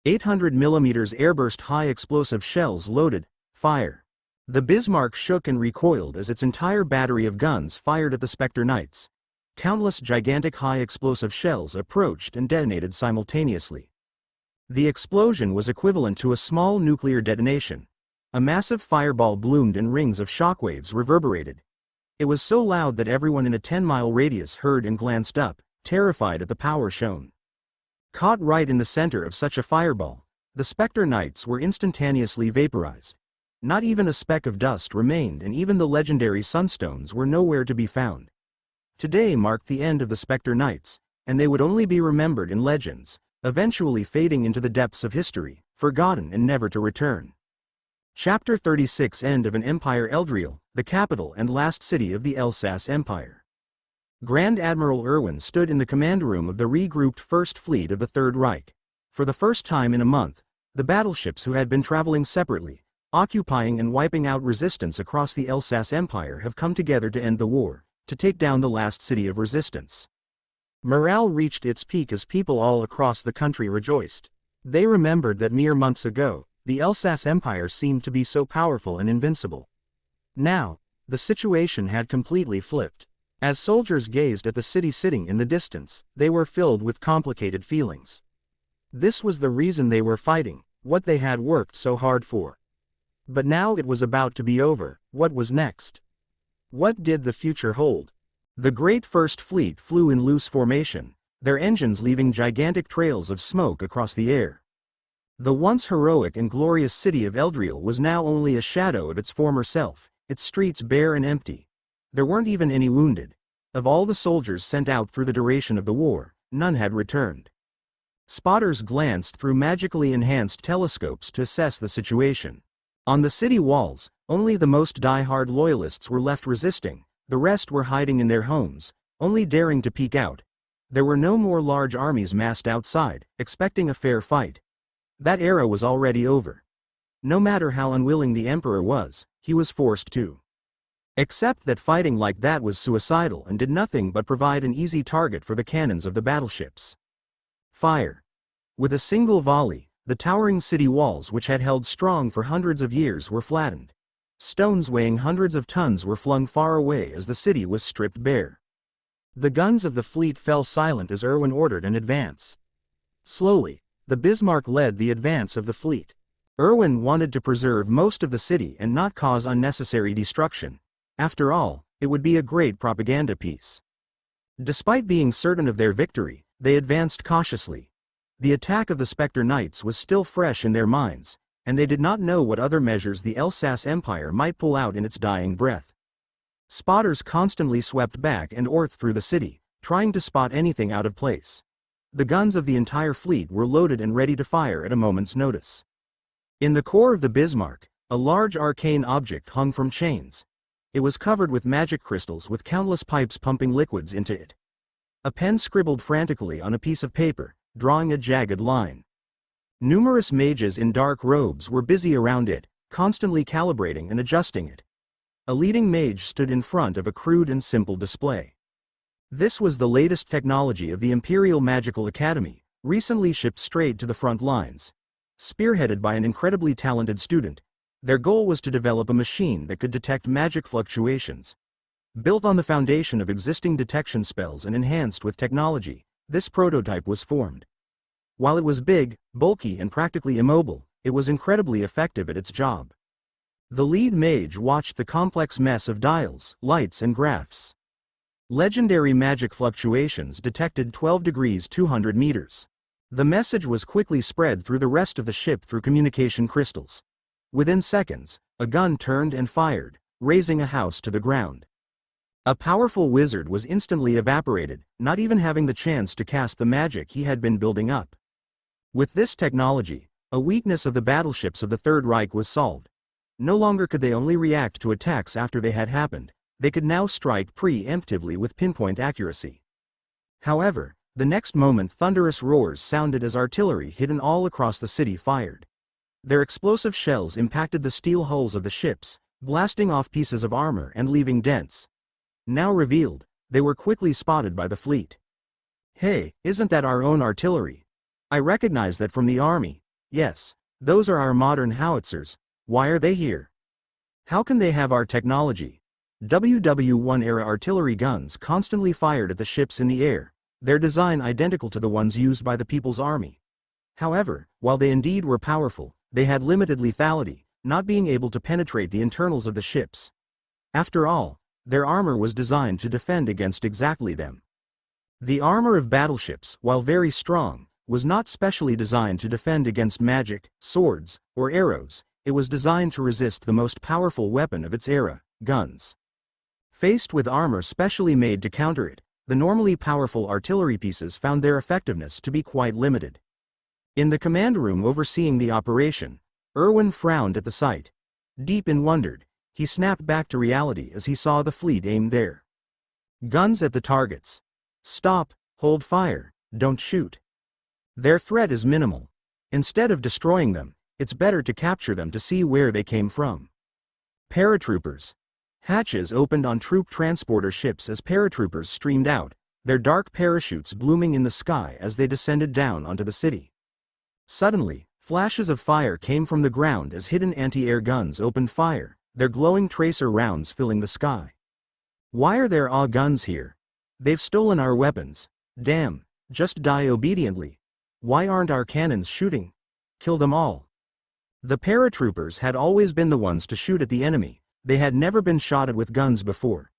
800mm airburst high-explosive shells loaded, fire. The Bismarck shook and recoiled as its entire battery of guns fired at the Spectre Knights. Countless gigantic high-explosive shells approached and detonated simultaneously. The explosion was equivalent to a small nuclear detonation. A massive fireball bloomed and rings of shockwaves reverberated. It was so loud that everyone in a 10-mile radius heard and glanced up, terrified at the power shown. Caught right in the center of such a fireball, the Spectre Knights were instantaneously vaporized. Not even a speck of dust remained, and even the legendary sunstones were nowhere to be found. Today marked the end of the Spectre Knights, and they would only be remembered in legends, eventually fading into the depths of history, forgotten and never to return. Chapter 36: End of an Empire. Eldriel, the capital and last city of the Elsass Empire. Grand Admiral Erwin stood in the command room of the regrouped First Fleet of the Third Reich. For the first time in a month, the battleships who had been traveling separately, occupying and wiping out resistance across the Elsass Empire, have come together to end the war, to take down the last city of resistance. Morale reached its peak as people all across the country rejoiced. They remembered that mere months ago, the Elsass Empire seemed to be so powerful and invincible. Now, the situation had completely flipped. As soldiers gazed at the city sitting in the distance, they were filled with complicated feelings. This was the reason they were fighting, what they had worked so hard for. But now it was about to be over. What was next? What did the future hold? The Great First Fleet flew in loose formation, their engines leaving gigantic trails of smoke across the air. The once heroic and glorious city of Eldriel was now only a shadow of its former self, its streets bare and empty. There weren't even any wounded. Of all the soldiers sent out through the duration of the war, none had returned. Spotters glanced through magically enhanced telescopes to assess the situation. On the city walls, only the most die-hard loyalists were left resisting. The rest were hiding in their homes, only daring to peek out. There were no more large armies massed outside, expecting a fair fight. That era was already over. No matter how unwilling the Emperor was, he was forced to. Except that fighting like that was suicidal and did nothing but provide an easy target for the cannons of the battleships. Fire. With a single volley, the towering city walls which had held strong for hundreds of years were flattened. Stones weighing hundreds of tons were flung far away as the city was stripped bare. The guns of the fleet fell silent as Erwin ordered an advance. Slowly, the Bismarck led the advance of the fleet. Erwin wanted to preserve most of the city and not cause unnecessary destruction. After all, it would be a great propaganda piece. Despite being certain of their victory, they advanced cautiously. The attack of the Spectre Knights was still fresh in their minds, and they did not know what other measures the Elsass Empire might pull out in its dying breath. Spotters constantly swept back and forth through the city, trying to spot anything out of place. The guns of the entire fleet were loaded and ready to fire at a moment's notice. In the core of the Bismarck, a large arcane object hung from chains. It was covered with magic crystals with countless pipes pumping liquids into it. A pen scribbled frantically on a piece of paper, drawing a jagged line. Numerous mages in dark robes were busy around it, constantly calibrating and adjusting it. A leading mage stood in front of a crude and simple display. This was the latest technology of the Imperial Magical Academy, recently shipped straight to the front lines. Spearheaded by an incredibly talented student, their goal was to develop a machine that could detect magic fluctuations. Built on the foundation of existing detection spells and enhanced with technology, this prototype was formed. While it was big, bulky and practically immobile, it was incredibly effective at its job. The lead mage watched the complex mess of dials, lights and graphs. Legendary magic fluctuations detected 12 degrees 200 meters. The message was quickly spread through the rest of the ship through communication crystals. Within seconds, a gun turned and fired, razing a house to the ground. A powerful wizard was instantly evaporated, not even having the chance to cast the magic he had been building up. With this technology, a weakness of the battleships of the Third Reich was solved. No longer could they only react to attacks after they had happened, they could now strike preemptively with pinpoint accuracy. However, the next moment thunderous roars sounded as artillery hidden all across the city fired. Their explosive shells impacted the steel hulls of the ships, blasting off pieces of armor and leaving dents. Now revealed, they were quickly spotted by the fleet. "Hey, isn't that our own artillery? I recognize that from the army. Yes, those are our modern howitzers. Why are they here? How can they have our technology?" WW1-era artillery guns constantly fired at the ships in the air, their design identical to the ones used by the People's Army. However, while they indeed were powerful, they had limited lethality, not being able to penetrate the internals of the ships. After all, their armor was designed to defend against exactly them. The armor of battleships, while very strong, was not specially designed to defend against magic, swords, or arrows. It was designed to resist the most powerful weapon of its era, guns. Faced with armor specially made to counter it, the normally powerful artillery pieces found their effectiveness to be quite limited. In the command room overseeing the operation, Erwin frowned at the sight. Deep in wonder, he snapped back to reality as he saw the fleet aim there. Guns at the targets. Stop, hold fire, don't shoot. Their threat is minimal. Instead of destroying them, it's better to capture them to see where they came from. Paratroopers. Hatches opened on troop transporter ships as paratroopers streamed out, their dark parachutes blooming in the sky as they descended down onto the city. Suddenly, flashes of fire came from the ground as hidden anti-air guns opened fire, their glowing tracer rounds filling the sky. Why are there AW guns here? They've stolen our weapons. Damn, just die obediently. Why aren't our cannons shooting? Kill them all. The paratroopers had always been the ones to shoot at the enemy, they had never been shot at with guns before.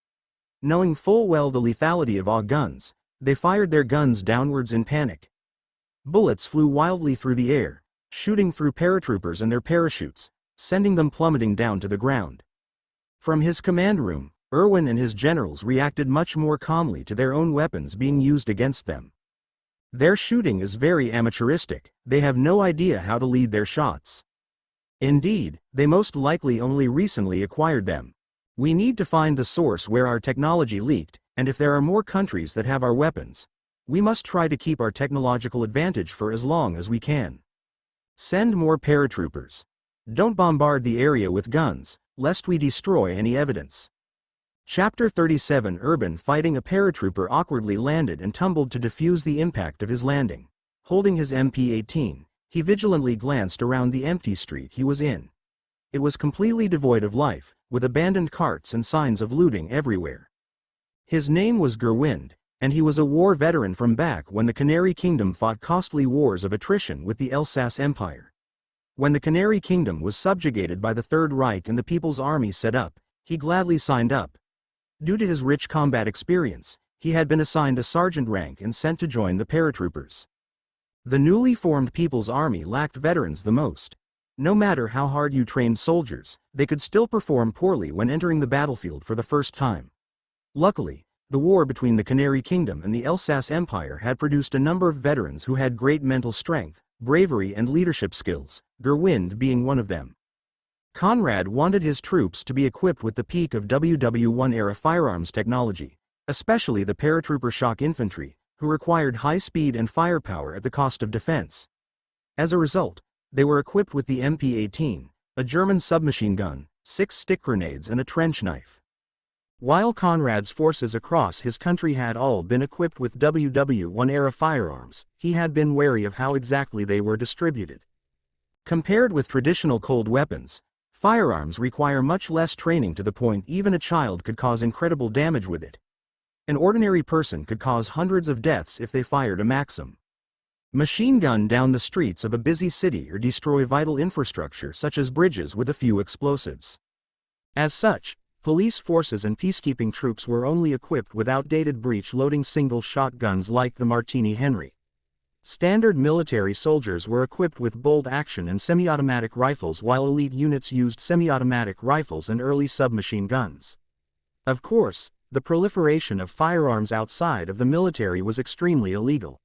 Knowing full well the lethality of AW guns, they fired their guns downwards in panic. Bullets flew wildly through the air, shooting through paratroopers and their parachutes, sending them plummeting down to the ground. From his command room, Erwin and his generals reacted much more calmly to their own weapons being used against them. Their shooting is very amateuristic, they have no idea how to lead their shots. Indeed, they most likely only recently acquired them. We need to find the source where our technology leaked, and if there are more countries that have our weapons, we must try to keep our technological advantage for as long as we can. Send more paratroopers. Don't bombard the area with guns, lest we destroy any evidence. Chapter 37. Urban fighting. A paratrooper awkwardly landed and tumbled to defuse the impact of his landing. Holding his MP-18, he vigilantly glanced around the empty street he was in. It was completely devoid of life, with abandoned carts and signs of looting everywhere. His name was Gerwind, and he was a war veteran from back when the Canary Kingdom fought costly wars of attrition with the Elsass Empire. When the Canary Kingdom was subjugated by the Third Reich and the People's Army set up, he gladly signed up. Due to his rich combat experience, he had been assigned a sergeant rank and sent to join the paratroopers. The newly formed People's Army lacked veterans the most. No matter how hard you trained soldiers, they could still perform poorly when entering the battlefield for the first time. Luckily, the war between the Canary Kingdom and the Elsass Empire had produced a number of veterans who had great mental strength, bravery and leadership skills, Gerwind being one of them. Conrad wanted his troops to be equipped with the peak of WW1-era firearms technology, especially the paratrooper shock infantry, who required high speed and firepower at the cost of defense. As a result, they were equipped with the MP-18, a German submachine gun, 6 stick grenades and a trench knife. While Conrad's forces across his country had all been equipped with WW1-era firearms, he had been wary of how exactly they were distributed. Compared with traditional cold weapons, firearms require much less training to the point even a child could cause incredible damage with it. An ordinary person could cause hundreds of deaths if they fired a Maxim machine gun down the streets of a busy city or destroy vital infrastructure such as bridges with a few explosives. As such, police forces and peacekeeping troops were only equipped with outdated breech-loading single-shot guns like the Martini Henry. Standard military soldiers were equipped with bolt-action and semi-automatic rifles while elite units used semi-automatic rifles and early submachine guns. Of course, the proliferation of firearms outside of the military was extremely illegal.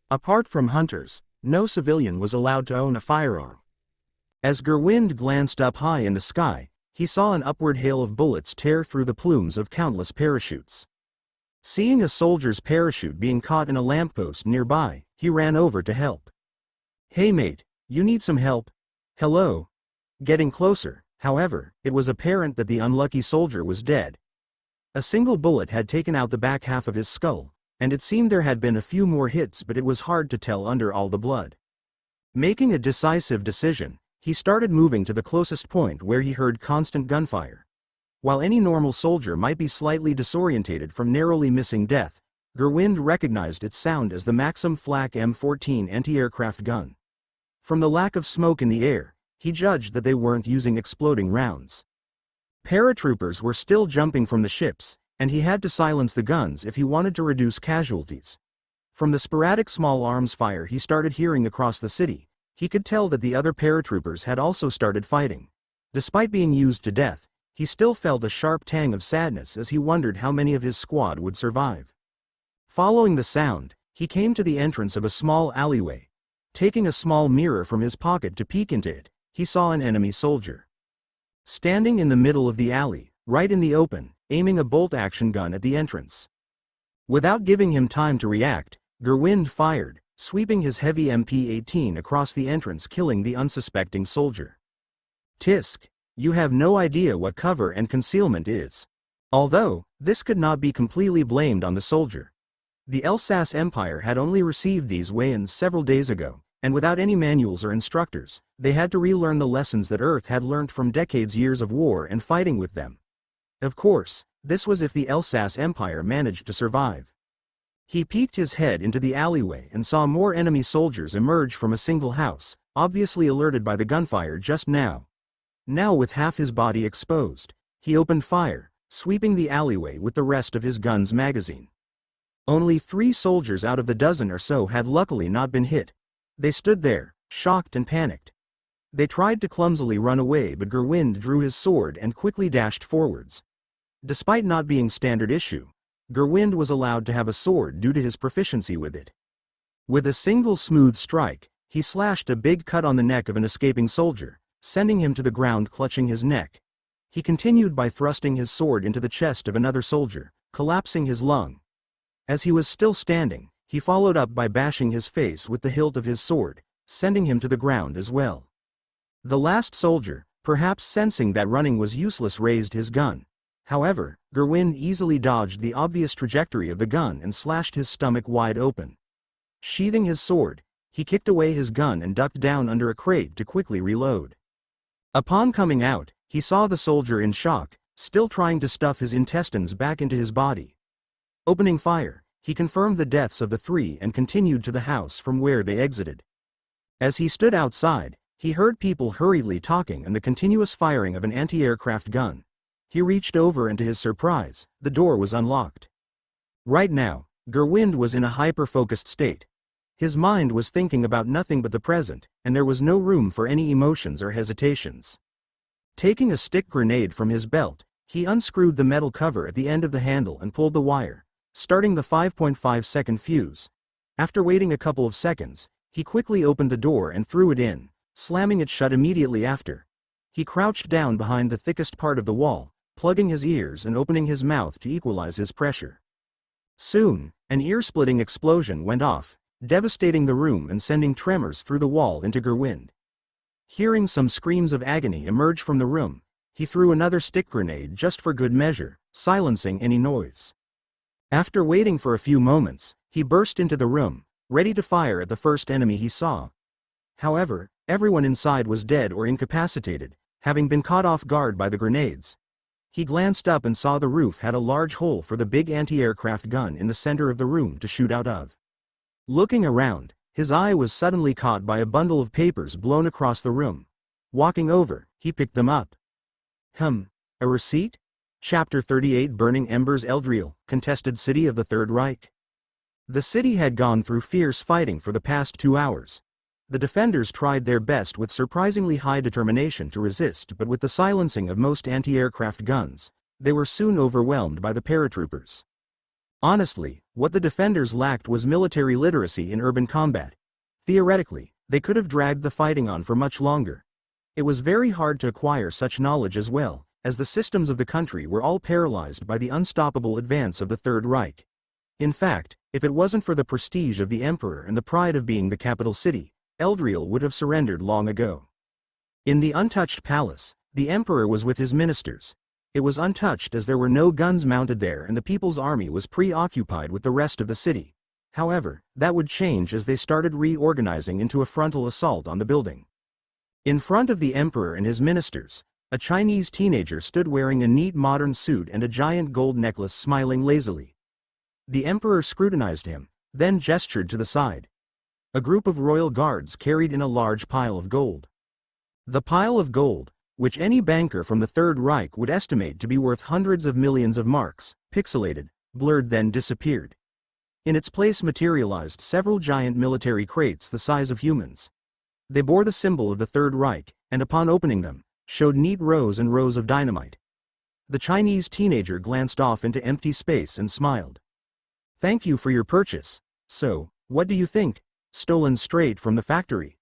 Apart from hunters, no civilian was allowed to own a firearm. As Gerwind glanced up high in the sky, he saw an upward hail of bullets tear through the plumes of countless parachutes. Seeing a soldier's parachute being caught in a lamppost nearby, he ran over to help. "Hey mate, you need some help? Hello?" Getting closer, however, it was apparent that the unlucky soldier was dead. A single bullet had taken out the back half of his skull, and it seemed there had been a few more hits, but it was hard to tell under all the blood. Making a decisive decision, he started moving to the closest point where he heard constant gunfire. While any normal soldier might be slightly disorientated from narrowly missing death, Gerwind recognized its sound as the Maxim Flak M14 anti-aircraft gun. From the lack of smoke in the air, he judged that they weren't using exploding rounds. Paratroopers were still jumping from the ships, and he had to silence the guns if he wanted to reduce casualties. From the sporadic small arms fire he started hearing across the city, he could tell that the other paratroopers had also started fighting. Despite being used to death, he still felt a sharp tang of sadness as he wondered how many of his squad would survive. Following the sound, he came to the entrance of a small alleyway. Taking a small mirror from his pocket to peek into it, he saw an enemy soldier standing in the middle of the alley, right in the open, aiming a bolt-action gun at the entrance. Without giving him time to react, Gerwind fired, sweeping his heavy MP-18 across the entrance, killing the unsuspecting soldier. Tisk, you have no idea what cover and concealment is. Although, this could not be completely blamed on the soldier. The Elsass Empire had only received these Wayans several days ago, and without any manuals or instructors, they had to relearn the lessons that Earth had learned from years of war and fighting with them. Of course, this was if the Elsass Empire managed to survive. He peeked his head into the alleyway and saw more enemy soldiers emerge from a single house, obviously alerted by the gunfire just now. Now with half his body exposed, he opened fire, sweeping the alleyway with the rest of his gun's magazine. Only 3 soldiers out of the dozen or so had luckily not been hit. They stood there, shocked and panicked. They tried to clumsily run away, but Gerwind drew his sword and quickly dashed forwards. Despite not being standard issue, Gerwind was allowed to have a sword due to his proficiency with it. With a single smooth strike, he slashed a big cut on the neck of an escaping soldier, sending him to the ground clutching his neck. He continued by thrusting his sword into the chest of another soldier, collapsing his lung. As he was still standing, he followed up by bashing his face with the hilt of his sword, sending him to the ground as well. The last soldier, perhaps sensing that running was useless, raised his gun. However, Gerwind easily dodged the obvious trajectory of the gun and slashed his stomach wide open. Sheathing his sword, he kicked away his gun and ducked down under a crate to quickly reload. Upon coming out, he saw the soldier in shock, still trying to stuff his intestines back into his body. Opening fire, he confirmed the deaths of the 3 and continued to the house from where they exited. As he stood outside, He heard people hurriedly talking and the continuous firing of an anti-aircraft gun. He reached over and to his surprise, the door was unlocked. Right now, Gerwind was in a hyper-focused state. His mind was thinking about nothing but the present, and there was no room for any emotions or hesitations. Taking a stick grenade from his belt, he unscrewed the metal cover at the end of the handle and pulled the wire, starting the 5.5-second fuse. After waiting a couple of seconds, he quickly opened the door and threw it in, slamming it shut immediately after. He crouched down behind the thickest part of the wall, plugging his ears and opening his mouth to equalize his pressure. Soon, an ear-splitting explosion went off, devastating the room and sending tremors through the wall into Gerwind. Hearing some screams of agony emerge from the room, he threw another stick grenade just for good measure, silencing any noise. After waiting for a few moments, he burst into the room, ready to fire at the first enemy he saw. However, everyone inside was dead or incapacitated, having been caught off guard by the grenades. He glanced up and saw the roof had a large hole for the big anti-aircraft gun in the center of the room to shoot out of. Looking around, his eye was suddenly caught by a bundle of papers blown across the room. Walking over, he picked them up. A receipt? Chapter 38 Burning Embers Eldriel, contested city of the Third Reich. The city had gone through fierce fighting for the past 2 hours. The defenders tried their best with surprisingly high determination to resist, but with the silencing of most anti-aircraft guns, they were soon overwhelmed by the paratroopers. Honestly, what the defenders lacked was military literacy in urban combat. Theoretically, they could have dragged the fighting on for much longer. It was very hard to acquire such knowledge as well, as the systems of the country were all paralyzed by the unstoppable advance of the Third Reich. In fact, if it wasn't for the prestige of the emperor and the pride of being the capital city, Eldriel would have surrendered long ago. In the untouched palace, the emperor was with his ministers. It was untouched as there were no guns mounted there and the people's army was preoccupied with the rest of the city. However, that would change as they started reorganizing into a frontal assault on the building. In front of the emperor and his ministers, a Chinese teenager stood wearing a neat modern suit and a giant gold necklace, smiling lazily. The emperor scrutinized him, then gestured to the side. A group of royal guards carried in a large pile of gold. The pile of gold, which any banker from the Third Reich would estimate to be worth hundreds of millions of marks, pixelated, blurred, then disappeared. In its place materialized several giant military crates the size of humans. They bore the symbol of the Third Reich, and upon opening them, showed neat rows and rows of dynamite. The Chinese teenager glanced off into empty space and smiled. "Thank you for your purchase. So, what do you think? Stolen straight from the factory?"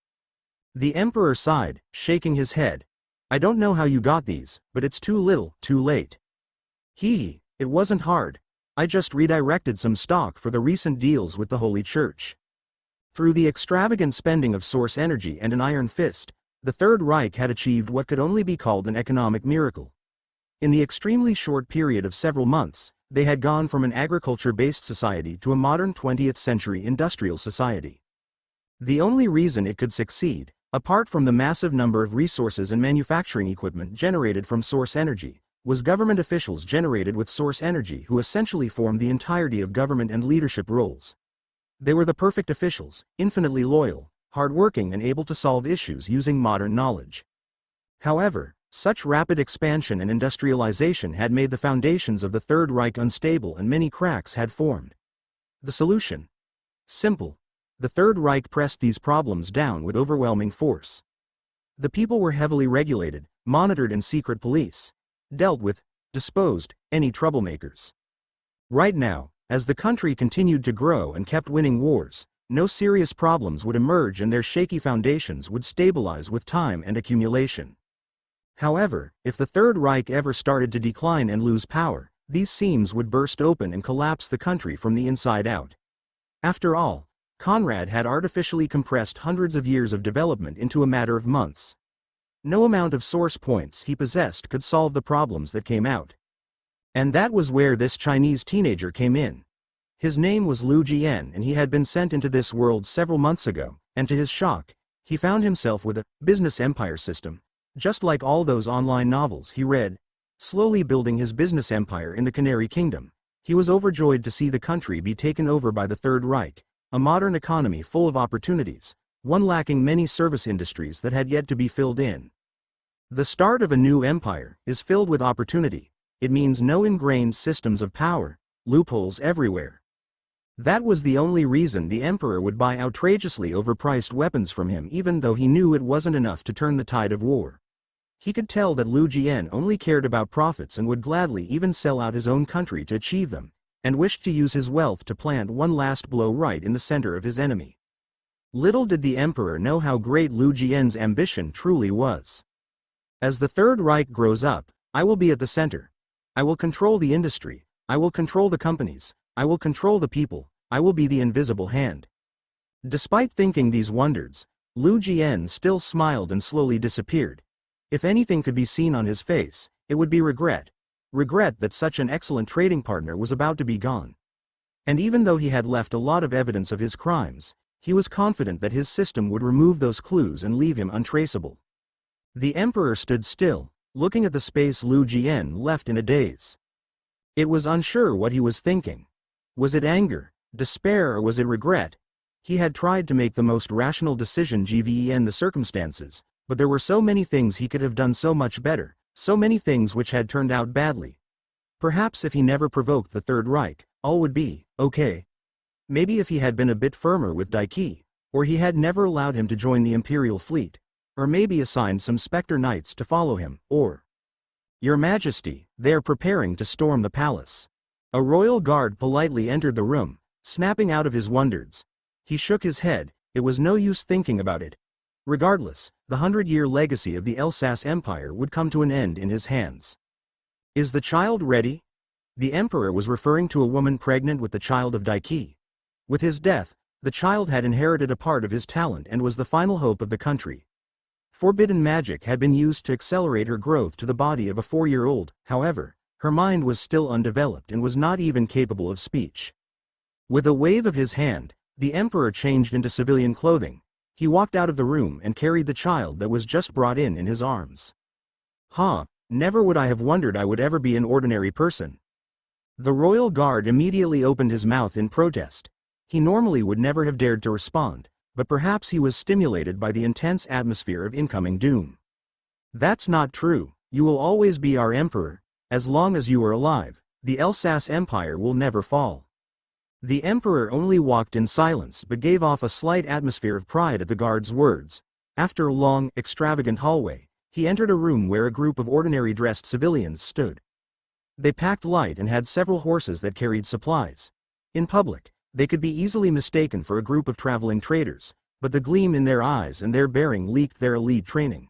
The emperor sighed, shaking his head. "I don't know how you got these, but it's too little, too late." Hee, it wasn't hard. I just redirected some stock for the recent deals with the Holy Church. Through the extravagant spending of source energy and an iron fist, the Third Reich had achieved what could only be called an economic miracle. In the extremely short period of several months, they had gone from an agriculture-based society to a modern 20th-century industrial society. The only reason it could succeed, apart from the massive number of resources and manufacturing equipment generated from source energy, was government officials generated with source energy who essentially formed the entirety of government and leadership roles. They were the perfect officials, infinitely loyal, hardworking and able to solve issues using modern knowledge. However, such rapid expansion and industrialization had made the foundations of the Third Reich unstable and many cracks had formed. The solution? Simple. The Third Reich pressed these problems down with overwhelming force. The people were heavily regulated, monitored, and secret police dealt with, disposed, any troublemakers. Right now, as the country continued to grow and kept winning wars, no serious problems would emerge and their shaky foundations would stabilize with time and accumulation. However, if the Third Reich ever started to decline and lose power, these seams would burst open and collapse the country from the inside out. After all, Conrad had artificially compressed hundreds of years of development into a matter of months. No amount of source points he possessed could solve the problems that came out. And that was where this Chinese teenager came in. His name was Liu Jian and he had been sent into this world several months ago, and to his shock, he found himself with a business empire system, just like all those online novels he read. Slowly building his business empire in the Canary Kingdom, he was overjoyed to see the country be taken over by the Third Reich, a modern economy full of opportunities, one lacking many service industries that had yet to be filled in. The start of a new empire is filled with opportunity. It means no ingrained systems of power, loopholes everywhere. That was the only reason the emperor would buy outrageously overpriced weapons from him, even though he knew it wasn't enough to turn the tide of war. He could tell that Lu Jian only cared about profits and would gladly even sell out his own country to achieve them, and wished to use his wealth to plant one last blow right in the center of his enemy. Little did the emperor know how great Lu Jian's ambition truly was. As the Third Reich grows up, I will be at the center. I will control the industry, I will control the companies, I will control the people, I will be the invisible hand. Despite thinking these wonders, Lu Jian still smiled and slowly disappeared. If anything could be seen on his face, it would be regret. Regret that such an excellent trading partner was about to be gone. And even though he had left a lot of evidence of his crimes, he was confident that his system would remove those clues and leave him untraceable. The emperor stood still, looking at the space Lu Jian left in a daze. It was unsure what he was thinking. Was it anger, despair, or was it regret? He had tried to make the most rational decision given the circumstances, but there were so many things he could have done so much better, so many things which had turned out badly. Perhaps if he never provoked the Third Reich, all would be okay. Maybe if he had been a bit firmer with Daiki, or he had never allowed him to join the Imperial fleet, or maybe assigned some Spectre Knights to follow him, or... Your Majesty, they are preparing to storm the palace. A royal guard politely entered the room, snapping out of his wonders. He shook his head. It was no use thinking about it. Regardless, the 100-year legacy of the Elsass Empire would come to an end in his hands. Is the child ready? The emperor was referring to a woman pregnant with the child of Daiki. With his death, the child had inherited a part of his talent and was the final hope of the country. Forbidden magic had been used to accelerate her growth to the body of a 4-year-old, however, her mind was still undeveloped and was not even capable of speech. With a wave of his hand, the emperor changed into civilian clothing. He walked out of the room and carried the child that was just brought in his arms. Never would I have wondered I would ever be an ordinary person. The royal guard immediately opened his mouth in protest. He normally would never have dared to respond, but perhaps he was stimulated by the intense atmosphere of incoming doom. That's not true. You will always be our emperor. As long as you are alive, the Elsass Empire will never fall. The emperor only walked in silence but gave off a slight atmosphere of pride at the guard's words. After a long, extravagant hallway, he entered a room where a group of ordinary dressed civilians stood. They packed light and had several horses that carried supplies. In public, they could be easily mistaken for a group of traveling traders, but the gleam in their eyes and their bearing leaked their elite training.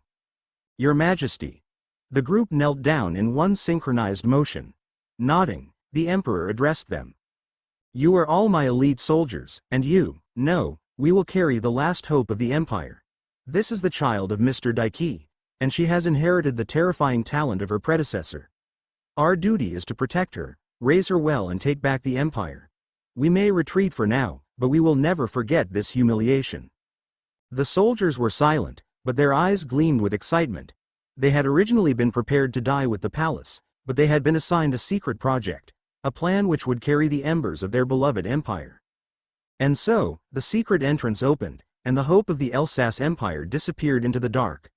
Your Majesty. The group knelt down in one synchronized motion. Nodding, the emperor addressed them. You are all my elite soldiers, and we will carry the last hope of the empire. This is the child of Mr. Daiki, and she has inherited the terrifying talent of her predecessor. Our duty is to protect her, raise her well and take back the empire. We may retreat for now, but we will never forget this humiliation. The soldiers were silent, but their eyes gleamed with excitement. They had originally been prepared to die with the palace, but they had been assigned a secret project, a plan which would carry the embers of their beloved empire. And so, the secret entrance opened, and the hope of the Elsass Empire disappeared into the dark.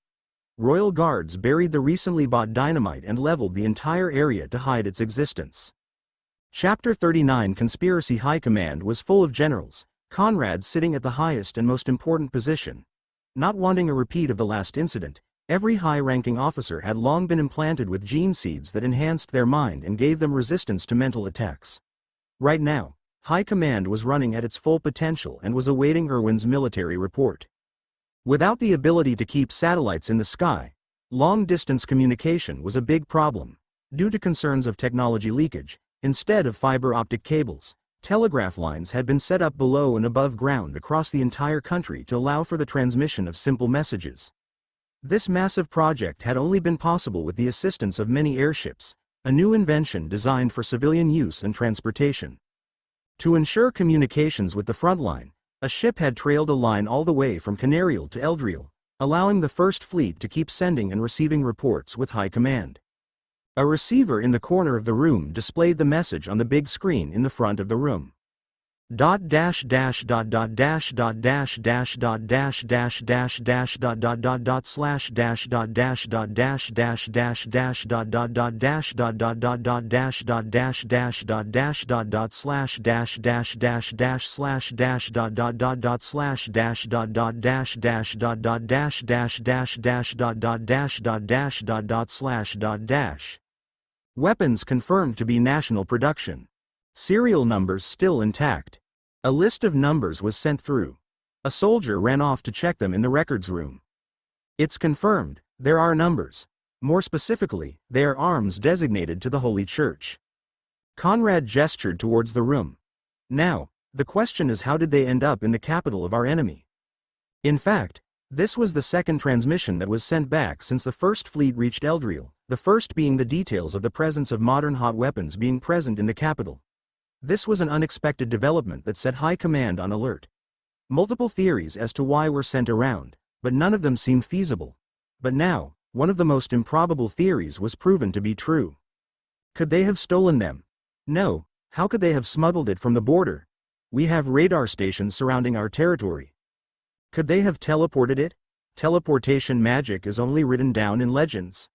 Royal guards buried the recently bought dynamite and leveled the entire area to hide its existence. Chapter 39 Conspiracy High Command was full of generals, Conrad sitting at the highest and most important position. Not wanting a repeat of the last incident, every high-ranking officer had long been implanted with gene seeds that enhanced their mind and gave them resistance to mental attacks. Right now, High Command was running at its full potential and was awaiting Irwin's military report. Without the ability to keep satellites in the sky, long-distance communication was a big problem. Due to concerns of technology leakage, instead of fiber optic cables, telegraph lines had been set up below and above ground across the entire country to allow for the transmission of simple messages. This massive project had only been possible with the assistance of many airships, a new invention designed for civilian use and transportation. To ensure communications with the front line, a ship had trailed a line all the way from Canarial to Eldriel, allowing the First Fleet to keep sending and receiving reports with high command. A receiver in the corner of the room displayed the message on the big screen in the front of the room. Dot dash dash dot dot dash dot dash dash dot dash dash dash dash dot dot dot dot slash dash dot dash dot dash dash dash dash dot dot dot dash dot dot dot dot dash dot dash dash dot dash dot dot slash dash dash dash dash slash dash dot dot dot dot slash dash dot dot dash dash dot dot dash dash dash dash dot dot dash dot dash dot dot slash dot dash. Weapons confirmed to be national production. Serial numbers still intact. A list of numbers was sent through. A soldier ran off to check them in the records room. It's confirmed, there are numbers. More specifically, they are arms designated to the Holy Church. Conrad gestured towards the room. Now, the question is, how did they end up in the capital of our enemy? In fact, this was the second transmission that was sent back since the first fleet reached Eldriel, the first being the details of the presence of modern hot weapons being present in the capital. This was an unexpected development that set High Command on alert. Multiple theories as to why were sent around, but none of them seemed feasible. But now, one of the most improbable theories was proven to be true. Could they have stolen them? No, how could they have smuggled it from the border? We have radar stations surrounding our territory. Could they have teleported it? Teleportation magic is only written down in legends.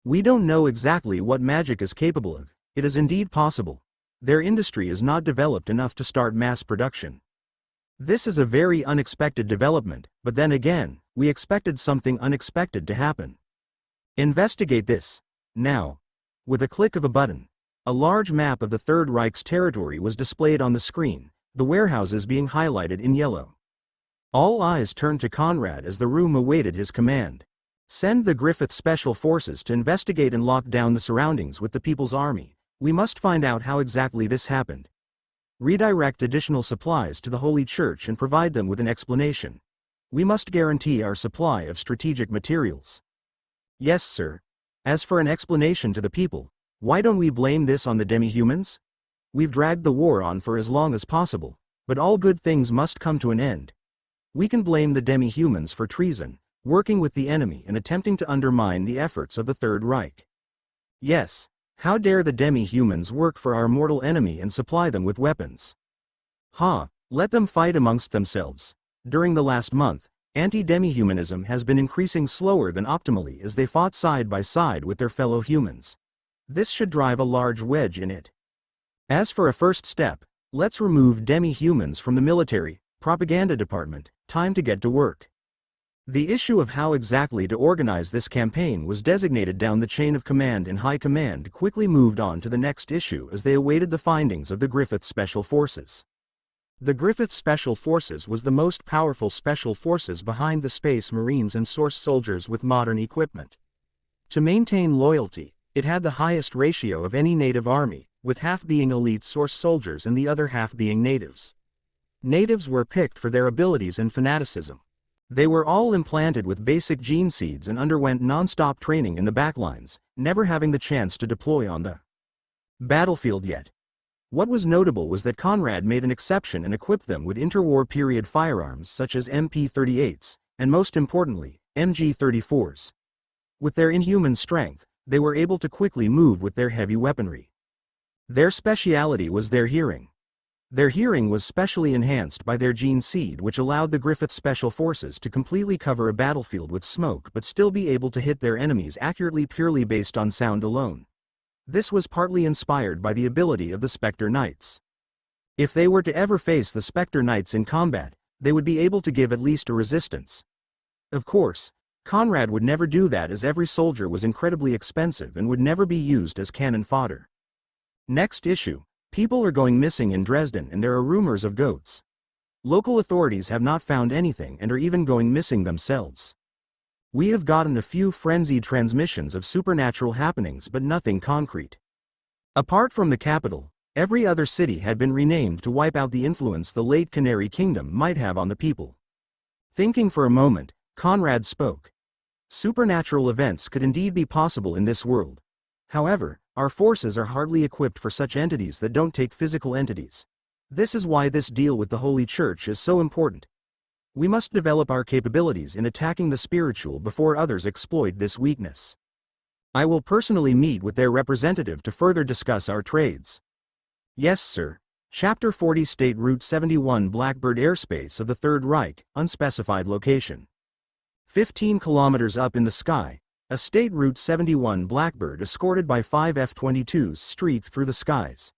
We don't know exactly what magic is capable of. It is indeed possible. Their industry is not developed enough to start mass production. This is a very unexpected development, but then again, we expected something unexpected to happen. Investigate this. Now. With a click of a button, a large map of the Third Reich's territory was displayed on the screen, the warehouses being highlighted in yellow. All eyes turned to Conrad as the room awaited his command. Send the Griffith Special Forces to investigate and lock down the surroundings with the People's Army. We must find out how exactly this happened. Redirect additional supplies to the Holy Church and provide them with an explanation. We must guarantee our supply of strategic materials. Yes, sir. As for an explanation to the people, why don't we blame this on the demi-humans? We've dragged the war on for as long as possible, but all good things must come to an end. We can blame the demi-humans for treason, working with the enemy and attempting to undermine the efforts of the Third Reich. Yes. How dare the demi-humans work for our mortal enemy and supply them with weapons? Let them fight amongst themselves. During the last month, anti-demi-humanism has been increasing slower than optimally as they fought side by side with their fellow humans. This should drive a large wedge in it. As for a first step, let's remove demi-humans from the military, propaganda department. Time to get to work. The issue of how exactly to organize this campaign was designated down the chain of command, and High Command quickly moved on to the next issue as they awaited the findings of the Griffith Special Forces. The Griffith Special Forces was the most powerful special forces behind the Space Marines and Source soldiers with modern equipment. To maintain loyalty, it had the highest ratio of any native army, with half being elite Source soldiers and the other half being natives. Natives were picked for their abilities and fanaticism. They were all implanted with basic gene seeds and underwent non-stop training in the backlines, never having the chance to deploy on the battlefield yet. What was notable was that Conrad made an exception and equipped them with interwar period firearms such as MP-38s, and most importantly, MG-34s. With their inhuman strength, they were able to quickly move with their heavy weaponry. Their speciality was their hearing. Their hearing was specially enhanced by their gene seed, which allowed the Griffith Special Forces to completely cover a battlefield with smoke but still be able to hit their enemies accurately purely based on sound alone. This was partly inspired by the ability of the Spectre Knights. If they were to ever face the Spectre Knights in combat, they would be able to give at least a resistance. Of course, Conrad would never do that as every soldier was incredibly expensive and would never be used as cannon fodder. Next issue. People are going missing in Dresden and there are rumors of goats. Local authorities have not found anything and are even going missing themselves. We have gotten a few frenzied transmissions of supernatural happenings but nothing concrete. Apart from the capital, every other city had been renamed to wipe out the influence the late Canary Kingdom might have on the people. Thinking for a moment, Conrad spoke. Supernatural events could indeed be possible in this world. However, our forces are hardly equipped for such entities that don't take physical entities. This is why this deal with the Holy Church is so important. We must develop our capabilities in attacking the spiritual before others exploit this weakness. I will personally meet with their representative to further discuss our trades. Yes, sir. Chapter 40 State Route 71 Blackbird Airspace of the Third Reich, unspecified location. 15 kilometers up in the sky, a State Route 71 Blackbird escorted by 5 F-22s streaked through the skies.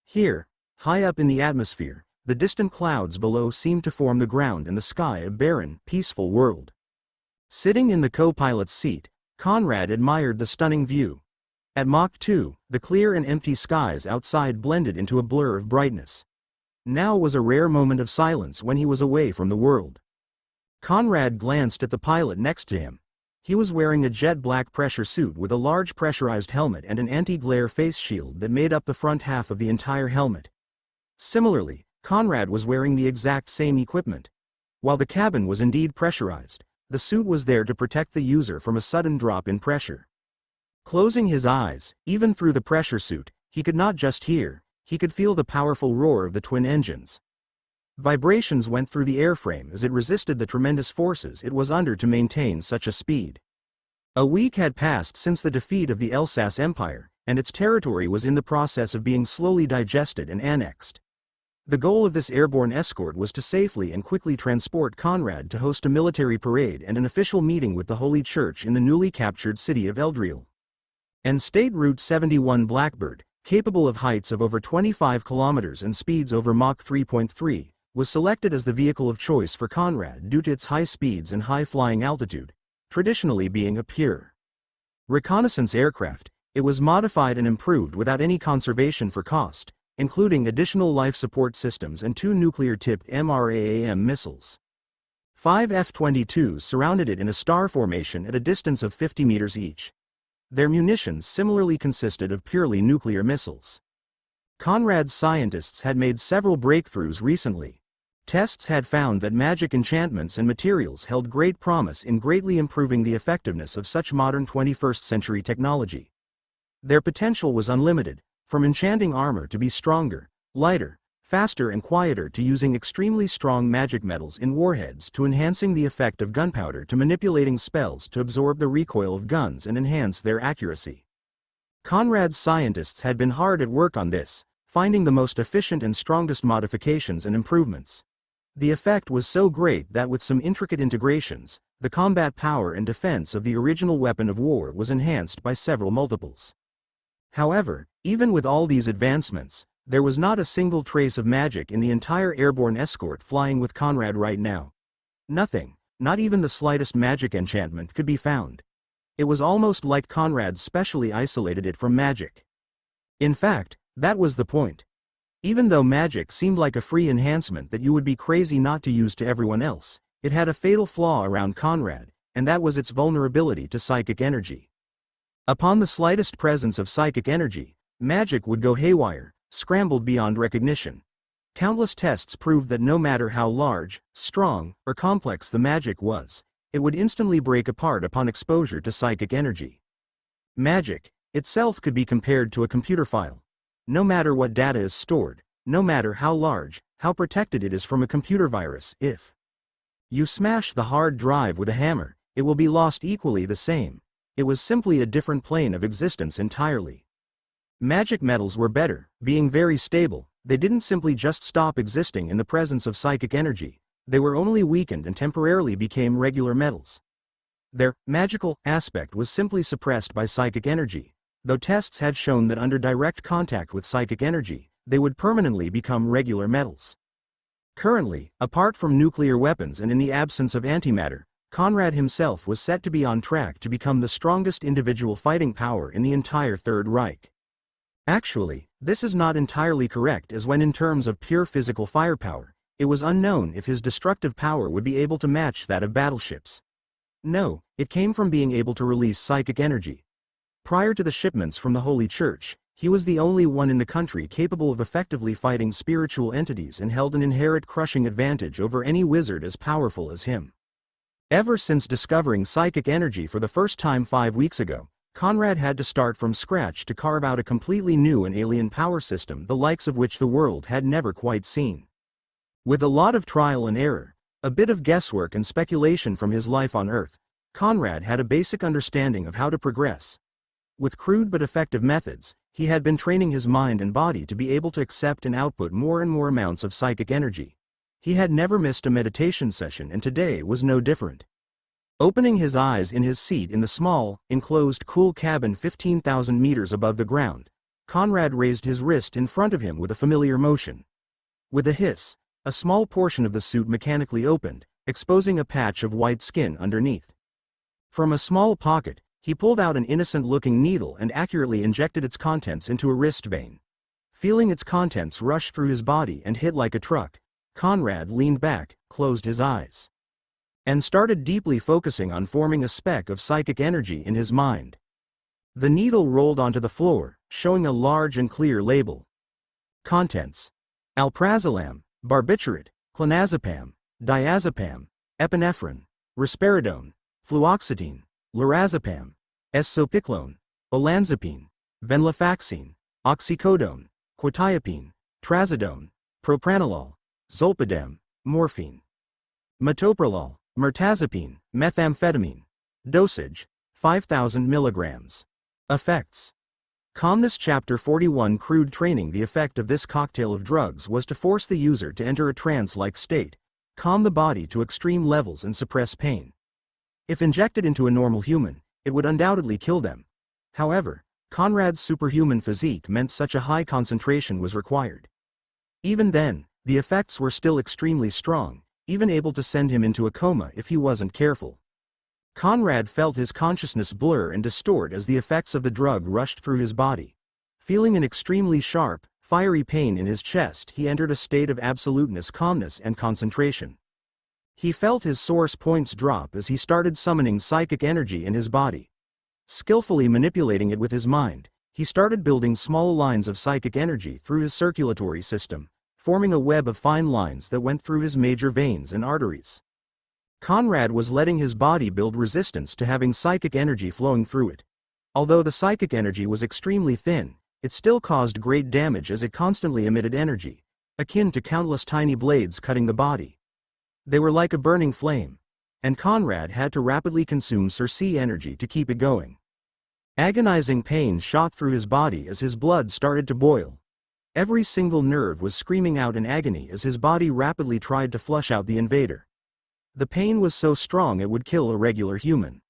Here, high up in the atmosphere, the distant clouds below seemed to form the ground and the sky a barren, peaceful world. Sitting in the co-pilot's seat, Conrad admired the stunning view. At Mach 2, the clear and empty skies outside blended into a blur of brightness. Now was a rare moment of silence when he was away from the world. Conrad glanced at the pilot next to him. He was wearing a jet black pressure suit with a large pressurized helmet and an anti-glare face shield that made up the front half of the entire helmet. Similarly, Conrad was wearing the exact same equipment. While the cabin was indeed pressurized, the suit was there to protect the user from a sudden drop in pressure. Closing his eyes, even through the pressure suit, he could not just hear, he could feel the powerful roar of the twin engines. Vibrations went through the airframe as it resisted the tremendous forces it was under to maintain such a speed. A week had passed since the defeat of the Elsass Empire, and its territory was in the process of being slowly digested and annexed. The goal of this airborne escort was to safely and quickly transport Conrad to host a military parade and an official meeting with the Holy Church in the newly captured city of Eldriel. And State Route 71 Blackbird, capable of heights of over 25 kilometers and speeds over Mach 3.3, was selected as the vehicle of choice for Conrad due to its high speeds and high flying altitude, traditionally being a pure reconnaissance aircraft. It was modified and improved without any conservation for cost, including additional life support systems and 2 nuclear-tipped MRAAM missiles. 5 F-22s surrounded it in a star formation at a distance of 50 meters each. Their munitions similarly consisted of purely nuclear missiles. Conrad's scientists had made several breakthroughs recently. Tests had found that magic enchantments and materials held great promise in greatly improving the effectiveness of such modern 21st century technology. Their potential was unlimited, from enchanting armor to be stronger, lighter, faster and quieter to using extremely strong magic metals in warheads to enhancing the effect of gunpowder to manipulating spells to absorb the recoil of guns and enhance their accuracy. Conrad's scientists had been hard at work on this, finding the most efficient and strongest modifications and improvements. The effect was so great that with some intricate integrations, the combat power and defense of the original weapon of war was enhanced by several multiples. However, even with all these advancements, there was not a single trace of magic in the entire airborne escort flying with Conrad right now. Nothing, not even the slightest magic enchantment could be found. It was almost like Conrad specially isolated it from magic. In fact, that was the point. Even though magic seemed like a free enhancement that you would be crazy not to use to everyone else, it had a fatal flaw around Conrad, and that was its vulnerability to psychic energy. Upon the slightest presence of psychic energy, magic would go haywire, scrambled beyond recognition. Countless tests proved that no matter how large, strong, or complex the magic was, it would instantly break apart upon exposure to psychic energy. Magic itself could be compared to a computer file. No matter what data is stored, no matter how large, how protected it is from a computer virus, if you smash the hard drive with a hammer, it will be lost equally the same. It was simply a different plane of existence entirely. Magic metals were better, being very stable. They didn't simply just stop existing in the presence of psychic energy, they were only weakened and temporarily became regular metals. Their magical aspect was simply suppressed by psychic energy, though tests had shown that under direct contact with psychic energy, they would permanently become regular metals. Currently, apart from nuclear weapons and in the absence of antimatter, Conrad himself was set to be on track to become the strongest individual fighting power in the entire Third Reich. Actually, this is not entirely correct, as when in terms of pure physical firepower, it was unknown if his destructive power would be able to match that of battleships. No, it came from being able to release psychic energy. Prior to the shipments from the Holy Church, he was the only one in the country capable of effectively fighting spiritual entities and held an inherent crushing advantage over any wizard as powerful as him. Ever since discovering psychic energy for the first time 5 weeks ago, Conrad had to start from scratch to carve out a completely new and alien power system, the likes of which the world had never quite seen. With a lot of trial and error, a bit of guesswork and speculation from his life on Earth, Conrad had a basic understanding of how to progress. With crude but effective methods, He had been training his mind and body to be able to accept and output more and more amounts of psychic energy. He had never missed a meditation session, and today was no different. Opening his eyes in his seat in the small, enclosed cool cabin 15,000 meters above the ground, Conrad raised his wrist in front of him with a familiar motion. With a hiss, a small portion of the suit mechanically opened, exposing a patch of white skin underneath. From a small pocket, he pulled out an innocent-looking needle and accurately injected its contents into a wrist vein. Feeling its contents rush through his body and hit like a truck, Conrad leaned back, closed his eyes, and started deeply focusing on forming a speck of psychic energy in his mind. The needle rolled onto the floor, showing a large and clear label. Contents: alprazolam, barbiturate, clonazepam, diazepam, epinephrine, risperidone, fluoxetine, lorazepam, esopiclone, olanzapine, venlafaxine, oxycodone, quetiapine, trazodone, propranolol, zolpidem, morphine, metoprolol, mirtazapine, methamphetamine. Dosage: 5,000 milligrams. Effects: Calmness. Chapter 41 Crude Training. The effect of this cocktail of drugs was to force the user to enter a trance-like state, calm the body to extreme levels and suppress pain. If injected into a normal human, it would undoubtedly kill them. However, Conrad's superhuman physique meant such a high concentration was required. Even then, the effects were still extremely strong, even able to send him into a coma if he wasn't careful. Conrad felt his consciousness blur and distort as the effects of the drug rushed through his body. Feeling an extremely sharp, fiery pain in his chest, he entered a state of absoluteness, calmness, and concentration. He felt his source points drop as he started summoning psychic energy in his body. Skillfully manipulating it with his mind, he started building small lines of psychic energy through his circulatory system, forming a web of fine lines that went through his major veins and arteries. Conrad was letting his body build resistance to having psychic energy flowing through it. Although the psychic energy was extremely thin, it still caused great damage as it constantly emitted energy, akin to countless tiny blades cutting the body. They were like a burning flame, and Conrad had to rapidly consume Circe energy to keep it going. Agonizing pain shot through his body as his blood started to boil. Every single nerve was screaming out in agony as his body rapidly tried to flush out the invader. The pain was so strong it would kill a regular human.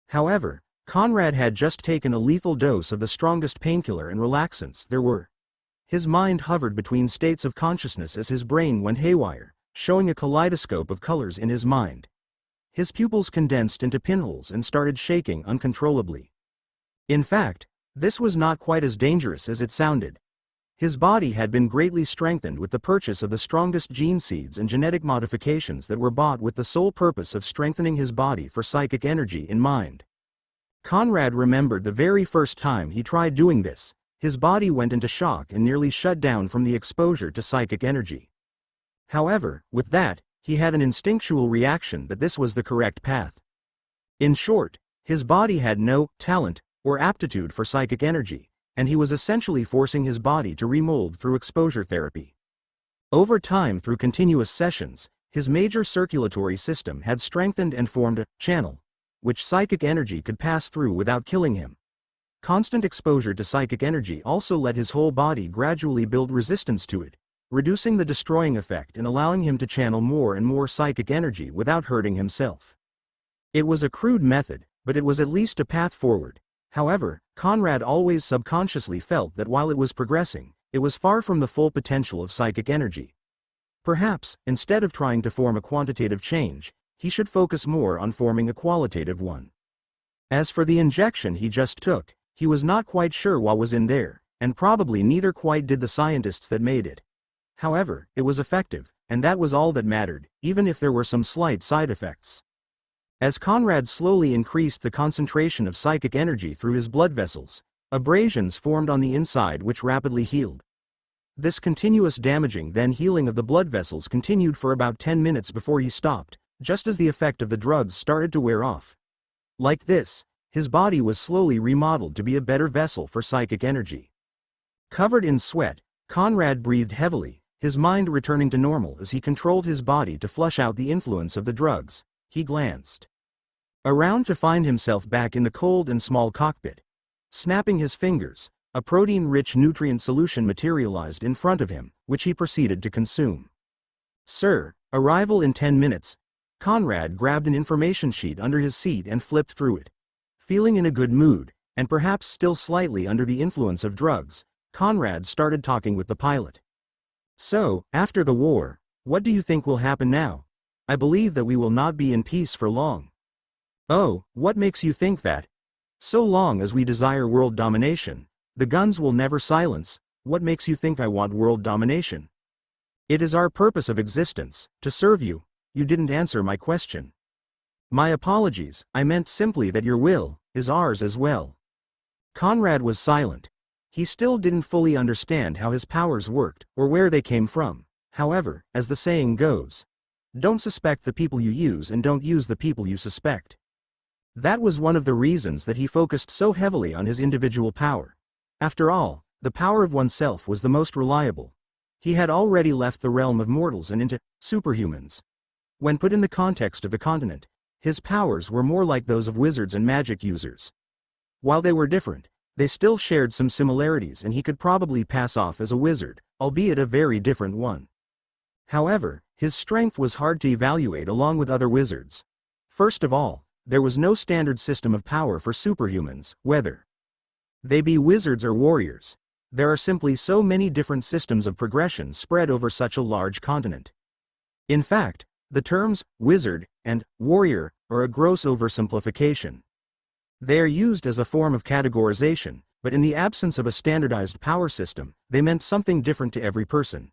However, Conrad had just taken a lethal dose of the strongest painkiller and relaxants there were. His mind hovered between states of consciousness as his brain went haywire, showing a kaleidoscope of colors in his mind. His pupils condensed into pinholes and started shaking uncontrollably. In fact, this was not quite as dangerous as it sounded. His body had been greatly strengthened with the purchase of the strongest gene seeds and genetic modifications that were bought with the sole purpose of strengthening his body for psychic energy in mind. Conrad remembered the very first time he tried doing this, his body went into shock and nearly shut down from the exposure to psychic energy. However, with that, he had an instinctual reaction that this was the correct path. In short, his body had no talent or aptitude for psychic energy, and he was essentially forcing his body to remold through exposure therapy. Over time, through continuous sessions, his major circulatory system had strengthened and formed a channel, which psychic energy could pass through without killing him. Constant exposure to psychic energy also let his whole body gradually build resistance to it, reducing the destroying effect and allowing him to channel more and more psychic energy without hurting himself. It was a crude method, but it was at least a path forward. However, Conrad always subconsciously felt that while it was progressing, it was far from the full potential of psychic energy. Perhaps, instead of trying to form a quantitative change, he should focus more on forming a qualitative one. As for the injection he just took, he was not quite sure what was in there, and probably neither quite did the scientists that made it. However, it was effective, and that was all that mattered, even if there were some slight side effects. As Conrad slowly increased the concentration of psychic energy through his blood vessels, abrasions formed on the inside which rapidly healed. This continuous damaging then healing of the blood vessels continued for about 10 minutes before he stopped, just as the effect of the drugs started to wear off. Like this, his body was slowly remodeled to be a better vessel for psychic energy. Covered in sweat, Conrad breathed heavily, his mind returning to normal as he controlled his body to flush out the influence of the drugs. He glanced around to find himself back in the cold and small cockpit. Snapping his fingers, A protein-rich nutrient solution materialized in front of him, which he proceeded to consume. Sir, arrival in 10 minutes. Conrad grabbed an information sheet under his seat and flipped through it. Feeling in a good mood, and perhaps still slightly under the influence of drugs, Conrad started talking with the pilot. So, after the war, what do you think will happen now? I believe that we will not be in peace for long. Oh, what makes you think that? So long as we desire world domination, the guns will never silence. What makes you think I want world domination? It is our purpose of existence, to serve you. You didn't answer my question. My apologies, I meant simply that your will is ours as well. Conrad was silent. He still didn't fully understand how his powers worked, or where they came from. However, as the saying goes, don't suspect the people you use and don't use the people you suspect. That was one of the reasons that he focused so heavily on his individual power. After all, the power of oneself was the most reliable. He had already left the realm of mortals and into superhumans. When put in the context of the continent, his powers were more like those of wizards and magic users. While they were different, they still shared some similarities, and he could probably pass off as a wizard, albeit a very different one. However, his strength was hard to evaluate along with other wizards. First of all, there was no standard system of power for superhumans, whether they be wizards or warriors. There are simply so many different systems of progression spread over such a large continent. In fact, the terms wizard and warrior are a gross oversimplification. They are used as a form of categorization, but in the absence of a standardized power system, they meant something different to every person.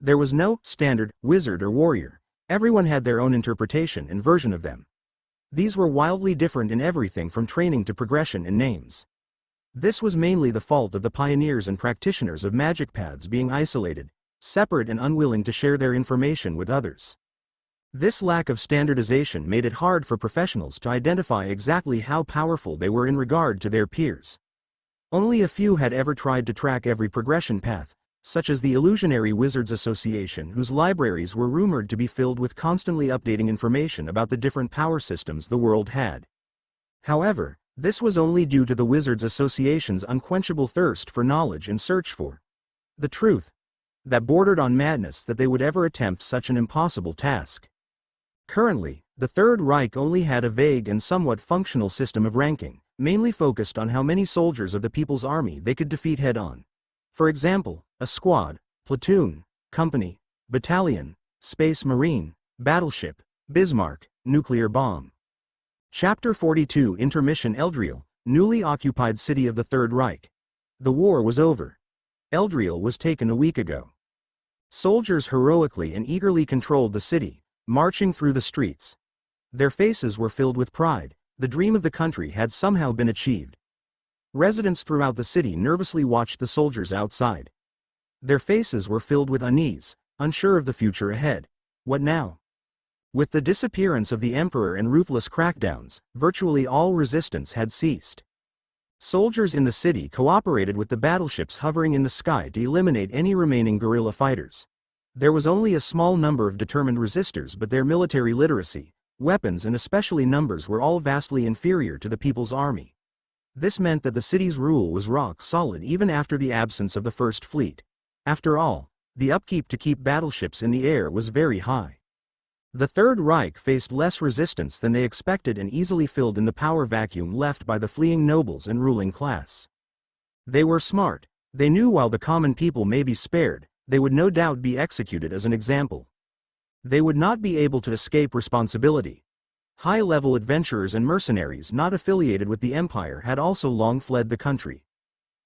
There was no standard wizard or warrior. Everyone had their own interpretation and version of them. These were wildly different in everything from training to progression in names. This was mainly the fault of the pioneers and practitioners of magic paths being isolated, separate and unwilling to share their information with others. This lack of standardization made it hard for professionals to identify exactly how powerful they were in regard to their peers. Only a few had ever tried to track every progression path, such as the Illusionary Wizards Association, whose libraries were rumored to be filled with constantly updating information about the different power systems the world had. However, this was only due to the Wizards Association's unquenchable thirst for knowledge and search for the truth that bordered on madness that they would ever attempt such an impossible task. Currently, the Third Reich only had a vague and somewhat functional system of ranking, mainly focused on how many soldiers of the People's Army they could defeat head-on. For example, a squad, platoon, company, battalion, space marine, battleship, Bismarck, nuclear bomb. Chapter 42 Intermission Eldriel, newly occupied city of the Third Reich. The war was over. Eldriel was taken a week ago. Soldiers heroically and eagerly controlled the city, marching through the streets. Their faces were filled with pride. The dream of the country had somehow been achieved. Residents throughout the city nervously watched the soldiers outside. Their faces were filled with unease, unsure of the future ahead. What now? With the disappearance of the emperor and ruthless crackdowns, virtually all resistance had ceased. Soldiers in the city cooperated with the battleships hovering in the sky to eliminate any remaining guerrilla fighters. There was only a small number of determined resistors, but their military literacy, weapons and especially numbers were all vastly inferior to the People's Army. This meant that the city's rule was rock solid even after the absence of the First Fleet. After all, the upkeep to keep battleships in the air was very high. The Third Reich faced less resistance than they expected and easily filled in the power vacuum left by the fleeing nobles and ruling class. They were smart. They knew while the common people may be spared, they would no doubt be executed as an example. They would not be able to escape responsibility. High-level adventurers and mercenaries not affiliated with the empire had also long fled the country.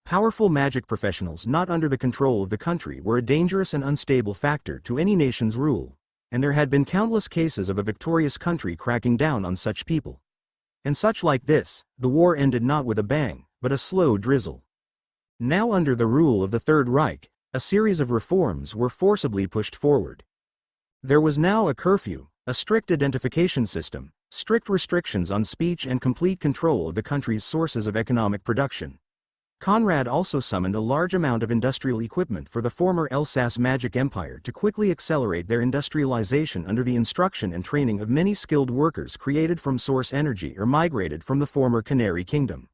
Powerful magic professionals not under the control of the country were a dangerous and unstable factor to any nation's rule, and there had been countless cases of a victorious country cracking down on such people. And such like this, the war ended not with a bang, but a slow drizzle. Now under the rule of the Third Reich, a series of reforms were forcibly pushed forward. There was now a curfew, a strict identification system, strict restrictions on speech and complete control of the country's sources of economic production. Conrad also summoned a large amount of industrial equipment for the former Elsass Magic Empire to quickly accelerate their industrialization under the instruction and training of many skilled workers created from source energy or migrated from the former Canary Kingdom.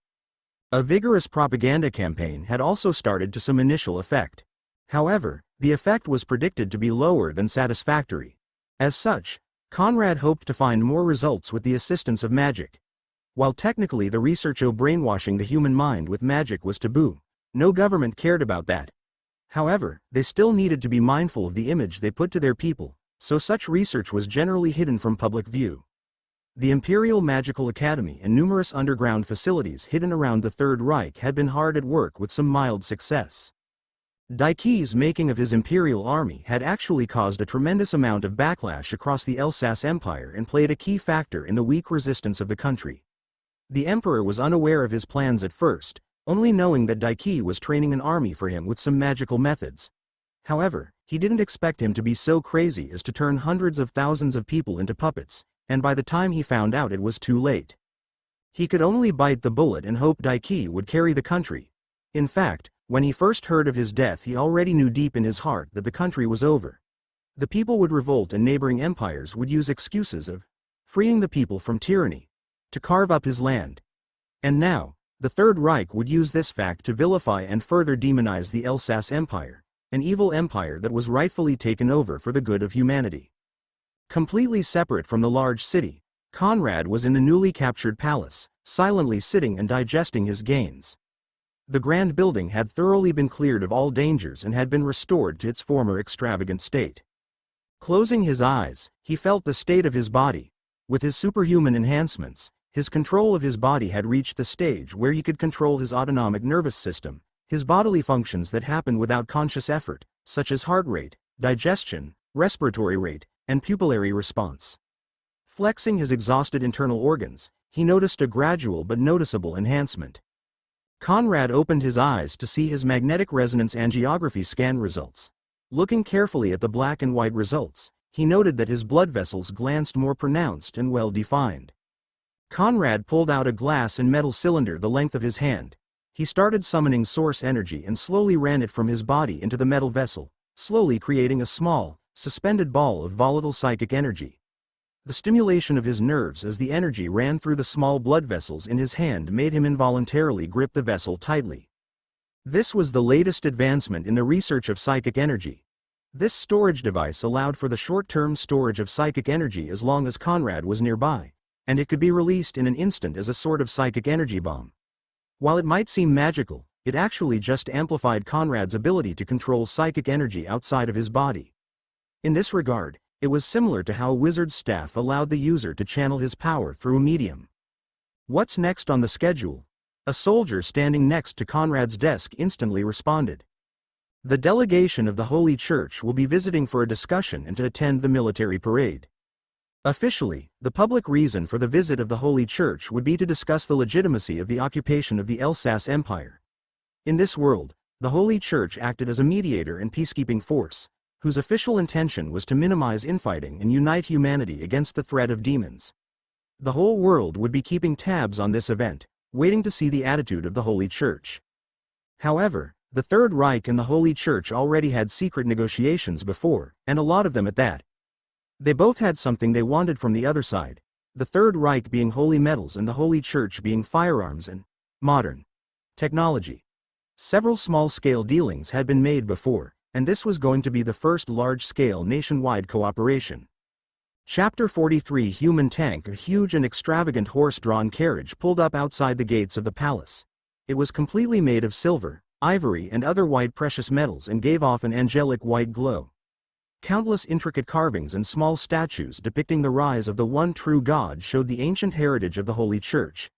A vigorous propaganda campaign had also started to some initial effect. However, the effect was predicted to be lower than satisfactory. As such, Conrad hoped to find more results with the assistance of magic. While technically the research of brainwashing the human mind with magic was taboo, no government cared about that. However, they still needed to be mindful of the image they put to their people, so such research was generally hidden from public view. The Imperial Magical Academy and numerous underground facilities hidden around the Third Reich had been hard at work with some mild success. Daiki's making of his imperial army had actually caused a tremendous amount of backlash across the Elsass Empire and played a key factor in the weak resistance of the country. The emperor was unaware of his plans at first, only knowing that Daiki was training an army for him with some magical methods. However, he didn't expect him to be so crazy as to turn hundreds of thousands of people into puppets, and by the time he found out it was too late. He could only bite the bullet and hope Daiki would carry the country. In fact, when he first heard of his death he already knew deep in his heart that the country was over. The people would revolt and neighboring empires would use excuses of freeing the people from tyranny to carve up his land. And now, the Third Reich would use this fact to vilify and further demonize the Elsass Empire, an evil empire that was rightfully taken over for the good of humanity. Completely separate from the large city, Conrad was in the newly captured palace, silently sitting and digesting his gains. The grand building had thoroughly been cleared of all dangers and had been restored to its former extravagant state. Closing his eyes, he felt the state of his body. With his superhuman enhancements, his control of his body had reached the stage where he could control his autonomic nervous system, his bodily functions that happen without conscious effort, such as heart rate, digestion, respiratory rate, and pupillary response. Flexing his exhausted internal organs, he noticed a gradual but noticeable enhancement. Conrad opened his eyes to see his magnetic resonance angiography scan results. Looking carefully at the black and white results, he noted that his blood vessels glanced more pronounced and well-defined. Conrad pulled out a glass and metal cylinder the length of his hand. He started summoning source energy and slowly ran it from his body into the metal vessel, slowly creating a small, suspended ball of volatile psychic energy. The stimulation of his nerves as the energy ran through the small blood vessels in his hand made him involuntarily grip the vessel tightly. This was the latest advancement in the research of psychic energy. This storage device allowed for the short-term storage of psychic energy as long as Conrad was nearby, and it could be released in an instant as a sort of psychic energy bomb. While it might seem magical, it actually just amplified Conrad's ability to control psychic energy outside of his body. In this regard, it was similar to how a wizard's staff allowed the user to channel his power through a medium. "What's next on the schedule?" A soldier standing next to Conrad's desk instantly responded. "The delegation of the Holy Church will be visiting for a discussion and to attend the military parade." Officially, the public reason for the visit of the Holy Church would be to discuss the legitimacy of the occupation of the Elsass Empire. In this world, the Holy Church acted as a mediator and peacekeeping force, whose official intention was to minimize infighting and unite humanity against the threat of demons. The whole world would be keeping tabs on this event, waiting to see the attitude of the Holy Church. However, the Third Reich and the Holy Church already had secret negotiations before, and a lot of them at that. They both had something they wanted from the other side, the Third Reich being holy metals and the Holy Church being firearms and modern technology. Several small-scale dealings had been made before, and this was going to be the first large-scale nationwide cooperation. Chapter 43 Human Tank. A huge and extravagant horse-drawn carriage pulled up outside the gates of the palace. It was completely made of silver, ivory and other white precious metals and gave off an angelic white glow. Countless intricate carvings and small statues depicting the rise of the one true God showed the ancient heritage of the Holy Church.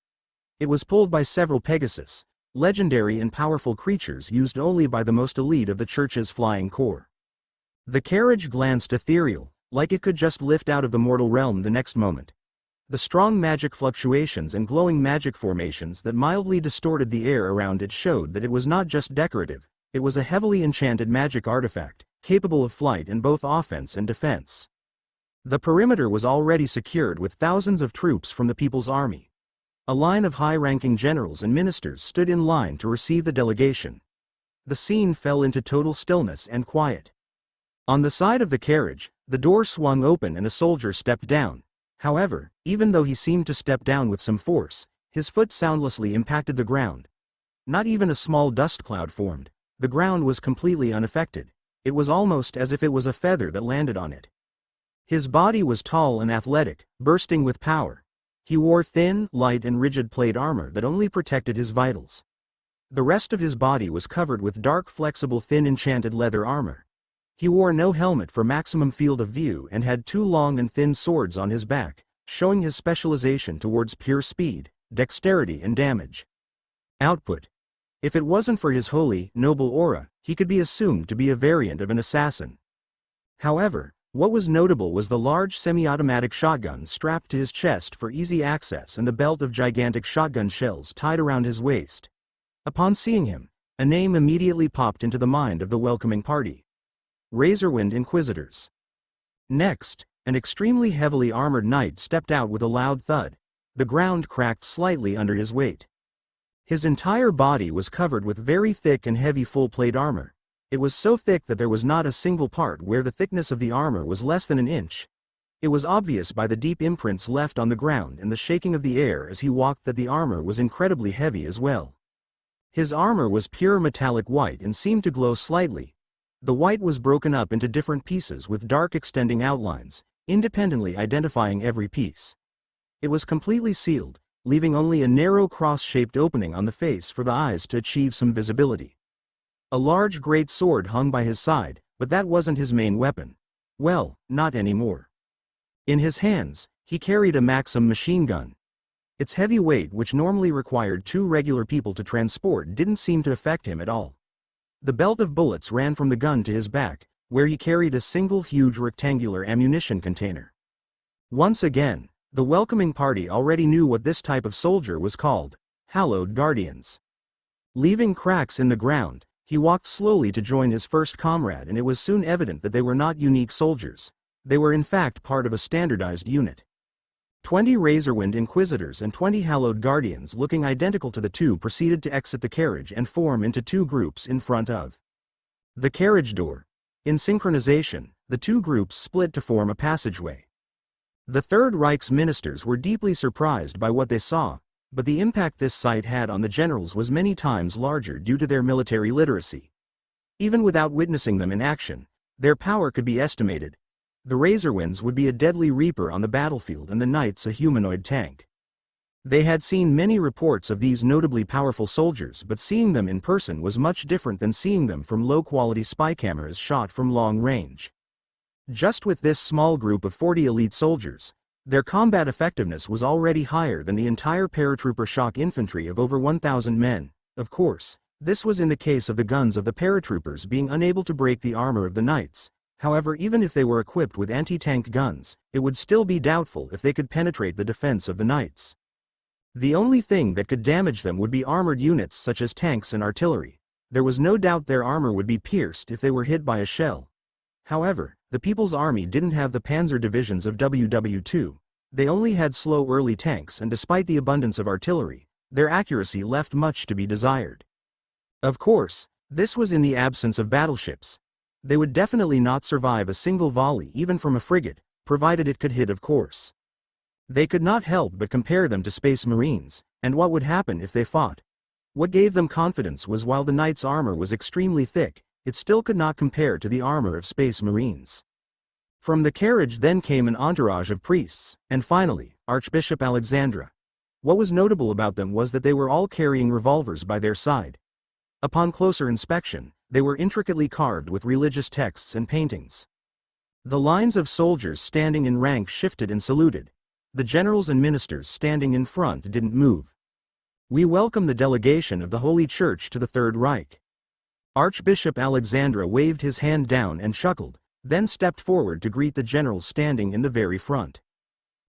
It was pulled by several Pegasus, legendary and powerful creatures used only by the most elite of the Church's flying corps. The carriage glanced ethereal, like it could just lift out of the mortal realm the next moment. The strong magic fluctuations and glowing magic formations that mildly distorted the air around it showed that it was not just decorative, it was a heavily enchanted magic artifact, capable of flight in both offense and defense. The perimeter was already secured with thousands of troops from the People's Army. A line of high-ranking generals and ministers stood in line to receive the delegation. The scene fell into total stillness and quiet. On the side of the carriage, the door swung open and a soldier stepped down. However, even though he seemed to step down with some force, his foot soundlessly impacted the ground, Not even a small dust cloud formed. The ground was completely unaffected. It was almost as if it was a feather that landed on it. His body was tall and athletic, bursting with power. He wore thin, light and rigid plate armor that only protected his vitals. The rest of his body was covered with dark, flexible, thin enchanted leather armor. He wore no helmet for maximum field of view and had 2 long and thin swords on his back, showing his specialization towards pure speed, dexterity and damage. Output. If it wasn't for his holy, noble aura, he could be assumed to be a variant of an assassin. However, what was notable was the large semi-automatic shotgun strapped to his chest for easy access and the belt of gigantic shotgun shells tied around his waist. Upon seeing him, a name immediately popped into the mind of the welcoming party. Razorwind Inquisitors. Next, an extremely heavily armored knight stepped out with a loud thud. The ground cracked slightly under his weight. His entire body was covered with very thick and heavy full-plate armor. It was so thick that there was not a single part where the thickness of the armor was less than an inch. It was obvious by the deep imprints left on the ground and the shaking of the air as he walked that the armor was incredibly heavy as well. His armor was pure metallic white and seemed to glow slightly. The white was broken up into different pieces with dark extending outlines, independently identifying every piece. It was completely sealed, leaving only a narrow cross-shaped opening on the face for the eyes to achieve some visibility. A large great sword hung by his side, but that wasn't his main weapon. Well, not anymore. In his hands, he carried a Maxim machine gun. Its heavy weight, which normally required 2 regular people to transport, didn't seem to affect him at all. The belt of bullets ran from the gun to his back, where he carried a single huge rectangular ammunition container. Once again, the welcoming party already knew what this type of soldier was called: hallowed guardians. Leaving cracks in the ground, he walked slowly to join his first comrade, and it was soon evident that they were not unique soldiers. They were in fact part of a standardized unit. 20 Razorwind Inquisitors and 20 Hallowed Guardians looking identical to the two proceeded to exit the carriage and form into 2 groups in front of the carriage door. In synchronization, the 2 groups split to form a passageway. The Third Reich's ministers were deeply surprised by what they saw, but the impact this sight had on the generals was many times larger due to their military literacy. Even without witnessing them in action, their power could be estimated. The Razorwinds would be a deadly reaper on the battlefield and the Knights a humanoid tank. They had seen many reports of these notably powerful soldiers, but seeing them in person was much different than seeing them from low-quality spy cameras shot from long range. Just with this small group of 40 elite soldiers, their combat effectiveness was already higher than the entire paratrooper shock infantry of over 1,000 men. Of course, this was in the case of the guns of the paratroopers being unable to break the armor of the Knights. However, even if they were equipped with anti-tank guns, it would still be doubtful if they could penetrate the defense of the Knights. The only thing that could damage them would be armored units such as tanks and artillery. There was no doubt their armor would be pierced if they were hit by a shell. However, the People's Army didn't have the panzer divisions of WW2. They only had slow early tanks, and despite the abundance of artillery, their accuracy left much to be desired. Of course, this was in the absence of battleships. They would definitely not survive a single volley even from a frigate, provided it could hit, of course. They could not help but compare them to Space Marines, and what would happen if they fought. What gave them confidence was while the Knights' armor was extremely thick, it still could not compare to the armor of Space Marines. From the carriage then came an entourage of priests, and finally, Archbishop Alexandra. What was notable about them was that they were all carrying revolvers by their side. Upon closer inspection, they were intricately carved with religious texts and paintings. The lines of soldiers standing in rank shifted and saluted. The generals and ministers standing in front didn't move. "We welcome the delegation of the Holy Church to the Third Reich." Archbishop Alexandra waved his hand down and chuckled, then stepped forward to greet the general standing in the very front.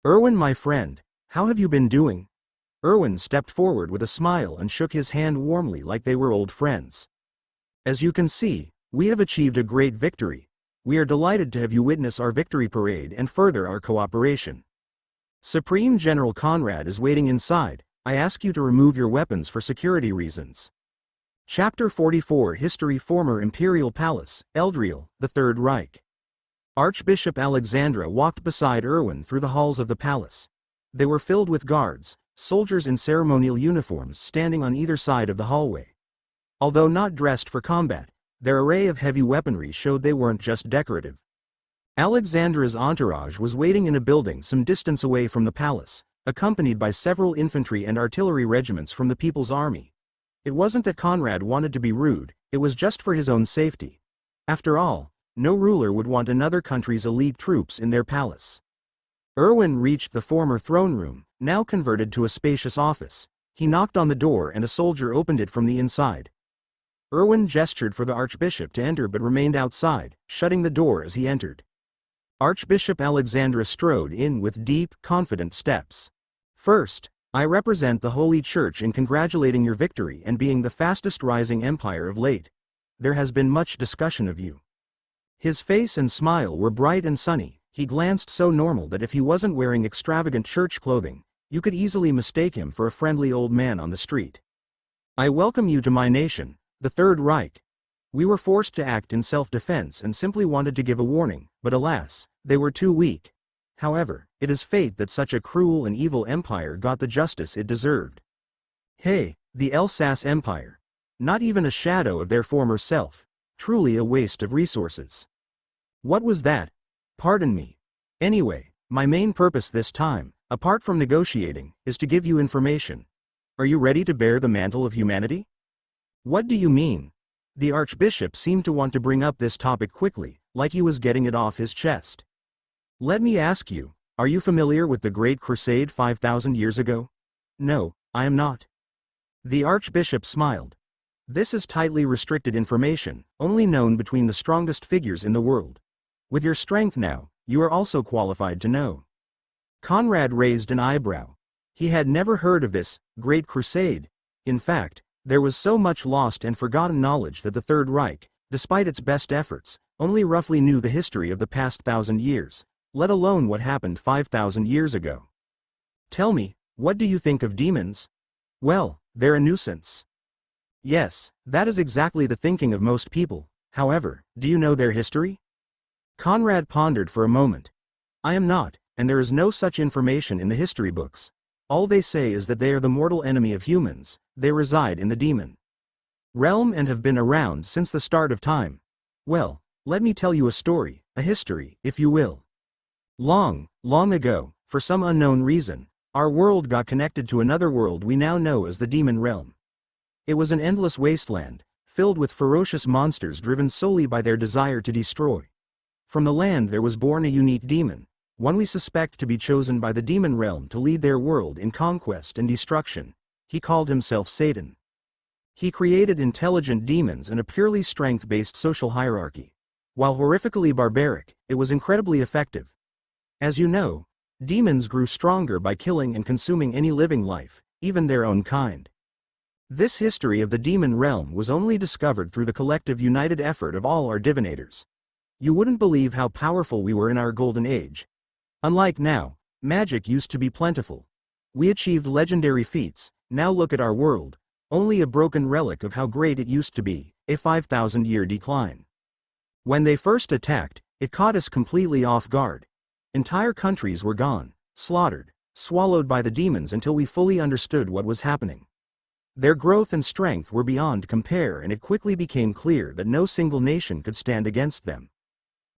"Erwin, my friend, how have you been doing?" Erwin stepped forward with a smile and shook his hand warmly like they were old friends. "As you can see, we have achieved a great victory. We are delighted to have you witness our victory parade and further our cooperation. Supreme General Conrad is waiting inside. I ask you to remove your weapons for security reasons." Chapter 44 History Former Imperial Palace, Eldriel, the Third Reich. Archbishop Alexandra walked beside Erwin through the halls of the palace. They were filled with guards, soldiers in ceremonial uniforms standing on either side of the hallway. Although not dressed for combat, their array of heavy weaponry showed they weren't just decorative. Alexandra's entourage was waiting in a building some distance away from the palace, accompanied by several infantry and artillery regiments from the People's Army. It wasn't that Conrad wanted to be rude, it was just for his own safety. After all, no ruler would want another country's elite troops in their palace. Erwin reached the former throne room, now converted to a spacious office. He knocked on the door and a soldier opened it from the inside. Erwin gestured for the archbishop to enter but remained outside, shutting the door as he entered. Archbishop Alexandra strode in with deep, confident steps. "First, I represent the Holy Church in congratulating your victory and being the fastest rising empire of late. There has been much discussion of you." His face and smile were bright and sunny. He glanced so normal that if he wasn't wearing extravagant church clothing, you could easily mistake him for a friendly old man on the street. "I welcome you to my nation, the Third Reich. We were forced to act in self-defense and simply wanted to give a warning, but alas, they were too weak. However, it is fate that such a cruel and evil empire got the justice it deserved." Hey, the Elsass Empire. Not even a shadow of their former self. Truly a waste of resources. What was that? Pardon me. Anyway, my main purpose this time, apart from negotiating, is to give you information. Are you ready to bear the mantle of humanity? What do you mean? The archbishop seemed to want to bring up this topic quickly, like he was getting it off his chest. Let me ask you, are you familiar with the Great Crusade 5,000 years ago? No, I am not. The archbishop smiled. This is tightly restricted information, only known between the strongest figures in the world. With your strength now, you are also qualified to know. Conrad raised an eyebrow. He had never heard of this Great Crusade. In fact, there was so much lost and forgotten knowledge that the Third Reich, despite its best efforts, only roughly knew the history of the past 1,000 years, let alone what happened 5,000 years ago. Tell me, what do you think of demons? Well, they're a nuisance. Yes, that is exactly the thinking of most people. However, do you know their history? Conrad pondered for a moment. I am not, and there is no such information in the history books. All they say is that they are the mortal enemy of humans. They reside in the demon realm and have been around since the start of time. Well, let me tell you a story, a history, if you will. Long, long ago, for some unknown reason, our world got connected to another world we now know as the demon realm. It was an endless wasteland, filled with ferocious monsters driven solely by their desire to destroy. From the land there was born a unique demon, one we suspect to be chosen by the demon realm to lead their world in conquest and destruction. He called himself Satan. He created intelligent demons and a purely strength-based social hierarchy. While horrifically barbaric, it was incredibly effective. As you know, demons grew stronger by killing and consuming any living life, even their own kind. This history of the demon realm was only discovered through the collective united effort of all our divinators. You wouldn't believe how powerful we were in our golden age. Unlike now, magic used to be plentiful. We achieved legendary feats. Now look at our world, only a broken relic of how great it used to be, a 5,000-year decline. When they first attacked, it caught us completely off guard. Entire countries were gone, slaughtered, swallowed by the demons until we fully understood what was happening. Their growth and strength were beyond compare, and it quickly became clear that no single nation could stand against them.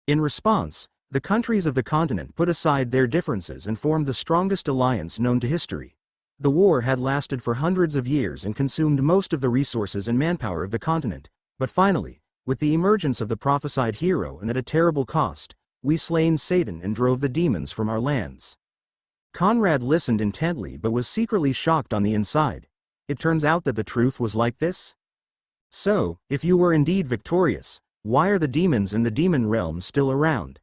In response, the countries of the continent put aside their differences and formed the strongest alliance known to history. The war had lasted for hundreds of years and consumed most of the resources and manpower of the continent, but finally, with the emergence of the prophesied hero and at a terrible cost, we slain Satan and drove the demons from our lands. Conrad listened intently but was secretly shocked on the inside. It turns out that the truth was like this? So, if you were indeed victorious, why are the demons in the demon realm still around?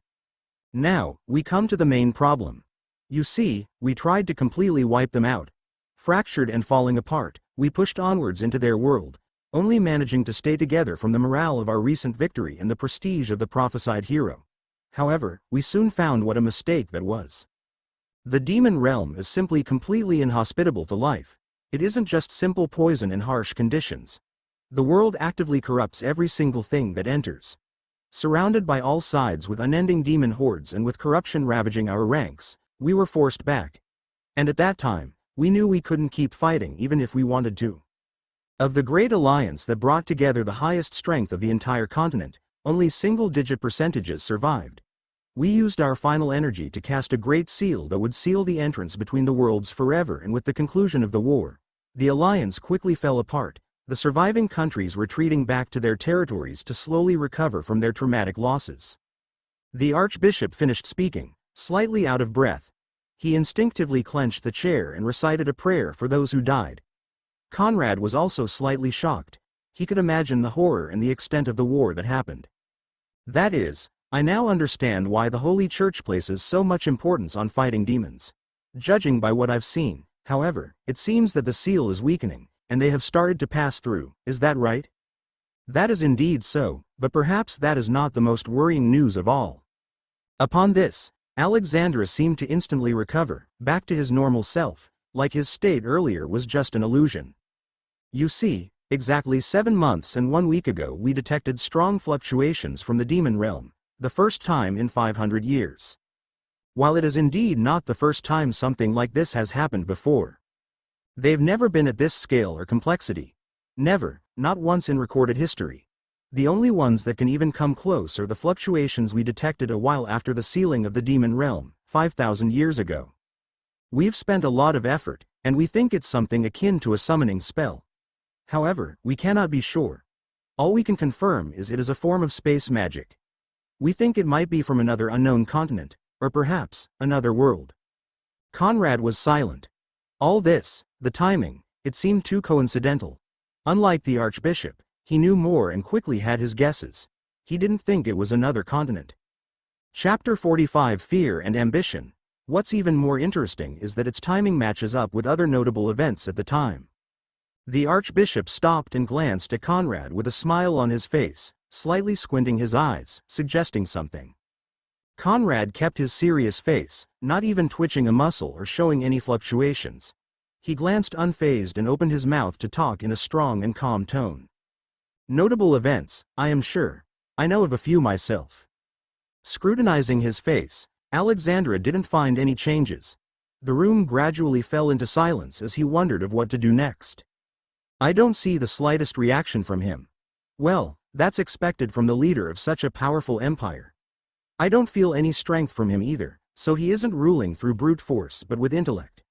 Now, we come to the main problem. You see, we tried to completely wipe them out. Fractured and falling apart, we pushed onwards into their world, only managing to stay together from the morale of our recent victory and the prestige of the prophesied hero. However, we soon found what a mistake that was. The demon realm is simply completely inhospitable to life. It isn't just simple poison and harsh conditions. The world actively corrupts every single thing that enters. Surrounded by all sides with unending demon hordes and with corruption ravaging our ranks, we were forced back. And at that time, We knew we couldn't keep fighting even if we wanted to. Of the great alliance that brought together the highest strength of the entire continent, only single-digit percentages survived. We used our final energy to cast a great seal that would seal the entrance between the worlds forever, and with the conclusion of the war, the alliance quickly fell apart, the surviving countries retreating back to their territories to slowly recover from their traumatic losses. The Archbishop finished speaking, slightly out of breath. He instinctively clenched the chair and recited a prayer for those who died. Conrad was also slightly shocked. He could imagine the horror and the extent of the war that happened. That is, I now understand why the Holy Church places so much importance on fighting demons. Judging by what I've seen, however, it seems that the seal is weakening, and they have started to pass through. Is that right? That is indeed so, but perhaps that is not the most worrying news of all. Upon this, Alexandra seemed to instantly recover, back to his normal self, like his state earlier was just an illusion. You see, exactly 7 months and 1 week ago we detected strong fluctuations from the demon realm, the first time in 500 years. While it is indeed not the first time something like this has happened before. They've never been at this scale or complexity. Never, not once in recorded history. The only ones that can even come close are the fluctuations we detected a while after the sealing of the demon realm, 5,000 years ago. We've spent a lot of effort, and we think it's something akin to a summoning spell. However, we cannot be sure. All we can confirm is it is a form of space magic. We think it might be from another unknown continent, or perhaps, another world. Conrad was silent. All this, the timing, it seemed too coincidental. Unlike the Archbishop, he knew more and quickly had his guesses. He didn't think it was another continent. Chapter 45 Fear and Ambition. What's even more interesting is that its timing matches up with other notable events at the time. The Archbishop stopped and glanced at Conrad with a smile on his face, slightly squinting his eyes, suggesting something. Conrad kept his serious face, not even twitching a muscle or showing any fluctuations. He glanced unfazed and opened his mouth to talk in a strong and calm tone. Notable events, I am sure. I know of a few myself. Scrutinizing his face, Alexandra didn't find any changes. The room gradually fell into silence as he wondered of what to do next. I don't see the slightest reaction from him. Well, that's expected from the leader of such a powerful empire. I don't feel any strength from him either, so he isn't ruling through brute force but with intellect.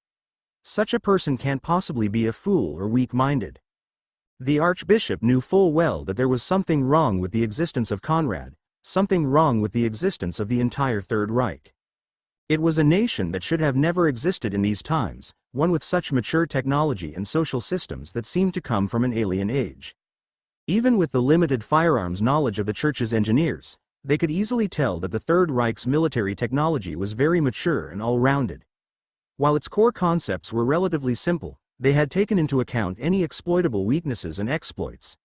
Such a person can't possibly be a fool or weak-minded. The Archbishop knew full well that there was something wrong with the existence of Conrad, something wrong with the existence of the entire Third Reich. It was a nation that should have never existed in these times, one with such mature technology and social systems that seemed to come from an alien age. Even with the limited firearms knowledge of the Church's engineers, they could easily tell that the Third Reich's military technology was very mature and all-rounded. While its core concepts were relatively simple, they had taken into account any exploitable weaknesses and exploits.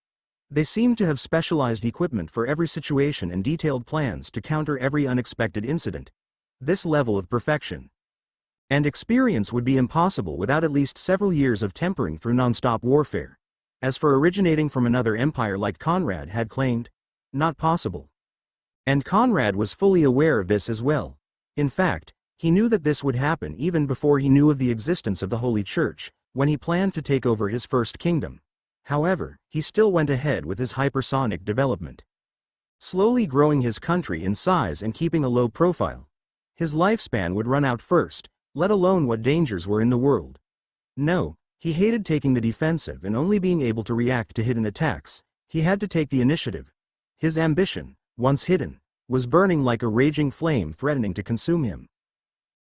They seemed to have specialized equipment for every situation and detailed plans to counter every unexpected incident. This level of perfection and experience would be impossible without at least several years of tempering through non-stop warfare. As for originating from another empire like Conrad had claimed, not possible. And Conrad was fully aware of this as well. In fact, he knew that this would happen even before he knew of the existence of the Holy Church, when he planned to take over his first kingdom. However, he still went ahead with his hypersonic development. Slowly growing his country in size and keeping a low profile. His lifespan would run out first, let alone what dangers were in the world. No, he hated taking the defensive and only being able to react to hidden attacks. He had to take the initiative. His ambition, once hidden, was burning like a raging flame threatening to consume him.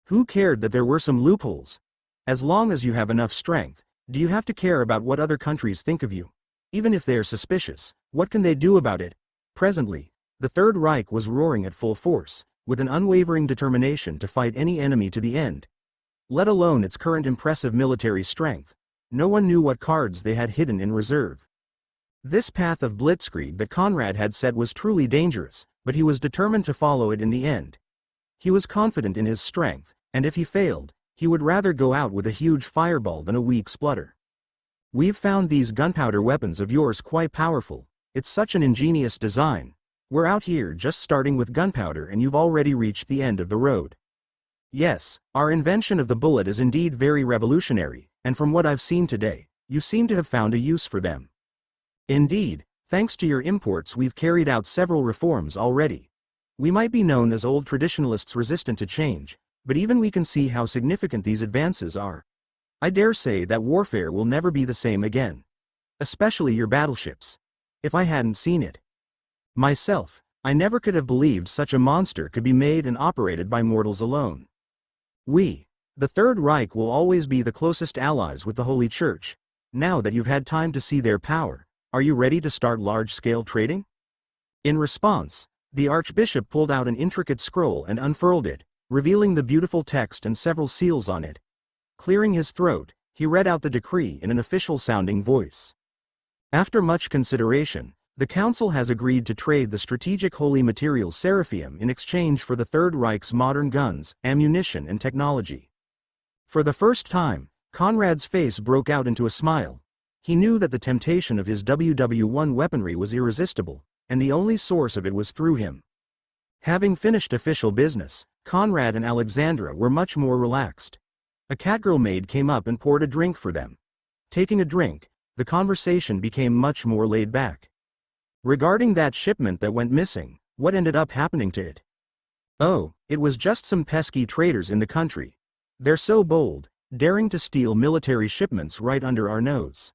Who cared that there were some loopholes? As long as you have enough strength, do you have to care about what other countries think of you? Even if they are suspicious, what can they do about it? Presently, the Third Reich was roaring at full force, with an unwavering determination to fight any enemy to the end. Let alone its current impressive military strength, no one knew what cards they had hidden in reserve. This path of blitzkrieg that Conrad had set was truly dangerous, but he was determined to follow it in the end. He was confident in his strength, and if he failed, he would rather go out with a huge fireball than a weak splutter. We've found these gunpowder weapons of yours quite powerful. It's such an ingenious design. We're out here just starting with gunpowder and you've already reached the end of the road. Yes, our invention of the bullet is indeed very revolutionary, and from what I've seen today, you seem to have found a use for them. Indeed, thanks to your imports we've carried out several reforms already. We might be known as old traditionalists resistant to change, but even we can see how significant these advances are. I dare say that warfare will never be the same again. Especially your battleships. If I hadn't seen it myself, I never could have believed such a monster could be made and operated by mortals alone. We, the Third Reich, will always be the closest allies with the Holy Church. Now that you've had time to see their power, are you ready to start large-scale trading? In response, the Archbishop pulled out an intricate scroll and unfurled it, revealing the beautiful text and several seals on it. Clearing his throat, he read out the decree in an official-sounding voice. After much consideration, the Council has agreed to trade the strategic holy material Seraphim in exchange for the Third Reich's modern guns, ammunition and technology. For the first time, Conrad's face broke out into a smile. He knew that the temptation of his WW1 weaponry was irresistible, and the only source of it was through him. Having finished official business, Conrad and Alexandra were much more relaxed. A catgirl maid came up and poured a drink for them. Taking a drink, the conversation became much more laid back. Regarding that shipment that went missing, what ended up happening to it? Oh, it was just some pesky traders in the country. They're so bold, daring to steal military shipments right under our nose.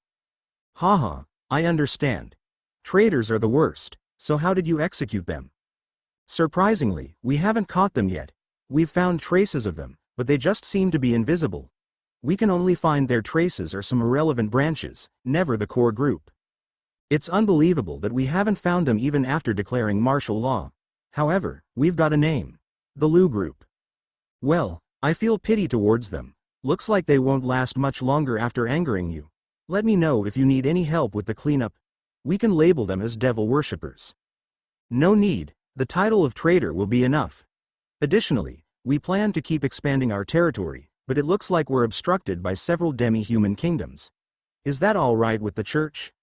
Haha, I understand. Traitors are the worst, so how did you execute them? Surprisingly, we haven't caught them yet. We've found traces of them, but they just seem to be invisible. We can only find their traces or some irrelevant branches, never the core group. It's unbelievable that we haven't found them even after declaring martial law. However, we've got a name. The Lu Group. Well, I feel pity towards them. Looks like they won't last much longer after angering you. Let me know if you need any help with the cleanup. We can label them as devil worshippers. No need, the title of traitor will be enough. Additionally, we plan to keep expanding our territory, but it looks like we're obstructed by several demi-human kingdoms. Is that all right with the church?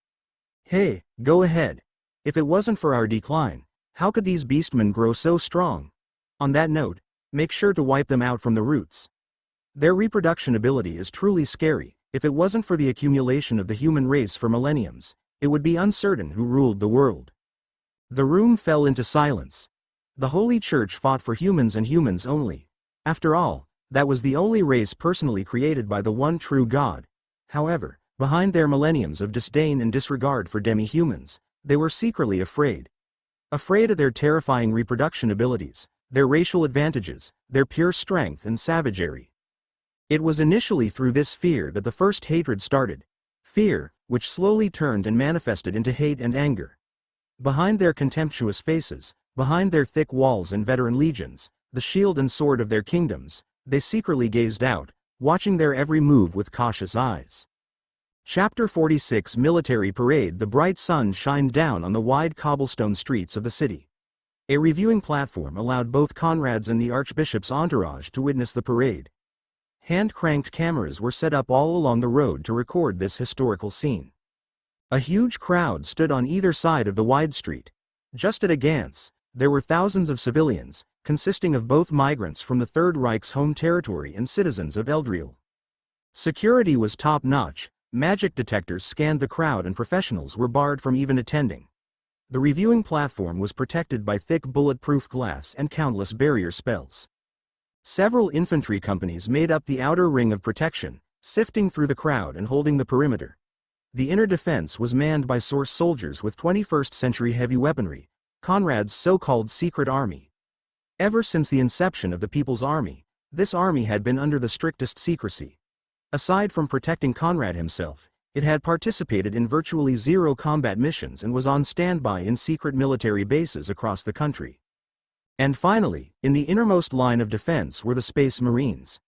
Hey, go ahead. If it wasn't for our decline, how could these beastmen grow so strong? On that note, make sure to wipe them out from the roots. Their reproduction ability is truly scary. If it wasn't for the accumulation of the human race for millenniums, it would be uncertain who ruled the world. The room fell into silence. The Holy Church fought for humans and humans only. After all, that was the only race personally created by the one true God. However, behind their millenniums of disdain and disregard for demi-humans, they were secretly afraid. Afraid of their terrifying reproduction abilities, their racial advantages, their pure strength and savagery. It was initially through this fear that the first hatred started. Fear, which slowly turned and manifested into hate and anger. Behind their contemptuous faces, behind their thick walls and veteran legions, the shield and sword of their kingdoms, they secretly gazed out, watching their every move with cautious eyes. Chapter 46 Military Parade. The bright sun shined down on the wide cobblestone streets of the city. A reviewing platform allowed both Conrad's and the Archbishop's entourage to witness the parade. Hand-cranked cameras were set up all along the road to record this historical scene. A huge crowd stood on either side of the wide street. Just at a glance, there were thousands of civilians, consisting of both migrants from the Third Reich's home territory and citizens of Eldriel. Security was top-notch, magic detectors scanned the crowd and professionals were barred from even attending. The reviewing platform was protected by thick bulletproof glass and countless barrier spells. Several infantry companies made up the outer ring of protection, sifting through the crowd and holding the perimeter. The inner defense was manned by Source soldiers with 21st-century heavy weaponry, Conrad's so-called secret army. Ever since the inception of the People's Army, this army had been under the strictest secrecy. Aside from protecting Conrad himself, it had participated in virtually zero combat missions and was on standby in secret military bases across the country. And finally, in the innermost line of defense were the Space Marines.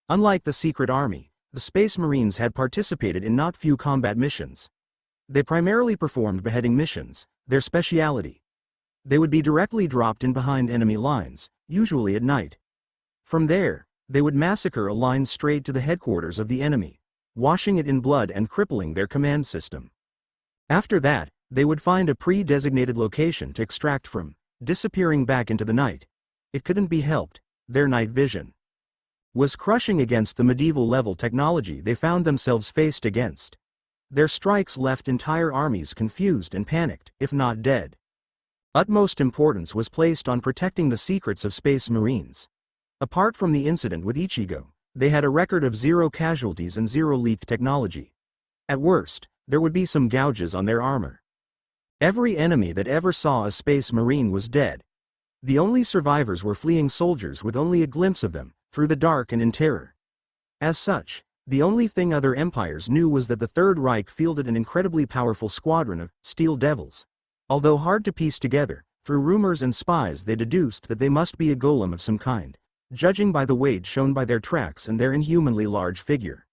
Unlike the secret army, the Space Marines had participated in not few combat missions. They primarily performed beheading missions, their specialty. They would be directly dropped in behind enemy lines, usually at night. From there, they would massacre a line straight to the headquarters of the enemy, washing it in blood and crippling their command system. After that, they would find a pre-designated location to extract from, disappearing back into the night. It couldn't be helped, their night vision. was crushing against the medieval-level technology they found themselves faced against. Their strikes left entire armies confused and panicked, if not dead. Utmost importance was placed on protecting the secrets of Space Marines. Apart from the incident with Ichigo, they had a record of 0 casualties and 0 leaked technology. At worst, there would be some gouges on their armor. Every enemy that ever saw a Space Marine was dead. The only survivors were fleeing soldiers with only a glimpse of them, through the dark and in terror. As such, the only thing other empires knew was that the Third Reich fielded an incredibly powerful squadron of Steel Devils. Although hard to piece together, through rumors and spies they deduced that they must be a golem of some kind, judging by the weight shown by their tracks and their inhumanly large figure.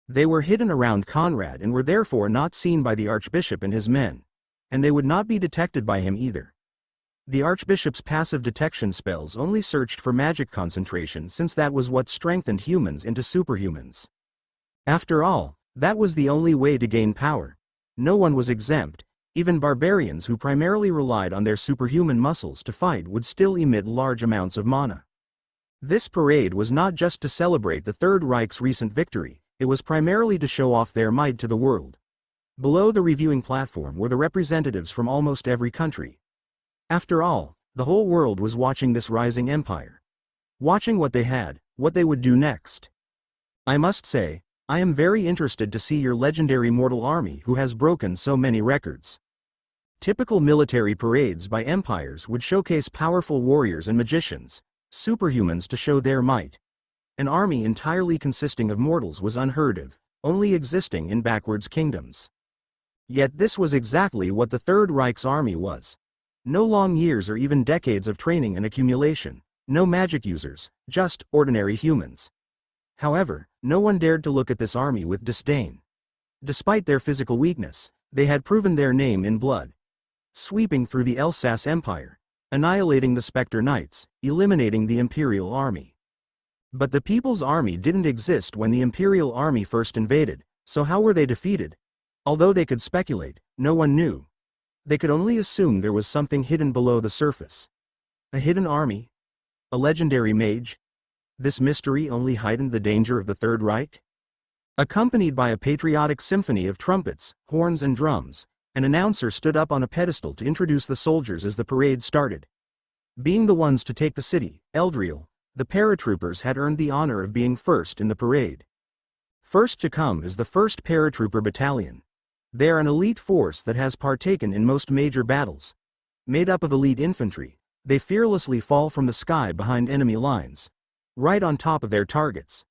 They were hidden around Conrad and were therefore not seen by the Archbishop and his men, and they would not be detected by him either. The Archbishop's passive detection spells only searched for magic concentration, since that was what strengthened humans into superhumans. After all, that was the only way to gain power. No one was exempt. Even barbarians who primarily relied on their superhuman muscles to fight would still emit large amounts of mana. This parade was not just to celebrate the Third Reich's recent victory, it was primarily to show off their might to the world. Below the reviewing platform were the representatives from almost every country. After all, the whole world was watching this rising empire. Watching what they had, what they would do next. I must say, I am very interested to see your legendary mortal army who has broken so many records. Typical military parades by empires would showcase powerful warriors and magicians, superhumans to show their might. An army entirely consisting of mortals was unheard of, only existing in backwards kingdoms. Yet this was exactly what the Third Reich's army was. No long years or even decades of training and accumulation, no magic users, just ordinary humans. However, no one dared to look at this army with disdain. Despite their physical weakness, they had proven their name in blood. Sweeping through the Elsass Empire, annihilating the Spectre Knights, eliminating the Imperial Army. But the People's Army didn't exist when the Imperial Army first invaded, so how were they defeated? Although they could speculate, no one knew. They could only assume there was something hidden below the surface. A hidden army? A legendary mage? This mystery only heightened the danger of the Third Reich? Accompanied by a patriotic symphony of trumpets, horns and drums, an announcer stood up on a pedestal to introduce the soldiers as the parade started. Being the ones to take the city, Eldriel, the paratroopers had earned the honor of being first in the parade. First to come is the 1st Paratrooper Battalion. They are an elite force that has partaken in most major battles. Made up of elite infantry, they fearlessly fall from the sky behind enemy lines, right on top of their targets.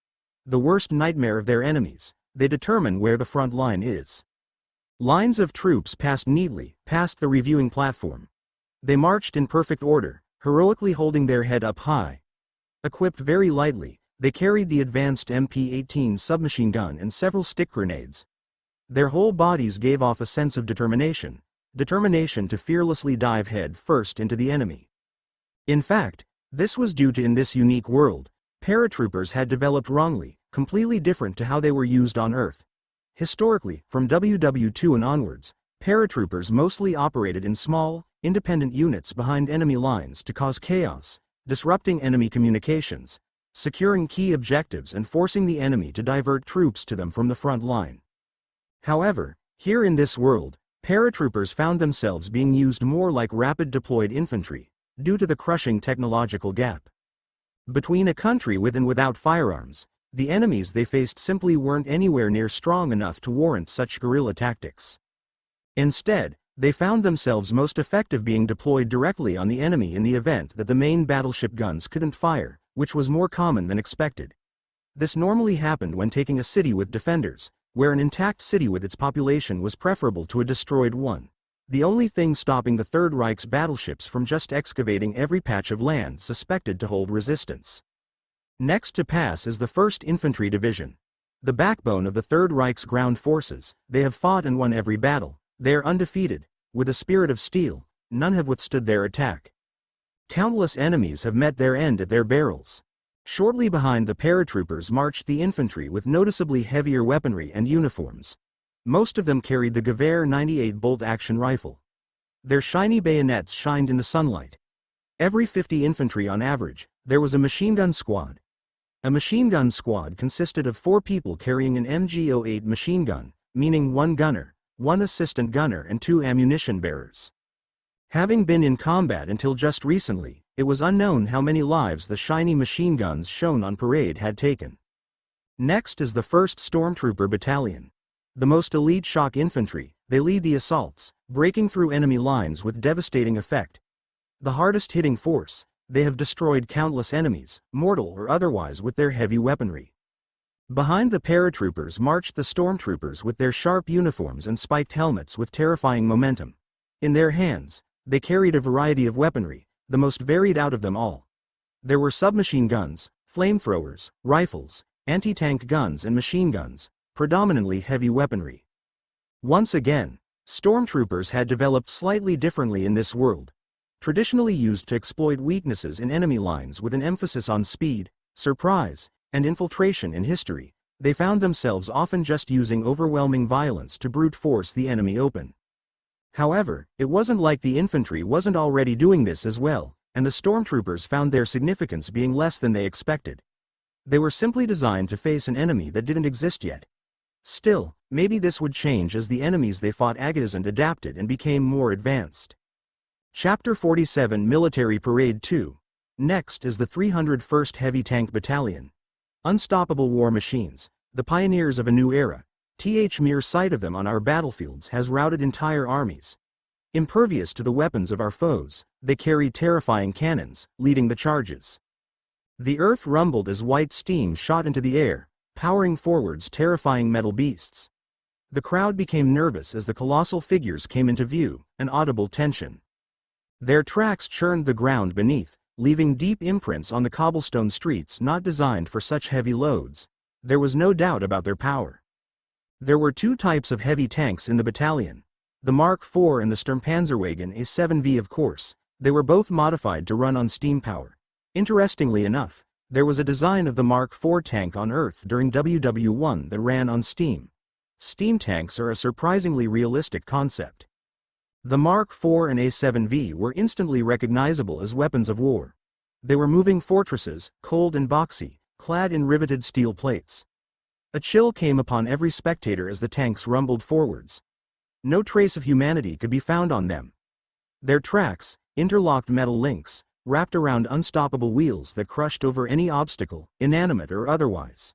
The worst nightmare of their enemies, they determine where the front line is. Lines of troops passed neatly past the reviewing platform. They marched in perfect order, heroically holding their head up high. Equipped very lightly, they carried the advanced MP-18 submachine gun and several stick grenades. Their whole bodies gave off a sense of determination to fearlessly dive head first into the enemy. In fact, this was due to in this unique world, paratroopers had developed wrongly, completely different to how they were used on Earth. Historically, from WW2 and onwards, paratroopers mostly operated in small, independent units behind enemy lines to cause chaos, disrupting enemy communications, securing key objectives and forcing the enemy to divert troops to them from the front line. However, here in this world, paratroopers found themselves being used more like rapid deployed infantry, due to the crushing technological gap between a country with and without firearms. The enemies they faced simply weren't anywhere near strong enough to warrant such guerrilla tactics. Instead, they found themselves most effective being deployed directly on the enemy in the event that the main battleship guns couldn't fire, which was more common than expected. This normally happened when taking a city with defenders, where an intact city with its population was preferable to a destroyed one. The only thing stopping the Third Reich's battleships from just excavating every patch of land suspected to hold resistance. Next to pass is the 1st Infantry Division. The backbone of the Third Reich's ground forces. They have fought and won every battle. They are undefeated. With a spirit of steel, none have withstood their attack. Countless enemies have met their end at their barrels. Shortly behind the paratroopers marched the infantry with noticeably heavier weaponry and uniforms. Most of them carried the Gewehr 98 bolt-action rifle. Their shiny bayonets shined in the sunlight. Every 50 infantry on average, there was a machine gun squad. A machine gun squad consisted of 4 people carrying an MG-08 machine gun, meaning 1 gunner, 1 assistant gunner and 2 ammunition bearers. Having been in combat until just recently, it was unknown how many lives the shiny machine guns shown on parade had taken. Next is the 1st Stormtrooper Battalion. The most elite shock infantry, they lead the assaults, breaking through enemy lines with devastating effect. The hardest hitting force, they have destroyed countless enemies, mortal or otherwise, with their heavy weaponry. Behind the paratroopers marched the stormtroopers with their sharp uniforms and spiked helmets with terrifying momentum. In their hands, they carried a variety of weaponry, the most varied out of them all. There were submachine guns, flamethrowers, rifles, anti-tank guns and machine guns, predominantly heavy weaponry. Once again, stormtroopers had developed slightly differently in this world. Traditionally used to exploit weaknesses in enemy lines with an emphasis on speed, surprise, and infiltration in history, they found themselves often just using overwhelming violence to brute force the enemy open. However, it wasn't like the infantry wasn't already doing this as well, and the stormtroopers found their significance being less than they expected. They were simply designed to face an enemy that didn't exist yet. Still, maybe this would change as the enemies they fought against adapted and became more advanced. Chapter 47 Military Parade 2. Next is the 301st Heavy Tank Battalion. Unstoppable war machines, the pioneers of a new era. Mere sight of them on our battlefields has routed entire armies. Impervious to the weapons of our foes, they carried terrifying cannons, leading the charges. The earth rumbled as white steam shot into the air, powering forwards terrifying metal beasts. The crowd became nervous as the colossal figures came into view, an audible tension. Their tracks churned the ground beneath, leaving deep imprints on the cobblestone streets not designed for such heavy loads. There was no doubt about their power. There were 2 types of heavy tanks in the battalion. The Mark IV and the Sturmpanzerwagen A7V, of course. They were both modified to run on steam power. Interestingly enough, there was a design of the Mark IV tank on Earth during WW1 that ran on steam. Steam tanks are a surprisingly realistic concept. The Mark IV and A7V were instantly recognizable as weapons of war. They were moving fortresses, cold and boxy, clad in riveted steel plates. A chill came upon every spectator as the tanks rumbled forwards. No trace of humanity could be found on them. Their tracks, interlocked metal links, wrapped around unstoppable wheels that crushed over any obstacle, inanimate or otherwise.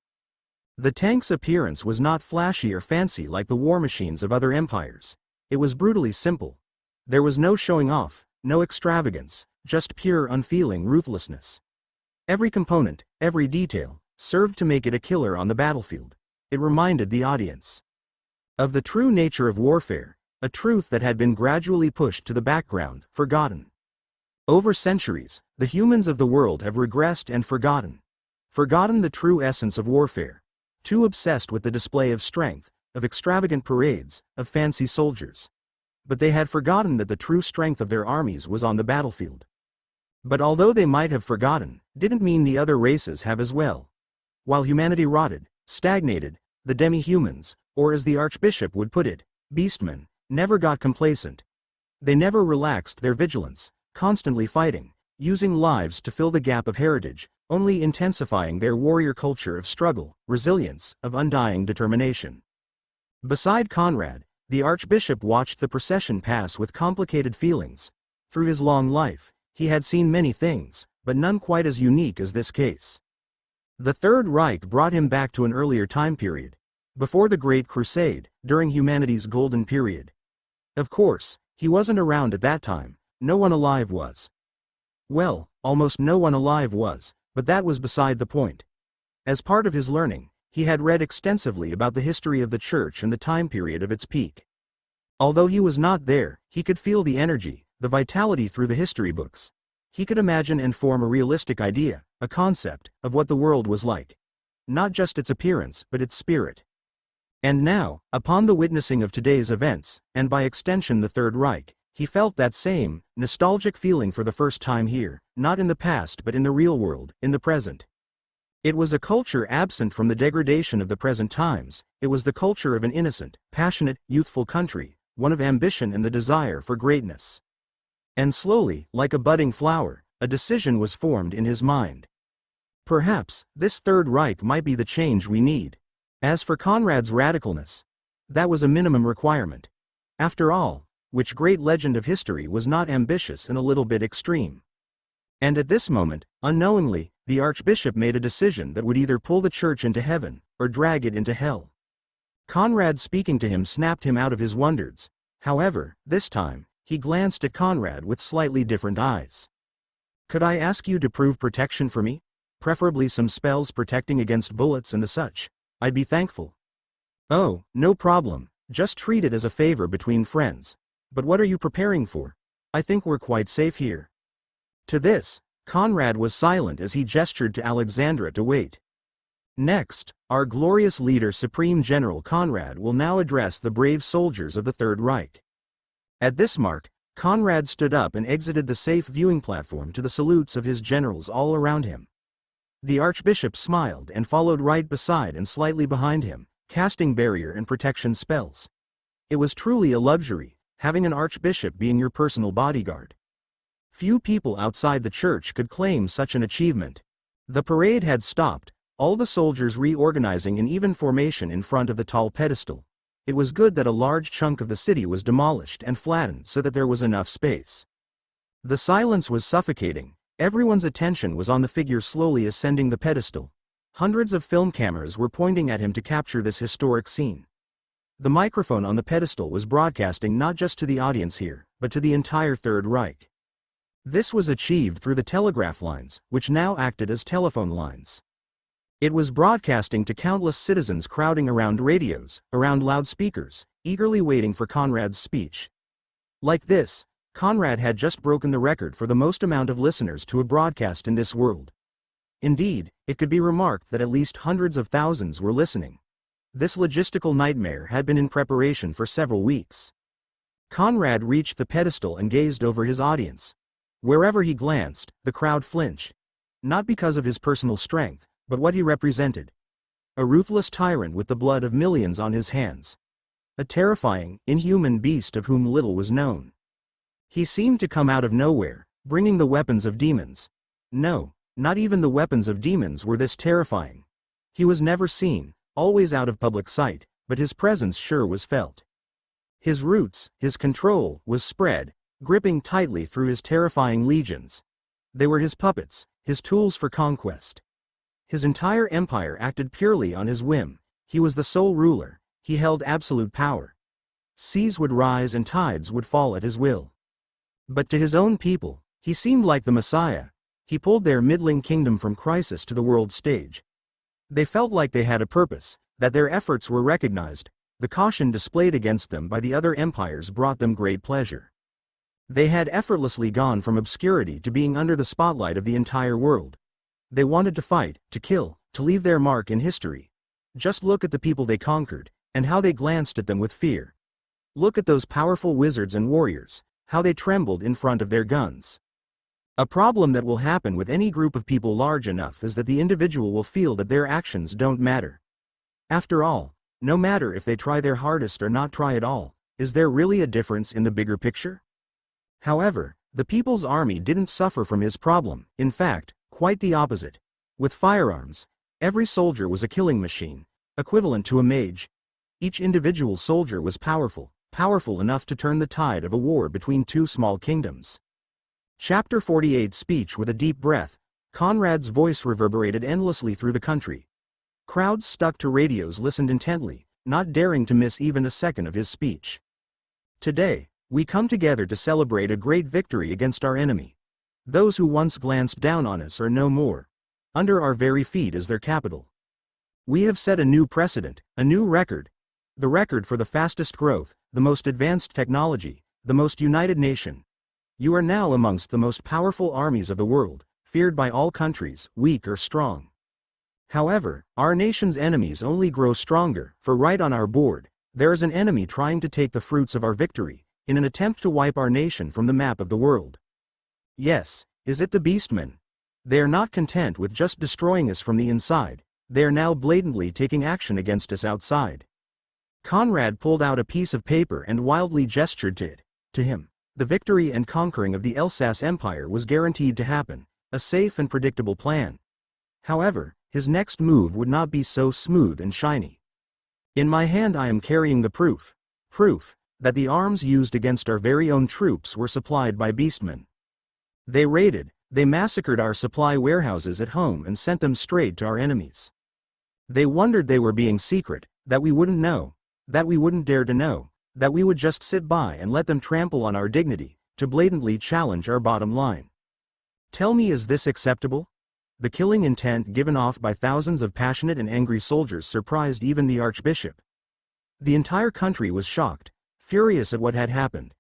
The tank's appearance was not flashy or fancy like the war machines of other empires. It was brutally simple. There was no showing off, no extravagance, just pure unfeeling ruthlessness. Every component, every detail, served to make it a killer on the battlefield. It reminded the audience of the true nature of warfare, a truth that had been gradually pushed to the background, forgotten. Over centuries, the humans of the world have regressed and forgotten the true essence of warfare. Too obsessed with the display of strength, of extravagant parades, of fancy soldiers. But they had forgotten that the true strength of their armies was on the battlefield. But although they might have forgotten, didn't mean the other races have as well. While humanity rotted, stagnated, the demi-humans, or as the Archbishop would put it, beastmen, never got complacent. They never relaxed their vigilance, constantly fighting, using lives to fill the gap of heritage, only intensifying their warrior culture of struggle, resilience, of undying determination. Beside Conrad, the Archbishop watched the procession pass with complicated feelings. Through his long life, he had seen many things, but none quite as unique as this case. The Third Reich brought him back to an earlier time period, before the Great Crusade, during humanity's golden period. Of course, he wasn't around at that time, no one alive was. Well, almost no one alive was, but that was beside the point. As part of his learning, he had read extensively about the history of the Church and the time period of its peak. Although he was not there, he could feel the energy, the vitality through the history books. He could imagine and form a realistic idea, a concept, of what the world was like. Not just its appearance, but its spirit. And now, upon the witnessing of today's events, and by extension the Third Reich, he felt that same, nostalgic feeling for the first time here, not in the past but in the real world, in the present. It was a culture absent from the degradation of the present times. It was the culture of an innocent, passionate, youthful country, one of ambition and the desire for greatness. And slowly, like a budding flower, a decision was formed in his mind. Perhaps, this Third Reich might be the change we need. As for Conrad's radicalness, that was a minimum requirement. After all, which great legend of history was not ambitious and a little bit extreme? And at this moment, unknowingly, the Archbishop made a decision that would either pull the church into heaven, or drag it into hell. Conrad speaking to him snapped him out of his wonders. However, this time, he glanced at Conrad with slightly different eyes. Could I ask you to prove protection for me? Preferably some spells protecting against bullets and the such. I'd be thankful. Oh, no problem, just treat it as a favor between friends. But what are you preparing for? I think we're quite safe here. To this, Conrad was silent as he gestured to Alexandra to wait. Next, our glorious leader Supreme General Conrad will now address the brave soldiers of the Third Reich. At this mark, Conrad stood up and exited the safe viewing platform to the salutes of his generals all around him. The Archbishop smiled and followed right beside and slightly behind him, casting barrier and protection spells. It was truly a luxury, having an Archbishop being your personal bodyguard. Few people outside the church could claim such an achievement. The parade had stopped, all the soldiers reorganizing in even formation in front of the tall pedestal. It was good that a large chunk of the city was demolished and flattened so that there was enough space. The silence was suffocating. Everyone's attention was on the figure slowly ascending the pedestal. Hundreds of film cameras were pointing at him to capture this historic scene. The microphone on the pedestal was broadcasting not just to the audience here, but to the entire Third Reich. This was achieved through the telegraph lines, which now acted as telephone lines. It was broadcasting to countless citizens crowding around radios, around loudspeakers, eagerly waiting for Conrad's speech. Like this, Conrad had just broken the record for the most amount of listeners to a broadcast in this world. Indeed, it could be remarked that at least hundreds of thousands were listening. This logistical nightmare had been in preparation for several weeks. Conrad reached the pedestal and gazed over his audience. Wherever he glanced, the crowd flinched. Not because of his personal strength, but what he represented. A ruthless tyrant with the blood of millions on his hands. A terrifying, inhuman beast of whom little was known. He seemed to come out of nowhere, bringing the weapons of demons. No, not even the weapons of demons were this terrifying. He was never seen, always out of public sight, but his presence sure was felt. His roots, his control, was spread, gripping tightly through his terrifying legions. They were his puppets, his tools for conquest. His entire empire acted purely on his whim. He was the sole ruler, he held absolute power. Seas would rise and tides would fall at his will. But to his own people, he seemed like the Messiah. He pulled their middling kingdom from crisis to the world stage. They felt like they had a purpose, that their efforts were recognized. The caution displayed against them by the other empires brought them great pleasure. They had effortlessly gone from obscurity to being under the spotlight of the entire world. They wanted to fight, to kill, to leave their mark in history. Just look at the people they conquered, and how they glanced at them with fear. Look at those powerful wizards and warriors, how they trembled in front of their guns. A problem that will happen with any group of people large enough is that the individual will feel that their actions don't matter. After all, no matter if they try their hardest or not try at all, is there really a difference in the bigger picture? However, the People's Army didn't suffer from his problem, in fact, quite the opposite. With firearms, every soldier was a killing machine, equivalent to a mage. Each individual soldier was powerful enough to turn the tide of a war between two small kingdoms. Chapter 48 Speech. With a deep breath, Conrad's voice reverberated endlessly through the country. Crowds stuck to radios listened intently, not daring to miss even a second of his speech. Today, we come together to celebrate a great victory against our enemy. Those who once glanced down on us are no more. Under our very feet is their capital. We have set a new precedent, a new record. The record for the fastest growth, the most advanced technology, the most united nation. You are now amongst the most powerful armies of the world, feared by all countries, weak or strong. However, our nation's enemies only grow stronger, for right on our board, there is an enemy trying to take the fruits of our victory, in an attempt to wipe our nation from the map of the world. Yes, is it the Beastmen? They are not content with just destroying us from the inside, they are now blatantly taking action against us outside. Conrad pulled out a piece of paper and wildly gestured to it. To him, the victory and conquering of the Elsass Empire was guaranteed to happen, a safe and predictable plan. However, his next move would not be so smooth and shiny. In my hand I am carrying the proof. Proof that the arms used against our very own troops were supplied by beastmen. They raided, they massacred our supply warehouses at home and sent them straight to our enemies. They wondered they were being secret, that we wouldn't know, that we wouldn't dare to know, that we would just sit by and let them trample on our dignity, to blatantly challenge our bottom line. Tell me, is this acceptable? The killing intent given off by thousands of passionate and angry soldiers surprised even the archbishop. The entire country was shocked, furious at what had happened.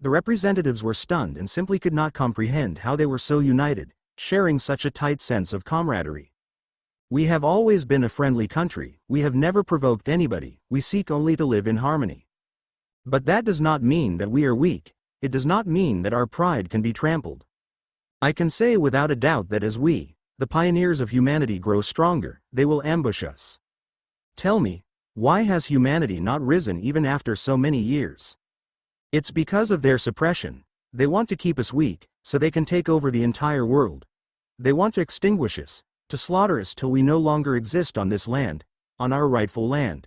The representatives were stunned and simply could not comprehend how they were so united, sharing such a tight sense of camaraderie. We have always been a friendly country, we have never provoked anybody, we seek only to live in harmony. But that does not mean that we are weak, it does not mean that our pride can be trampled. I can say without a doubt that as we, the pioneers of humanity, grow stronger, they will ambush us. Tell me, why has humanity not risen even after so many years? It's because of their suppression. They want to keep us weak, so they can take over the entire world. They want to extinguish us, to slaughter us till we no longer exist on this land, on our rightful land.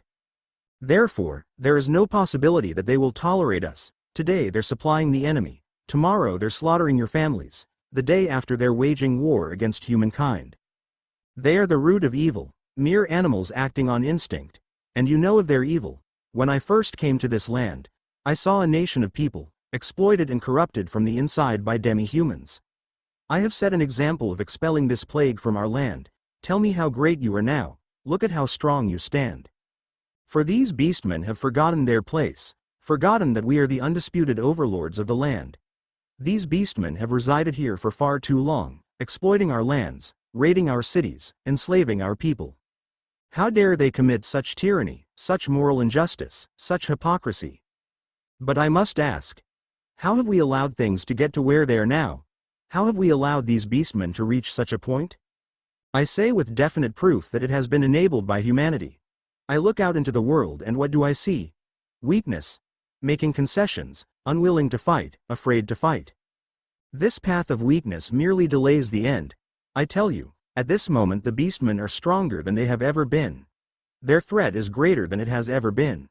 Therefore, there is no possibility that they will tolerate us. Today they're supplying the enemy, tomorrow they're slaughtering your families, the day after they're waging war against humankind. They are the root of evil, mere animals acting on instinct, and you know of their evil. When I first came to this land, I saw a nation of people, exploited and corrupted from the inside by demi-humans. I have set an example of expelling this plague from our land. Tell me how great you are now, look at how strong you stand. For these beastmen have forgotten their place, forgotten that we are the undisputed overlords of the land. These beastmen have resided here for far too long, exploiting our lands, raiding our cities, enslaving our people. How dare they commit such tyranny, such moral injustice, such hypocrisy? But I must ask, how have we allowed things to get to where they are now? How have we allowed these beastmen to reach such a point? I say with definite proof that it has been enabled by humanity. I look out into the world and what do I see? Weakness. Making concessions, unwilling to fight, afraid to fight. This path of weakness merely delays the end. I tell you, at this moment the beastmen are stronger than they have ever been. Their threat is greater than it has ever been.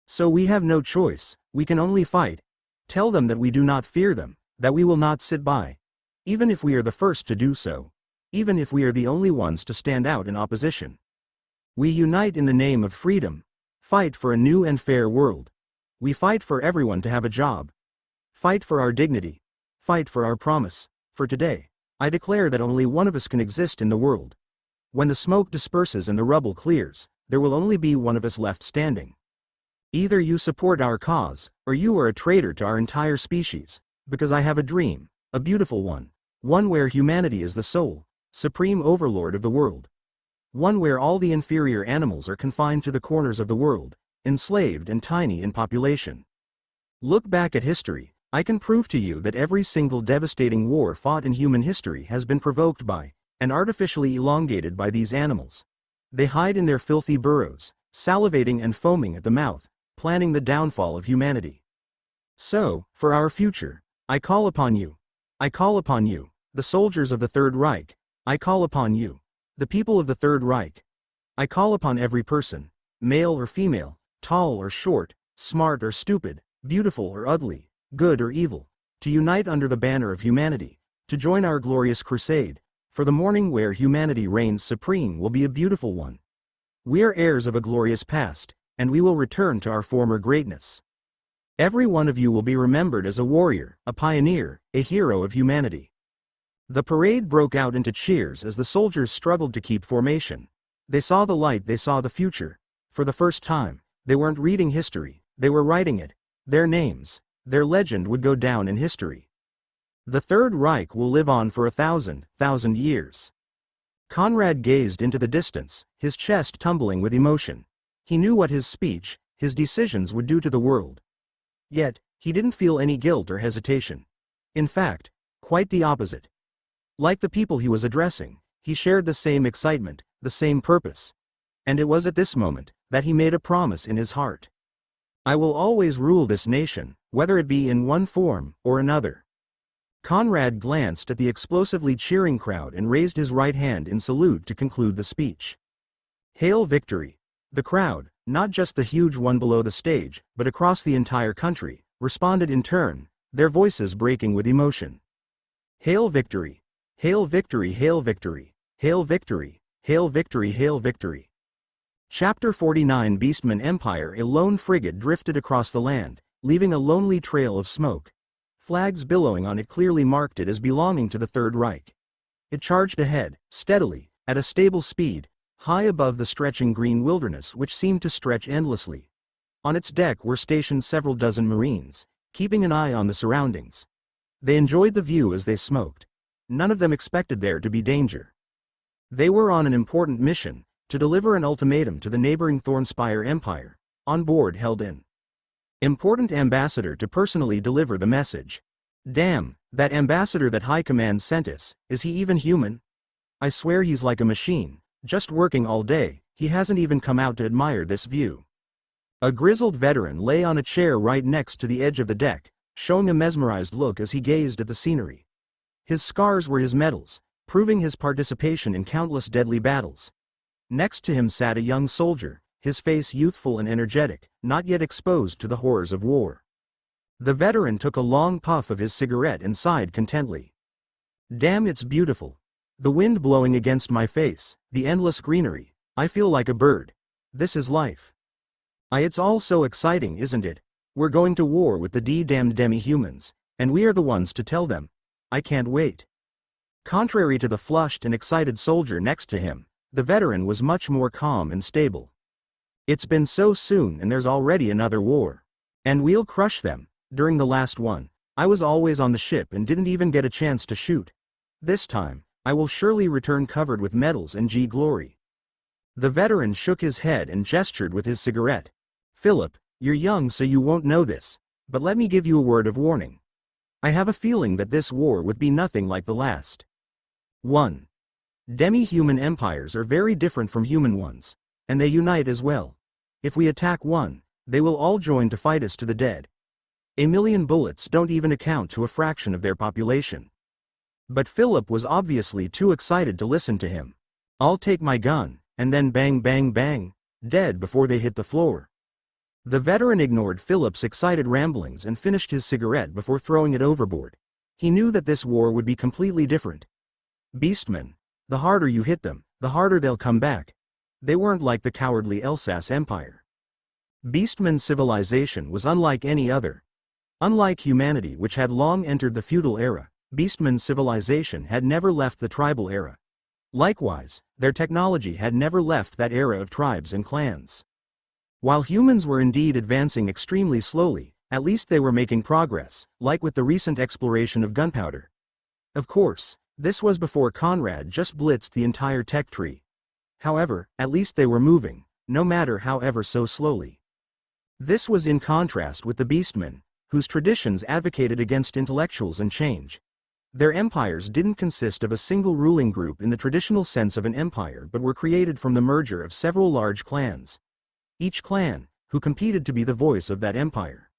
So we have no choice, we can only fight. Tell them that we do not fear them, that we will not sit by. Even if we are the first to do so. Even if we are the only ones to stand out in opposition. We unite in the name of freedom. Fight for a new and fair world. We fight for everyone to have a job. Fight for our dignity. Fight for our promise. For today, I declare that only one of us can exist in the world. When the smoke disperses and the rubble clears, there will only be one of us left standing. Either you support our cause, or you are a traitor to our entire species, because I have a dream, a beautiful one where humanity is the sole, supreme overlord of the world. One where all the inferior animals are confined to the corners of the world, enslaved and tiny in population. Look back at history, I can prove to you that every single devastating war fought in human history has been provoked by, and artificially elongated by these animals. They hide in their filthy burrows, salivating and foaming at the mouth, planning the downfall of humanity. So, for our future, I call upon you. I call upon you, the soldiers of the Third Reich. I call upon you, the people of the Third Reich. I call upon every person, male or female, tall or short, smart or stupid, beautiful or ugly, good or evil, to unite under the banner of humanity, to join our glorious crusade, for the morning where humanity reigns supreme will be a beautiful one. We are heirs of a glorious past, and we will return to our former greatness. Every one of you will be remembered as a warrior, a pioneer, a hero of humanity. The parade broke out into cheers as the soldiers struggled to keep formation. They saw the light, they saw the future. For the first time, they weren't reading history, they were writing it. Their names, their legend would go down in history. The Third Reich will live on for 1,000 years. Conrad gazed into the distance, his chest tumbling with emotion. He knew what his speech, his decisions would do to the world. Yet, he didn't feel any guilt or hesitation. In fact, quite the opposite. Like the people he was addressing, he shared the same excitement, the same purpose. And it was at this moment that he made a promise in his heart. I will always rule this nation, whether it be in one form or another. Conrad glanced at the explosively cheering crowd and raised his right hand in salute to conclude the speech. Hail victory! The crowd, not just the huge one below the stage, but across the entire country, responded in turn, their voices breaking with emotion. Hail victory! Hail victory! Hail victory! Hail victory! Hail victory! Hail victory! Chapter 49 Beastman Empire. A lone frigate drifted across the land, leaving a lonely trail of smoke. Flags billowing on it clearly marked it as belonging to the Third Reich. It charged ahead, steadily, at a stable speed, high above the stretching green wilderness which seemed to stretch endlessly. On its deck were stationed several dozen Marines, keeping an eye on the surroundings. They enjoyed the view as they smoked. None of them expected there to be danger. They were on an important mission, to deliver an ultimatum to the neighboring Thornspire Empire. On board held an important ambassador to personally deliver the message. Damn, that ambassador that High Command sent us, is he even human? I swear he's like a machine, just working all day, he hasn't even come out to admire this view. A grizzled veteran lay on a chair right next to the edge of the deck, showing a mesmerized look as he gazed at the scenery. His scars were his medals, proving his participation in countless deadly battles. Next to him sat a young soldier, his face youthful and energetic, not yet exposed to the horrors of war. The veteran took a long puff of his cigarette and sighed contentedly. Damn, it's beautiful. The wind blowing against my face, the endless greenery, I feel like a bird. This is life. It's all so exciting, isn't it? We're going to war with the damned demi-humans, and we are the ones to tell them. I can't wait. Contrary to the flushed and excited soldier next to him, the veteran was much more calm and stable. It's been so soon and there's already another war. And we'll crush them. During the last one, I was always on the ship and didn't even get a chance to shoot. This time, I will surely return covered with medals and glory. The veteran shook his head and gestured with his cigarette. Philip, you're young so you won't know this, but let me give you a word of warning. I have a feeling that this war would be nothing like the last. 1. Demi-human empires are very different from human ones, and they unite as well. If we attack one, they will all join to fight us to the dead. 1,000,000 bullets don't even account to a fraction of their population. But Philip was obviously too excited to listen to him. I'll take my gun, and then bang bang bang, dead before they hit the floor. The veteran ignored Philip's excited ramblings and finished his cigarette before throwing it overboard. He knew that this war would be completely different. Beastmen, the harder you hit them, the harder they'll come back. They weren't like the cowardly Elsass Empire. Beastman civilization was unlike any other. Unlike humanity, which had long entered the feudal era, Beastman civilization had never left the tribal era. Likewise, their technology had never left that era of tribes and clans. While humans were indeed advancing extremely slowly, at least they were making progress, like with the recent exploration of gunpowder. Of course, this was before Conrad just blitzed the entire tech tree. However, at least they were moving, no matter how ever so slowly. This was in contrast with the Beastmen, whose traditions advocated against intellectuals and change. Their empires didn't consist of a single ruling group in the traditional sense of an empire but were created from the merger of several large clans. Each clan, who competed to be the voice of that empire.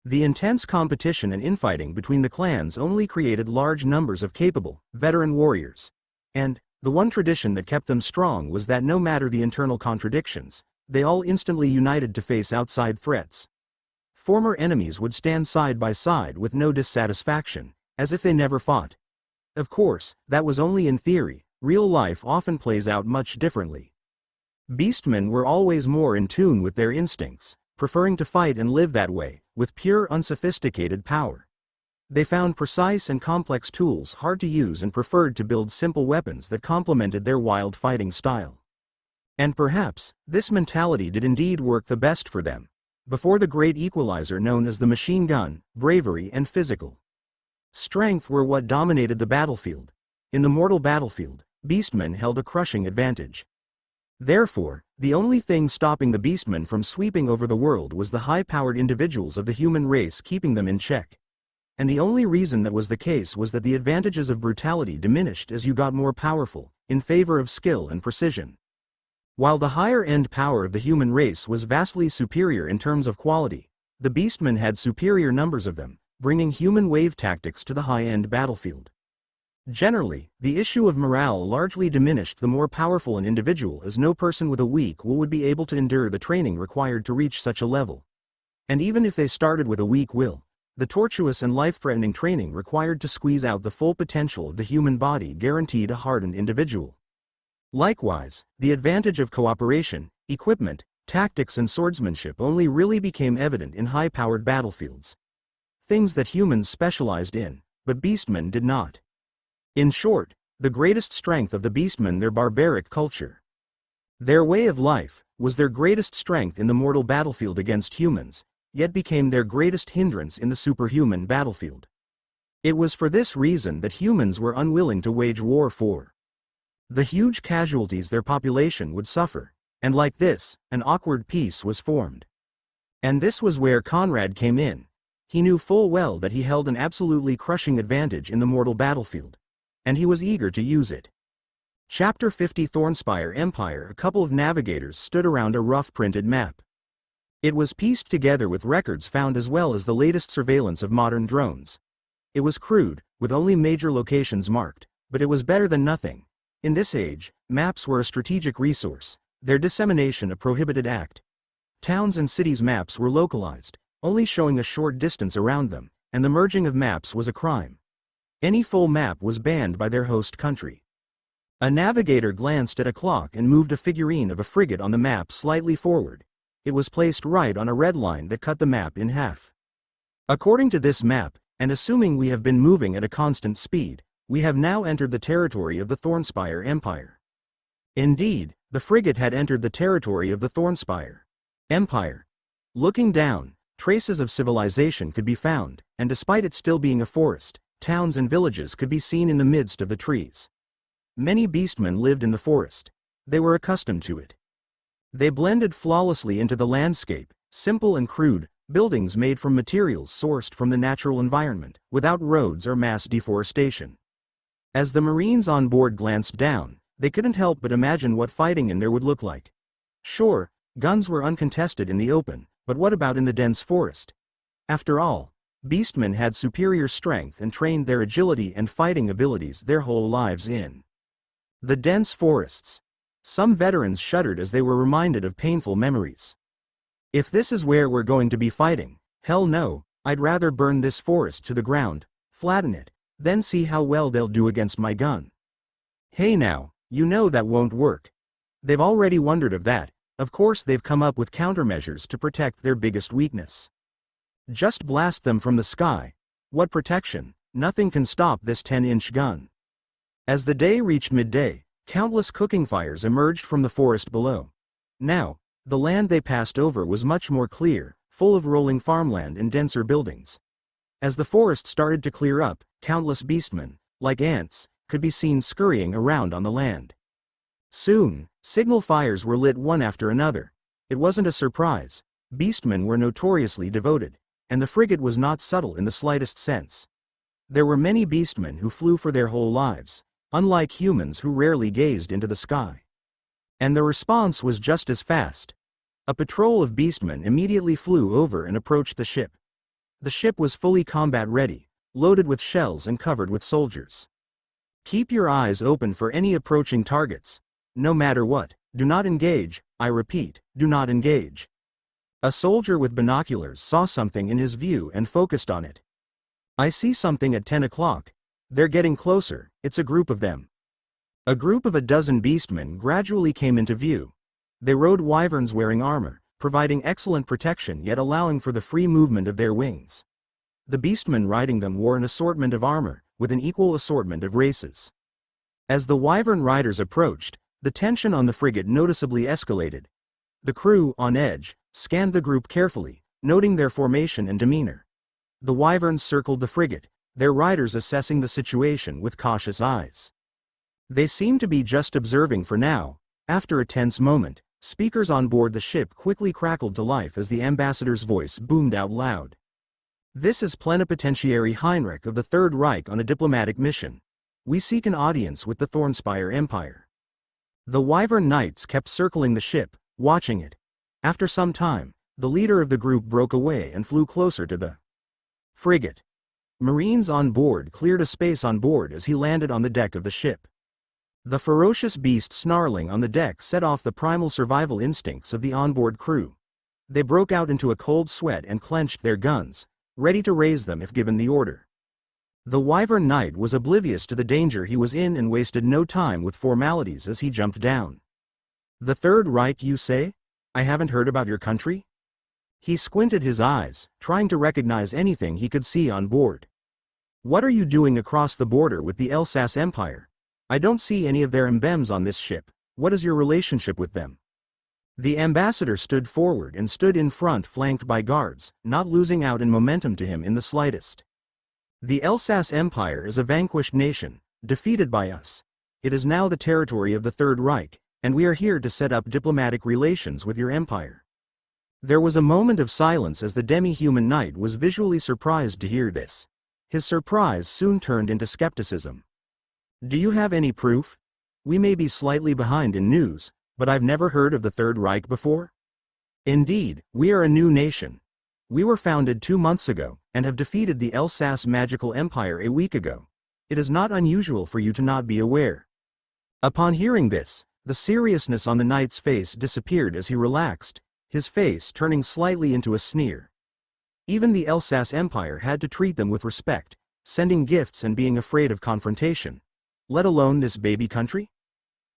The intense competition and infighting between the clans only created large numbers of capable, veteran warriors. And, the one tradition that kept them strong was that no matter the internal contradictions, they all instantly united to face outside threats. Former enemies would stand side by side with no dissatisfaction, as if they never fought. Of course, that was only in theory. Real life often plays out much differently. Beastmen were always more in tune with their instincts, preferring to fight and live that way, with pure unsophisticated power. They found precise and complex tools hard to use and preferred to build simple weapons that complemented their wild fighting style. And perhaps, this mentality did indeed work the best for them. Before the great equalizer known as the machine gun, bravery and physical strength were what dominated the battlefield. In the mortal battlefield, Beastmen held a crushing advantage. Therefore, the only thing stopping the Beastmen from sweeping over the world was the high-powered individuals of the human race keeping them in check. And the only reason that was the case was that the advantages of brutality diminished as you got more powerful, in favor of skill and precision. While the higher-end power of the human race was vastly superior in terms of quality, the Beastmen had superior numbers of them, bringing human wave tactics to the high-end battlefield. Generally, the issue of morale largely diminished the more powerful an individual, as no person with a weak will would be able to endure the training required to reach such a level. And even if they started with a weak will, the tortuous and life-threatening training required to squeeze out the full potential of the human body guaranteed a hardened individual. Likewise, the advantage of cooperation, equipment, tactics and swordsmanship only really became evident in high-powered battlefields. Things that humans specialized in, but beastmen did not. In short, the greatest strength of the beastmen their barbaric culture. Their way of life was their greatest strength in the mortal battlefield against humans, yet became their greatest hindrance in the superhuman battlefield. It was for this reason that humans were unwilling to wage war for the huge casualties their population would suffer, and like this, an awkward peace was formed. And this was where Conrad came in. He knew full well that he held an absolutely crushing advantage in the mortal battlefield, and he was eager to use it. Chapter 50 Thornspire Empire. A couple of navigators stood around a rough printed map. It was pieced together with records found as well as the latest surveillance of modern drones. It was crude, with only major locations marked, but it was better than nothing. In this age, maps were a strategic resource, their dissemination a prohibited act. Towns and cities' maps were localized, only showing a short distance around them, and the merging of maps was a crime. Any full map was banned by their host country. A navigator glanced at a clock and moved a figurine of a frigate on the map slightly forward. It was placed right on a red line that cut the map in half. According to this map, and assuming we have been moving at a constant speed, we have now entered the territory of the Thornspire Empire. Indeed, the frigate had entered the territory of the Thornspire Empire. Looking down, traces of civilization could be found, and despite it still being a forest, towns and villages could be seen in the midst of the trees. Many beastmen lived in the forest. They were accustomed to it. They blended flawlessly into the landscape, simple and crude, buildings made from materials sourced from the natural environment, without roads or mass deforestation. As the Marines on board glanced down, they couldn't help but imagine what fighting in there would look like. Sure, guns were uncontested in the open, but what about in the dense forest? After all, beastmen had superior strength and trained their agility and fighting abilities their whole lives in the dense forests. Some veterans shuddered as they were reminded of painful memories. If this is where we're going to be fighting, hell no, I'd rather burn this forest to the ground, flatten it, then see how well they'll do against my gun. Hey now, you know that won't work. They've already wondered of that. Of course they've come up with countermeasures to protect their biggest weakness. Just blast them from the sky. What protection? Nothing can stop this 10-inch gun. As the day reached midday, countless cooking fires emerged from the forest below. Now, the land they passed over was much more clear, full of rolling farmland and denser buildings. As the forest started to clear up, countless beastmen, like ants, could be seen scurrying around on the land. Soon, signal fires were lit one after another. It wasn't a surprise. Beastmen were notoriously devoted, and the frigate was not subtle in the slightest sense. There were many beastmen who flew for their whole lives, unlike humans who rarely gazed into the sky. And the response was just as fast. A patrol of beastmen immediately flew over and approached the ship. The ship was fully combat-ready, loaded with shells and covered with soldiers. Keep your eyes open for any approaching targets. No matter what, do not engage, I repeat, do not engage. A soldier with binoculars saw something in his view and focused on it. I see something at 10 o'clock. They're getting closer, it's a group of them. A group of a dozen beastmen gradually came into view. They rode wyverns wearing armor, providing excellent protection yet allowing for the free movement of their wings. The beastmen riding them wore an assortment of armor, with an equal assortment of races. As the wyvern riders approached, the tension on the frigate noticeably escalated. The crew, on edge, scanned the group carefully, noting their formation and demeanor. The wyverns circled the frigate, their riders assessing the situation with cautious eyes. They seemed to be just observing for now. After a tense moment, speakers on board the ship quickly crackled to life as the ambassador's voice boomed out loud. This is Plenipotentiary Heinrich of the Third Reich on a diplomatic mission. We seek an audience with the Thornspire Empire. The wyvern knights kept circling the ship, watching it. After some time, the leader of the group broke away and flew closer to the frigate. Marines on board cleared a space on board as he landed on the deck of the ship. The ferocious beast snarling on the deck set off the primal survival instincts of the onboard crew. They broke out into a cold sweat and clenched their guns, ready to raise them if given the order. The Wyvern Knight was oblivious to the danger he was in and wasted no time with formalities as he jumped down. "The Third Reich, you say? I haven't heard about your country?" He squinted his eyes, trying to recognize anything he could see on board. "What are you doing across the border with the Elsass Empire? I don't see any of their emblems on this ship. What is your relationship with them?" The ambassador stood forward and stood in front flanked by guards, not losing out in momentum to him in the slightest. "The Elsass Empire is a vanquished nation, defeated by us. It is now the territory of the Third Reich, and we are here to set up diplomatic relations with your empire." There was a moment of silence as the demi-human knight was visually surprised to hear this. His surprise soon turned into skepticism. "Do you have any proof? We may be slightly behind in news, but I've never heard of the Third Reich before." "Indeed, we are a new nation. We were founded 2 months ago, and have defeated the Elsass magical empire a week ago. It is not unusual for you to not be aware." Upon hearing this, the seriousness on the knight's face disappeared as he relaxed, his face turning slightly into a sneer. Even the Elsass Empire had to treat them with respect, sending gifts and being afraid of confrontation. Let alone this baby country?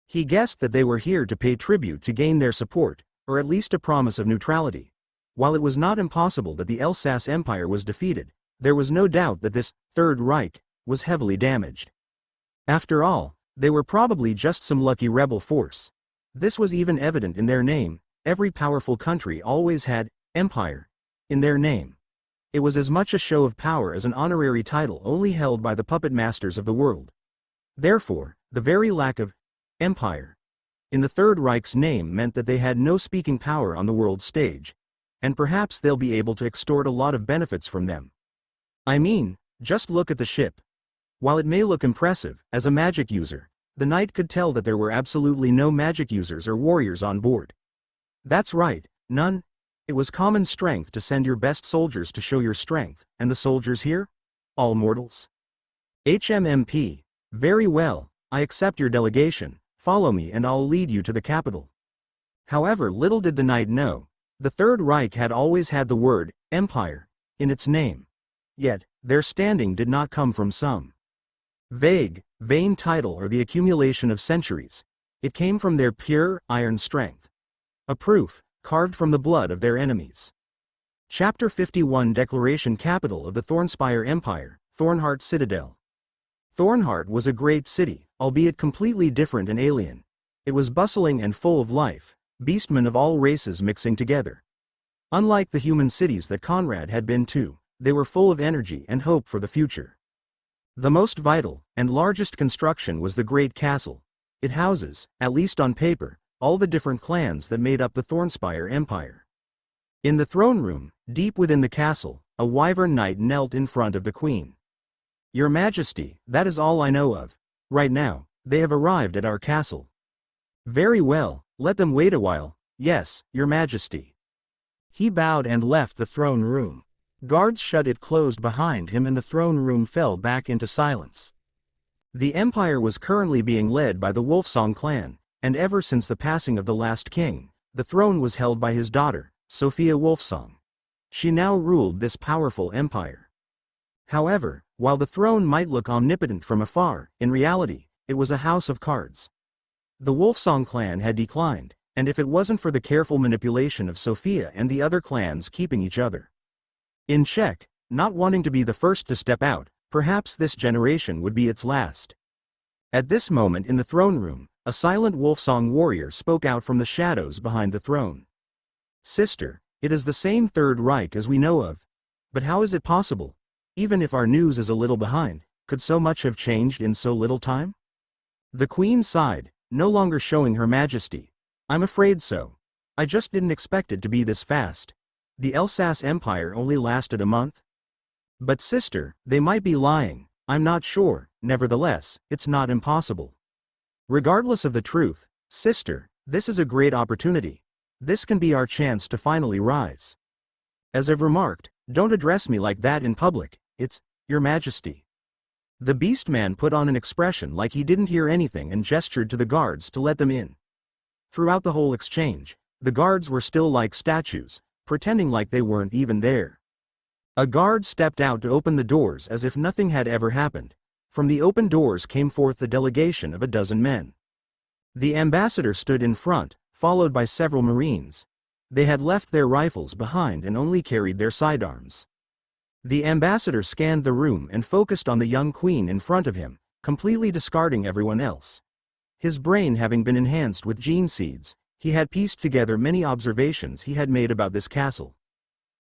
He guessed that they were here to pay tribute to gain their support, or at least a promise of neutrality. While it was not impossible that the Elsass Empire was defeated, there was no doubt that this Third Reich was heavily damaged. After all, they were probably just some lucky rebel force. This was even evident in their name. Every powerful country always had empire in their name. It was as much a show of power as an honorary title only held by the puppet masters of the world. Therefore, the very lack of empire in the Third Reich's name meant that they had no speaking power on the world stage, and perhaps they'll be able to extort a lot of benefits from them. I mean, just look at the ship. While it may look impressive, as a magic user, the knight could tell that there were absolutely no magic users or warriors on board. That's right, none. It was common strength to send your best soldiers to show your strength, and the soldiers here? All mortals. HMMP. Very well, I accept your delegation. Follow me and I'll lead you to the capital. However, little did the knight know, the Third Reich had always had the word empire in its name. Yet, their standing did not come from some vague, vain title or the accumulation of centuries. It came from their pure, iron strength. A proof, carved from the blood of their enemies. Chapter 51 Declaration Capital of the Thornspire Empire, Thornheart Citadel. Thornheart was a great city, albeit completely different and alien. It was bustling and full of life, beastmen of all races mixing together. Unlike the human cities that Conrad had been to, they were full of energy and hope for the future. The most vital and largest construction was the Great Castle. It houses, at least on paper, all the different clans that made up the Thornspire Empire. In the throne room, deep within the castle, a wyvern knight knelt in front of the queen. "Your Majesty, that is all I know of. Right now, they have arrived at our castle." "Very well, let them wait a while. Yes, Your Majesty." He bowed and left the throne room. Guards shut it closed behind him and the throne room fell back into silence. The empire was currently being led by the Wolfsong clan, and ever since the passing of the last king, the throne was held by his daughter, Sophia Wolfsong. She now ruled this powerful empire. However, while the throne might look omnipotent from afar, in reality, it was a house of cards. The Wolfsong clan had declined, and if it wasn't for the careful manipulation of Sophia and the other clans keeping each other in check, not wanting to be the first to step out, perhaps this generation would be its last. At this moment in the throne room, a silent Wolfsong warrior spoke out from the shadows behind the throne. "Sister, it is the same Third Reich as we know of. But how is it possible? Even if our news is a little behind, could so much have changed in so little time?" The queen sighed, no longer showing her majesty. "I'm afraid so. I just didn't expect it to be this fast. The Elsass Empire only lasted a month." "But sister, they might be lying. I'm not sure. Nevertheless, it's not impossible. Regardless of the truth, sister, this is a great opportunity. This can be our chance to finally rise. As I've remarked, don't address me like that in public. It's Your Majesty. The Beastman put on an expression like he didn't hear anything and gestured to the guards to let them in. Throughout the whole exchange, the guards were still like statues, pretending like they weren't even there. A guard stepped out to open the doors as if nothing had ever happened. From the open doors came forth the delegation of a dozen men. The ambassador stood in front, followed by several marines. They had left their rifles behind and only carried their sidearms. The ambassador scanned the room and focused on the young queen in front of him, completely discarding everyone else. His brain having been enhanced with gene seeds, he had pieced together many observations he had made about this castle.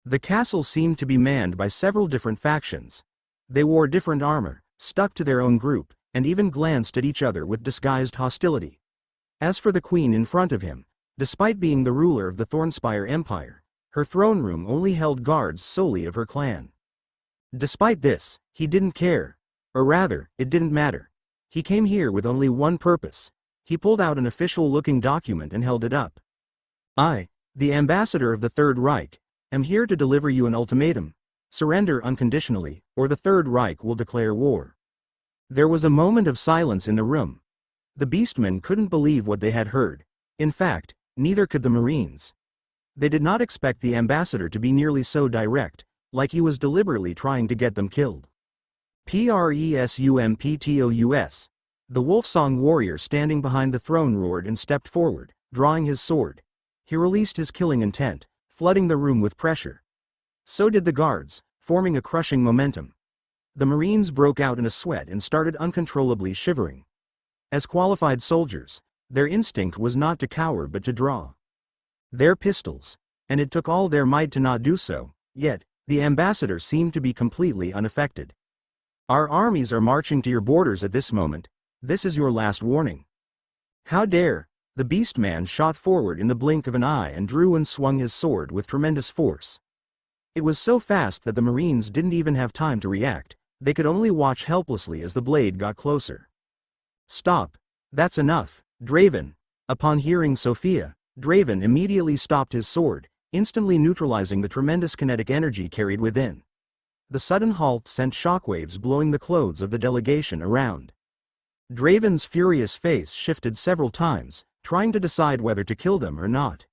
The castle seemed to be manned by several different factions. They wore different armor, stuck to their own group, and even glanced at each other with disguised hostility. As for the queen in front of him, despite being the ruler of the Thornspire Empire, her throne room only held guards solely of her clan. Despite this, he didn't care. Or rather, it didn't matter. He came here with only one purpose. He pulled out an official-looking document and held it up. I, the ambassador of the Third Reich, am here to deliver you an ultimatum. Surrender unconditionally, or the Third Reich will declare war. There was a moment of silence in the room. The Beastmen couldn't believe what they had heard. In fact, neither could the Marines. They did not expect the ambassador to be nearly so direct, like he was deliberately trying to get them killed. Presumptous. The Wolfsong warrior standing behind the throne roared and stepped forward, drawing his sword. He released his killing intent, flooding the room with pressure. So did the guards, forming a crushing momentum. The Marines broke out in a sweat and started uncontrollably shivering. As qualified soldiers, their instinct was not to cower but to draw their pistols, and it took all their might to not do so, yet, the ambassador seemed to be completely unaffected. Our armies are marching to your borders at this moment. This is your last warning. How dare! The Beastman shot forward in the blink of an eye and drew and swung his sword with tremendous force. It was so fast that the Marines didn't even have time to react. They could only watch helplessly as the blade got closer. Stop. That's enough, Draven. Upon hearing Sophia, Draven immediately stopped his sword, instantly neutralizing the tremendous kinetic energy carried within. The sudden halt sent shockwaves blowing the clothes of the delegation around. Draven's furious face shifted several times, trying to decide whether to kill them or not.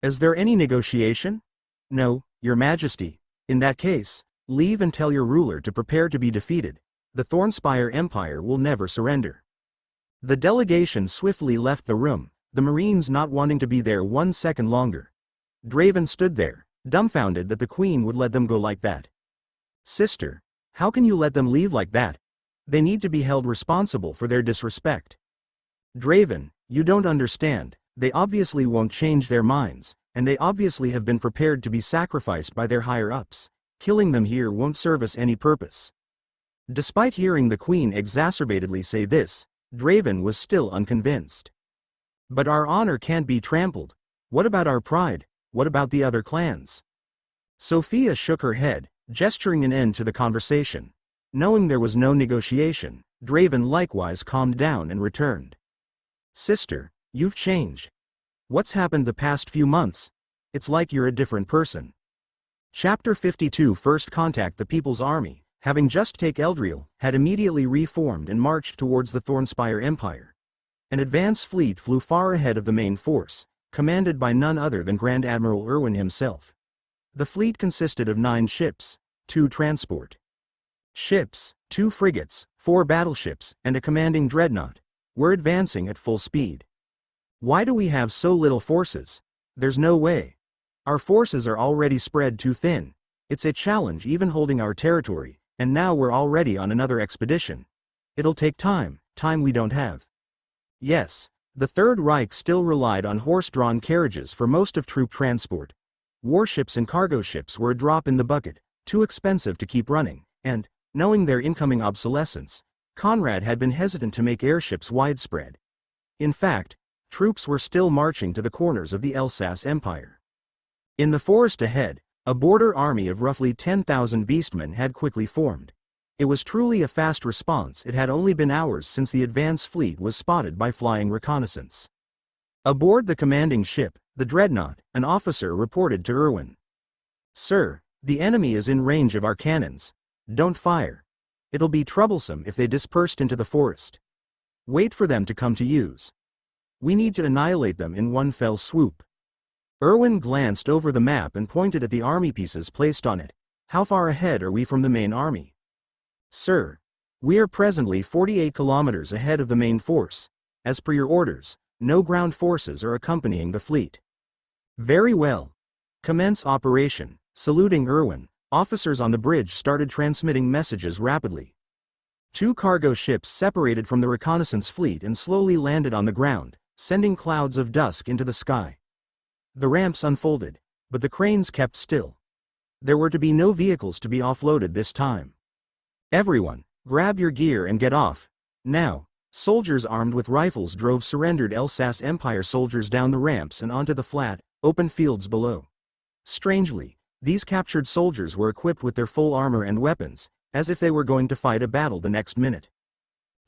Is there any negotiation? No, Your Majesty. In that case, leave and tell your ruler to prepare to be defeated. The Thornspire Empire will never surrender. The delegation swiftly left the room, the Marines not wanting to be there 1 second longer. Draven stood there, dumbfounded that the Queen would let them go like that. Sister, how can you let them leave like that? They need to be held responsible for their disrespect. Draven, you don't understand. They obviously won't change their minds, and they obviously have been prepared to be sacrificed by their higher-ups. Killing them here won't serve us any purpose. Despite hearing the Queen exacerbatedly say this, Draven was still unconvinced. But our honor can't be trampled. What about our pride? What about the other clans? Sophia shook her head, gesturing an end to the conversation. Knowing there was no negotiation, Draven likewise calmed down and returned. Sister, you've changed. What's happened the past few months? It's like you're a different person. Chapter 52 First Contact. The People's Army, having just taken Eldriel, had immediately reformed and marched towards the Thornspire Empire. An advance fleet flew far ahead of the main force, commanded by none other than Grand Admiral Irwin himself. The fleet consisted of 9 ships, 2 transport ships, 2 frigates, 4 battleships, and a commanding dreadnought. We're advancing at full speed. Why do we have so little forces? There's no way. Our forces are already spread too thin. It's a challenge even holding our territory, and now we're already on another expedition. It'll take time we don't have. Yes, the Third Reich still relied on horse-drawn carriages for most of troop transport. Warships and cargo ships were a drop in the bucket, too expensive to keep running, and, knowing their incoming obsolescence, Conrad had been hesitant to make airships widespread. In fact, troops were still marching to the corners of the Elsass Empire. In the forest ahead, a border army of roughly 10,000 beastmen had quickly formed. It was truly a fast response. It had only been hours since the advance fleet was spotted by flying reconnaissance. Aboard the commanding ship, the Dreadnought, an officer reported to Irwin. Sir, the enemy is in range of our cannons. Don't fire. It'll be troublesome if they dispersed into the forest. Wait for them to come to use. We need to annihilate them in one fell swoop. Erwin glanced over the map and pointed at the army pieces placed on it. How far ahead are we from the main army? Sir, we are presently 48 kilometers ahead of the main force. As per your orders, no ground forces are accompanying the fleet. Very well. Commence operation. Saluting Erwin, officers on the bridge started transmitting messages rapidly. 2 cargo ships separated from the reconnaissance fleet and slowly landed on the ground, sending clouds of dust into the sky. The ramps unfolded, but the cranes kept still. There were to be no vehicles to be offloaded this time. Everyone, grab your gear and get off. Now, soldiers armed with rifles drove surrendered Elsass Empire soldiers down the ramps and onto the flat, open fields below. Strangely, these captured soldiers were equipped with their full armor and weapons, as if they were going to fight a battle the next minute.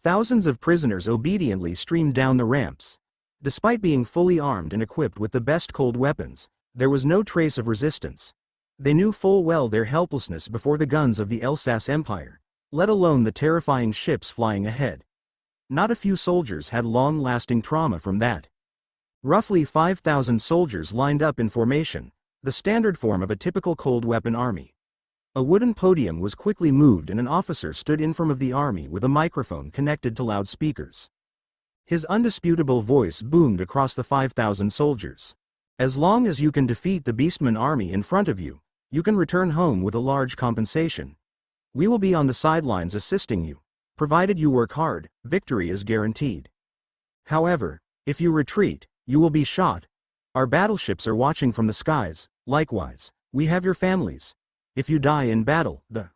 Thousands of prisoners obediently streamed down the ramps. Despite being fully armed and equipped with the best cold weapons, there was no trace of resistance. They knew full well their helplessness before the guns of the Elsass Empire, let alone the terrifying ships flying ahead. Not a few soldiers had long-lasting trauma from that. Roughly 5,000 soldiers lined up in formation, the standard form of a typical cold weapon army. A wooden podium was quickly moved and an officer stood in front of the army with a microphone connected to loudspeakers. His undisputable voice boomed across the 5,000 soldiers. As long as you can defeat the Beastman army in front of you, you can return home with a large compensation. We will be on the sidelines assisting you. Provided you work hard, victory is guaranteed. However, if you retreat, you will be shot. Our battleships are watching from the skies. Likewise, we have your families. If you die in battle, the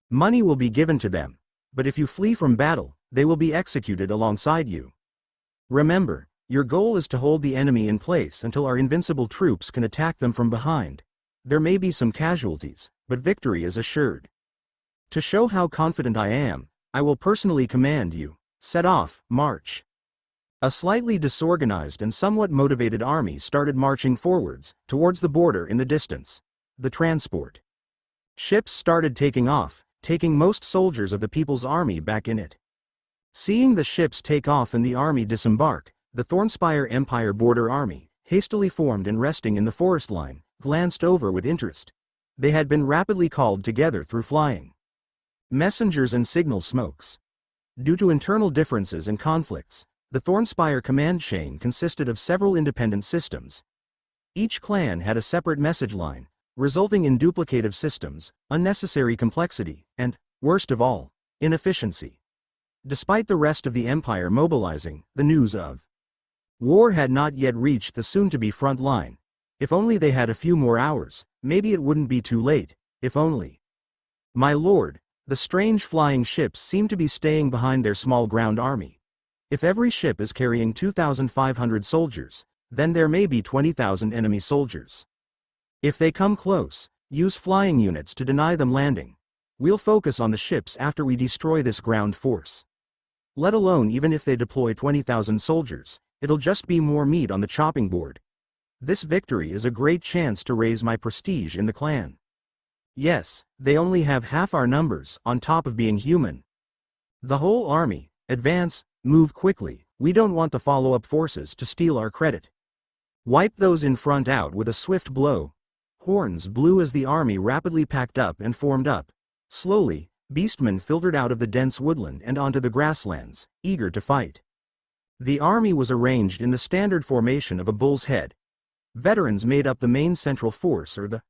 money will be given to them. But if you flee from battle, they will be executed alongside you. Remember, your goal is to hold the enemy in place until our invincible troops can attack them from behind. There may be some casualties, but victory is assured. To show how confident I am, I will personally command you. Set off, march. A slightly disorganized and somewhat motivated army started marching forwards, towards the border in the distance. The transport ships started taking off, taking most soldiers of the People's Army back in it. Seeing the ships take off and the army disembark, the Thornspire Empire Border Army, hastily formed and resting in the forest line, glanced over with interest. They had been rapidly called together through flying messengers and signal smokes. Due to internal differences and conflicts, the Thornspire command chain consisted of several independent systems. Each clan had a separate message line, resulting in duplicative systems, unnecessary complexity, and, worst of all, inefficiency. Despite the rest of the empire mobilizing, the news of war had not yet reached the soon-to-be front line. If only they had a few more hours, maybe it wouldn't be too late, if only. My lord, the strange flying ships seem to be staying behind their small ground army. If every ship is carrying 2,500 soldiers, then there may be 20,000 enemy soldiers. If they come close, use flying units to deny them landing. We'll focus on the ships after we destroy this ground force. Let alone even if they deploy 20,000 soldiers, it'll just be more meat on the chopping board. This victory is a great chance to raise my prestige in the clan. Yes, they only have half our numbers, on top of being human. The whole army, advance, move quickly, we don't want the follow-up forces to steal our credit. Wipe those in front out with a swift blow. Horns blew as the army rapidly packed up and formed up. Slowly, beastmen filtered out of the dense woodland and onto the grasslands, eager to fight. The army was arranged in the standard formation of a bull's head. Veterans made up the main central force or the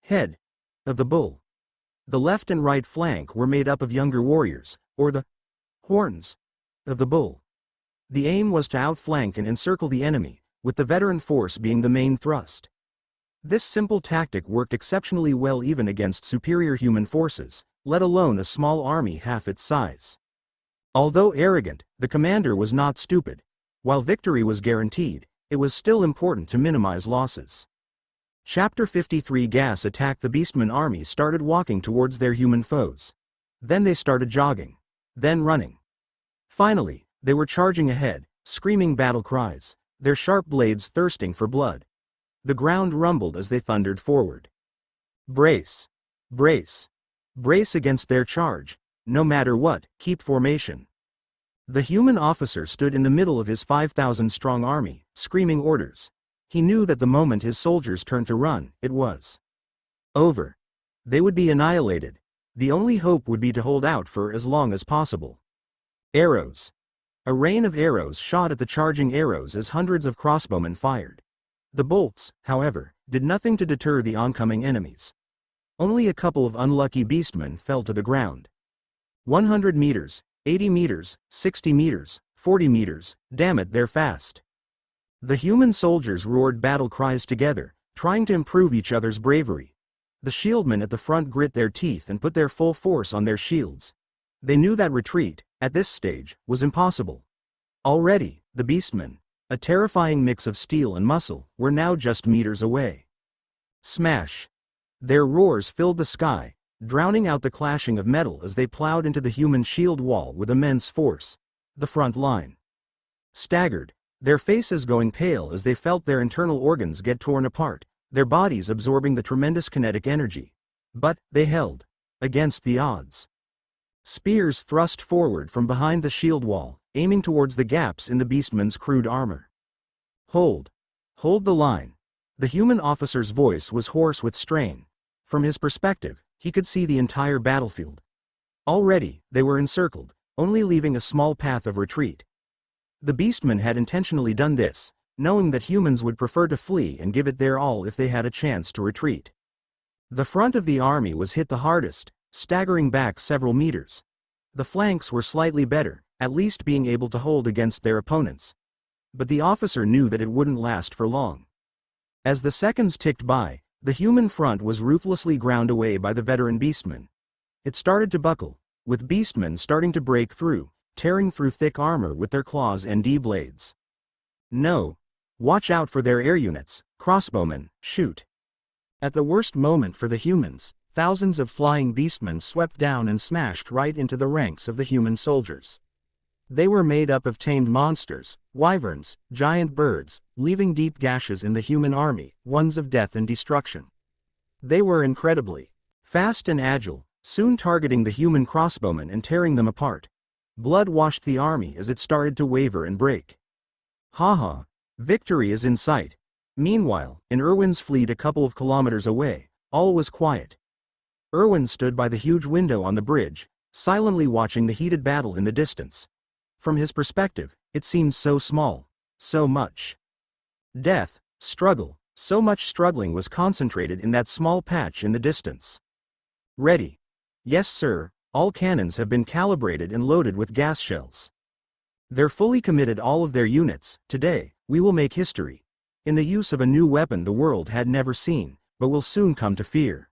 head of the bull. The left and right flank were made up of younger warriors, or the horns of the bull. The aim was to outflank and encircle the enemy, with the veteran force being the main thrust. This simple tactic worked exceptionally well even against superior human forces, let alone a small army half its size. Although arrogant, the commander was not stupid. While victory was guaranteed, it was still important to minimize losses. Chapter 53 Gas attacked. The Beastman army started walking towards their human foes. Then they started jogging. Then running. Finally, they were charging ahead, screaming battle cries, their sharp blades thirsting for blood. The ground rumbled as they thundered forward. Brace! Brace! Brace against their charge. No matter what, keep formation. The human officer stood in the middle of his 5,000-strong army, screaming orders. He knew that the moment his soldiers turned to run, it was over. They would be annihilated. The only hope would be to hold out for as long as possible. Arrows. A rain of arrows shot at the charging arrows as hundreds of crossbowmen fired. The bolts, however, did nothing to deter the oncoming enemies. Only a couple of unlucky beastmen fell to the ground. 100 meters, 80 meters, 60 meters, 40 meters, damn it, they're fast. The human soldiers roared battle cries together, trying to improve each other's bravery. The shieldmen at the front grit their teeth and put their full force on their shields. They knew that retreat, at this stage, was impossible. Already, the beastmen, a terrifying mix of steel and muscle, were now just meters away. Smash! Their roars filled the sky, drowning out the clashing of metal as they plowed into the human shield wall with immense force. The front line staggered, their faces going pale as they felt their internal organs get torn apart, their bodies absorbing the tremendous kinetic energy. But they held against the odds. Spears thrust forward from behind the shield wall, aiming towards the gaps in the beastmen's crude armor. Hold the line. The human officer's voice was hoarse with strain. From his perspective, he could see the entire battlefield. Already, they were encircled, only leaving a small path of retreat. The beastmen had intentionally done this, knowing that humans would prefer to flee and give it their all if they had a chance to retreat. The front of the army was hit the hardest, staggering back several meters. The flanks were slightly better, at least being able to hold against their opponents. But the officer knew that it wouldn't last for long. As the seconds ticked by, the human front was ruthlessly ground away by the veteran beastmen. It started to buckle, with beastmen starting to break through, tearing through thick armor with their claws and D-blades. No. Watch out for their air units, crossbowmen, shoot. At the worst moment for the humans, thousands of flying beastmen swept down and smashed right into the ranks of the human soldiers. They were made up of tamed monsters, wyverns, giant birds, leaving deep gashes in the human army, ones of death and destruction. They were incredibly fast and agile, soon targeting the human crossbowmen and tearing them apart. Blood washed the army as it started to waver and break. Haha, victory is in sight. Meanwhile, in Irwin's fleet a couple of kilometers away, all was quiet. Irwin stood by the huge window on the bridge, silently watching the heated battle in the distance. From his perspective, it seemed so small, so much death, struggle, so much struggling was concentrated in that small patch in the distance. Ready. Yes sir, all cannons have been calibrated and loaded with gas shells. They're fully committed, all of their units. Today, we will make history. In the use of a new weapon the world had never seen, but will soon come to fear.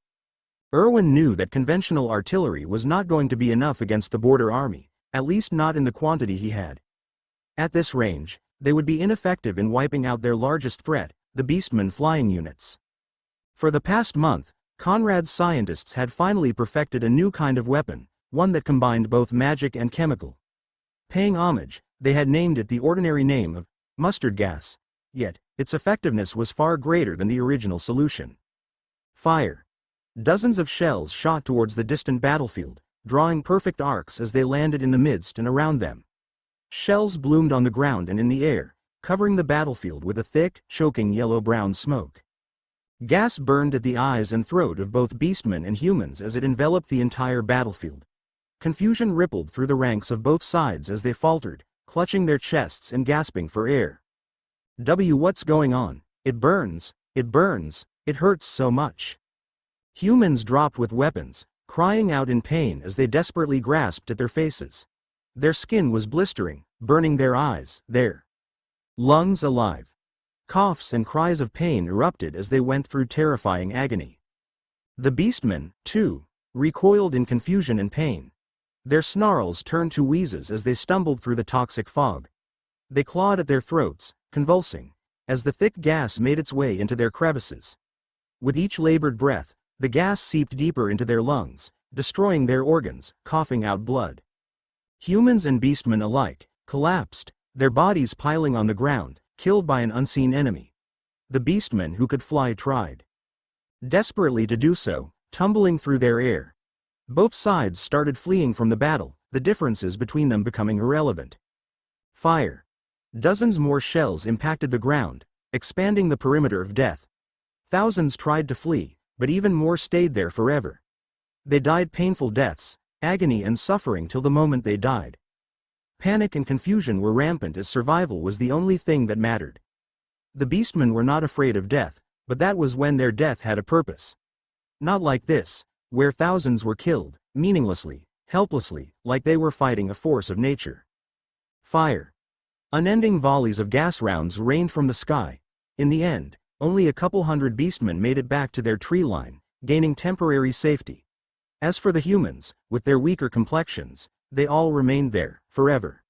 Irwin knew that conventional artillery was not going to be enough against the border army, at least not in the quantity he had. At this range, they would be ineffective in wiping out their largest threat, the beastmen flying units. For the past month, Conrad's scientists had finally perfected a new kind of weapon, one that combined both magic and chemical. Paying homage, they had named it the ordinary name of mustard gas, yet its effectiveness was far greater than the original solution. Fire. Dozens of shells shot towards the distant battlefield, drawing perfect arcs as they landed in the midst and around them. Shells bloomed on the ground and in the air, covering the battlefield with a thick, choking yellow-brown smoke. Gas burned at the eyes and throat of both beastmen and humans as it enveloped the entire battlefield. Confusion rippled through the ranks of both sides as they faltered, clutching their chests and gasping for air. What's going on? It burns, it hurts so much. Humans dropped with weapons, crying out in pain as they desperately grasped at their faces. Their skin was blistering, burning their eyes, their lungs alive. Coughs and cries of pain erupted as they went through terrifying agony. The beastmen, too, recoiled in confusion and pain. Their snarls turned to wheezes as they stumbled through the toxic fog. They clawed at their throats, convulsing, as the thick gas made its way into their crevices. With each labored breath, the gas seeped deeper into their lungs, destroying their organs, coughing out blood. Humans and beastmen alike collapsed, their bodies piling on the ground, killed by an unseen enemy. The beastmen who could fly tried desperately to do so, tumbling through their air. Both sides started fleeing from the battle, the differences between them becoming irrelevant. Fire. Dozens more shells impacted the ground, expanding the perimeter of death. Thousands tried to flee, but even more stayed there forever. They died painful deaths, agony and suffering till the moment they died. Panic and confusion were rampant as survival was the only thing that mattered. The beastmen were not afraid of death, but that was when their death had a purpose. Not like this, where thousands were killed, meaninglessly, helplessly, like they were fighting a force of nature. Fire. Unending volleys of gas rounds rained from the sky. In the end, only a couple hundred beastmen made it back to their tree line, gaining temporary safety. As for the humans, with their weaker complexions, they all remained there, forever.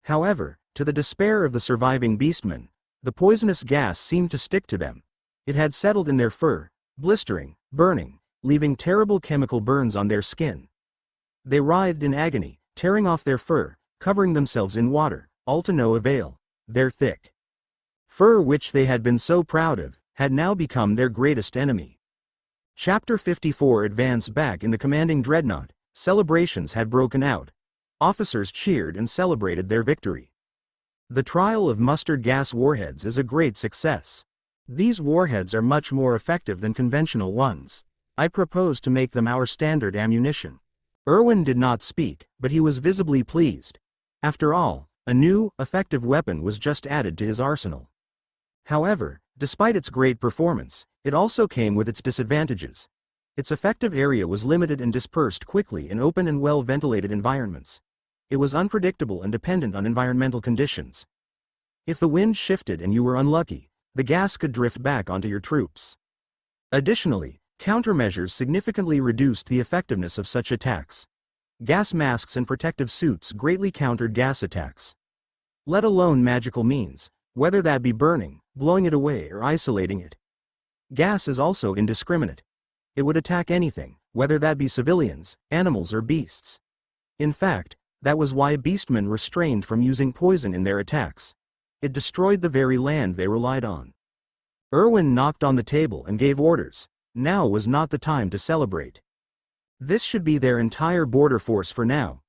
However, to the despair of the surviving beastmen, the poisonous gas seemed to stick to them. It had settled in their fur, blistering, burning, leaving terrible chemical burns on their skin. They writhed in agony, tearing off their fur, covering themselves in water, all to no avail. Their thick fur, which they had been so proud of, had now become their greatest enemy. Chapter 54. Advance. Back in the commanding dreadnought, celebrations had broken out. Officers cheered and celebrated their victory. The trial of mustard gas warheads is a great success. These warheads are much more effective than conventional ones. I propose to make them our standard ammunition. Irwin did not speak, but he was visibly pleased. After all, a new, effective weapon was just added to his arsenal. However, despite its great performance, it also came with its disadvantages. Its effective area was limited and dispersed quickly in open and well-ventilated environments. It was unpredictable and dependent on environmental conditions. If the wind shifted and you were unlucky, the gas could drift back onto your troops. Additionally, countermeasures significantly reduced the effectiveness of such attacks. Gas masks and protective suits greatly countered gas attacks. Let alone magical means, whether that be burning, blowing it away or isolating it. Gas is also indiscriminate. It would attack anything, whether that be civilians, animals or beasts. In fact, that was why beastmen restrained from using poison in their attacks. It destroyed the very land they relied on. Irwin knocked on the table and gave orders. Now was not the time to celebrate. This should be their entire border force for now.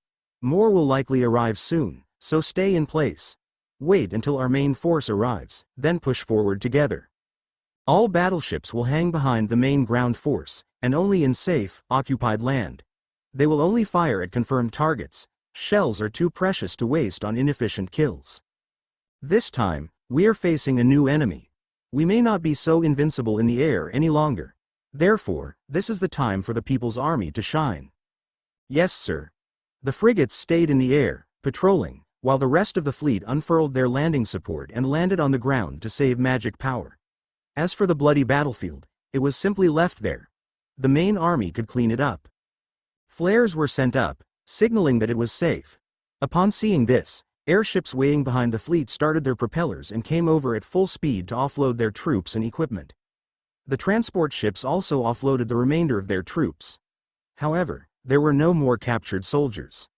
More will likely arrive soon, so stay in place. Wait until our main force arrives, then push forward together. All battleships will hang behind the main ground force, and only in safe, occupied land. They will only fire at confirmed targets. Shells are too precious to waste on inefficient kills. This time, we are facing a new enemy. We may not be so invincible in the air any longer. Therefore, this is the time for the People's Army to shine. Yes, sir. The frigates stayed in the air, patrolling, while the rest of the fleet unfurled their landing support and landed on the ground to save magic power. As for the bloody battlefield, it was simply left there. The main army could clean it up. Flares were sent up, signaling that it was safe. Upon seeing this, airships weighing behind the fleet started their propellers and came over at full speed to offload their troops and equipment. The transport ships also offloaded the remainder of their troops. However, there were no more captured soldiers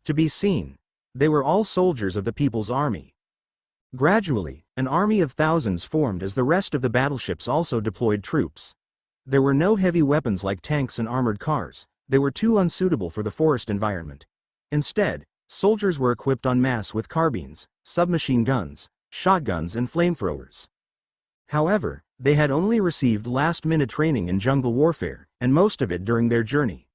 to be seen. They were all soldiers of the People's Army. Gradually, an army of thousands formed as the rest of the battleships also deployed troops. There were no heavy weapons like tanks and armored cars. They were too unsuitable for the forest environment. Instead, soldiers were equipped en masse with carbines, submachine guns, shotguns and flamethrowers. However, they had only received last-minute training in jungle warfare, and most of it during their journey.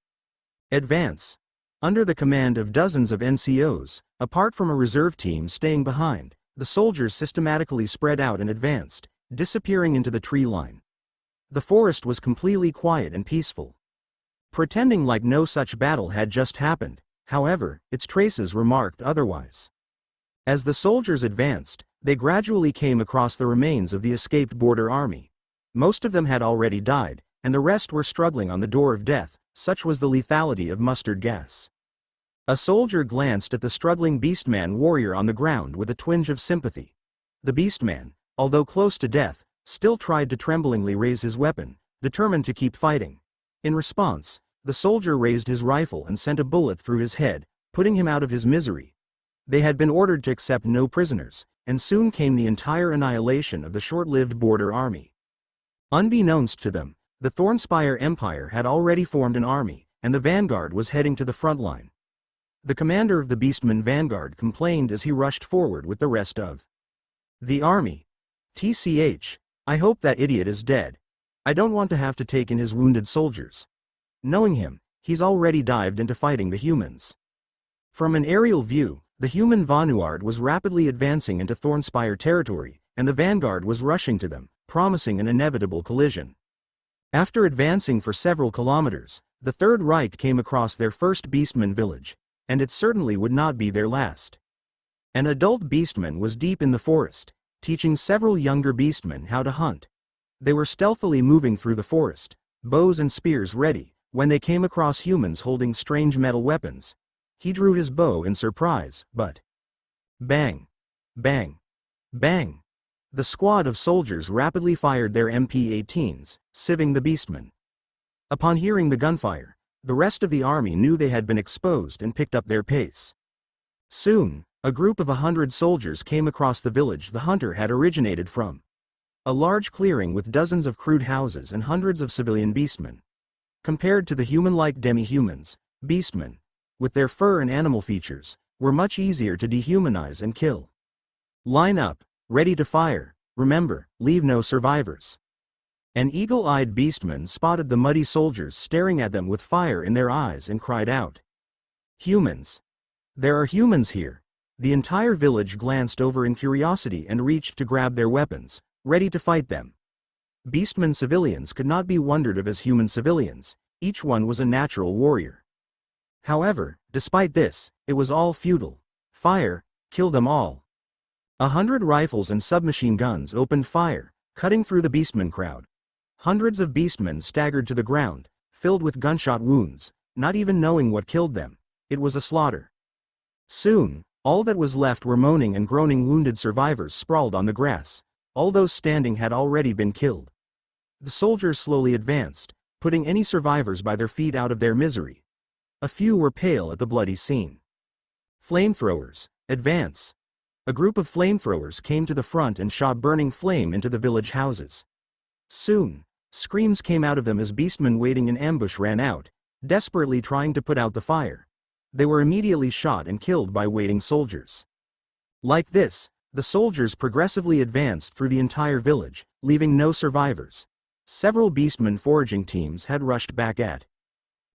Advance. Under the command of dozens of NCOs, apart from a reserve team staying behind, the soldiers systematically spread out and advanced, disappearing into the tree line. The forest was completely quiet and peaceful. Pretending like no such battle had just happened, however, its traces were marked otherwise. As the soldiers advanced, they gradually came across the remains of the escaped border army. Most of them had already died, and the rest were struggling on the door of death, such was the lethality of mustard gas. A soldier glanced at the struggling beastman warrior on the ground with a twinge of sympathy. The beastman, although close to death, still tried to tremblingly raise his weapon, determined to keep fighting. In response, the soldier raised his rifle and sent a bullet through his head, putting him out of his misery. They had been ordered to accept no prisoners, and soon came the entire annihilation of the short-lived border army. Unbeknownst to them, the Thornspire Empire had already formed an army, and the vanguard was heading to the front line. The commander of the Beastmen vanguard complained as he rushed forward with the rest of the army. "TCH, I hope that idiot is dead. I don't want to have to take in his wounded soldiers." Knowing him, he's already dived into fighting the humans. From an aerial view, the human vanguard was rapidly advancing into Thornspire territory, and the vanguard was rushing to them, promising an inevitable collision. After advancing for several kilometers, the Third Reich came across their first Beastman village, and it certainly would not be their last. An adult Beastman was deep in the forest, teaching several younger Beastmen how to hunt. They were stealthily moving through the forest, bows and spears ready, when they came across humans holding strange metal weapons. He drew his bow in surprise, but bang! Bang! Bang! The squad of soldiers rapidly fired their MP-18s, sieving the Beastmen. Upon hearing the gunfire, the rest of the army knew they had been exposed and picked up their pace. Soon, a group of 100 soldiers came across the village the hunter had originated from. A large clearing with dozens of crude houses and hundreds of civilian Beastmen. Compared to the human-like demi-humans, Beastmen, with their fur and animal features, were much easier to dehumanize and kill. "Line up, ready to fire, remember, leave no survivors." An eagle-eyed Beastman spotted the muddy soldiers staring at them with fire in their eyes and cried out, "Humans! There are humans here!" The entire village glanced over in curiosity and reached to grab their weapons, ready to fight them. Beastman civilians could not be wondered of as human civilians, each one was a natural warrior. However, despite this, it was all futile. Fire, kill them all. 100 rifles and submachine guns opened fire, cutting through the Beastman crowd. Hundreds of Beastmen staggered to the ground, filled with gunshot wounds, not even knowing what killed them. It was a slaughter. Soon, all that was left were moaning and groaning wounded survivors sprawled on the grass. All those standing had already been killed. The soldiers slowly advanced, putting any survivors by their feet out of their misery. A few were pale at the bloody scene. "Flamethrowers, advance!" A group of flamethrowers came to the front and shot burning flame into the village houses. Soon, screams came out of them as Beastmen waiting in ambush ran out, desperately trying to put out the fire. They were immediately shot and killed by waiting soldiers. Like this, the soldiers progressively advanced through the entire village, leaving no survivors. Several Beastmen foraging teams had rushed back at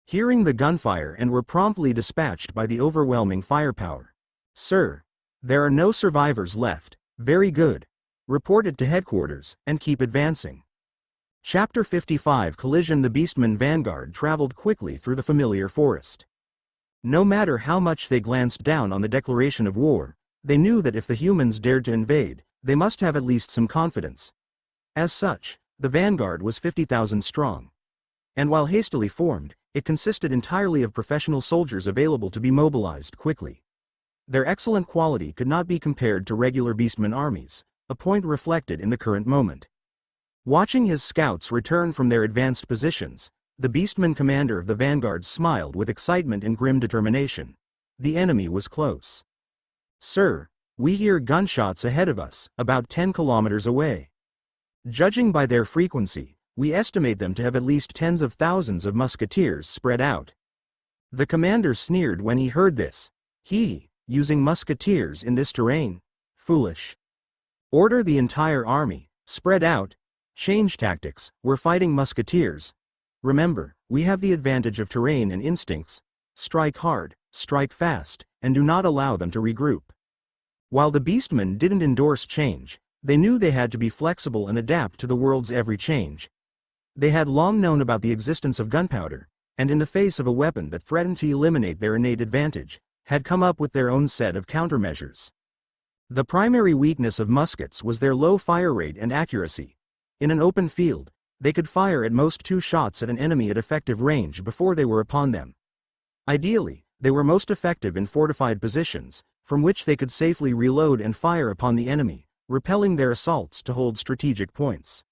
hearing the gunfire and were promptly dispatched by the overwhelming firepower. "Sir, there are no survivors left." "Very good. Report it to headquarters, and keep advancing." Chapter 55 Collision. The Beastman vanguard traveled quickly through the familiar forest. No matter how much they glanced down on the declaration of war, they knew that if the humans dared to invade, they must have at least some confidence. As such, the vanguard was 50,000 strong. And while hastily formed, it consisted entirely of professional soldiers available to be mobilized quickly. Their excellent quality could not be compared to regular Beastman armies, a point reflected in the current moment. Watching his scouts return from their advanced positions, the Beastman commander of the vanguard smiled with excitement and grim determination. The enemy was close. "Sir, we hear gunshots ahead of us, about 10 kilometers away. Judging by their frequency, we estimate them to have at least tens of thousands of musketeers spread out." The commander sneered when he heard this. Using musketeers in this terrain? Foolish. Order the entire army, spread out, change tactics, we're fighting musketeers. Remember, we have the advantage of terrain and instincts. Strike hard, strike fast, and do not allow them to regroup. While the Beastmen didn't endorse change, they knew they had to be flexible and adapt to the world's every change. They had long known about the existence of gunpowder, and in the face of a weapon that threatened to eliminate their innate advantage, had come up with their own set of countermeasures. The primary weakness of muskets was their low fire rate and accuracy. In an open field, they could fire at most 2 shots at an enemy at effective range before they were upon them. Ideally, they were most effective in fortified positions, from which they could safely reload and fire upon the enemy, repelling their assaults to hold strategic points.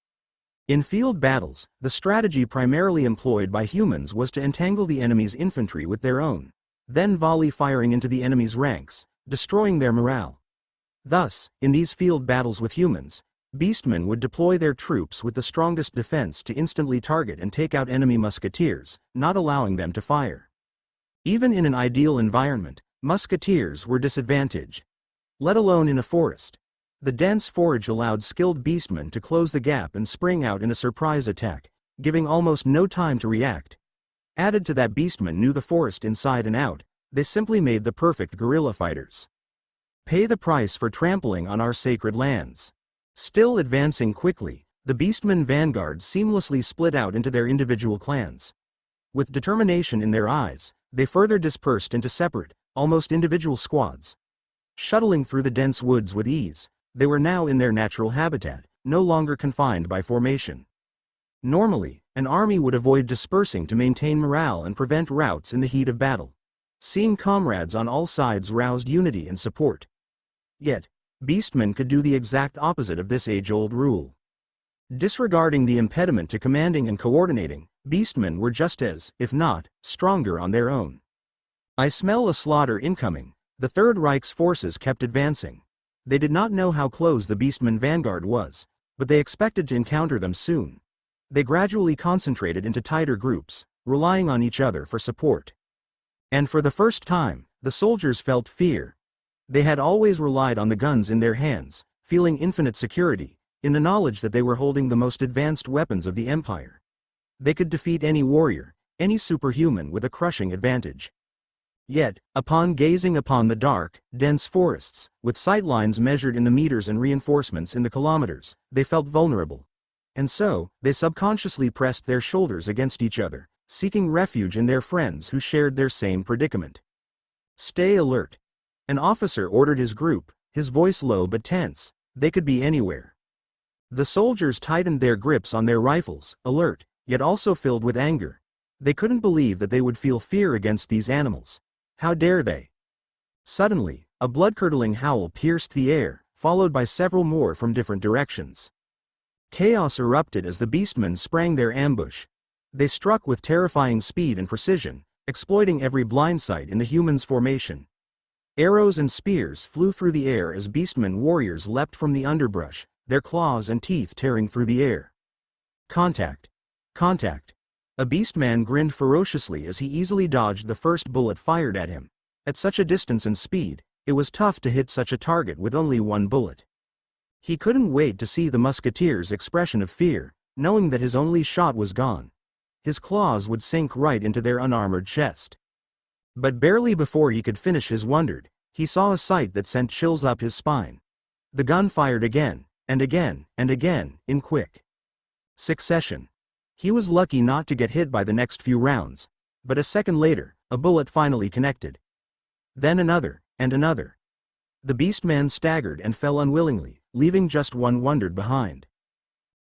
In field battles, the strategy primarily employed by humans was to entangle the enemy's infantry with their own, then volley firing into the enemy's ranks, destroying their morale. Thus, in these field battles with humans, Beastmen would deploy their troops with the strongest defense to instantly target and take out enemy musketeers, not allowing them to fire. Even in an ideal environment, musketeers were disadvantaged, let alone in a forest. The dense forage allowed skilled beastmen to close the gap and spring out in a surprise attack, giving almost no time to react. Added to that, beastmen knew the forest inside and out. They simply made the perfect guerrilla fighters. Pay the price for trampling on our sacred lands. Still advancing quickly, the beastmen vanguard seamlessly split out into their individual clans. With determination in their eyes, they further dispersed into separate, almost individual squads. Shuttling through the dense woods with ease, they were now in their natural habitat, no longer confined by formation. Normally, an army would avoid dispersing to maintain morale and prevent routs in the heat of battle. Seeing comrades on all sides roused unity and support. Yet, beastmen could do the exact opposite of this age-old rule. Disregarding the impediment to commanding and coordinating, beastmen were just as, if not, stronger on their own. I smell a slaughter incoming. The Third Reich's forces kept advancing. They did not know how close the beastmen vanguard was, but they expected to encounter them soon. They gradually concentrated into tighter groups, relying on each other for support. And for the first time, the soldiers felt fear. They had always relied on the guns in their hands, feeling infinite security, in the knowledge that they were holding the most advanced weapons of the empire. They could defeat any warrior, any superhuman with a crushing advantage. Yet, upon gazing upon the dark, dense forests, with sightlines measured in the meters and reinforcements in the kilometers, they felt vulnerable. And so, they subconsciously pressed their shoulders against each other, seeking refuge in their friends who shared their same predicament. Stay alert. An officer ordered his group, his voice low but tense. They could be anywhere. The soldiers tightened their grips on their rifles, alert, yet also filled with anger. They couldn't believe that they would feel fear against these animals. How dare they? Suddenly, a blood-curdling howl pierced the air, followed by several more from different directions. Chaos erupted as the beastmen sprang their ambush. They struck with terrifying speed and precision, exploiting every blind sight in the humans' formation. Arrows and spears flew through the air as beastmen warriors leapt from the underbrush, their claws and teeth tearing through the air. Contact. Contact. A beastman grinned ferociously as he easily dodged the first bullet fired at him. At such a distance and speed, it was tough to hit such a target with only one bullet. He couldn't wait to see the musketeer's expression of fear, knowing that his only shot was gone. His claws would sink right into their unarmored chest. But barely before he could finish his wonder, he saw a sight that sent chills up his spine. The gun fired again, and again, and again, in quick succession. He was lucky not to get hit by the next few rounds, but a second later, a bullet finally connected. Then another, and another. The beastman staggered and fell unwillingly, leaving just one wounded behind.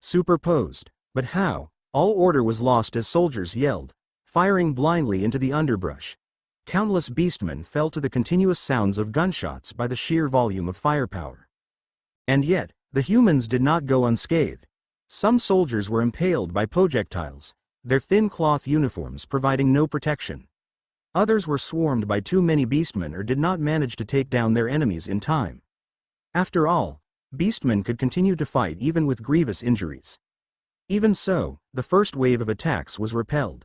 Superposed. But how? All order was lost as soldiers yelled, firing blindly into the underbrush. Countless beastmen fell to the continuous sounds of gunshots by the sheer volume of firepower. And yet, the humans did not go unscathed. Some soldiers were impaled by projectiles, their thin cloth uniforms providing no protection. Others were swarmed by too many beastmen or did not manage to take down their enemies in time. After all, beastmen could continue to fight even with grievous injuries. Even so, the first wave of attacks was repelled.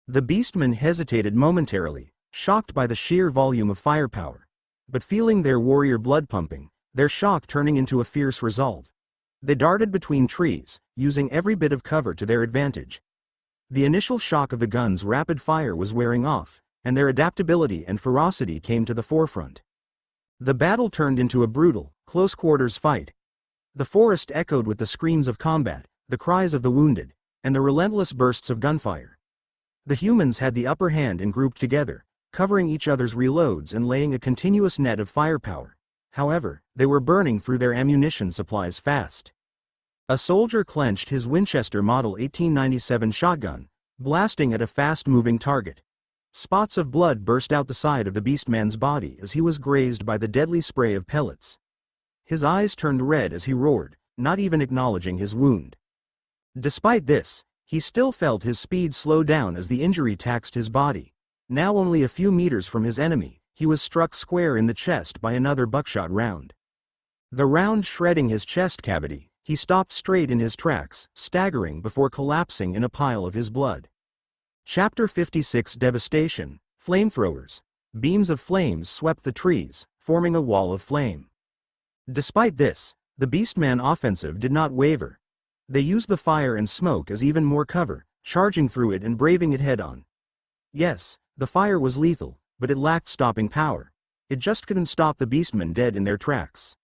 The beastmen hesitated momentarily, shocked by the sheer volume of firepower, but feeling their warrior blood pumping, their shock turning into a fierce resolve. They darted between trees, using every bit of cover to their advantage. The initial shock of the gun's rapid fire was wearing off, and their adaptability and ferocity came to the forefront. The battle turned into a brutal, close-quarters fight. The forest echoed with the screams of combat, the cries of the wounded, and the relentless bursts of gunfire. The humans had the upper hand and grouped together, covering each other's reloads and laying a continuous net of firepower. However, they were burning through their ammunition supplies fast. A soldier clenched his Winchester Model 1897 shotgun, blasting at a fast-moving target. Spots of blood burst out the side of the beastman's body as he was grazed by the deadly spray of pellets. His eyes turned red as he roared, not even acknowledging his wound. Despite this, he still felt his speed slow down as the injury taxed his body. Now only a few meters from his enemy, he was struck square in the chest by another buckshot round. The round shredding his chest cavity, he stopped straight in his tracks, staggering before collapsing in a pile of his blood. Chapter 56 Devastation, Flamethrowers. Beams of flames swept the trees, forming a wall of flame. Despite this, the Beastman offensive did not waver. They used the fire and smoke as even more cover, charging through it and braving it head-on. Yes, the fire was lethal, but it lacked stopping power. It just couldn't stop the Beastmen dead in their tracks.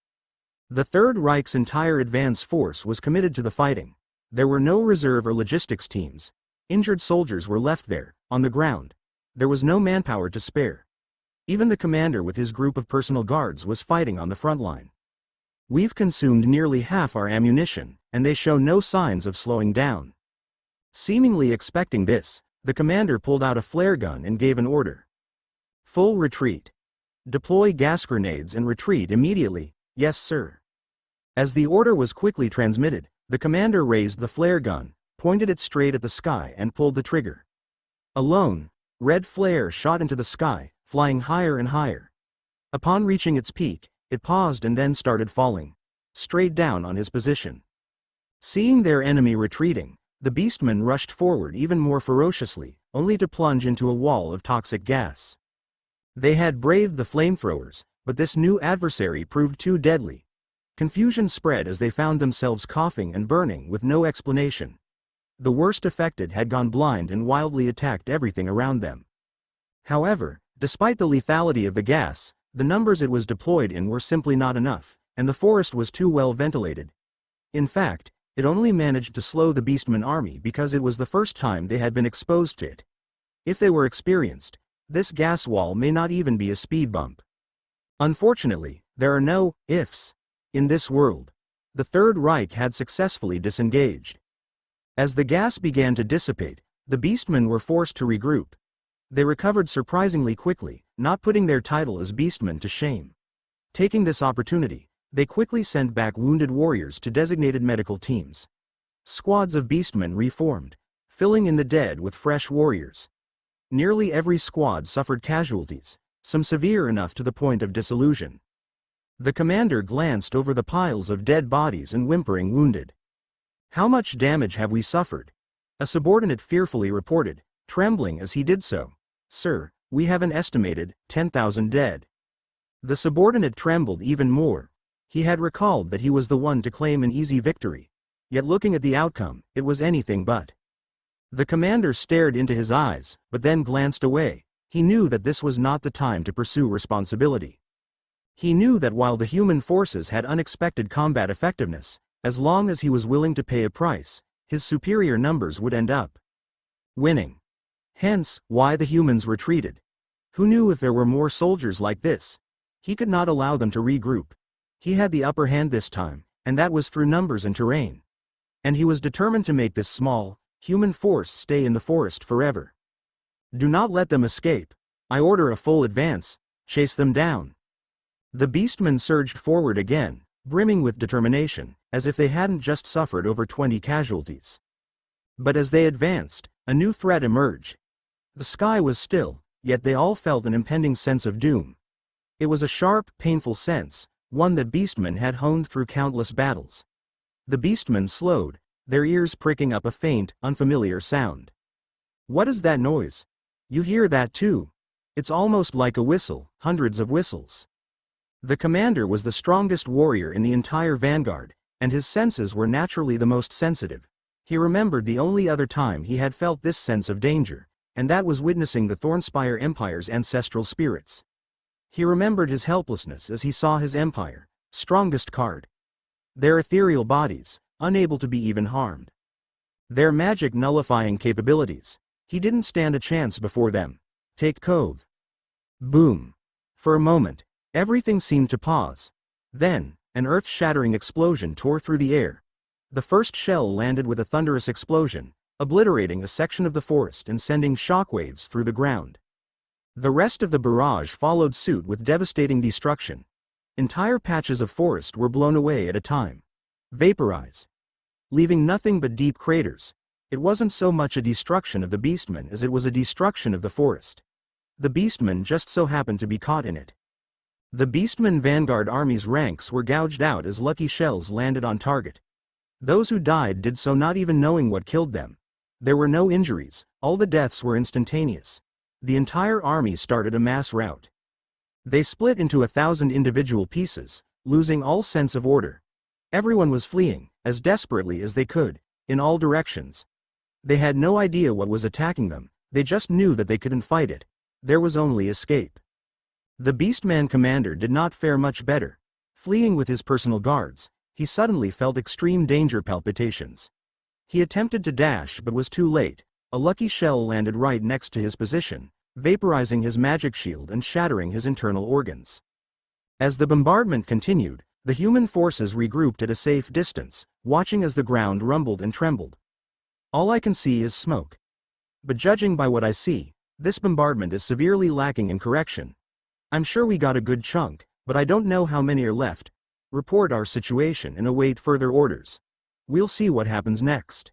The Third Reich's entire advance force was committed to the fighting. There were no reserve or logistics teams. Injured soldiers were left there, on the ground. There was no manpower to spare. Even the commander with his group of personal guards was fighting on the front line. We've consumed nearly half our ammunition, and they show no signs of slowing down. Seemingly expecting this, the commander pulled out a flare gun and gave an order. Full retreat. Deploy gas grenades and retreat immediately. Yes, sir. As the order was quickly transmitted, the commander raised the flare gun, pointed it straight at the sky and pulled the trigger. A lone, red flare shot into the sky, flying higher and higher. Upon reaching its peak, it paused and then started falling, straight down on his position. Seeing their enemy retreating, the Beastmen rushed forward even more ferociously, only to plunge into a wall of toxic gas. They had braved the flamethrowers, but this new adversary proved too deadly. Confusion spread as they found themselves coughing and burning with no explanation. The worst affected had gone blind and wildly attacked everything around them. However, despite the lethality of the gas, the numbers it was deployed in were simply not enough, and the forest was too well ventilated. In fact, it only managed to slow the Beastman army because it was the first time they had been exposed to it. If they were experienced, this gas wall may not even be a speed bump. Unfortunately, there are no ifs in this world. The Third Reich had successfully disengaged. As the gas began to dissipate, the Beastmen were forced to regroup. They recovered surprisingly quickly, not putting their title as Beastmen to shame. Taking this opportunity, they quickly sent back wounded warriors to designated medical teams. Squads of Beastmen reformed, filling in the dead with fresh warriors. Nearly every squad suffered casualties, some severe enough to the point of disillusion. The commander glanced over the piles of dead bodies and whimpering wounded. "How much damage have we suffered?" A subordinate fearfully reported, trembling as he did so. "Sir, we have an estimated 10,000 dead." The subordinate trembled even more. He had recalled that he was the one to claim an easy victory. Yet looking at the outcome, it was anything but. The commander stared into his eyes, but then glanced away. He knew that this was not the time to pursue responsibility. He knew that while the human forces had unexpected combat effectiveness, as long as he was willing to pay a price, his superior numbers would end up winning. Hence, why the humans retreated. Who knew if there were more soldiers like this? He could not allow them to regroup. He had the upper hand this time, and that was through numbers and terrain. And he was determined to make this small, human force stay in the forest forever. "Do not let them escape. I order a full advance. Chase them down." The Beastmen surged forward again, brimming with determination, as if they hadn't just suffered over 20 casualties. But as they advanced, a new threat emerged. The sky was still, yet they all felt an impending sense of doom. It was a sharp, painful sense, one that Beastmen had honed through countless battles. The Beastmen slowed, their ears pricking up a faint, unfamiliar sound. "What is that noise? You hear that too? It's almost like a whistle, hundreds of whistles." The commander was the strongest warrior in the entire vanguard, and his senses were naturally the most sensitive. He remembered the only other time he had felt this sense of danger, and that was witnessing the Thornspire Empire's ancestral spirits. He remembered his helplessness as he saw his empire, strongest card. Their ethereal bodies, unable to be even harmed. Their magic nullifying capabilities. He didn't stand a chance before them. Take Cove. Boom. For a moment, everything seemed to pause. Then, an earth-shattering explosion tore through the air. The first shell landed with a thunderous explosion, obliterating a section of the forest and sending shockwaves through the ground. The rest of the barrage followed suit with devastating destruction. Entire patches of forest were blown away at a time. Vaporize. Leaving nothing but deep craters. It wasn't so much a destruction of the Beastmen as it was a destruction of the forest. The Beastmen just so happened to be caught in it. The Beastmen Vanguard Army's ranks were gouged out as lucky shells landed on target. Those who died did so not even knowing what killed them. There were no injuries, all the deaths were instantaneous. The entire army started a mass rout. They split into 1,000 individual pieces, losing all sense of order. Everyone was fleeing, as desperately as they could, in all directions. They had no idea what was attacking them, they just knew that they couldn't fight it. There was only escape. The Beastman commander did not fare much better. Fleeing with his personal guards, he suddenly felt extreme danger palpitations. He attempted to dash but was too late. A lucky shell landed right next to his position, vaporizing his magic shield and shattering his internal organs. As the bombardment continued, the human forces regrouped at a safe distance, watching as the ground rumbled and trembled. All I can see is smoke. But judging by what I see, this bombardment is severely lacking in correction. I'm sure we got a good chunk, but I don't know how many are left. Report our situation and await further orders. We'll see what happens next.